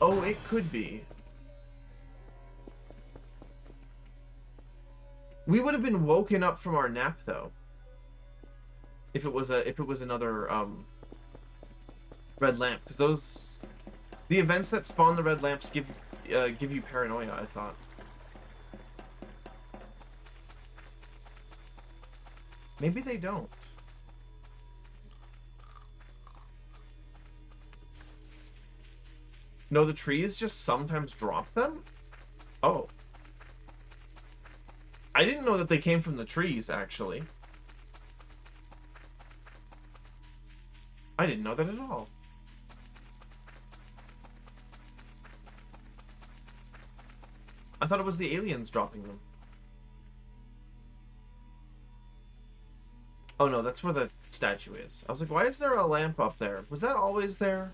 Oh, it could be. We would have been woken up from our nap, though. If it was another red lamp, because the events that spawn the red lamps give you paranoia, I thought. Maybe they don't. No, the trees just sometimes drop them? Oh. I didn't know that they came from the trees, actually. I didn't know that at all. I thought it was the aliens dropping them. Oh no, that's where the statue is. I was like, why is there a lamp up there? Was that always there?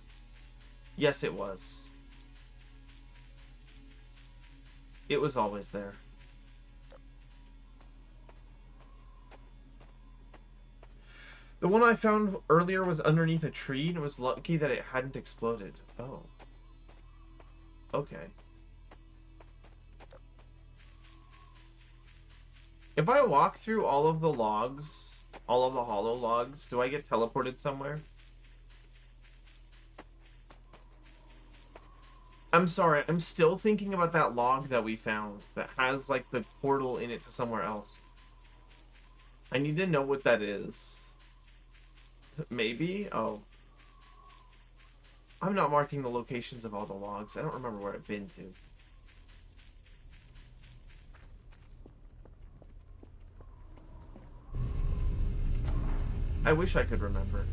Yes, it was. It was always there. The one I found earlier was underneath a tree, and it was lucky that it hadn't exploded. Oh. Okay. If I walk through all of the logs, all of the hollow logs, do I get teleported somewhere? I'm sorry, I'm still thinking about that log that we found that has, like, the portal in it to somewhere else. I need to know what that is. Maybe? Oh. I'm not marking the locations of all the logs. I don't remember where I've been to. I wish I could remember.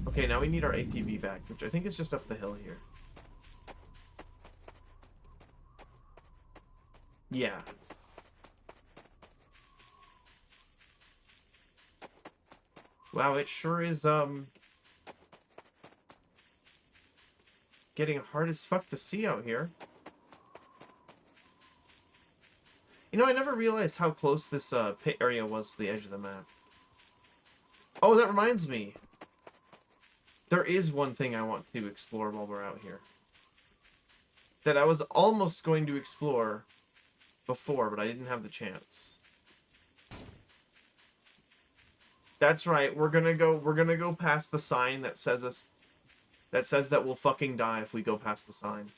Okay, now we need our ATV back, which I think is just up the hill here. Yeah. Wow, it sure is, getting hard as fuck to see out here. You know, I never realized how close this, pit area was to the edge of the map. Oh, that reminds me. There is one thing I want to explore while we're out here. That I was almost going to explore before, but I didn't have the chance. That's right, we're gonna go past the sign that says that we'll fucking die if we go past the sign.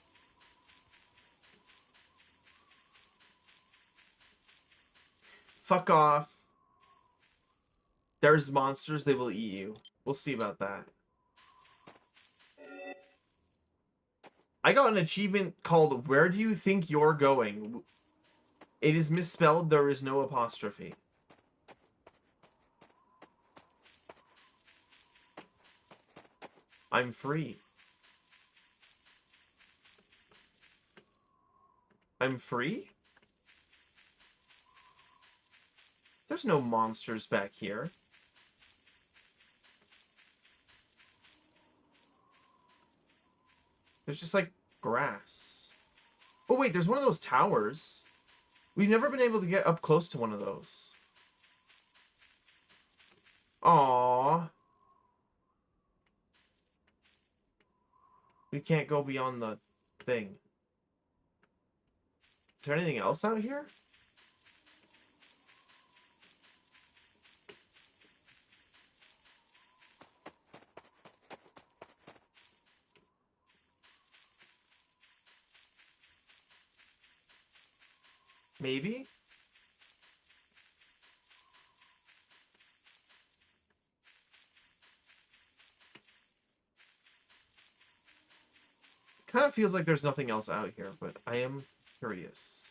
Fuck off. There's monsters, they will eat you. We'll see about that. I got an achievement called Where Do You Think You're Going? It is misspelled, there is no apostrophe. I'm free. I'm free? There's no monsters back here. There's just, like, grass. Oh, wait, there's one of those towers. We've never been able to get up close to one of those. Aww. We can't go beyond the thing. Is there anything else out here? Maybe? Kind of feels like there's nothing else out here, but I am curious.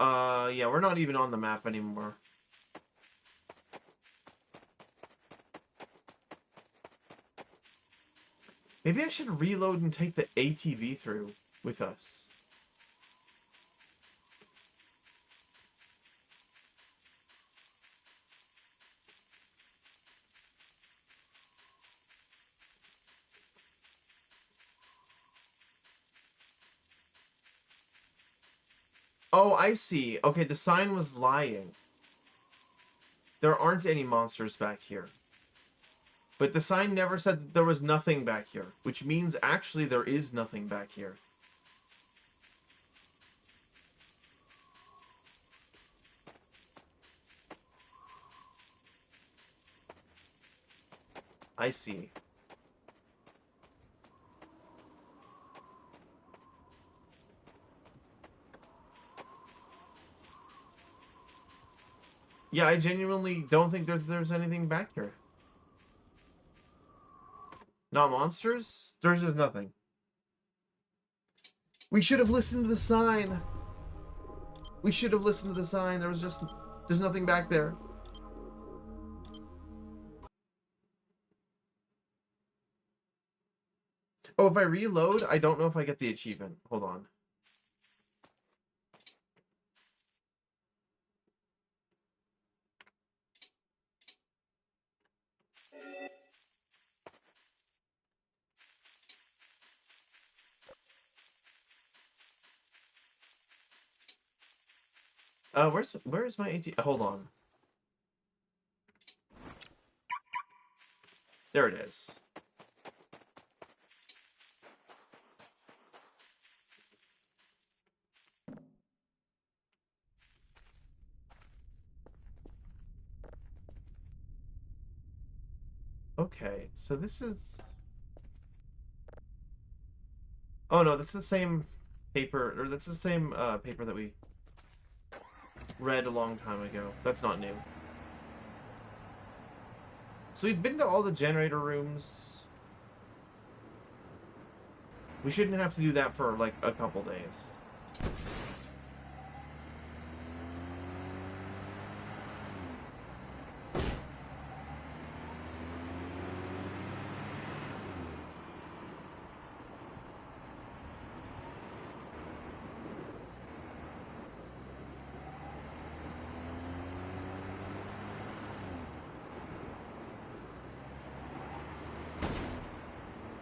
Yeah, we're not even on the map anymore. Maybe I should reload and take the ATV through with us. Oh, I see. Okay, the sign was lying. There aren't any monsters back here. But the sign never said that there was nothing back here, which means actually there is nothing back here. I see. Yeah, I genuinely don't think there's anything back here. Not monsters? There's just nothing. We should have listened to the sign. We should have listened to the sign. There's nothing back there. Oh, if I reload, I don't know if I get the achievement. Hold on. Where's my AT? Hold on. There it is. Okay, so this is... Oh no, that's the same paper, or that's the same paper that we read a long time ago. That's not new. So we've been to all the generator rooms. We shouldn't have to do that for like a couple days.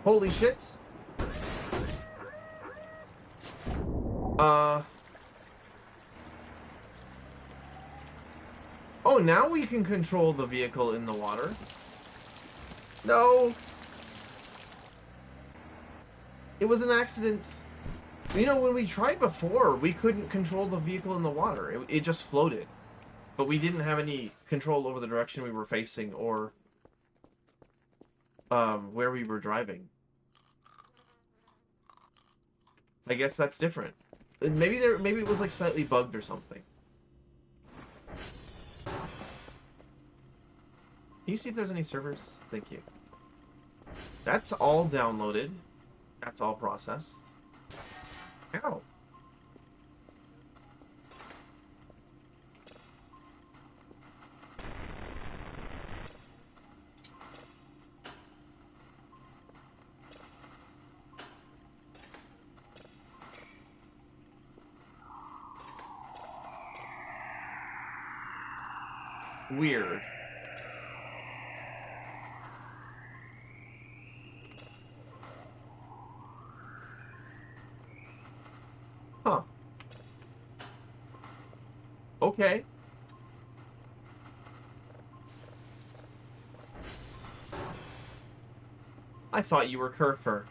Holy shit! Oh, now we can control the vehicle in the water. No! It was an accident. You know, when we tried before, we couldn't control the vehicle in the water. It just floated. But we didn't have any control over the direction we were facing or where we were driving. I guess that's different. Maybe it was like slightly bugged or something. Can you see if there's any servers? Thank you. That's all downloaded. That's all processed. Ow. Weird. Huh. Okay. I thought you were Kerfer.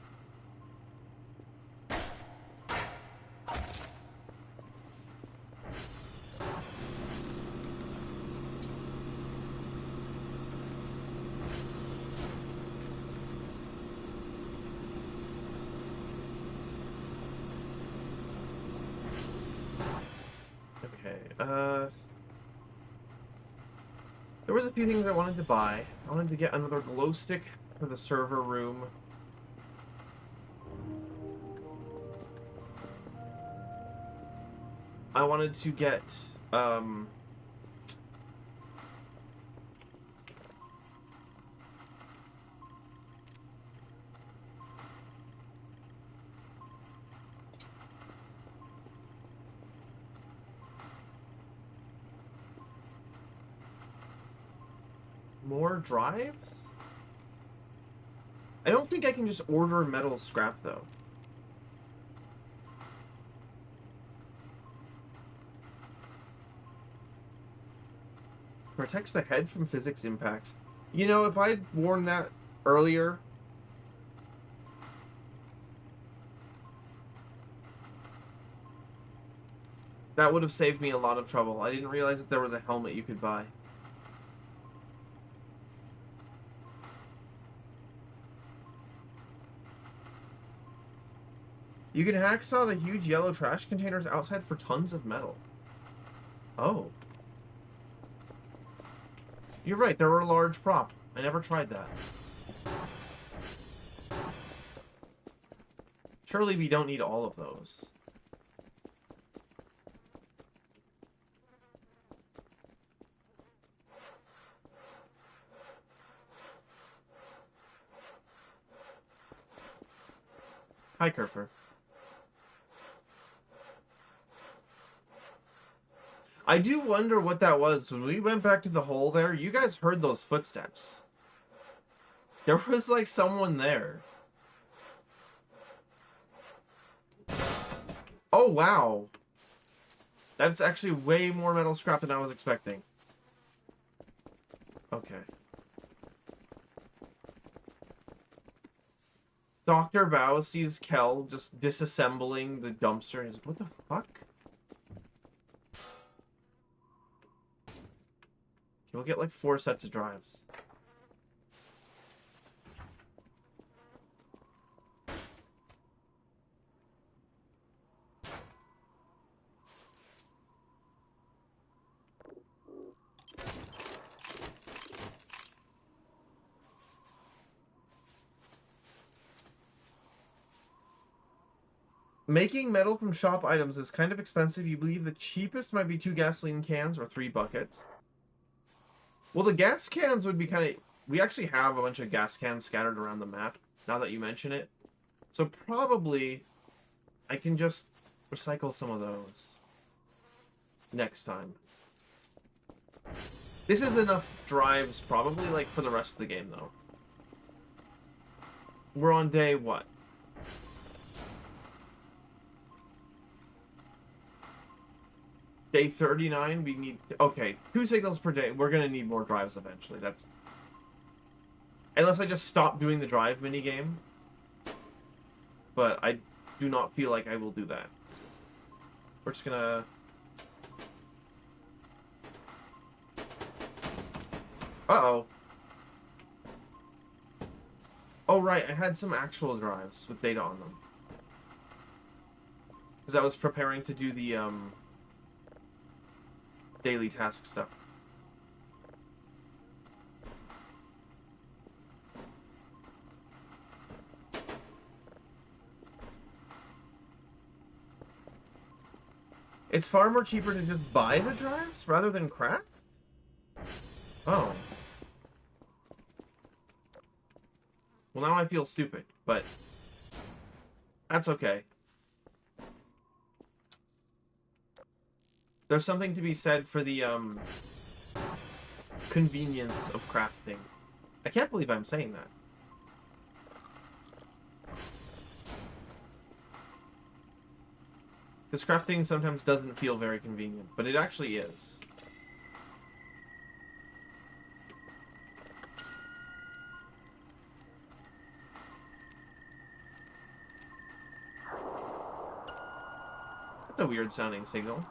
Okay, there was a few things I wanted to buy. I wanted to get another glow stick for the server room. I wanted to get, more drives? I don't think I can just order metal scrap, though. Protects the head from physics impacts. You know, if I'd worn that earlier... that would have saved me a lot of trouble. I didn't realize that there was a helmet you could buy. You can hacksaw the huge yellow trash containers outside for tons of metal. Oh. You're right, there were a large prop. I never tried that. Surely we don't need all of those. Hi, Kerfer. I do wonder what that was. When we went back to the hole there, you guys heard those footsteps. There was, like, someone there. Oh, wow. That's actually way more metal scrap than I was expecting. Okay. Dr. Bao sees Kel just disassembling the dumpster and he's like, what the fuck? Okay, we'll get like 4 sets of drives. Making metal from shop items is kind of expensive. You believe the cheapest might be 2 gasoline cans or 3 buckets. Well, the gas cans would be kind of... We actually have a bunch of gas cans scattered around the map, now that you mention it. So probably I can just recycle some of those next time. This is enough drives probably, like, for the rest of the game, though. We're on day what? Day 39, we need... Okay, 2 signals per day. We're going to need more drives eventually. That's... Unless I just stop doing the drive minigame. But I do not feel like I will do that. We're just going to... Uh-oh. Oh, right. I had some actual drives with data on them. Because I was preparing to do the, daily task stuff. It's far more cheaper to just buy the drives rather than craft? Oh. Well, now I feel stupid, but that's okay. There's something to be said for the, convenience of crafting. I can't believe I'm saying that. Because crafting sometimes doesn't feel very convenient, but it actually is. That's a weird sounding signal.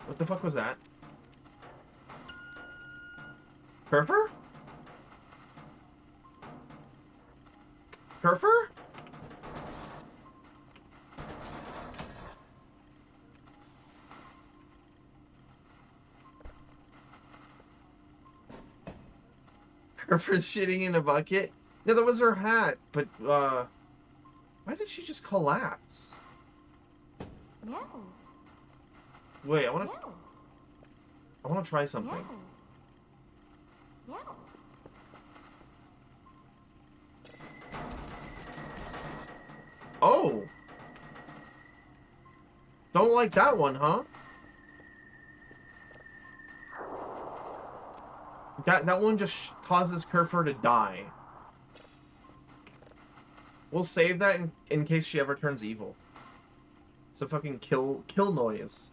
What the fuck was that? Kerfer? Kerfer? Kerfer's shitting in a bucket? No, that was her hat, but, why did she just collapse? No. Wait, I wanna No. try something. No. Oh! Don't like that one, huh? That one just causes Kerfer to die. We'll save that in case she ever turns evil. It's a fucking kill noise.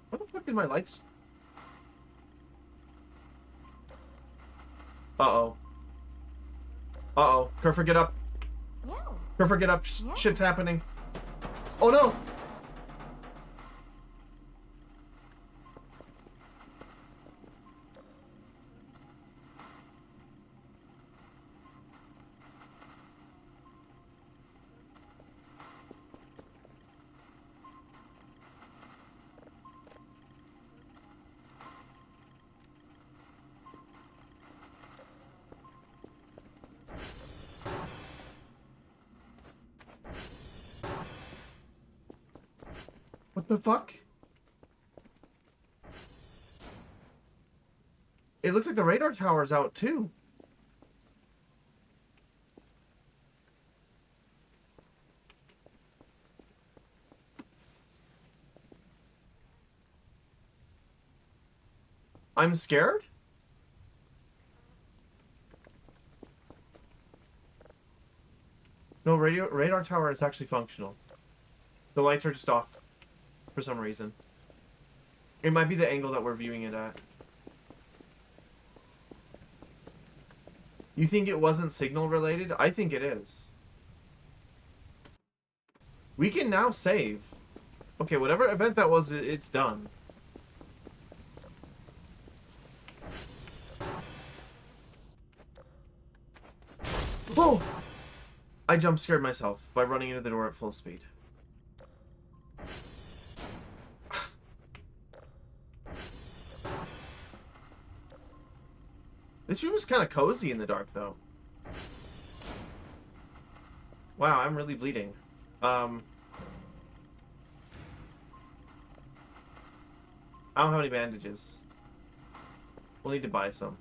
What the fuck did my lights... Uh-oh. Uh-oh. Kerfer, get up. No. Kerfer, get up. Shit's happening. Oh, no! What the fuck? It looks like the radar tower's out too. I'm scared? No, radar tower is actually functional. The lights are just off for some reason. It might be the angle that we're viewing it at. You think it wasn't signal related? I think it is. We can now save. Okay, whatever event that was, it's done. Whoa! I jump scared myself by running into the door at full speed. This room is kind of cozy in the dark, though. Wow, I'm really bleeding. I don't have any bandages. We'll need to buy some.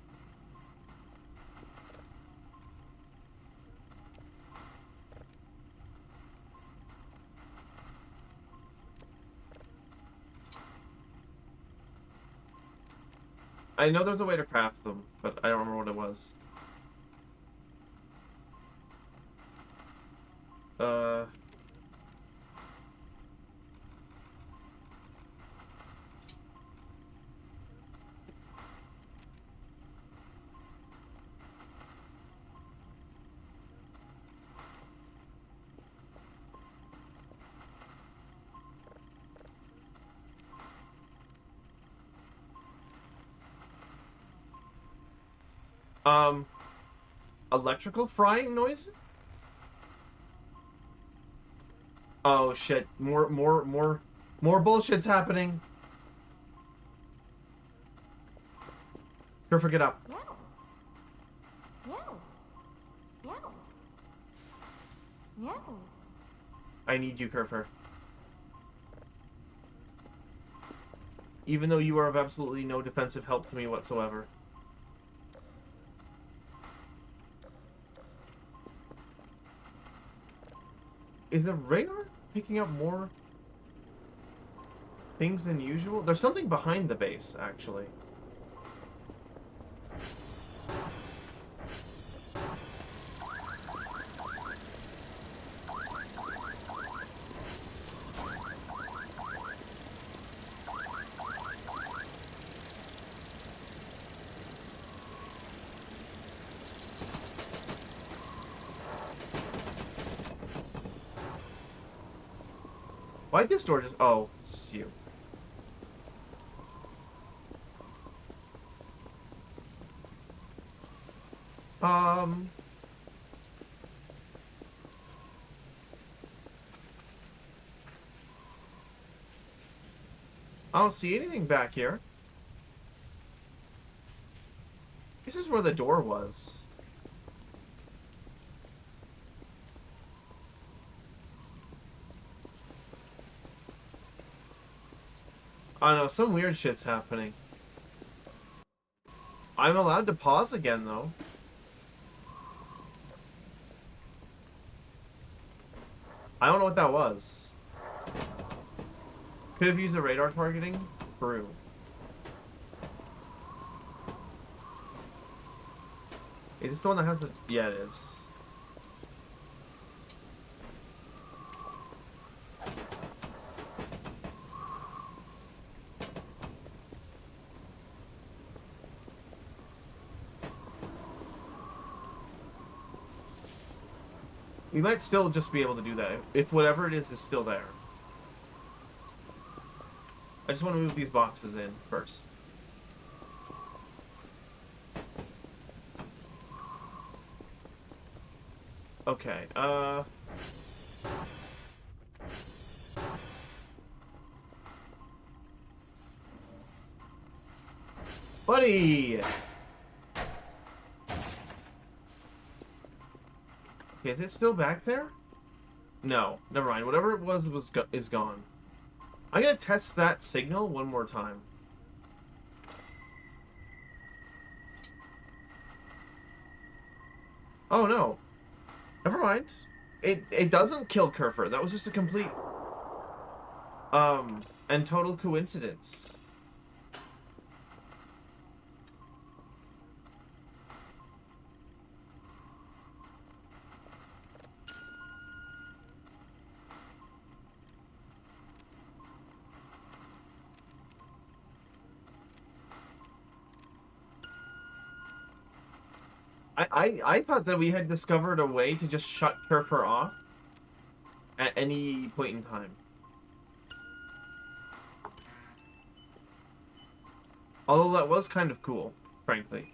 I know there's a way to craft them, but I don't remember what it was. Electrical frying noises? Oh shit! More bullshit's happening. Kerfer, get up. No. No. No. No. I need you, Kerfer. Even though you are of absolutely no defensive help to me whatsoever. Is the radar picking up more things than usual? There's something behind the base, actually. Why'd this door just... Oh, it's you. I don't see anything back here. This is where the door was. I don't know, some weird shit's happening. I'm allowed to pause again, though. I don't know what that was. Could have used the radar targeting. True. Is this the one that has the... Yeah, it is. We might still just be able to do that if whatever it is still there. I just want to move these boxes in first. Okay, buddy! Okay, is it still back there? No, never mind. Whatever it was is gone. I'm gonna test that signal one more time. Oh no. Never mind. It doesn't kill Kerfer. That was just a complete and total coincidence. I thought that we had discovered a way to just shut Kerfer off at any point in time. Although that was kind of cool, frankly.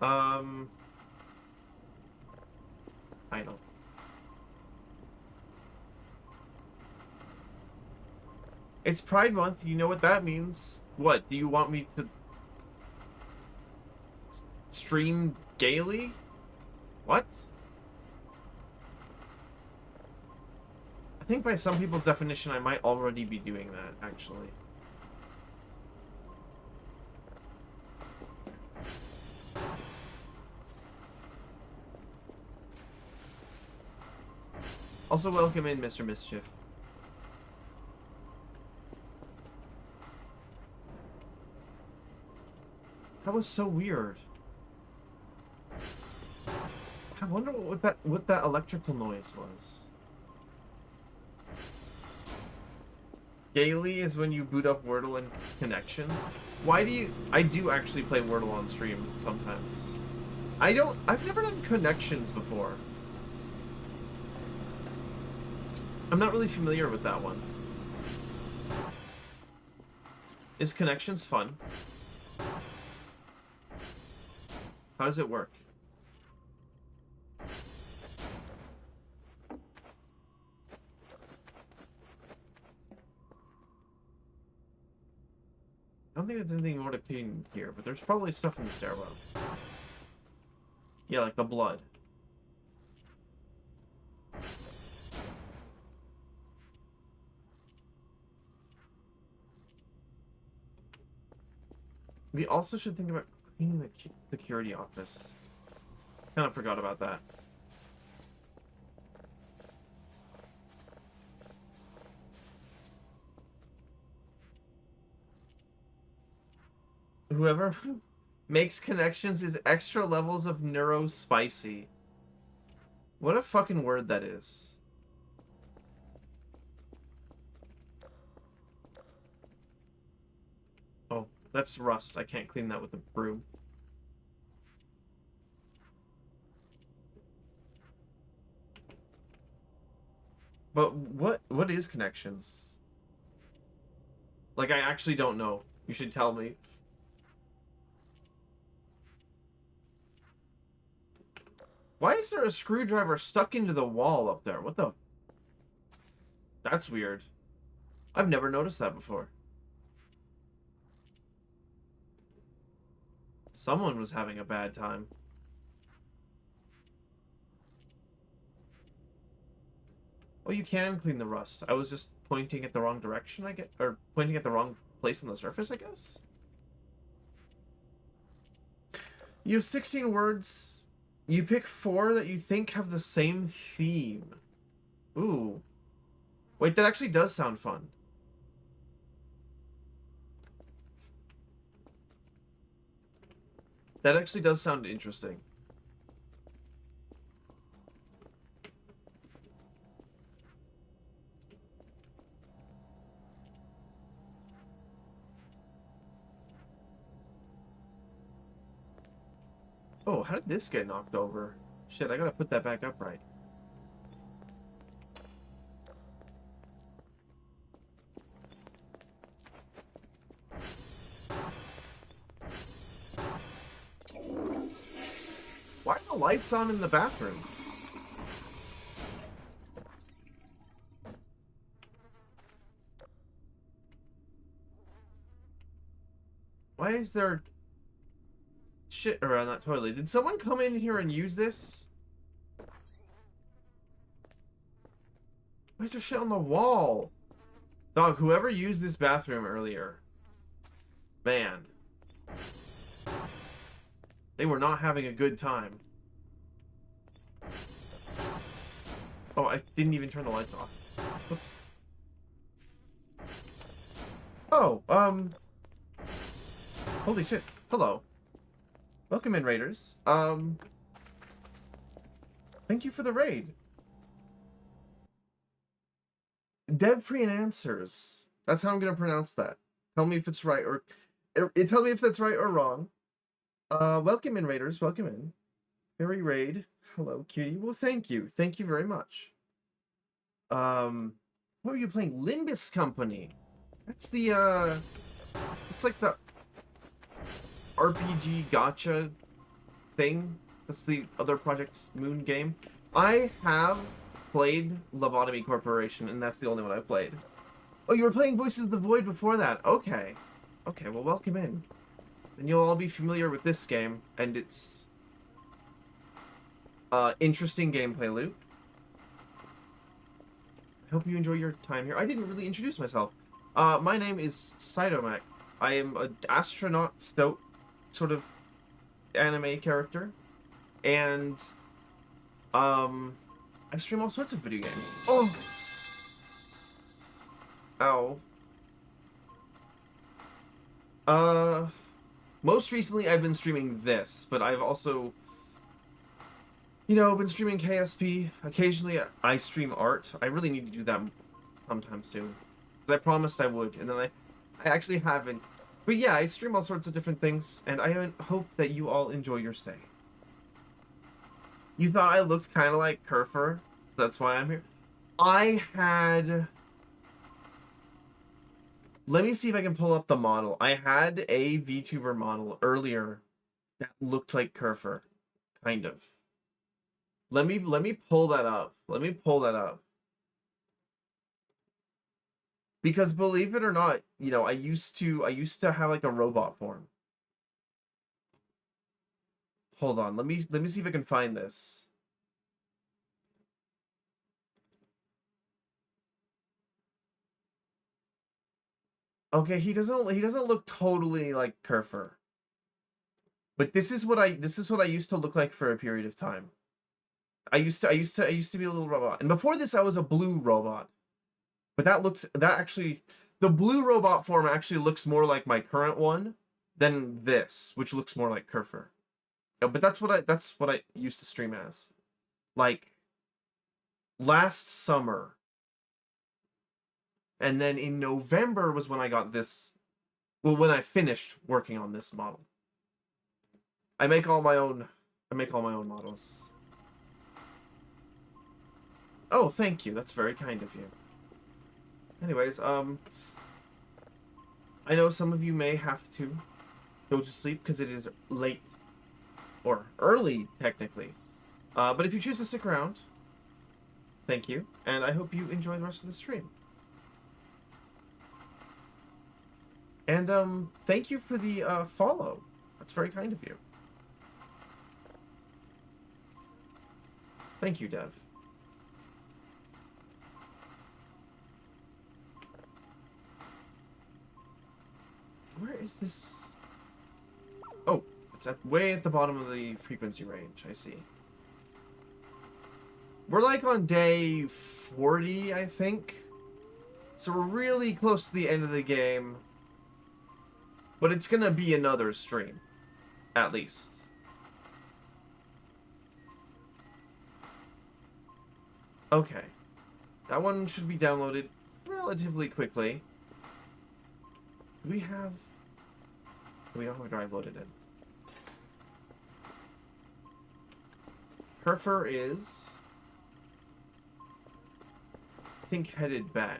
I know. It's Pride Month, you know what that means. What, do you want me to stream gaily? What? I think by some people's definition, I might already be doing that, actually. Also, welcome in, Mr. Mischief. That was so weird. I wonder what that electrical noise was. Gaily is when you boot up Wordle and connections. Why do you... I do actually play Wordle on stream sometimes. I've never done connections before. I'm not really familiar with that one. Is connections fun? How does it work? I don't think there's anything more to clean here, but there's probably stuff in the stairwell. Yeah, like the blood. We also should think about cleaning the security office. Kind of forgot about that. Whoever makes connections is extra levels of neurospicy. What a fucking word that is. Oh, that's rust. I can't clean that with a broom. But what is connections? Like, I actually don't know. You should tell me. Why is there a screwdriver stuck into the wall up there? What the... That's weird. I've never noticed that before. Someone was having a bad time. Oh, you can clean the rust. I was just pointing at the wrong direction, I get, or pointing at the wrong place on the surface, I guess. You have 16 words. You pick 4 that you think have the same theme. Ooh. Wait, that actually does sound fun. That actually does sound interesting. Oh, how did this get knocked over? Shit, I gotta put that back up right. Why are the lights on in the bathroom? Why is there shit around that toilet? Did someone come in here and use this? Why is there shit on the wall? Dog, whoever used this bathroom earlier. Man. They were not having a good time. Oh, I didn't even turn the lights off. Whoops. Oh, holy shit. Hello. Welcome in, raiders. Thank you for the raid. Dev Answers. That's how I'm gonna pronounce that. Tell me if it's right or tell me if that's right or wrong. Welcome in, raiders. Welcome in. Fairy raid. Hello, cutie. Well, thank you. Thank you very much. What are you playing? Limbus Company. That's the it's like the RPG gacha thing. That's the other Project Moon game. I have played Lobotomy Corporation, and that's the only one I've played. Oh, you were playing Voices of the Void before that. Okay. Okay, well, welcome in. Then you'll all be familiar with this game, and its interesting gameplay loop. I hope you enjoy your time here. I didn't really introduce myself. My name is Cytomech. I am an astronaut stout sort of anime character, and I stream all sorts of video games. Oh, ow. Most recently I've been streaming this, but I've also, you know, been streaming KSP. Occasionally I stream art. I really need to do that sometime soon, because I promised I would, and then I actually haven't. But yeah, I stream all sorts of different things, and I hope that you all enjoy your stay. You thought I looked kind of like Kerfer, so that's why I'm here. I had... Let me see if I can pull up the model. I had a VTuber model earlier that looked like Kerfer, kind of. Let me pull that up. Let me pull that up. Because believe it or not, you know, I used to have like a robot form. Hold on. Let me see if I can find this. Okay, he doesn't look totally like Kerfer. But this is what I used to look like for a period of time. I used to be a little robot. And before this I was a blue robot. But the blue robot form actually looks more like my current one than this, which looks more like Kerfer. But that's what I used to stream as. Like last summer. And then in November was when I got this, well, when I finished working on this model. I make all my own models. Oh, thank you. That's very kind of you. Anyways, I know some of you may have to go to sleep because it is late or early technically. But if you choose to stick around, thank you, and I hope you enjoy the rest of the stream. And thank you for the follow. That's very kind of you. Thank you, Dev. Where is this? Oh, it's way at the bottom of the frequency range. I see. We're like on day 40, I think. So we're really close to the end of the game. But it's gonna be another stream. At least. Okay. That one should be downloaded relatively quickly. Do we have... We don't have a drive loaded in. Kerfer is... I think headed back.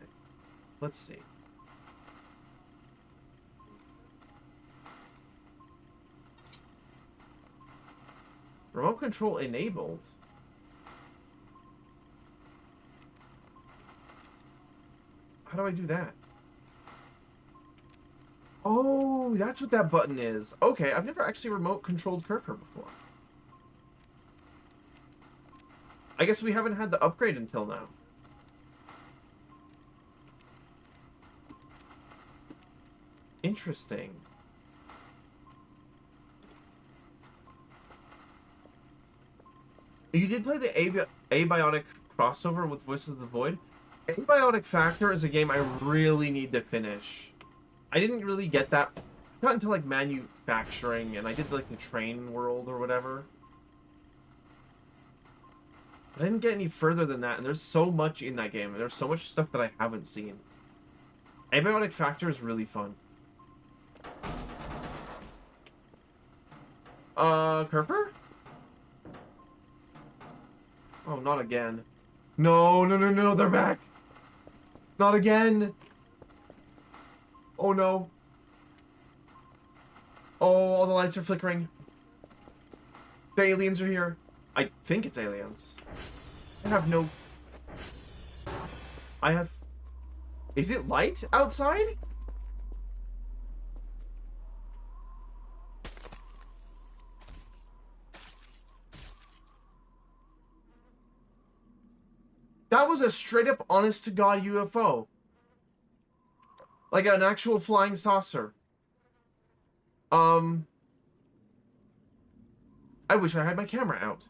Let's see. Remote control enabled? How do I do that? Oh, that's what that button is. Okay, I've never actually remote controlled Kerfer before. I guess we haven't had the upgrade until now. Interesting. You did play the Abiotic crossover with Voices of the Void. Abiotic Factor is a game I really need to finish. I didn't really get that. I got into like manufacturing, and I did like the train world or whatever. But I didn't get any further than that, and there's so much in that game, and there's so much stuff that I haven't seen. Abiotic Factor is really fun. Kerper? Oh, not again. No, no, no, no, they're back! Not again! Oh no. Oh, all the lights are flickering. The aliens are here. I think it's aliens. I have no... I have... Is it light outside? That was a straight up honest to God UFO. Like an actual flying saucer. I wish I had my camera out.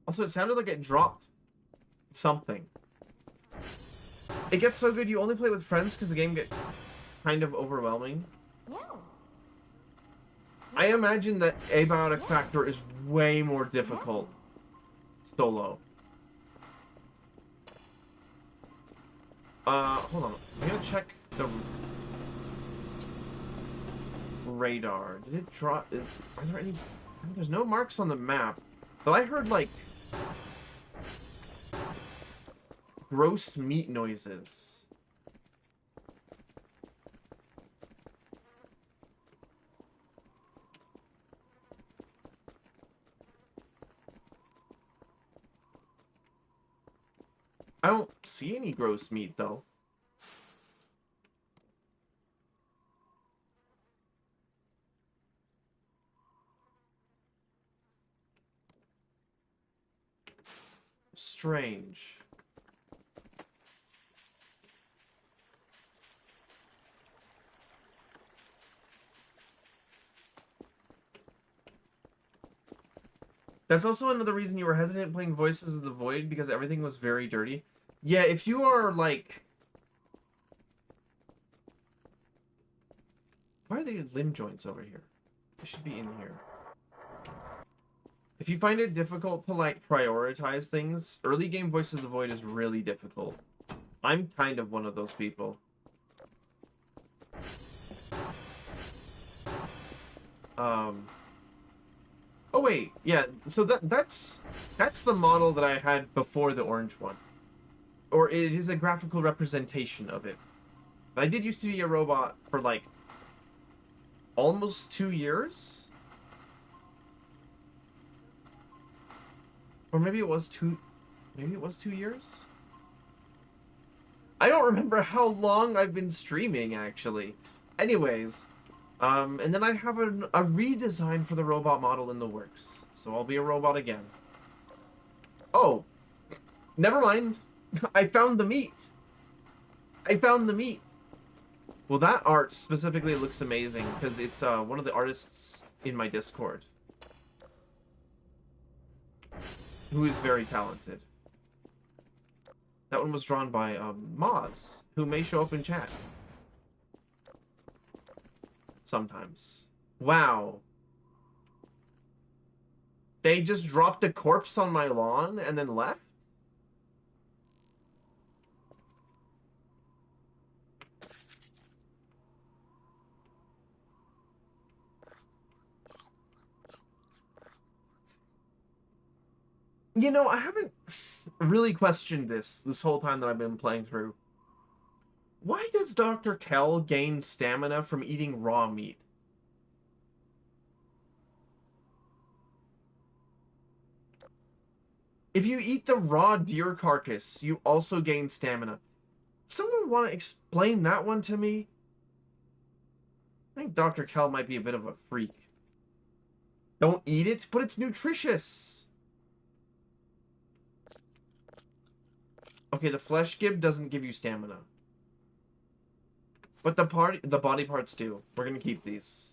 Also, it sounded like it dropped something. It gets so good you only play with friends because the game gets kind of overwhelming. No. I imagine that Abiotic Factor is way more difficult solo. Hold on. I'm gonna check the radar. Did it drop? Are there any? There's no marks on the map, but I heard like gross meat noises. I don't see any gross meat though. Strange. That's also another reason you were hesitant playing Voices of the Void, because everything was very dirty. Yeah, if you are like... Why are there limb joints over here? They should be in here. If you find it difficult to like prioritize things, early game Voices of the Void is really difficult. I'm kind of one of those people. Oh wait, yeah. So that's the model that I had before the orange one, or it is a graphical representation of it. But I did used to be a robot for like almost 2 years, or maybe it was two. Maybe it was 2 years. I don't remember how long I've been streaming actually. Anyways. And then I have a redesign for the robot model in the works. So I'll be a robot again. Oh, never mind. I found the meat. I found the meat. Well, that art specifically looks amazing because it's one of the artists in my Discord who is very talented. That one was drawn by Moz, who may show up in chat. Sometimes. Wow. They just dropped a corpse on my lawn and then left? You know, I haven't really questioned this whole time that I've been playing through. Why does Dr. Kell gain stamina from eating raw meat? If you eat the raw deer carcass, you also gain stamina. Someone want to explain that one to me? I think Dr. Kell might be a bit of a freak. Don't eat it, but it's nutritious. Okay, the flesh gib doesn't give you stamina. But the body parts do. We're gonna keep these.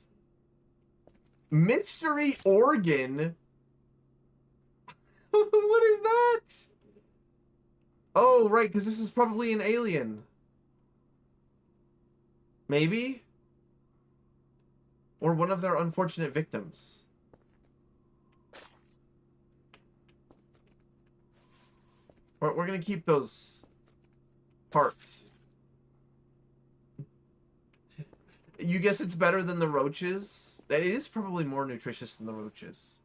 Mystery organ? What is that? Oh, right, because this is probably an alien. Maybe? Or one of their unfortunate victims. We're gonna keep those parts. You guess it's better than the roaches? It is probably more nutritious than the roaches.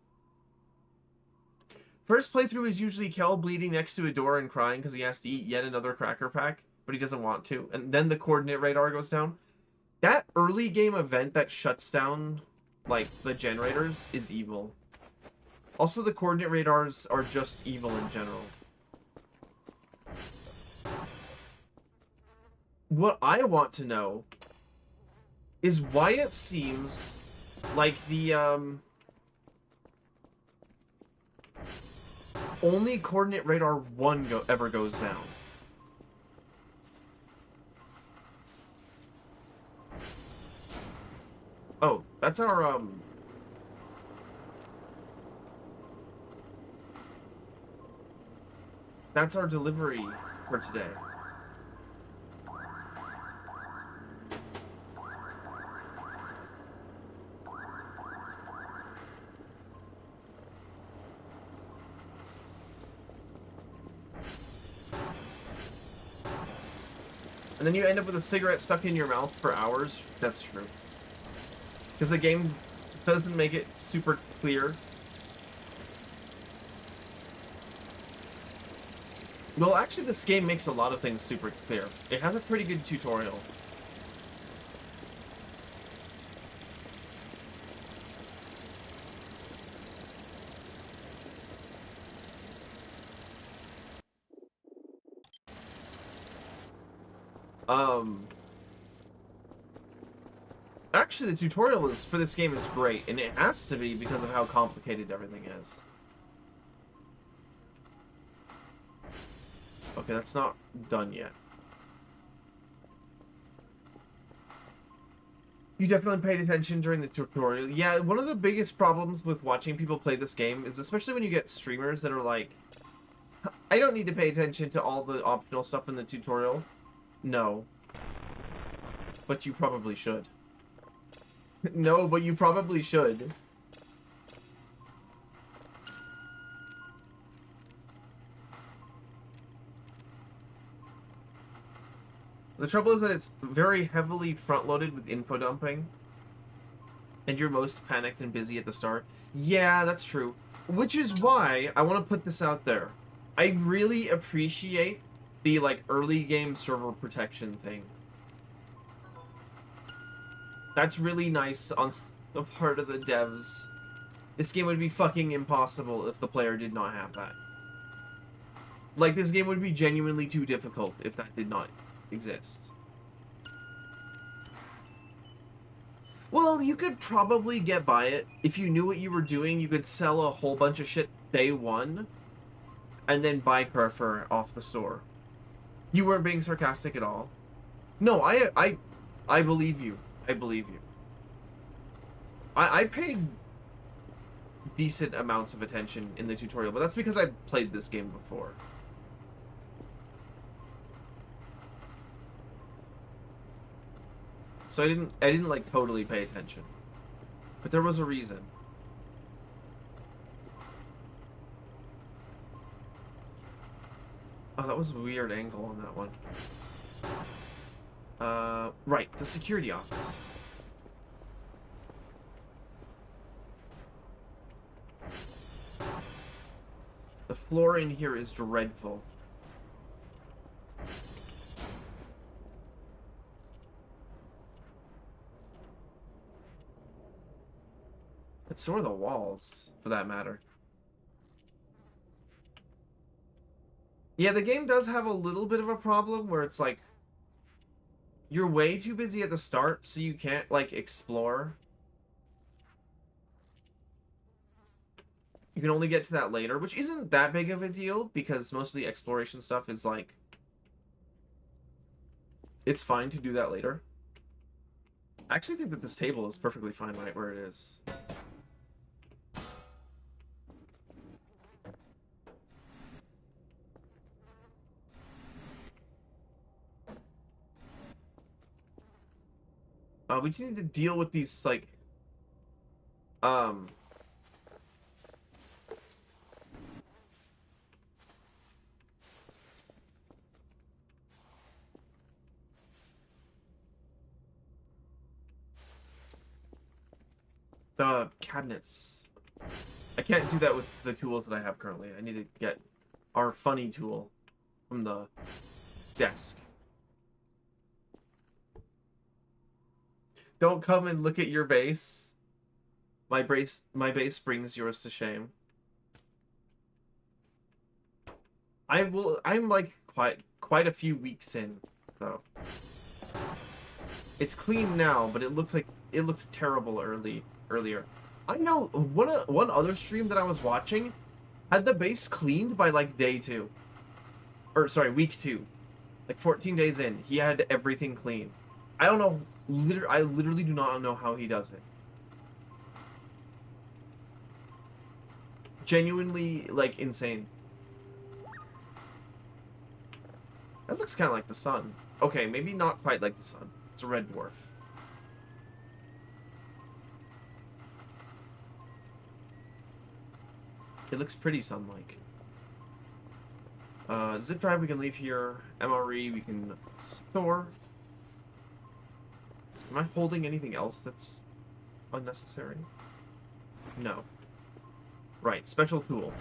First playthrough is usually Kel bleeding next to a door and crying because he has to eat yet another cracker pack, but he doesn't want to. And then the coordinate radar goes down. That early game event that shuts down, like, the generators is evil. Also, the coordinate radars are just evil in general. What I want to know is why it seems like the, only coordinate radar 1 ever goes down. Oh, that's our, that's our delivery for today. And then you end up with a cigarette stuck in your mouth for hours. That's true. Because the game doesn't make it super clear. Well, actually, this game makes a lot of things super clear. It has a pretty good tutorial. Actually, the tutorial for this game is great, and it has to be because of how complicated everything is. Okay, that's not done yet. You definitely paid attention during the tutorial. Yeah, one of the biggest problems with watching people play this game is, especially when you get streamers that are like, I don't need to pay attention to all the optional stuff in the tutorial. No. But you probably should. No, but you probably should. The trouble is that it's very heavily front-loaded with info dumping. And you're most panicked and busy at the start. Yeah, that's true. Which is why I want to put this out there. I really appreciate the, like, early game server protection thing. That's really nice on the part of the devs. This game would be fucking impossible if the player did not have that. Like, this game would be genuinely too difficult if that did not exist. Well, you could probably get by it. If you knew what you were doing, you could sell a whole bunch of shit day one, and then buy Carrefour off the store. You weren't being sarcastic at all. No, I believe you. I believe you. I paid decent amounts of attention in the tutorial, but that's because I played this game before. So I didn't like totally pay attention. But there was a reason. Oh, that was a weird angle on that one. Right, the security office. The floor in here is dreadful. And so are the walls, for that matter. Yeah, the game does have a little bit of a problem where it's like, you're way too busy at the start, so you can't, like, explore. You can only get to that later, which isn't that big of a deal, because most of the exploration stuff is, like, it's fine to do that later. I actually think that this table is perfectly fine right where it is. We just need to deal with these, like, um... the cabinets. I can't do that with the tools that I have currently. I need to get our funny tool from the desk. Don't come and look at your base. My base brings yours to shame. I'm like quite a few weeks in, though. It's clean now, but it looked terrible earlier. I know one other stream that I was watching had the base cleaned by like day 2. Or sorry, week 2. Like 14 days in, he had everything clean. I don't know, I literally do not know how he does it. Genuinely, like, insane. That looks kind of like the sun. Okay, maybe not quite like the sun. It's a red dwarf. It looks pretty sun-like. Zip drive we can leave here. MRE we can store. Am I holding anything else that's unnecessary? No. Right, special tool.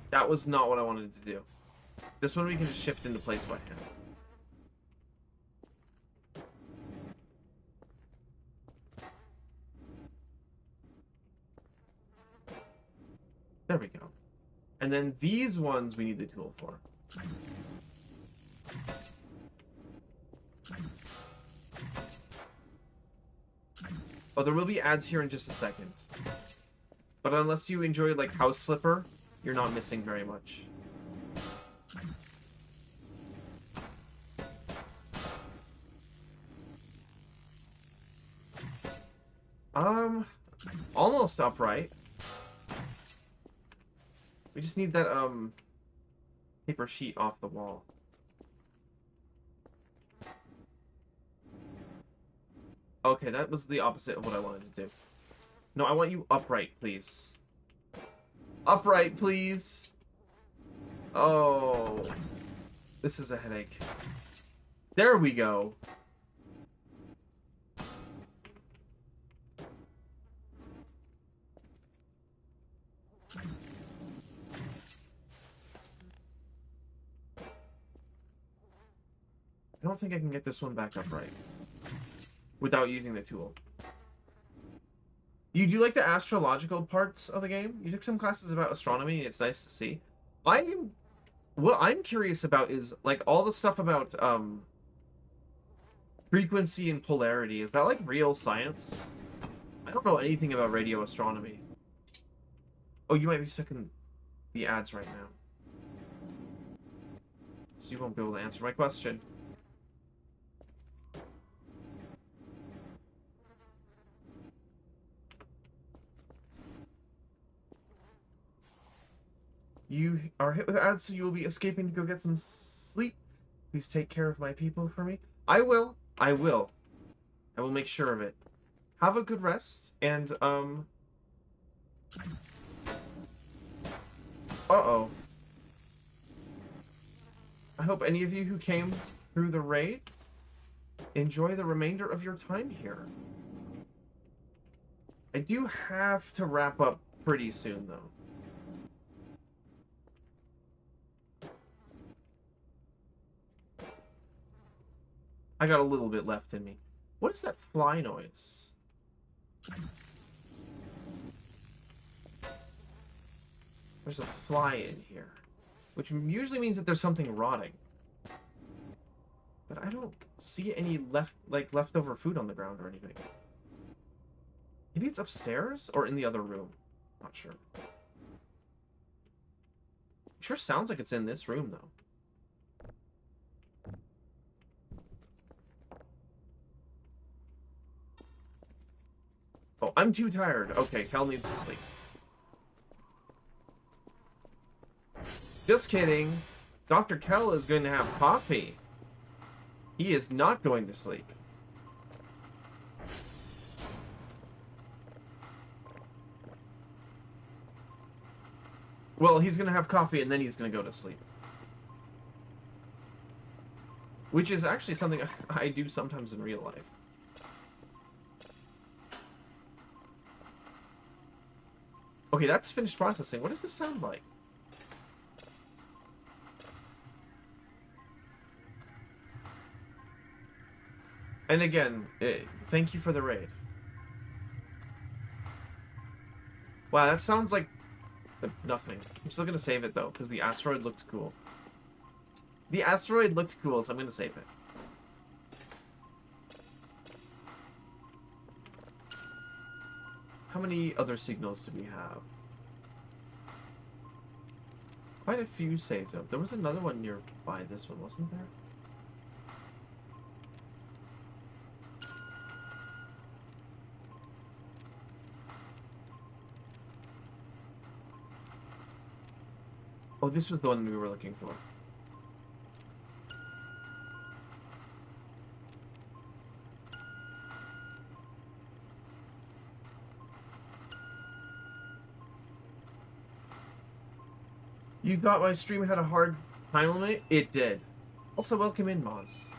That was not what I wanted to do. This one we can just shift into place by hand. There we go. And then these ones we need the tool for. Oh, there will be ads here in just a second. But unless you enjoy, like, House Flipper, you're not missing very much. Almost upright. We just need that, paper sheet off the wall. Okay, that was the opposite of what I wanted to do. No, I want you upright, please. Upright, please! Oh. This is a headache. There we go. I don't think I can get this one back upright without using the tool. You do like the astrological parts of the game? You took some classes about astronomy, and it's nice to see. What I'm curious about is, like, all the stuff about, frequency and polarity. Is that, like, real science? I don't know anything about radio astronomy. Oh, you might be stuck in the ads right now. So you won't be able to answer my question. You are hit with ads, so you will be escaping to go get some sleep. Please take care of my people for me. I will. I will. I will make sure of it. Have a good rest, and, uh-oh. I hope any of you who came through the raid enjoy the remainder of your time here. I do have to wrap up pretty soon, though. I got a little bit left in me. What is that fly noise? There's a fly in here, which usually means that there's something rotting. But I don't see any leftover food on the ground or anything. Maybe it's upstairs or in the other room. Not sure. Sure sounds like it's in this room, though. Oh, I'm too tired. Okay, Kel needs to sleep. Just kidding. Dr. Kel is going to have coffee. He is not going to sleep. Well, he's going to have coffee and then he's going to go to sleep. Which is actually something I do sometimes in real life. Okay, that's finished processing. What does this sound like? And again, thank you for the raid. Wow, that sounds like nothing. I'm still gonna save it though, because the asteroid looked cool. The asteroid looks cool, so I'm gonna save it. How many other signals do we have? Quite a few saved up. There was another one nearby this one, wasn't there? Oh, this was the one we were looking for. You thought my stream had a hard time limit? It did. Also, welcome in, Moz.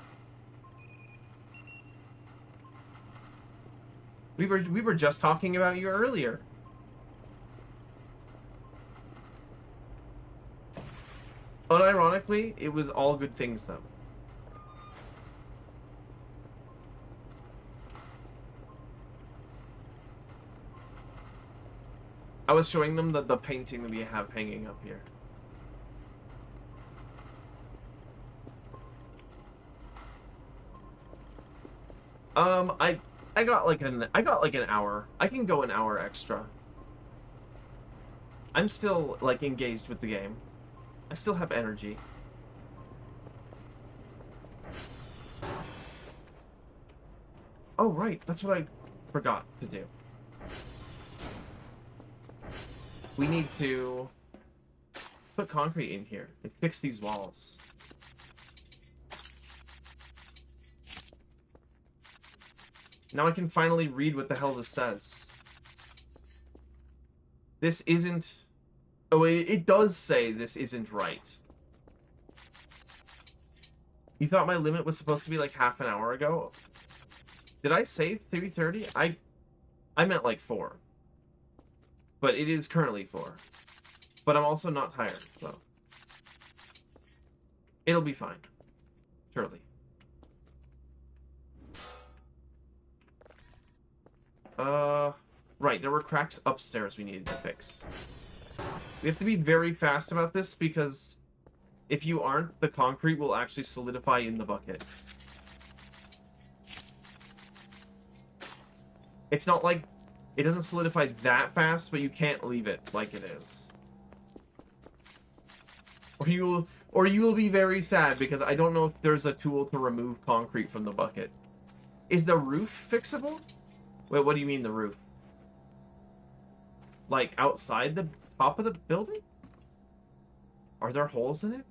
We were just talking about you earlier. Unironically, it was all good things, though. I was showing them the painting that we have hanging up here. I got like an hour. I can go an hour extra. I'm still like engaged with the game. I still have energy. Oh right, that's what I forgot to do. We need to put concrete in here and fix these walls. Now I can finally read what the hell this says. This isn't... Oh, it does say this isn't right. You thought my limit was supposed to be like half an hour ago? Did I say 3:30? I meant like 4. But it is currently 4. But I'm also not tired, so... It'll be fine. Surely. Right, there were cracks upstairs we needed to fix. We have to be very fast about this because if you aren't, the concrete will actually solidify in the bucket. It's not like it doesn't solidify that fast, but you can't leave it like it is. Or you will be very sad because I don't know if there's a tool to remove concrete from the bucket. Is the roof fixable? Wait, what do you mean the roof? Like outside the top of the building? Are there holes in it?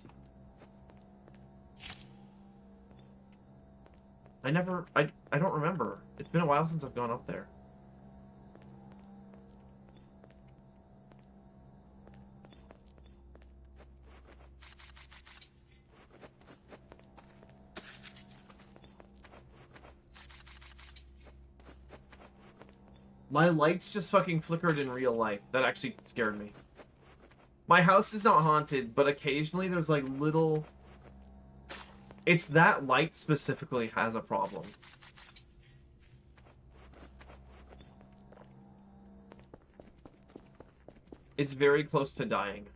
I don't remember. It's been a while since I've gone up there. My lights just fucking flickered in real life. That actually scared me. My house is not haunted, but occasionally there's like little... It's that light specifically has a problem. It's very close to dying.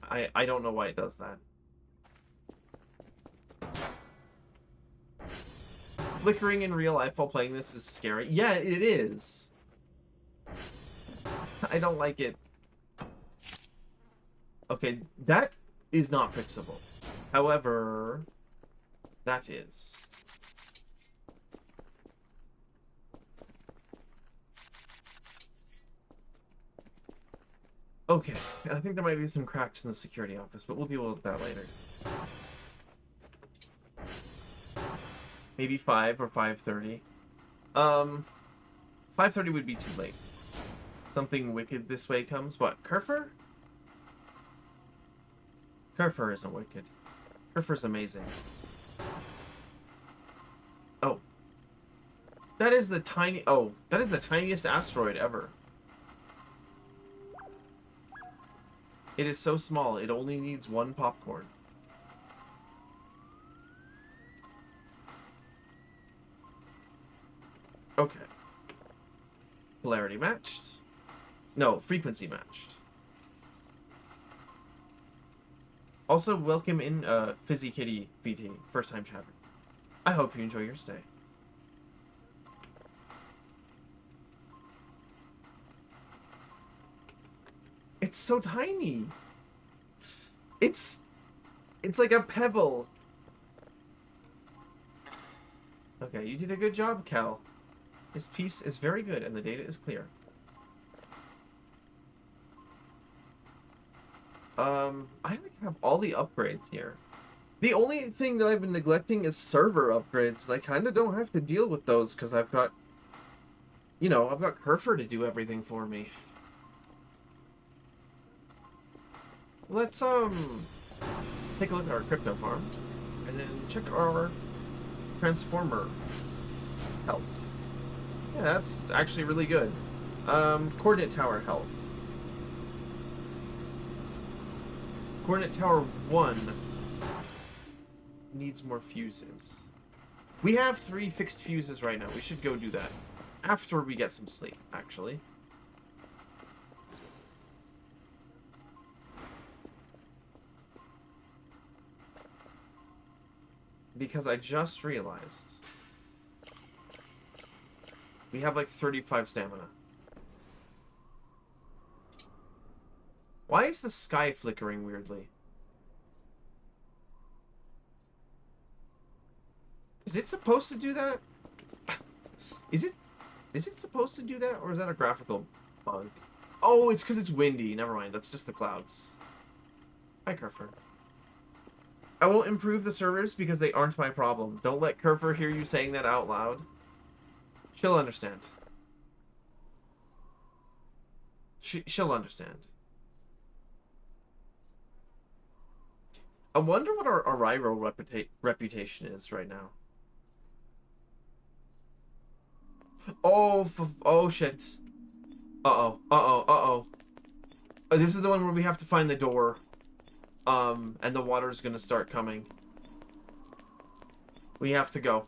I don't know why it does that. Flickering in real life while playing this is scary. Yeah, it is. I don't like it. Okay, that is not fixable. However, that is. Okay, I think there might be some cracks in the security office, but we'll deal with that later. Maybe 5 or 5:30. 5:30 would be too late. Something wicked this way comes. What, Kerfer? Kerfer isn't wicked. Kerfer's amazing. Oh. That is the tiniest asteroid ever. It is so small, it only needs one popcorn. Okay. Polarity matched. No, frequency matched. Also, welcome in Fizzy Kitty VT, first time chatter. I hope you enjoy your stay. It's so tiny. It's like a pebble. Okay, you did a good job, Cal. This piece is very good and the data is clear. I have all the upgrades here. The only thing that I've been neglecting is server upgrades, and I kind of don't have to deal with those because I've got, I've got Kerfer to do everything for me. Let's, take a look at our crypto farm, and then check our transformer health. Yeah, that's actually really good. Coordinate tower health. Coordinate tower 1 needs more fuses. We have 3 fixed fuses right now. We should go do that after we get some sleep, actually. Because I just realized we have like 35 stamina. Why is the sky flickering weirdly? Is it supposed to do that? Is it supposed to do that, or is that a graphical bug? Oh, it's because it's windy. Never mind. That's just the clouds. Hi, Kerfer. I won't improve the servers because they aren't my problem. Don't let Kerfer hear you saying that out loud. She'll understand. She'll understand. I wonder what our Arrival reputation is right now. Oh shit. Uh-oh. This is the one where we have to find the door. And the water's gonna start coming. We have to go.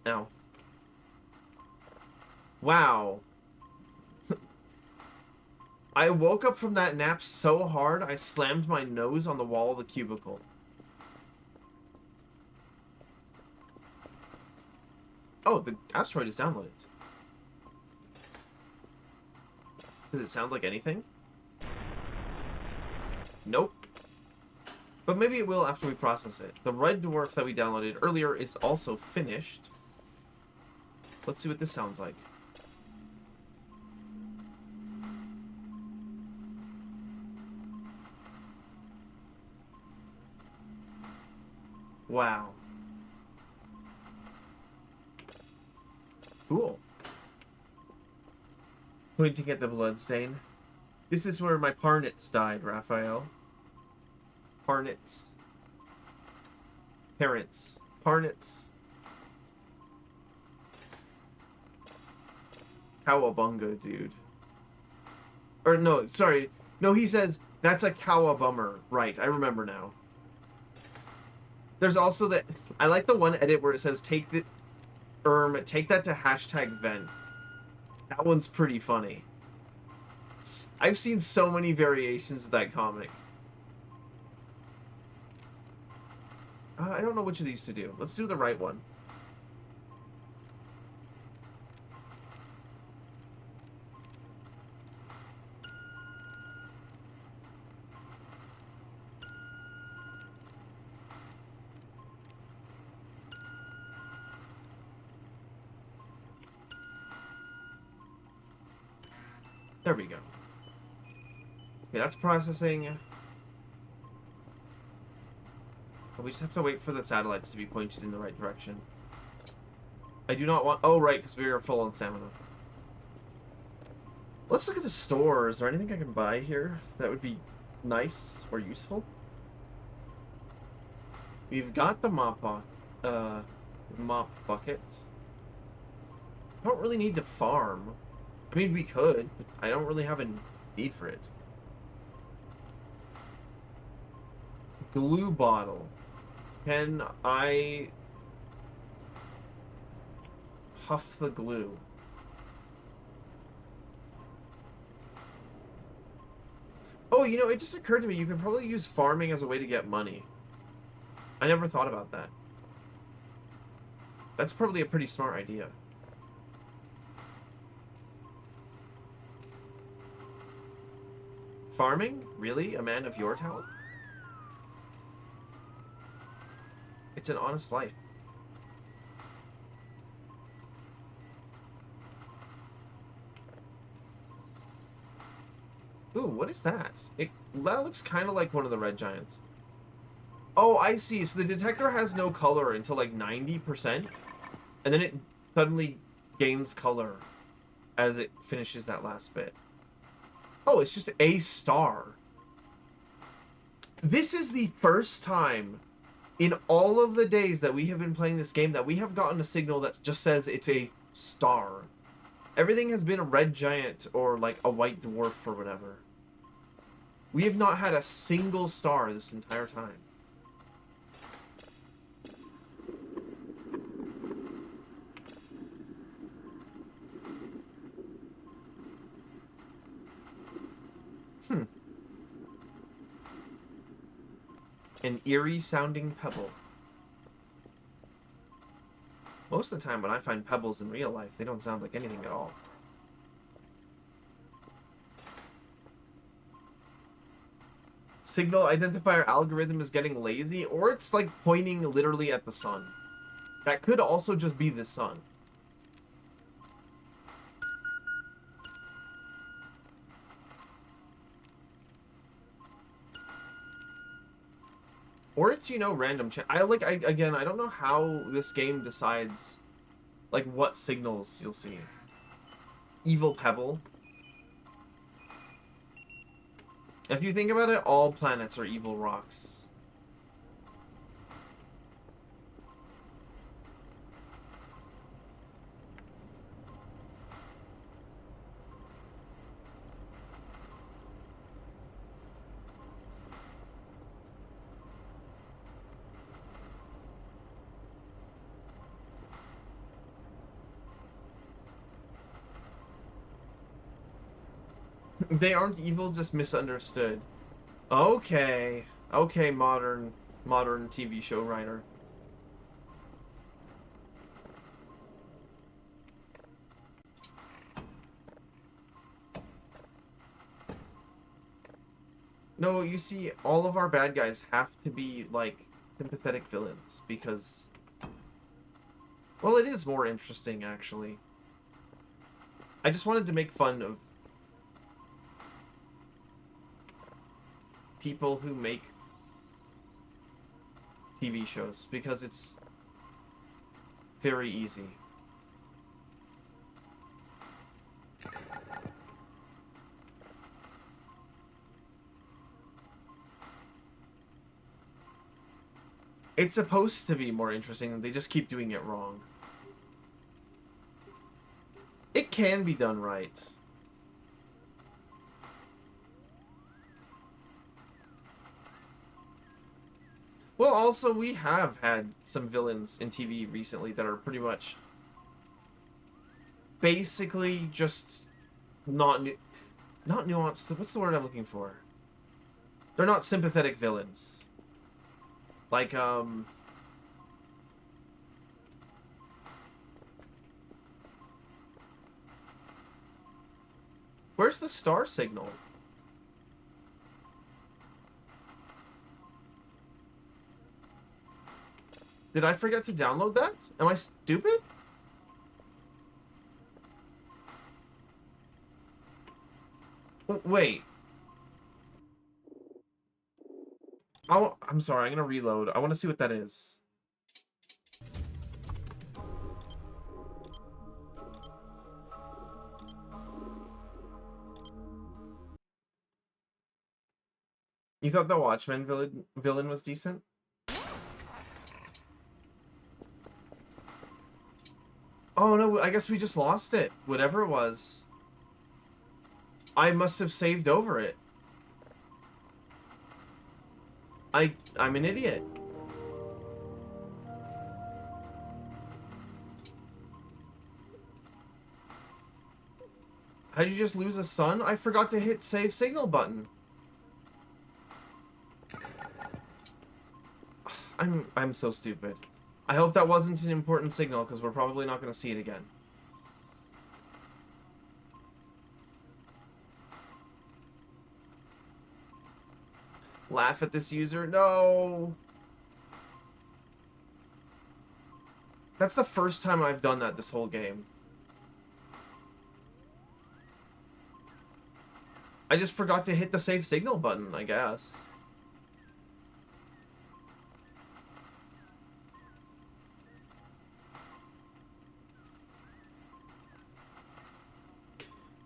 Now. Wow. I woke up from that nap so hard, I slammed my nose on the wall of the cubicle. Oh, the asteroid is downloaded. Does it sound like anything? Nope. But maybe it will after we process it. The red dwarf that we downloaded earlier is also finished. Let's see what this sounds like. Wow. Cool. Pointing at the bloodstain. This is where my Parnets died, Raphael. Parnets. Parents. Parnets. Cowabunga, dude. Or no, sorry. No, he says, that's a cowabummer. Right, I remember now. There's also that... I like the one edit where it says, take that to hashtag vent. That one's pretty funny. I've seen so many variations of that comic. I don't know which of these to do. Let's do the right one. There we go. Okay, that's processing. But we just have to wait for the satellites to be pointed in the right direction. I do not want... Oh, right, because we are full on stamina. Let's look at the store. Is there anything I can buy here that would be nice or useful? We've got the mop bucket. I don't really need to farm. I mean, we could, but I don't really have a need for it. Glue bottle. Can I huff the glue? Oh, you know, it just occurred to me you could probably use farming as a way to get money. I never thought about that. That's probably a pretty smart idea. Farming? Really? A man of your talents? It's an honest life. Ooh, what is that? That looks kind of like one of the red giants. Oh, I see. So the detector has no color until like 90%, and then it suddenly gains color as it finishes that last bit. Oh, it's just a star. This is the first time in all of the days that we have been playing this game that we have gotten a signal that just says it's a star. Everything has been a red giant or like a white dwarf or whatever. We have not had a single star this entire time. An eerie sounding pebble. Most of the time when I find pebbles in real life, they don't sound like anything at all. Signal identifier algorithm is getting lazy, or it's like pointing literally at the sun. That could also just be the sun. Or it's, you know, random. Again, I don't know how this game decides, like, what signals you'll see. Evil pebble. If you think about it, all planets are evil rocks. They aren't evil, just misunderstood. Okay. Okay, modern TV show writer. No, you see, all of our bad guys have to be, like, sympathetic villains, because... Well, it is more interesting, actually. I just wanted to make fun of people who make TV shows, because it's very easy. It's supposed to be more interesting, and they just keep doing it wrong. It can be done right. Well, also, we have had some villains in TV recently that are pretty much basically just not nuanced. What's the word I'm looking for? They're not sympathetic villains. Like, where's the star signal? Did I forget to download that? Am I stupid? Wait. I'm sorry, I'm gonna reload. I want to see what that is. You thought the Watchmen villain was decent? Oh no, I guess we just lost it. Whatever it was. I must have saved over it. I'm an idiot. How did you just lose a son? I forgot to hit save signal button. I'm so stupid. I hope that wasn't an important signal, because we're probably not going to see it again. Laugh at this user? No! That's the first time I've done that this whole game. I just forgot to hit the save signal button, I guess.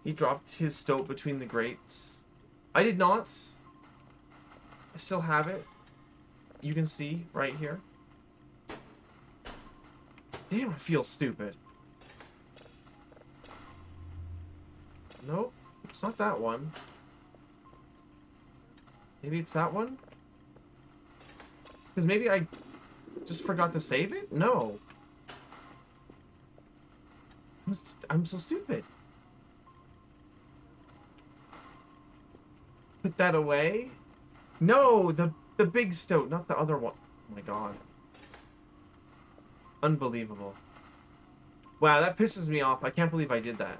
He dropped his stoat between the grates. I did not. I still have it. You can see right here. Damn, I feel stupid. Nope, it's not that one. Maybe it's that one? Because maybe I just forgot to save it? No. I'm so stupid. Put that away? No, the big stoat, not the other one. Oh my god. Unbelievable. Wow, that pisses me off. I can't believe I did that.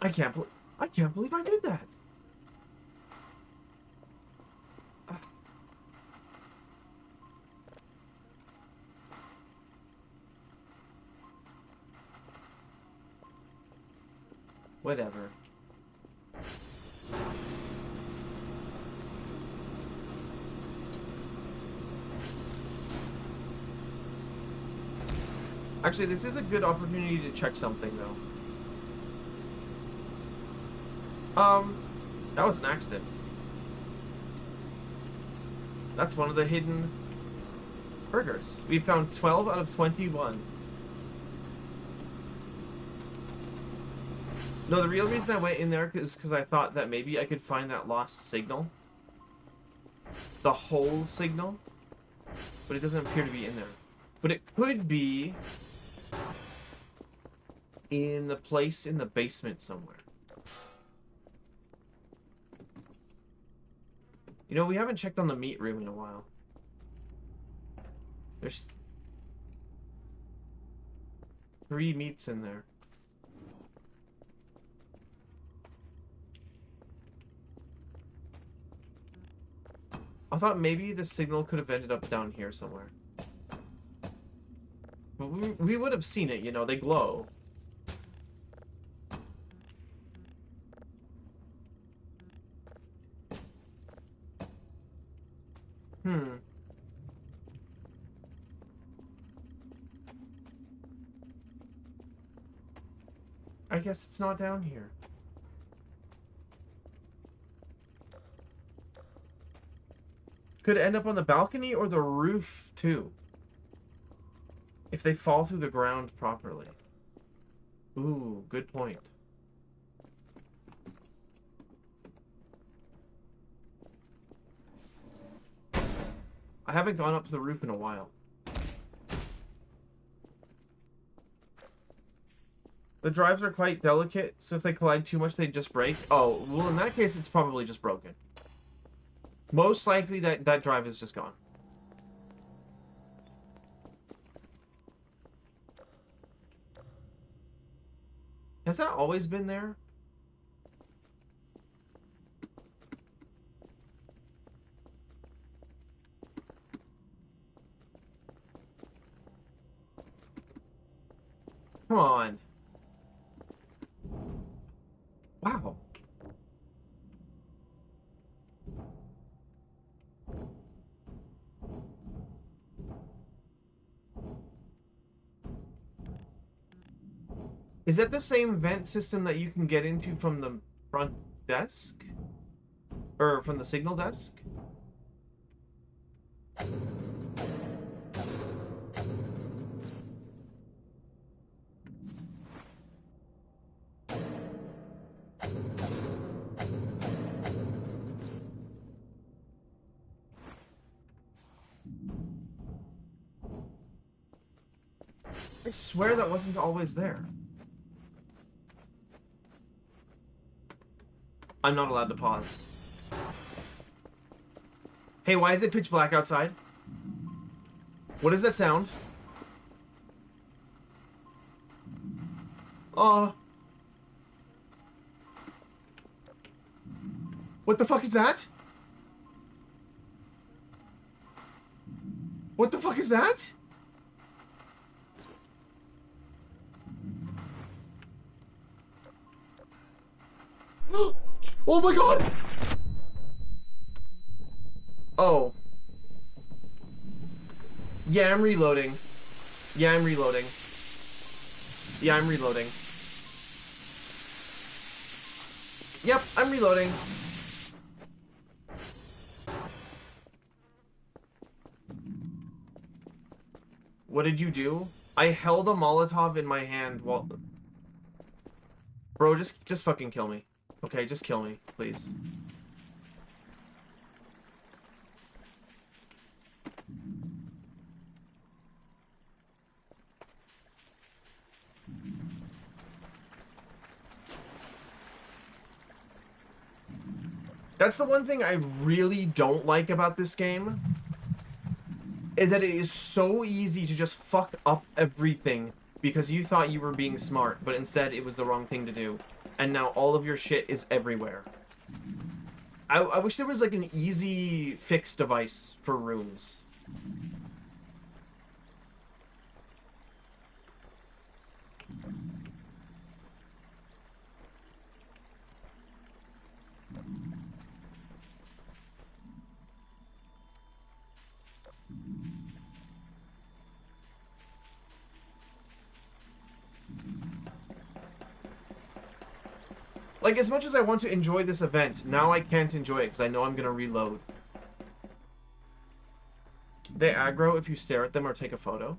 I can't believe I did that. Ugh. Whatever. Actually, this is a good opportunity to check something, though. That was an accident. That's one of the hidden burgers. We found 12 out of 21. No, the real reason I went in there is because I thought that maybe I could find that lost signal. The whole signal. But it doesn't appear to be in there. But it could be in the place in the basement somewhere. You know, we haven't checked on the meat room in a while. There's 3 meats in there. I thought maybe the signal could have ended up down here somewhere. But we would have seen it, you know, they glow. I guess it's not down here. Could end up on the balcony or the roof, too. If they fall through the ground properly. Ooh, good point. I haven't gone up to the roof in a while. The drives are quite delicate, so if they collide too much, they just break. Oh, well, in that case, it's probably just broken. Most likely, that drive is just gone. Has that always been there? Come on. Wow. Is that the same vent system that you can get into from the front desk? Or from the signal desk? I swear that wasn't always there. I'm not allowed to pause. Hey, why is it pitch black outside? What does that sound? What the fuck is that? What the fuck is that? Oh my god! Oh. Yeah, I'm reloading. Yeah, I'm reloading. Yeah, I'm reloading. Yep, I'm reloading. What did you do? I held a Molotov in my hand while... Bro, just fucking kill me. Okay, just kill me, please. That's the one thing I really don't like about this game, is that it is so easy to just fuck up everything because you thought you were being smart, but instead it was the wrong thing to do. And now all of your shit is everywhere. I wish there was like an easy fix device for rooms. Like, as much as I want to enjoy this event, now I can't enjoy it because I know I'm gonna reload. They aggro if you stare at them or take a photo.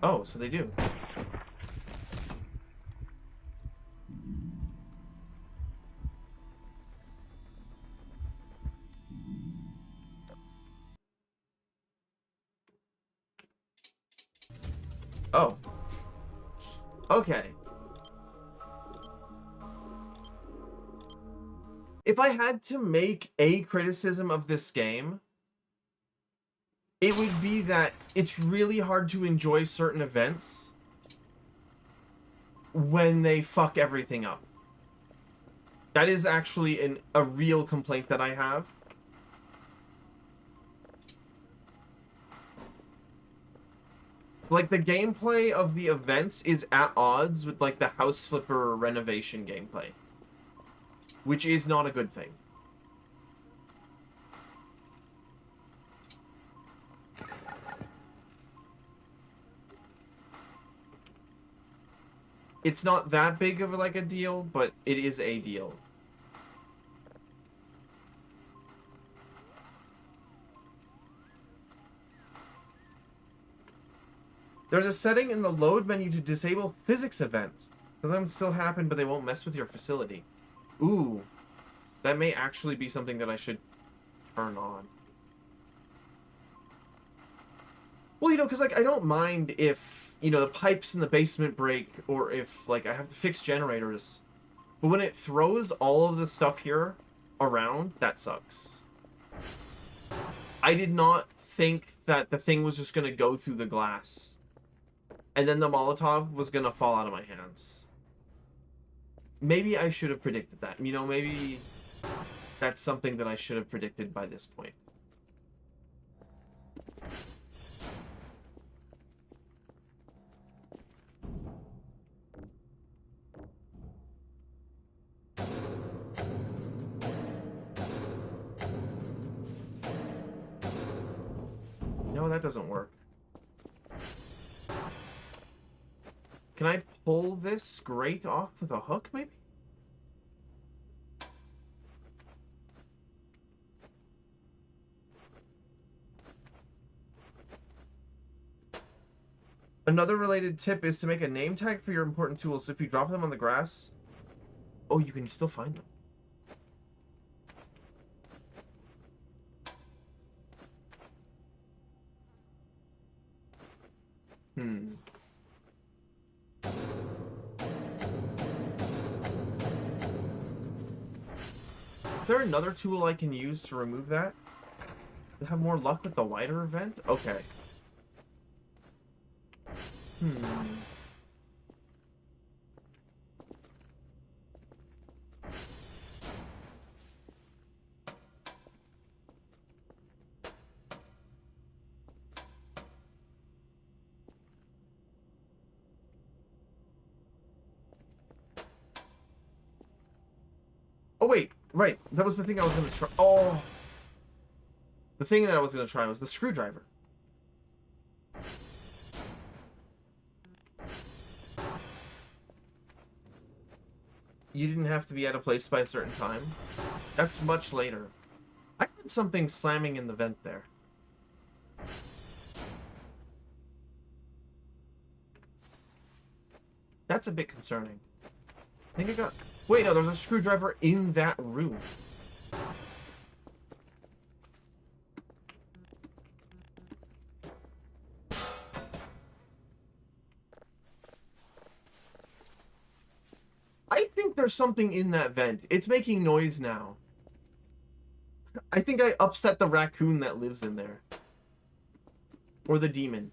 Oh, so they do. Oh. Okay. If I had to make a criticism of this game, it would be that it's really hard to enjoy certain events when they fuck everything up. That is actually a real complaint that I have. Like, the gameplay of the events is at odds with, like, the house flipper renovation gameplay. Which is not a good thing. It's not that big of like a deal, but it is a deal. There's a setting in the load menu to disable physics events. Some of them still happen, but they won't mess with your facility. Ooh. That may actually be something that I should turn on. Well, you know, because, like, I don't mind if, you know, the pipes in the basement break, or if, like, I have to fix generators. But when it throws all of the stuff here around, that sucks. I did not think that the thing was just going to go through the glass. And then the Molotov was going to fall out of my hands. Maybe I should have predicted that. You know, maybe that's something that I should have predicted by this point. No, that doesn't work. Can I pull this grate off with a hook, maybe? Another related tip is to make a name tag for your important tools. So if you drop them on the grass... Oh, you can still find them. Hmm. Is there another tool I can use to remove that? To have more luck with the wider event? Okay. Hmm. Oh, wait. Right. That was the thing I was going to try. Oh. The thing that I was going to try was the screwdriver. You didn't have to be at a place by a certain time. That's much later. I heard something slamming in the vent there. That's a bit concerning. I think I got... Wait, no, there's a screwdriver in that room. I think there's something in that vent. It's making noise now. I think I upset the raccoon that lives in there. Or the demon.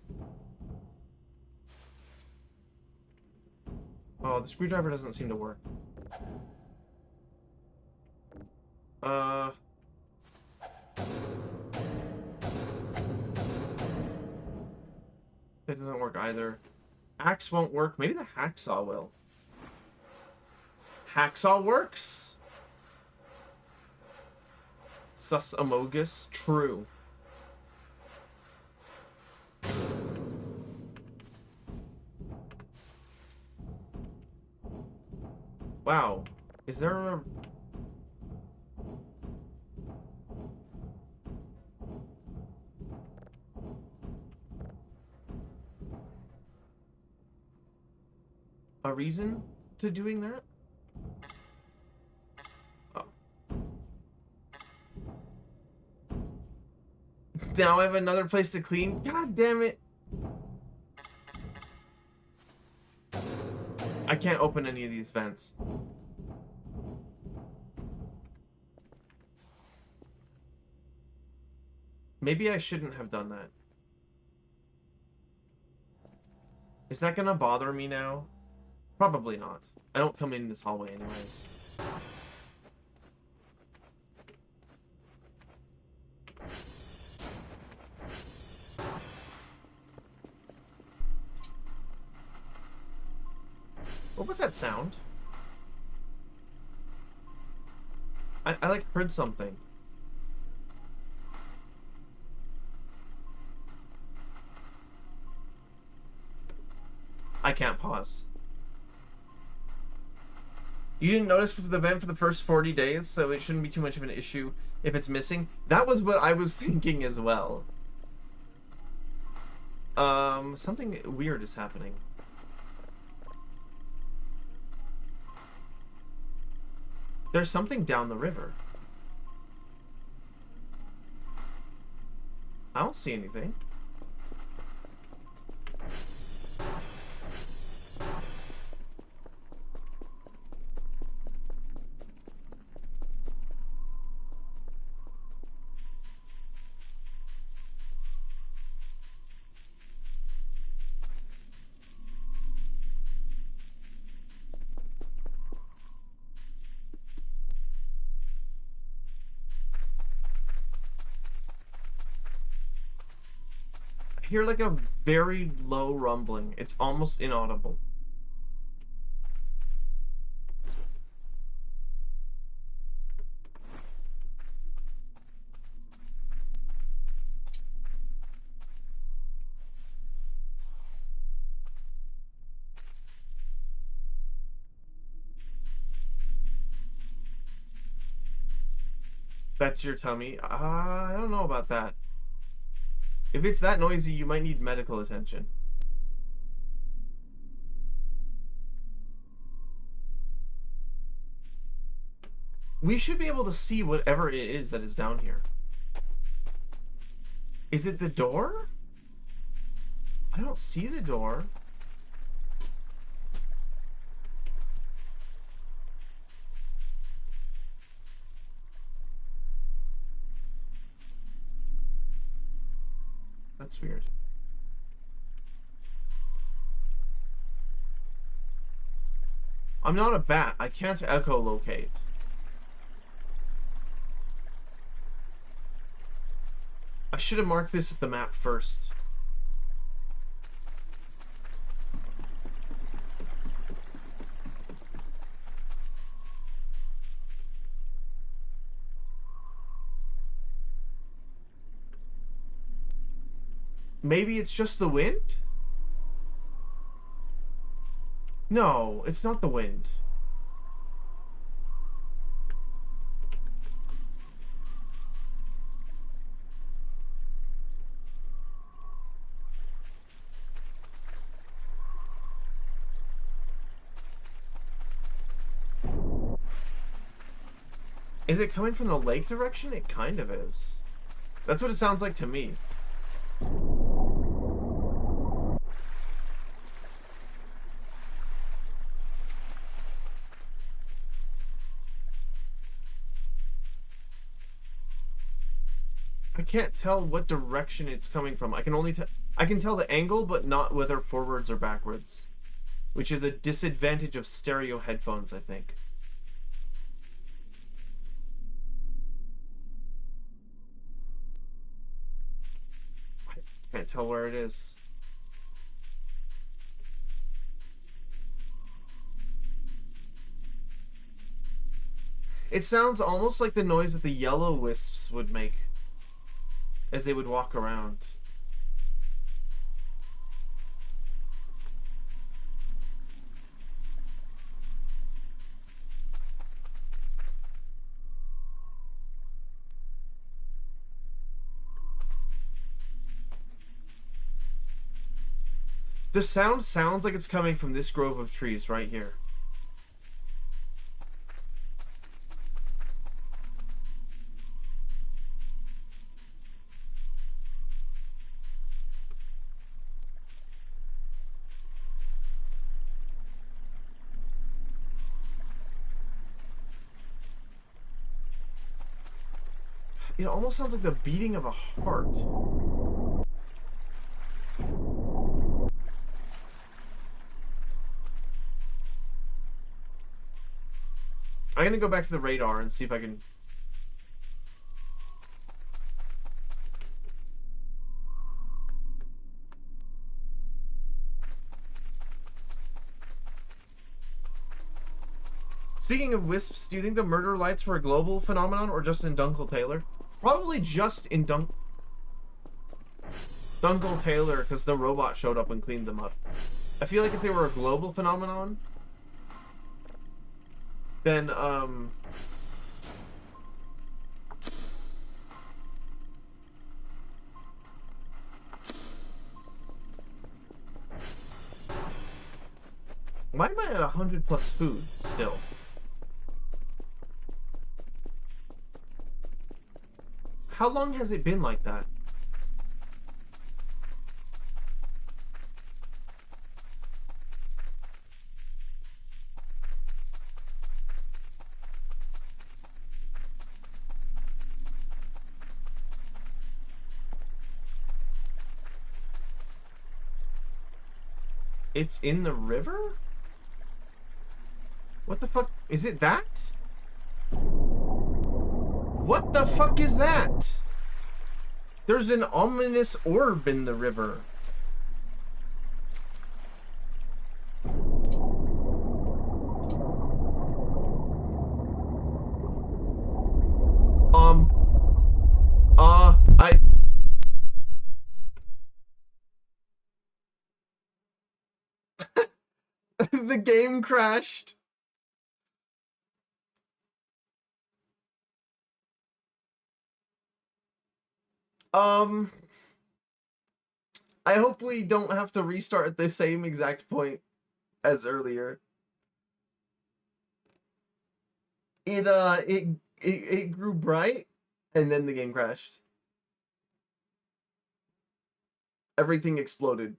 Oh, the screwdriver doesn't seem to work. It doesn't work either. Axe won't work. Maybe the hacksaw will. Hacksaw works? Sus Amogus? True. Wow. Is there a reason to doing that? Oh. Now I have another place to clean? God damn it. I can't open any of these vents. Maybe I shouldn't have done that. Is that gonna bother me now? Probably not. I don't come in this hallway anyways. What was that sound? I like heard something. I can't pause. You didn't notice the vent for the first 40 days, so it shouldn't be too much of an issue if it's missing. That was what I was thinking as well. Something weird is happening. There's something down the river. I don't see anything. I hear like a very low rumbling. It's almost inaudible. That's your tummy. I don't know about that. If it's that noisy, you might need medical attention. We should be able to see whatever it is that is down here. Is it the door? I don't see the door. That's weird. I'm not a bat. I can't echolocate. I should have marked this with the map first. Maybe it's just the wind? No, it's not the wind. Is it coming from the lake direction? It kind of is. That's what it sounds like to me. I can't tell what direction it's coming from. I can tell the angle, but not whether forwards or backwards, which is a disadvantage of stereo headphones, I think. I can't tell where it is. It sounds almost like the noise that the yellow wisps would make as they would walk around. The sound sounds like it's coming from this grove of trees right here. It almost sounds like the beating of a heart. I'm gonna go back to the radar and see if I can... Speaking of wisps, do you think the murder lights were a global phenomenon or just in Dunkle Taylor? Probably just in Dunkle Taylor, because the robot showed up and cleaned them up. I feel like if they were a global phenomenon, then, why am I at 100 plus food still? How long has it been like that? It's in the river? What the fuck? Is it that? What the fuck is that? There's an ominous orb in the river. The game crashed. Um, I hope we don't have to restart at the same exact point as earlier. It grew bright, and then the game crashed. Everything exploded.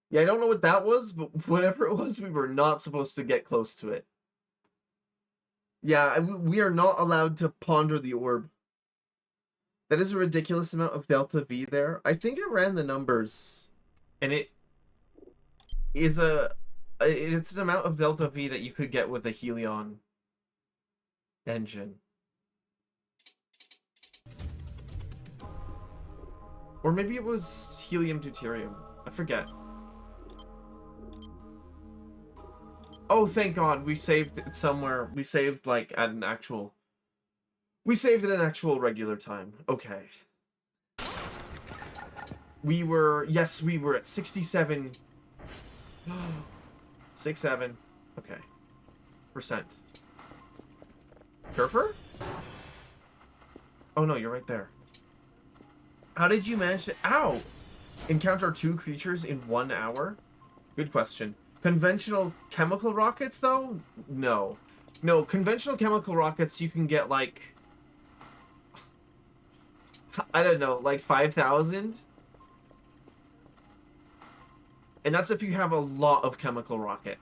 Yeah, I don't know what that was, but whatever it was, we were not supposed to get close to it. Yeah, we are not allowed to ponder the orb. That is a ridiculous amount of delta V there. I think I ran the numbers, and it is it's an amount of delta V that you could get with a Helion engine. Or maybe it was helium deuterium. I forget. Oh, thank God, we saved it somewhere. We saved like at an actual. We saved at an actual regular time. Okay. We were at 67. 67. Okay. Percent. Kerfer? Oh no, you're right there. How did you manage to encounter 2 creatures in 1 hour? Good question. Conventional chemical rockets though? No. No, conventional chemical rockets you can get like I don't know, like 5,000? And that's if you have a lot of chemical rocket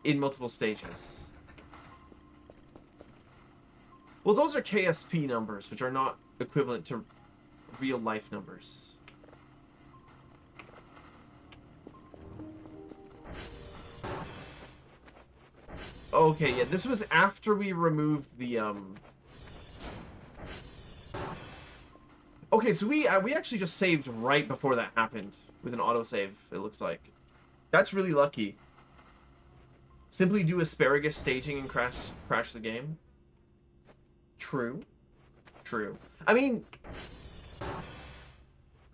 in multiple stages. Well, those are KSP numbers, which are not equivalent to real life numbers. Okay, yeah, this was after we removed the Okay, so we actually just saved right before that happened with an autosave, it looks like. That's really lucky. Simply do asparagus staging and crash the game. True. True. I mean,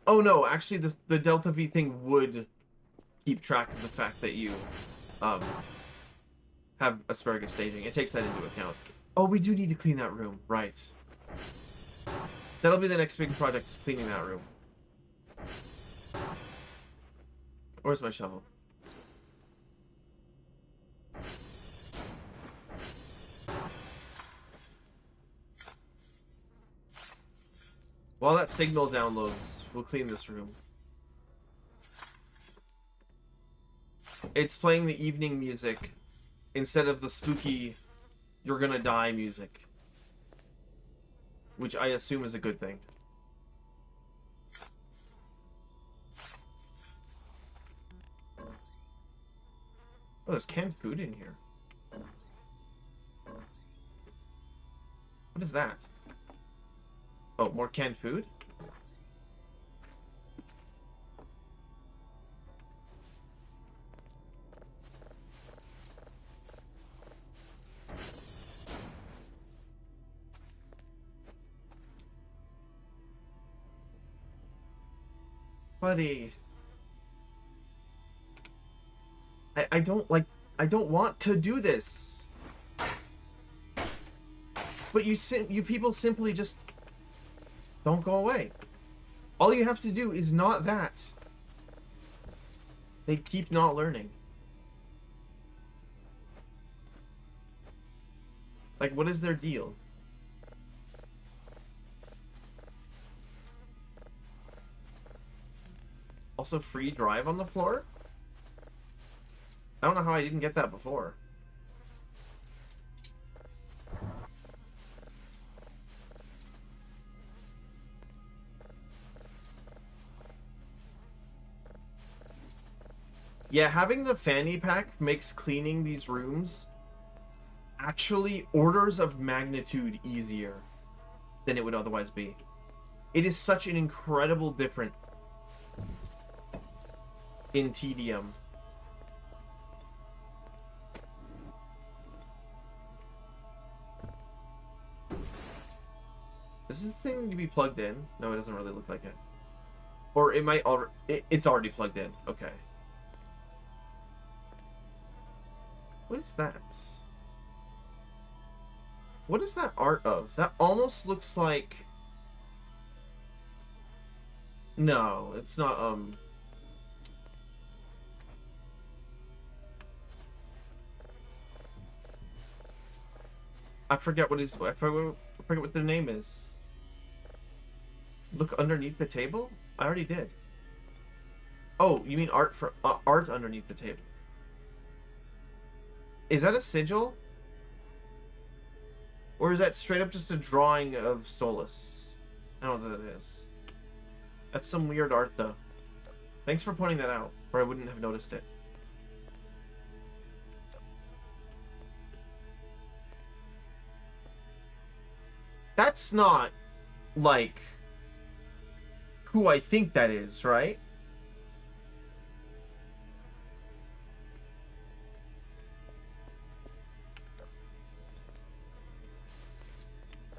oh no, actually the Delta V thing would keep track of the fact that you um have asparagus staging. It takes that into account. Oh, we do need to clean that room, right. That'll be the next big project, is cleaning that room. Where's my shovel? While that signal downloads, we'll clean this room. It's playing the evening music instead of the spooky you're gonna die music. Which I assume is a good thing. Oh, there's canned food in here. What is that? Oh, more canned food? Buddy. I don't like... I don't want to do this. But you people simply just don't go away. All you have to do is not that. They keep not learning. Like, what is their deal? Also, free drive on the floor? I don't know how I didn't get that before. Yeah, having the fanny pack makes cleaning these rooms actually orders of magnitude easier than it would otherwise be. It is such an incredible difference in tedium. Does this thing need to be plugged in? No, it doesn't really look like it. Or it might already... It's already plugged in. Okay. What is that? What is that art of? That almost looks like... No, it's not, I forget what I forget what their name is. Look underneath the table? I already did. Oh, you mean art for art underneath the table? Is that a sigil? Or is that straight up just a drawing of Solus? I don't know what that is. That's some weird art, though. Thanks for pointing that out, or I wouldn't have noticed it. That's not, like, who I think that is, right?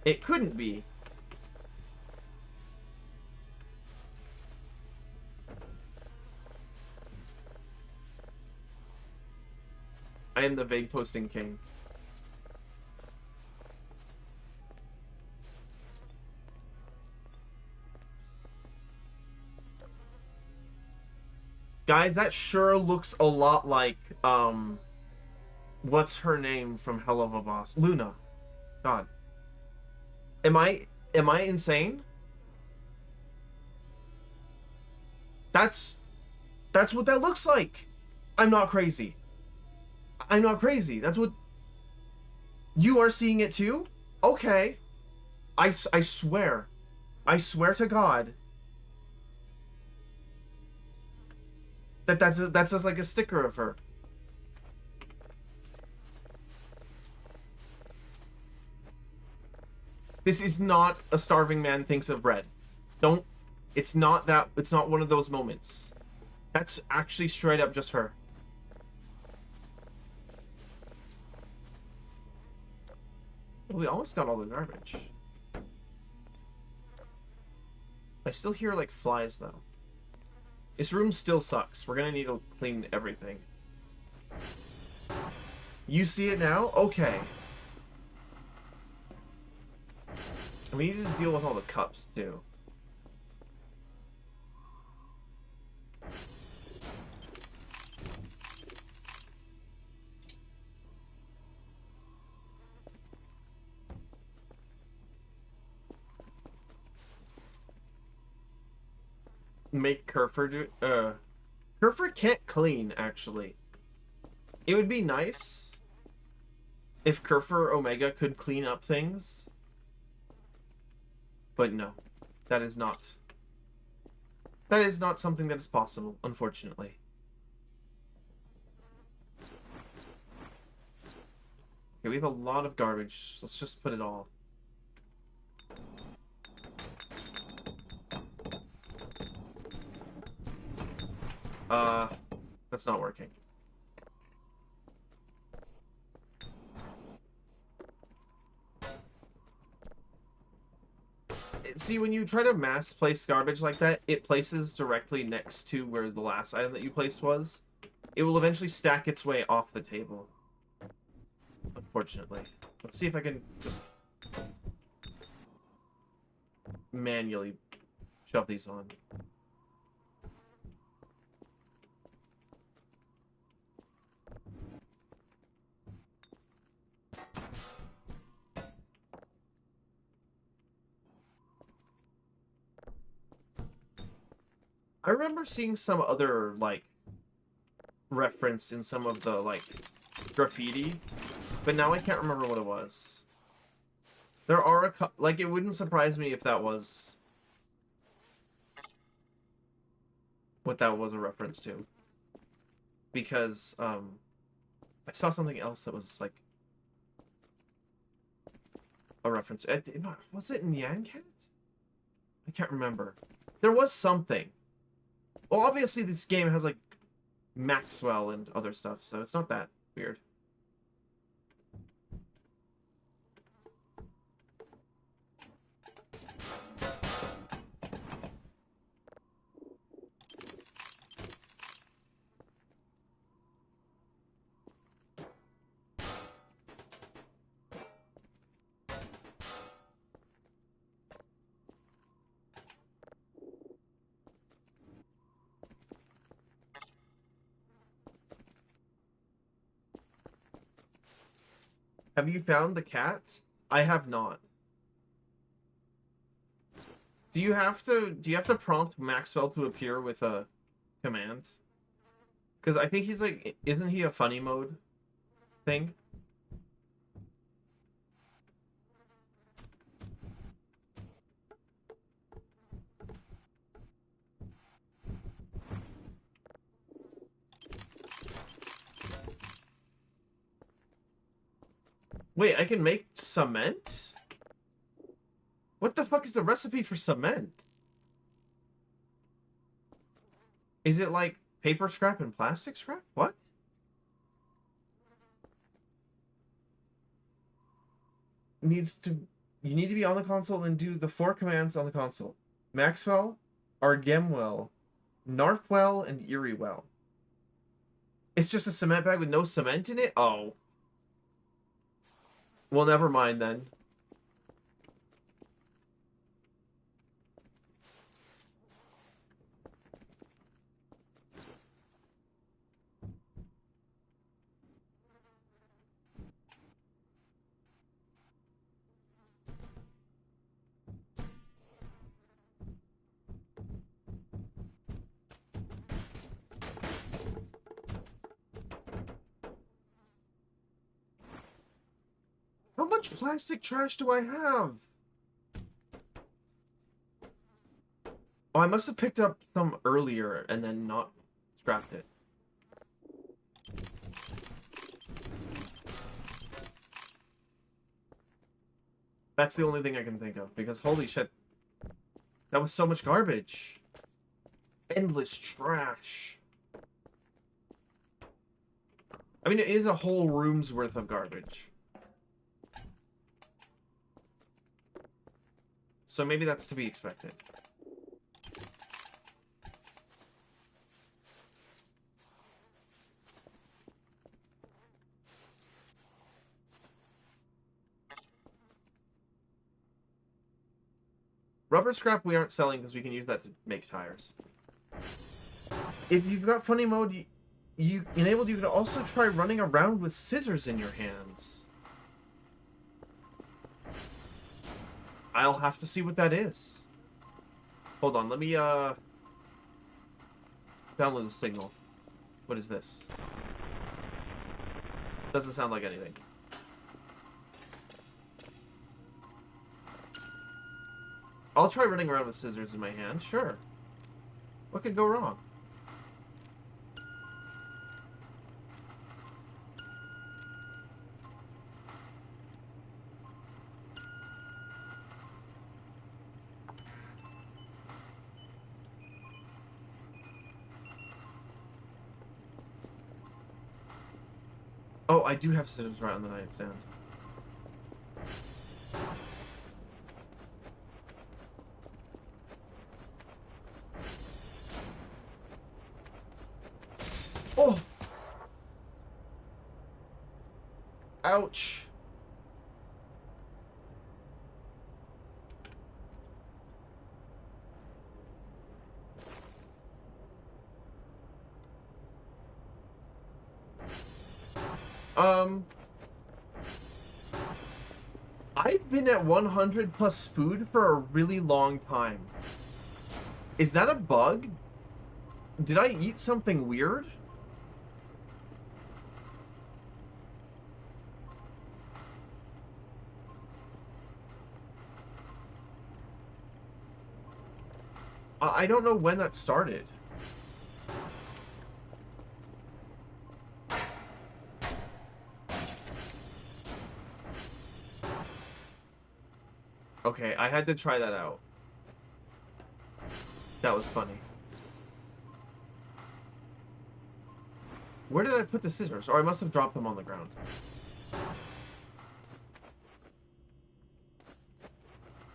It couldn't be. I am the vague posting king. Guys, that sure looks a lot like, what's her name from Hell of a Boss? Luna. God. Am I insane? That's what that looks like. I'm not crazy. I'm not crazy. That's what... You are seeing it too? Okay. I swear. I swear to God that that's just like a sticker of her. This is not a starving man thinks of bread. Don't... It's not that... It's not one of those moments. That's actually straight up just her. We almost got all the garbage. I still hear, like, flies, though. This room still sucks. We're gonna need to clean everything. You see it now? Okay. And we need to deal with all the cups, too. Make Kerfer do... Kerfer can't clean, actually. It would be nice if Kerfer Omega could clean up things. But no. That is not... That is not something that is possible, unfortunately. Okay, we have a lot of garbage. Let's just put it all. That's not working. See, when you try to mass place garbage like that, it places directly next to where the last item that you placed was. It will eventually stack its way off the table. Unfortunately. Let's see if I can just manually shove these on. I remember seeing some other, like, reference in some of the, like, graffiti, but now I can't remember what it was. There are a like, it wouldn't surprise me if that was what that was a reference to. Because, I saw something else that was, like, a reference. Was it in Yankat? I can't remember. There was something. Well, obviously this game has, like, Maxwell and other stuff, so it's not that weird. Have you found the cats? I have not. Do you have to prompt Maxwell to appear with a command? Because I think he's like, isn't he a funny mode thing? Wait, I can make cement? What the fuck is the recipe for cement? Is it like paper scrap and plastic scrap? What? Needs to You need to be on the console and do the 4 commands on the console. Maxwell, Argemwell, Narfwell, and Eriewell. It's just a cement bag with no cement in it? Oh. Well, never mind then. How much plastic trash do I have? Oh, I must have picked up some earlier and then not scrapped it. That's the only thing I can think of, because holy shit, that was so much garbage. Endless trash. I mean, it is a whole room's worth of garbage. So maybe that's to be expected. Rubber scrap we aren't selling because we can use that to make tires. If you've got funny mode you enabled, you can also try running around with scissors in your hands. I'll have to see what that is. Hold on, let me download the signal. What is this? Doesn't sound like anything. I'll try running around with scissors in my hand, sure. What could go wrong? Oh, I do have scissors right on the nightstand. Oh! Ouch! I've been at 100 plus food for a really long time. Is that a bug? Did I eat something weird? I don't know when that started. Okay, I had to try that out. That was funny. Where did I put the scissors? Or I must have dropped them on the ground.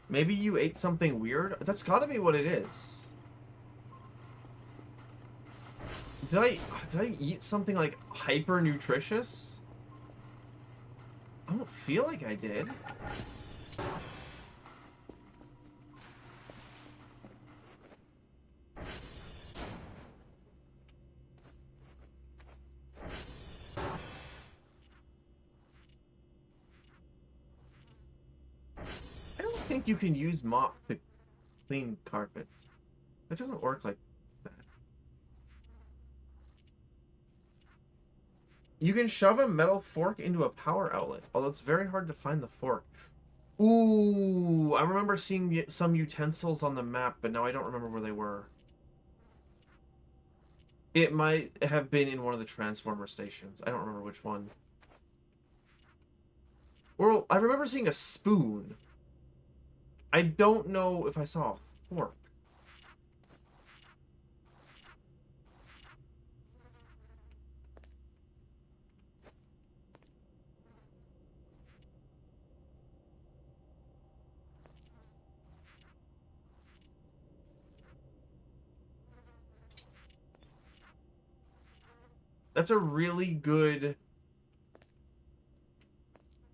Maybe you ate something weird? That's gotta be what it is. Did I eat something like hyper nutritious? I don't feel like I did. think you can use mop to clean carpets. It doesn't work like that. You can shove a metal fork into a power outlet, although it's very hard to find the fork. Ooh, I remember seeing some utensils on the map, but now I don't remember where they were. It might have been in one of the transformer stations. I don't remember which one. Or I remember seeing a spoon. I don't know if I saw a fork. That's a really good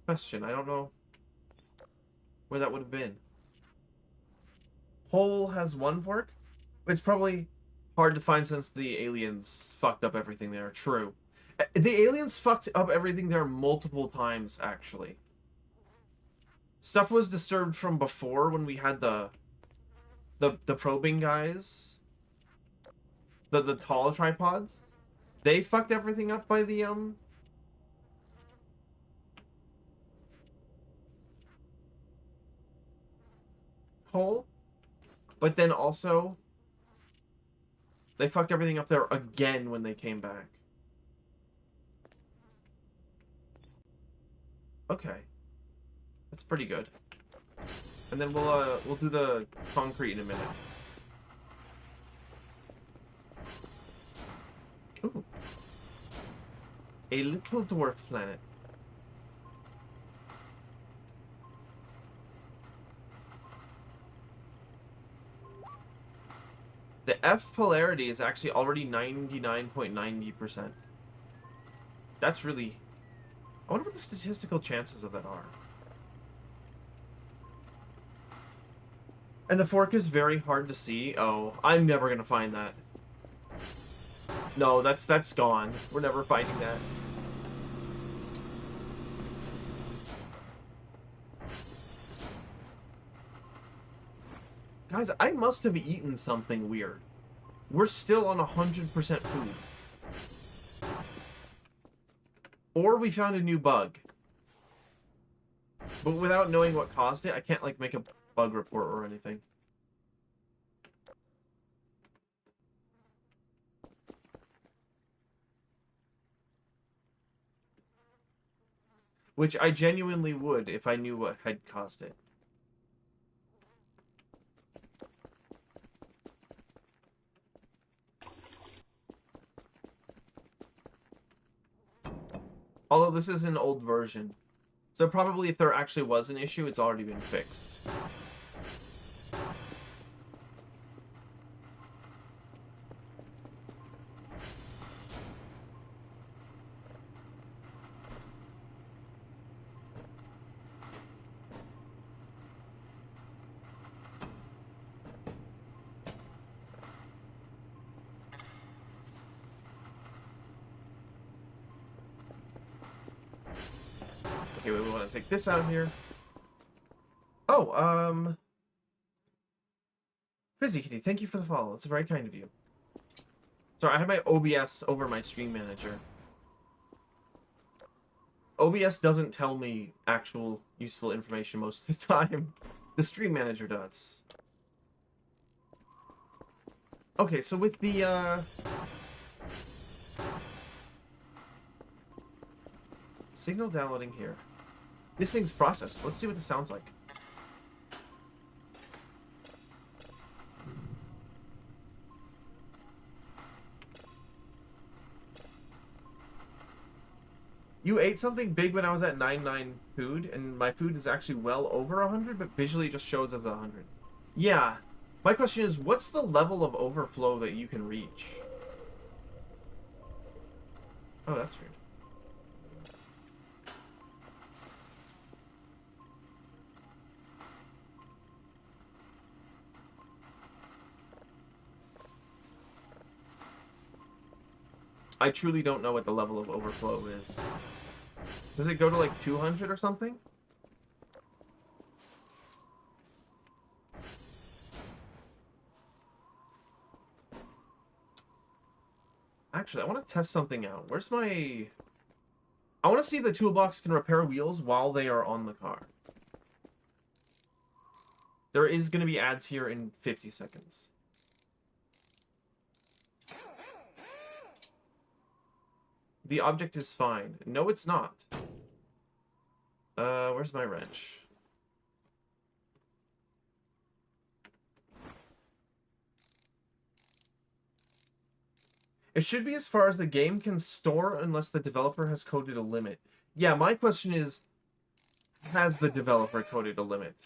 question. I don't know where that would have been. Hole has one fork? It's probably hard to find since the aliens fucked up everything there. True. The aliens fucked up everything there multiple times, actually. Stuff was disturbed from before when we had the probing guys. The tall tripods. They fucked everything up by the hole. But then also they fucked everything up there again when they came back. Okay. That's pretty good. And then we'll do the concrete in a minute. Ooh. A little dwarf planet. The F polarity is actually already 99.90%. That's really... I wonder what the statistical chances of that are. And the fork is very hard to see. Oh, I'm never gonna find that. No, that's gone. We're never finding that. Guys, I must have eaten something weird. We're still on 100% food. Or we found a new bug. But without knowing what caused it, I can't, like, make a bug report or anything. Which I genuinely would if I knew what had caused it. Although this is an old version. So probably if there actually was an issue, it's already been fixed. Okay, we want to take this out here. Oh, Fizzy Kitty, thank you for the follow. It's very kind of you. Sorry, I had my OBS over my stream manager. OBS doesn't tell me actual useful information most of the time. The stream manager does. Okay, so with the, signal downloading here. This thing's processed. Let's see what this sounds like. You ate something big when I was at 99 food, and my food is actually well over 100, but visually it just shows as 100. Yeah. My question is, what's the level of overflow that you can reach? Oh, that's weird. I truly don't know what the level of overflow is. Does it go to like 200 or something? Actually, I want to test something out. Where's my... I want to see if the toolbox can repair wheels while they are on the car. There is going to be ads here in 50 seconds. The object is fine. No, it's not. Where's my wrench? It should be as far as the game can store unless the developer has coded a limit. Yeah, my question is, has the developer coded a limit?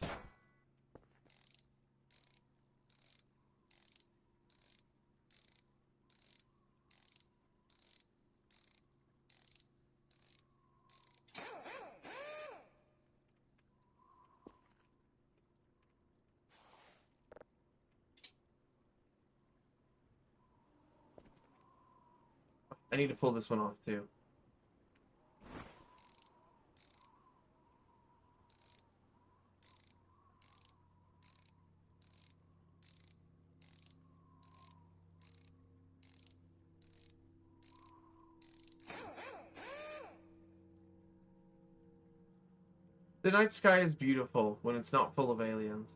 I need to pull this one off, too. The night sky is beautiful when it's not full of aliens.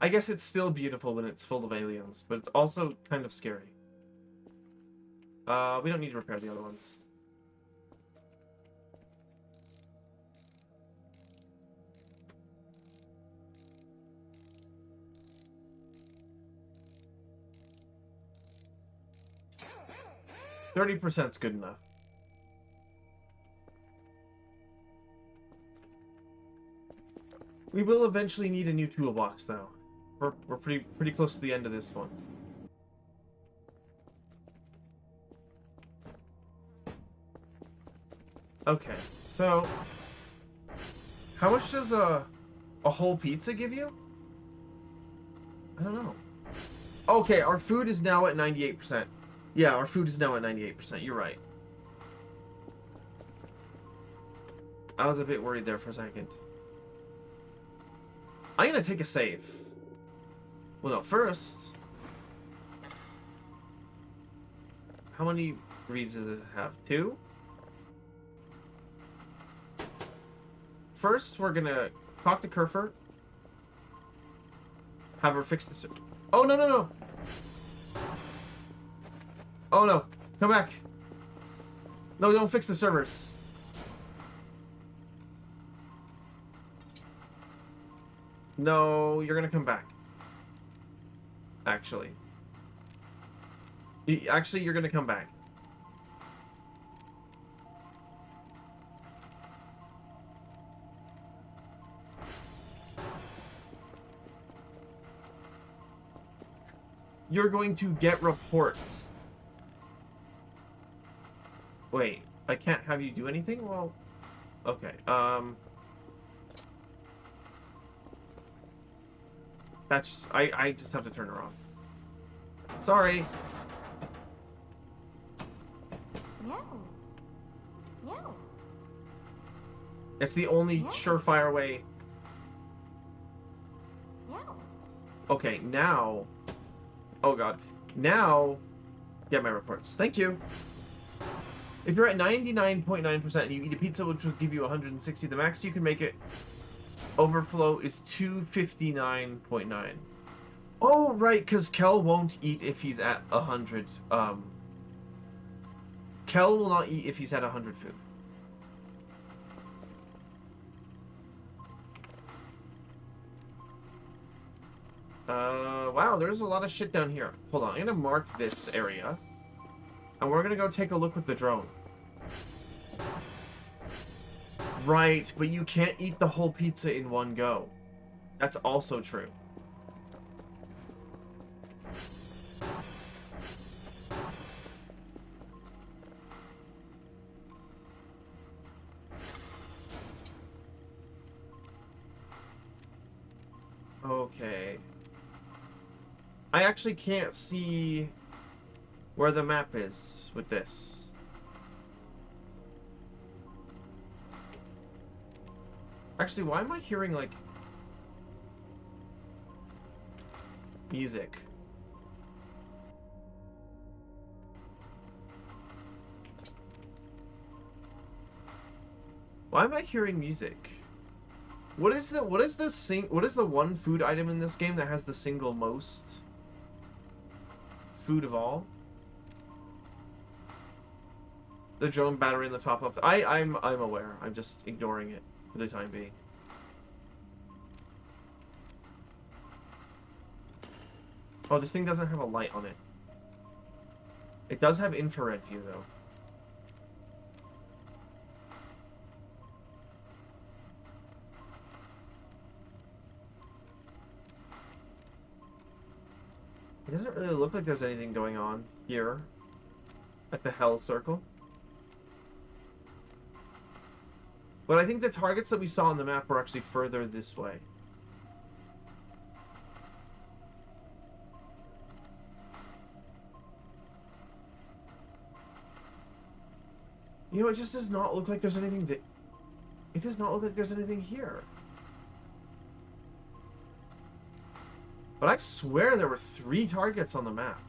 I guess it's still beautiful when it's full of aliens, but it's also kind of scary. We don't need to repair the other ones. %30's good enough. We will eventually need a new toolbox, though. We're pretty close to the end of this one. Okay, so how much does a whole pizza give you? I don't know. Okay, our food is now at 98%. Yeah, our food is now at 98%. You're right. I was a bit worried there for a second. I'm gonna take a save. Well, no, first... How many reads does it have? 2? First, we're gonna talk to Kerfer. Have her fix this. Oh, no, no, no! Oh, no. Come back. No, don't fix the servers. No, you're gonna come back. Actually. Actually, you're gonna come back. You're going to get reports. Wait, I can't have you do anything? Well, okay. That's just, I just have to turn her off. Sorry. No. No. It's the only Yeah. surefire way. No. Okay, now... Oh god. Now, get my reports. Thank you. If you're at 99.9% and you eat a pizza which will give you 160, the max you can make it overflow is 259.9. Oh, right, because Kel won't eat if he's at 100. Kel will not eat if he's at 100 food. Wow, there's a lot of shit down here. Hold on, I'm gonna mark this area. And we're gonna go take a look with the drone. Right, but you can't eat the whole pizza in one go. That's also true. Okay. I actually can't see where the map is with this. Actually, why am I hearing, like, music? Why am I hearing music? What is the one food item in this game that has the single most food of all? The drone battery in the top left. I'm aware. I'm just ignoring it for the time being. Oh, this thing doesn't have a light on it. It does have infrared view though. It doesn't really look like there's anything going on here at the Hell Circle. But I think the targets that we saw on the map were actually further this way. You know, it just does not look like there's anything it does not look like there's anything here. But I swear there were 3 targets on the map.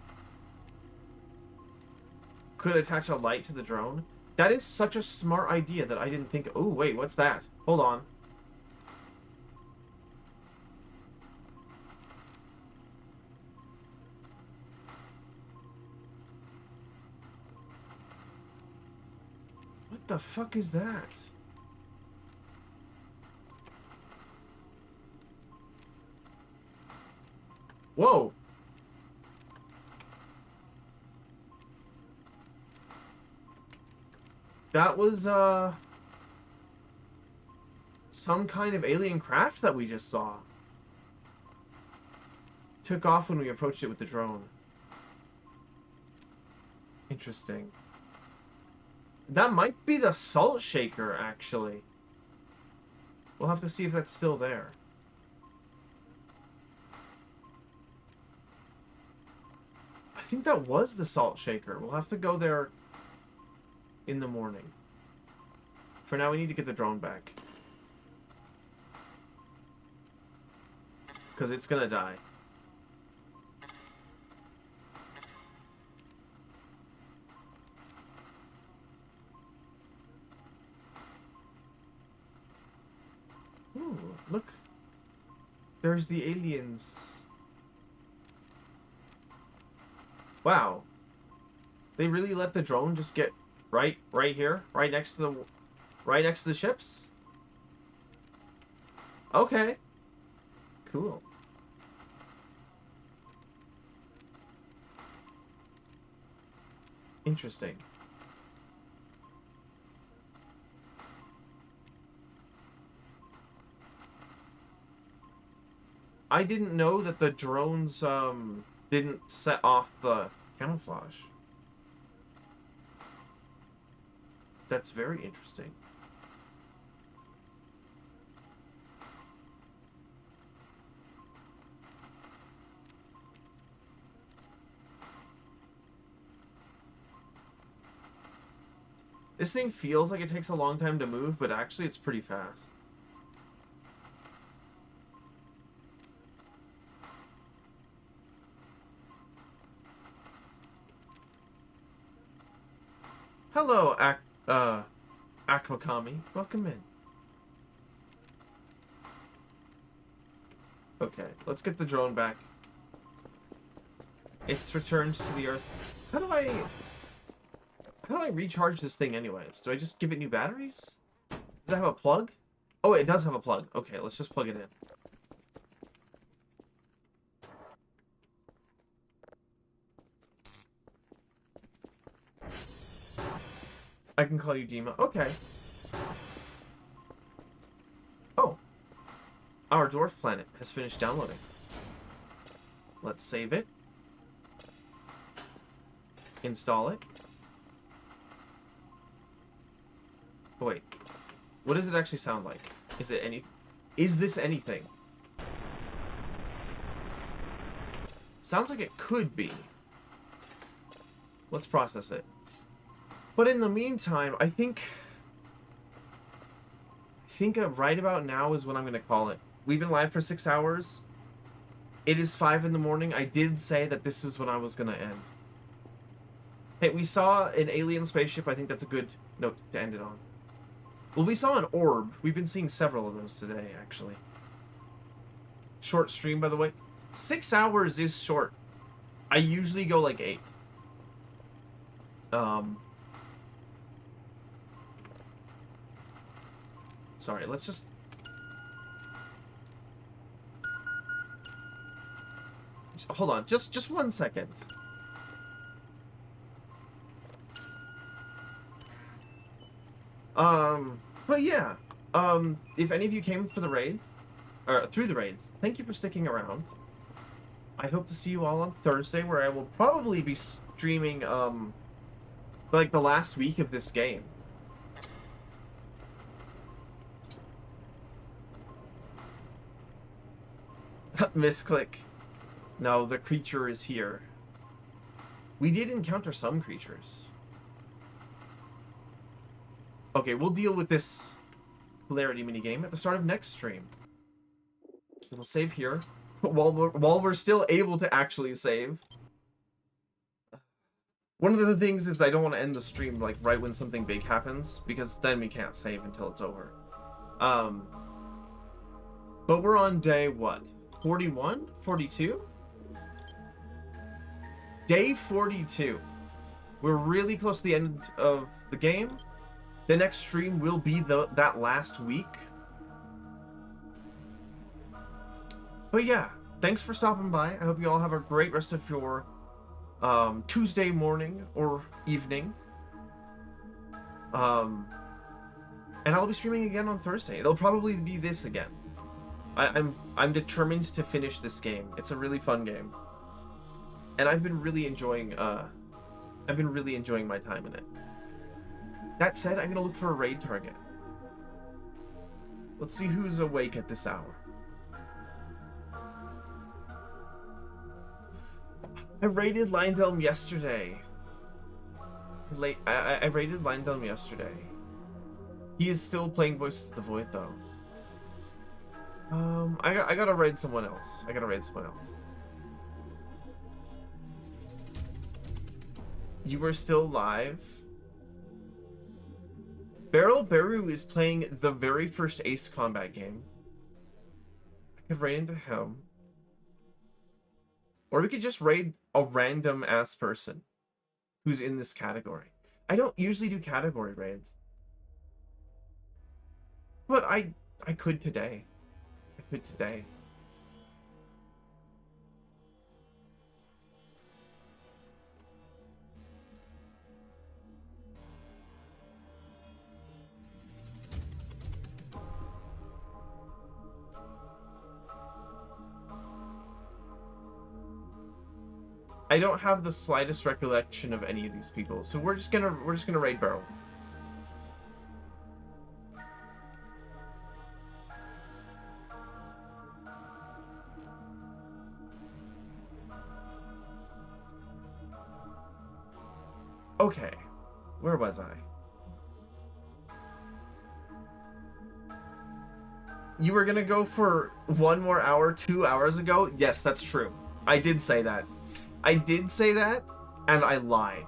Could attach a light to the drone. That is such a smart idea that I didn't think... Oh, wait, what's that? Hold on. What the fuck is that? Whoa! That was, some kind of alien craft that we just saw. Took off when we approached it with the drone. Interesting. That might be the salt shaker, actually. We'll have to see if that's still there. I think that was the salt shaker. We'll have to go there in the morning. For now, we need to get the drone back. Because it's gonna die. Ooh, look. There's the aliens. Wow. They really let the drone just get right here, right next to the ships? Okay. Cool. Interesting. I didn't know that the drones didn't set off the camouflage. That's very interesting. This thing feels like it takes a long time to move, but actually it's pretty fast. Hello, Akmakami. Welcome in. Okay, let's get the drone back. It's returned to the Earth. How do I recharge this thing anyways? Do I just give it new batteries? Does it have a plug? Oh, it does have a plug. Okay, let's just plug it in. I can call you Dima. Okay. Oh. Our dwarf planet has finished downloading. Let's save it. Install it. Oh, wait. What does it actually sound like? Is this anything? Sounds like it could be. Let's process it. But in the meantime, I think right about now is when I'm going to call it. We've been live for 6 hours. It is 5 in the morning. I did say that this is when I was going to end. Hey, we saw an alien spaceship. I think that's a good note to end it on. Well, we saw an orb. We've been seeing several of those today, actually. Short stream, by the way. 6 hours is short. I usually go like 8. Sorry, let's just... Hold on, just 1 second. But yeah. If any of you came for the raids, or through the raids, thank you for sticking around. I hope to see you all on Thursday, where I will probably be streaming, like the last week of this game. Misclick. No, the creature is here. We did encounter some creatures. Okay, we'll deal with this polarity minigame at the start of next stream. We'll save here while we're still able to actually save. One of the things is I don't want to end the stream like right when something big happens, because then we can't save until it's over. But we're on day what? 41? 42? Day 42. We're really close to the end of the game. The next stream will be that last week. But yeah, thanks for stopping by. I hope you all have a great rest of your Tuesday morning or evening. And I'll be streaming again on Thursday. It'll probably be this again. I'm determined to finish this game. It's a really fun game, and I've been really enjoying my time in it. That said, I'm gonna look for a raid target. Let's see who's awake at this hour. I raided Lindelm yesterday. I raided Lindelm yesterday. He is still playing Voices of the Void though. I gotta raid someone else. You were still live? Beryl Beru is playing the very first Ace Combat game. I could raid into him. Or we could just raid a random ass person who's in this category. I don't usually do category raids. But I could today. I don't have the slightest recollection of any of these people, so we're just gonna raid Beryl. Okay, where was I? You were gonna go for 1 more hour 2 hours ago? Yes, that's true. I did say that. And I lied.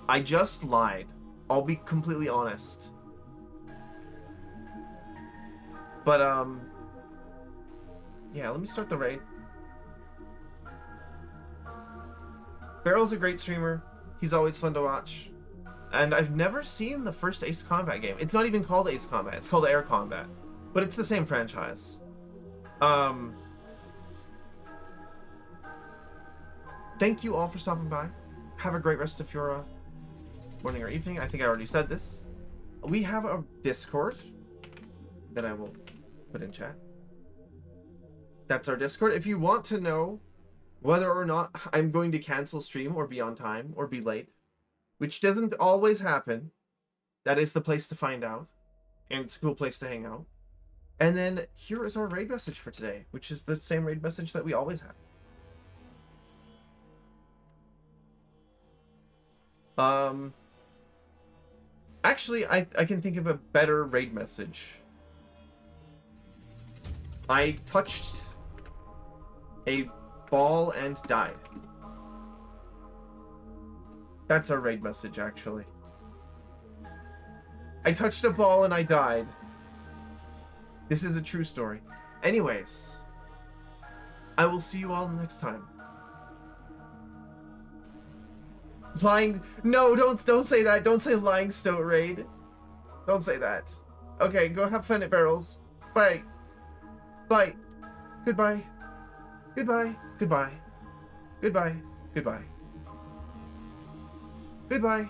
I just lied. I'll be completely honest. But, yeah, let me start the raid. Beryl's a great streamer. He's always fun to watch. And I've never seen the first Ace Combat game. It's not even called Ace Combat. It's called Air Combat. But it's the same franchise. Thank you all for stopping by. Have a great rest of your morning or evening. I think I already said this. We have a Discord that I will put in chat. That's our Discord. If you want to know whether or not I'm going to cancel stream or be on time or be late, which doesn't always happen, that is the place to find out. And it's a cool place to hang out. And then here is our raid message for today, which is the same raid message that we always have. Actually, I can think of a better raid message. I touched a ball and died. That's our raid message, actually. I touched a ball and I died. This is a true story. Anyways, I will see you all next time. Lying... No, don't say that. Don't say lying stoat raid. Don't say that. Okay, go have fun at barrels. Bye. Bye. Goodbye. Goodbye. Goodbye. Goodbye. Goodbye. Goodbye.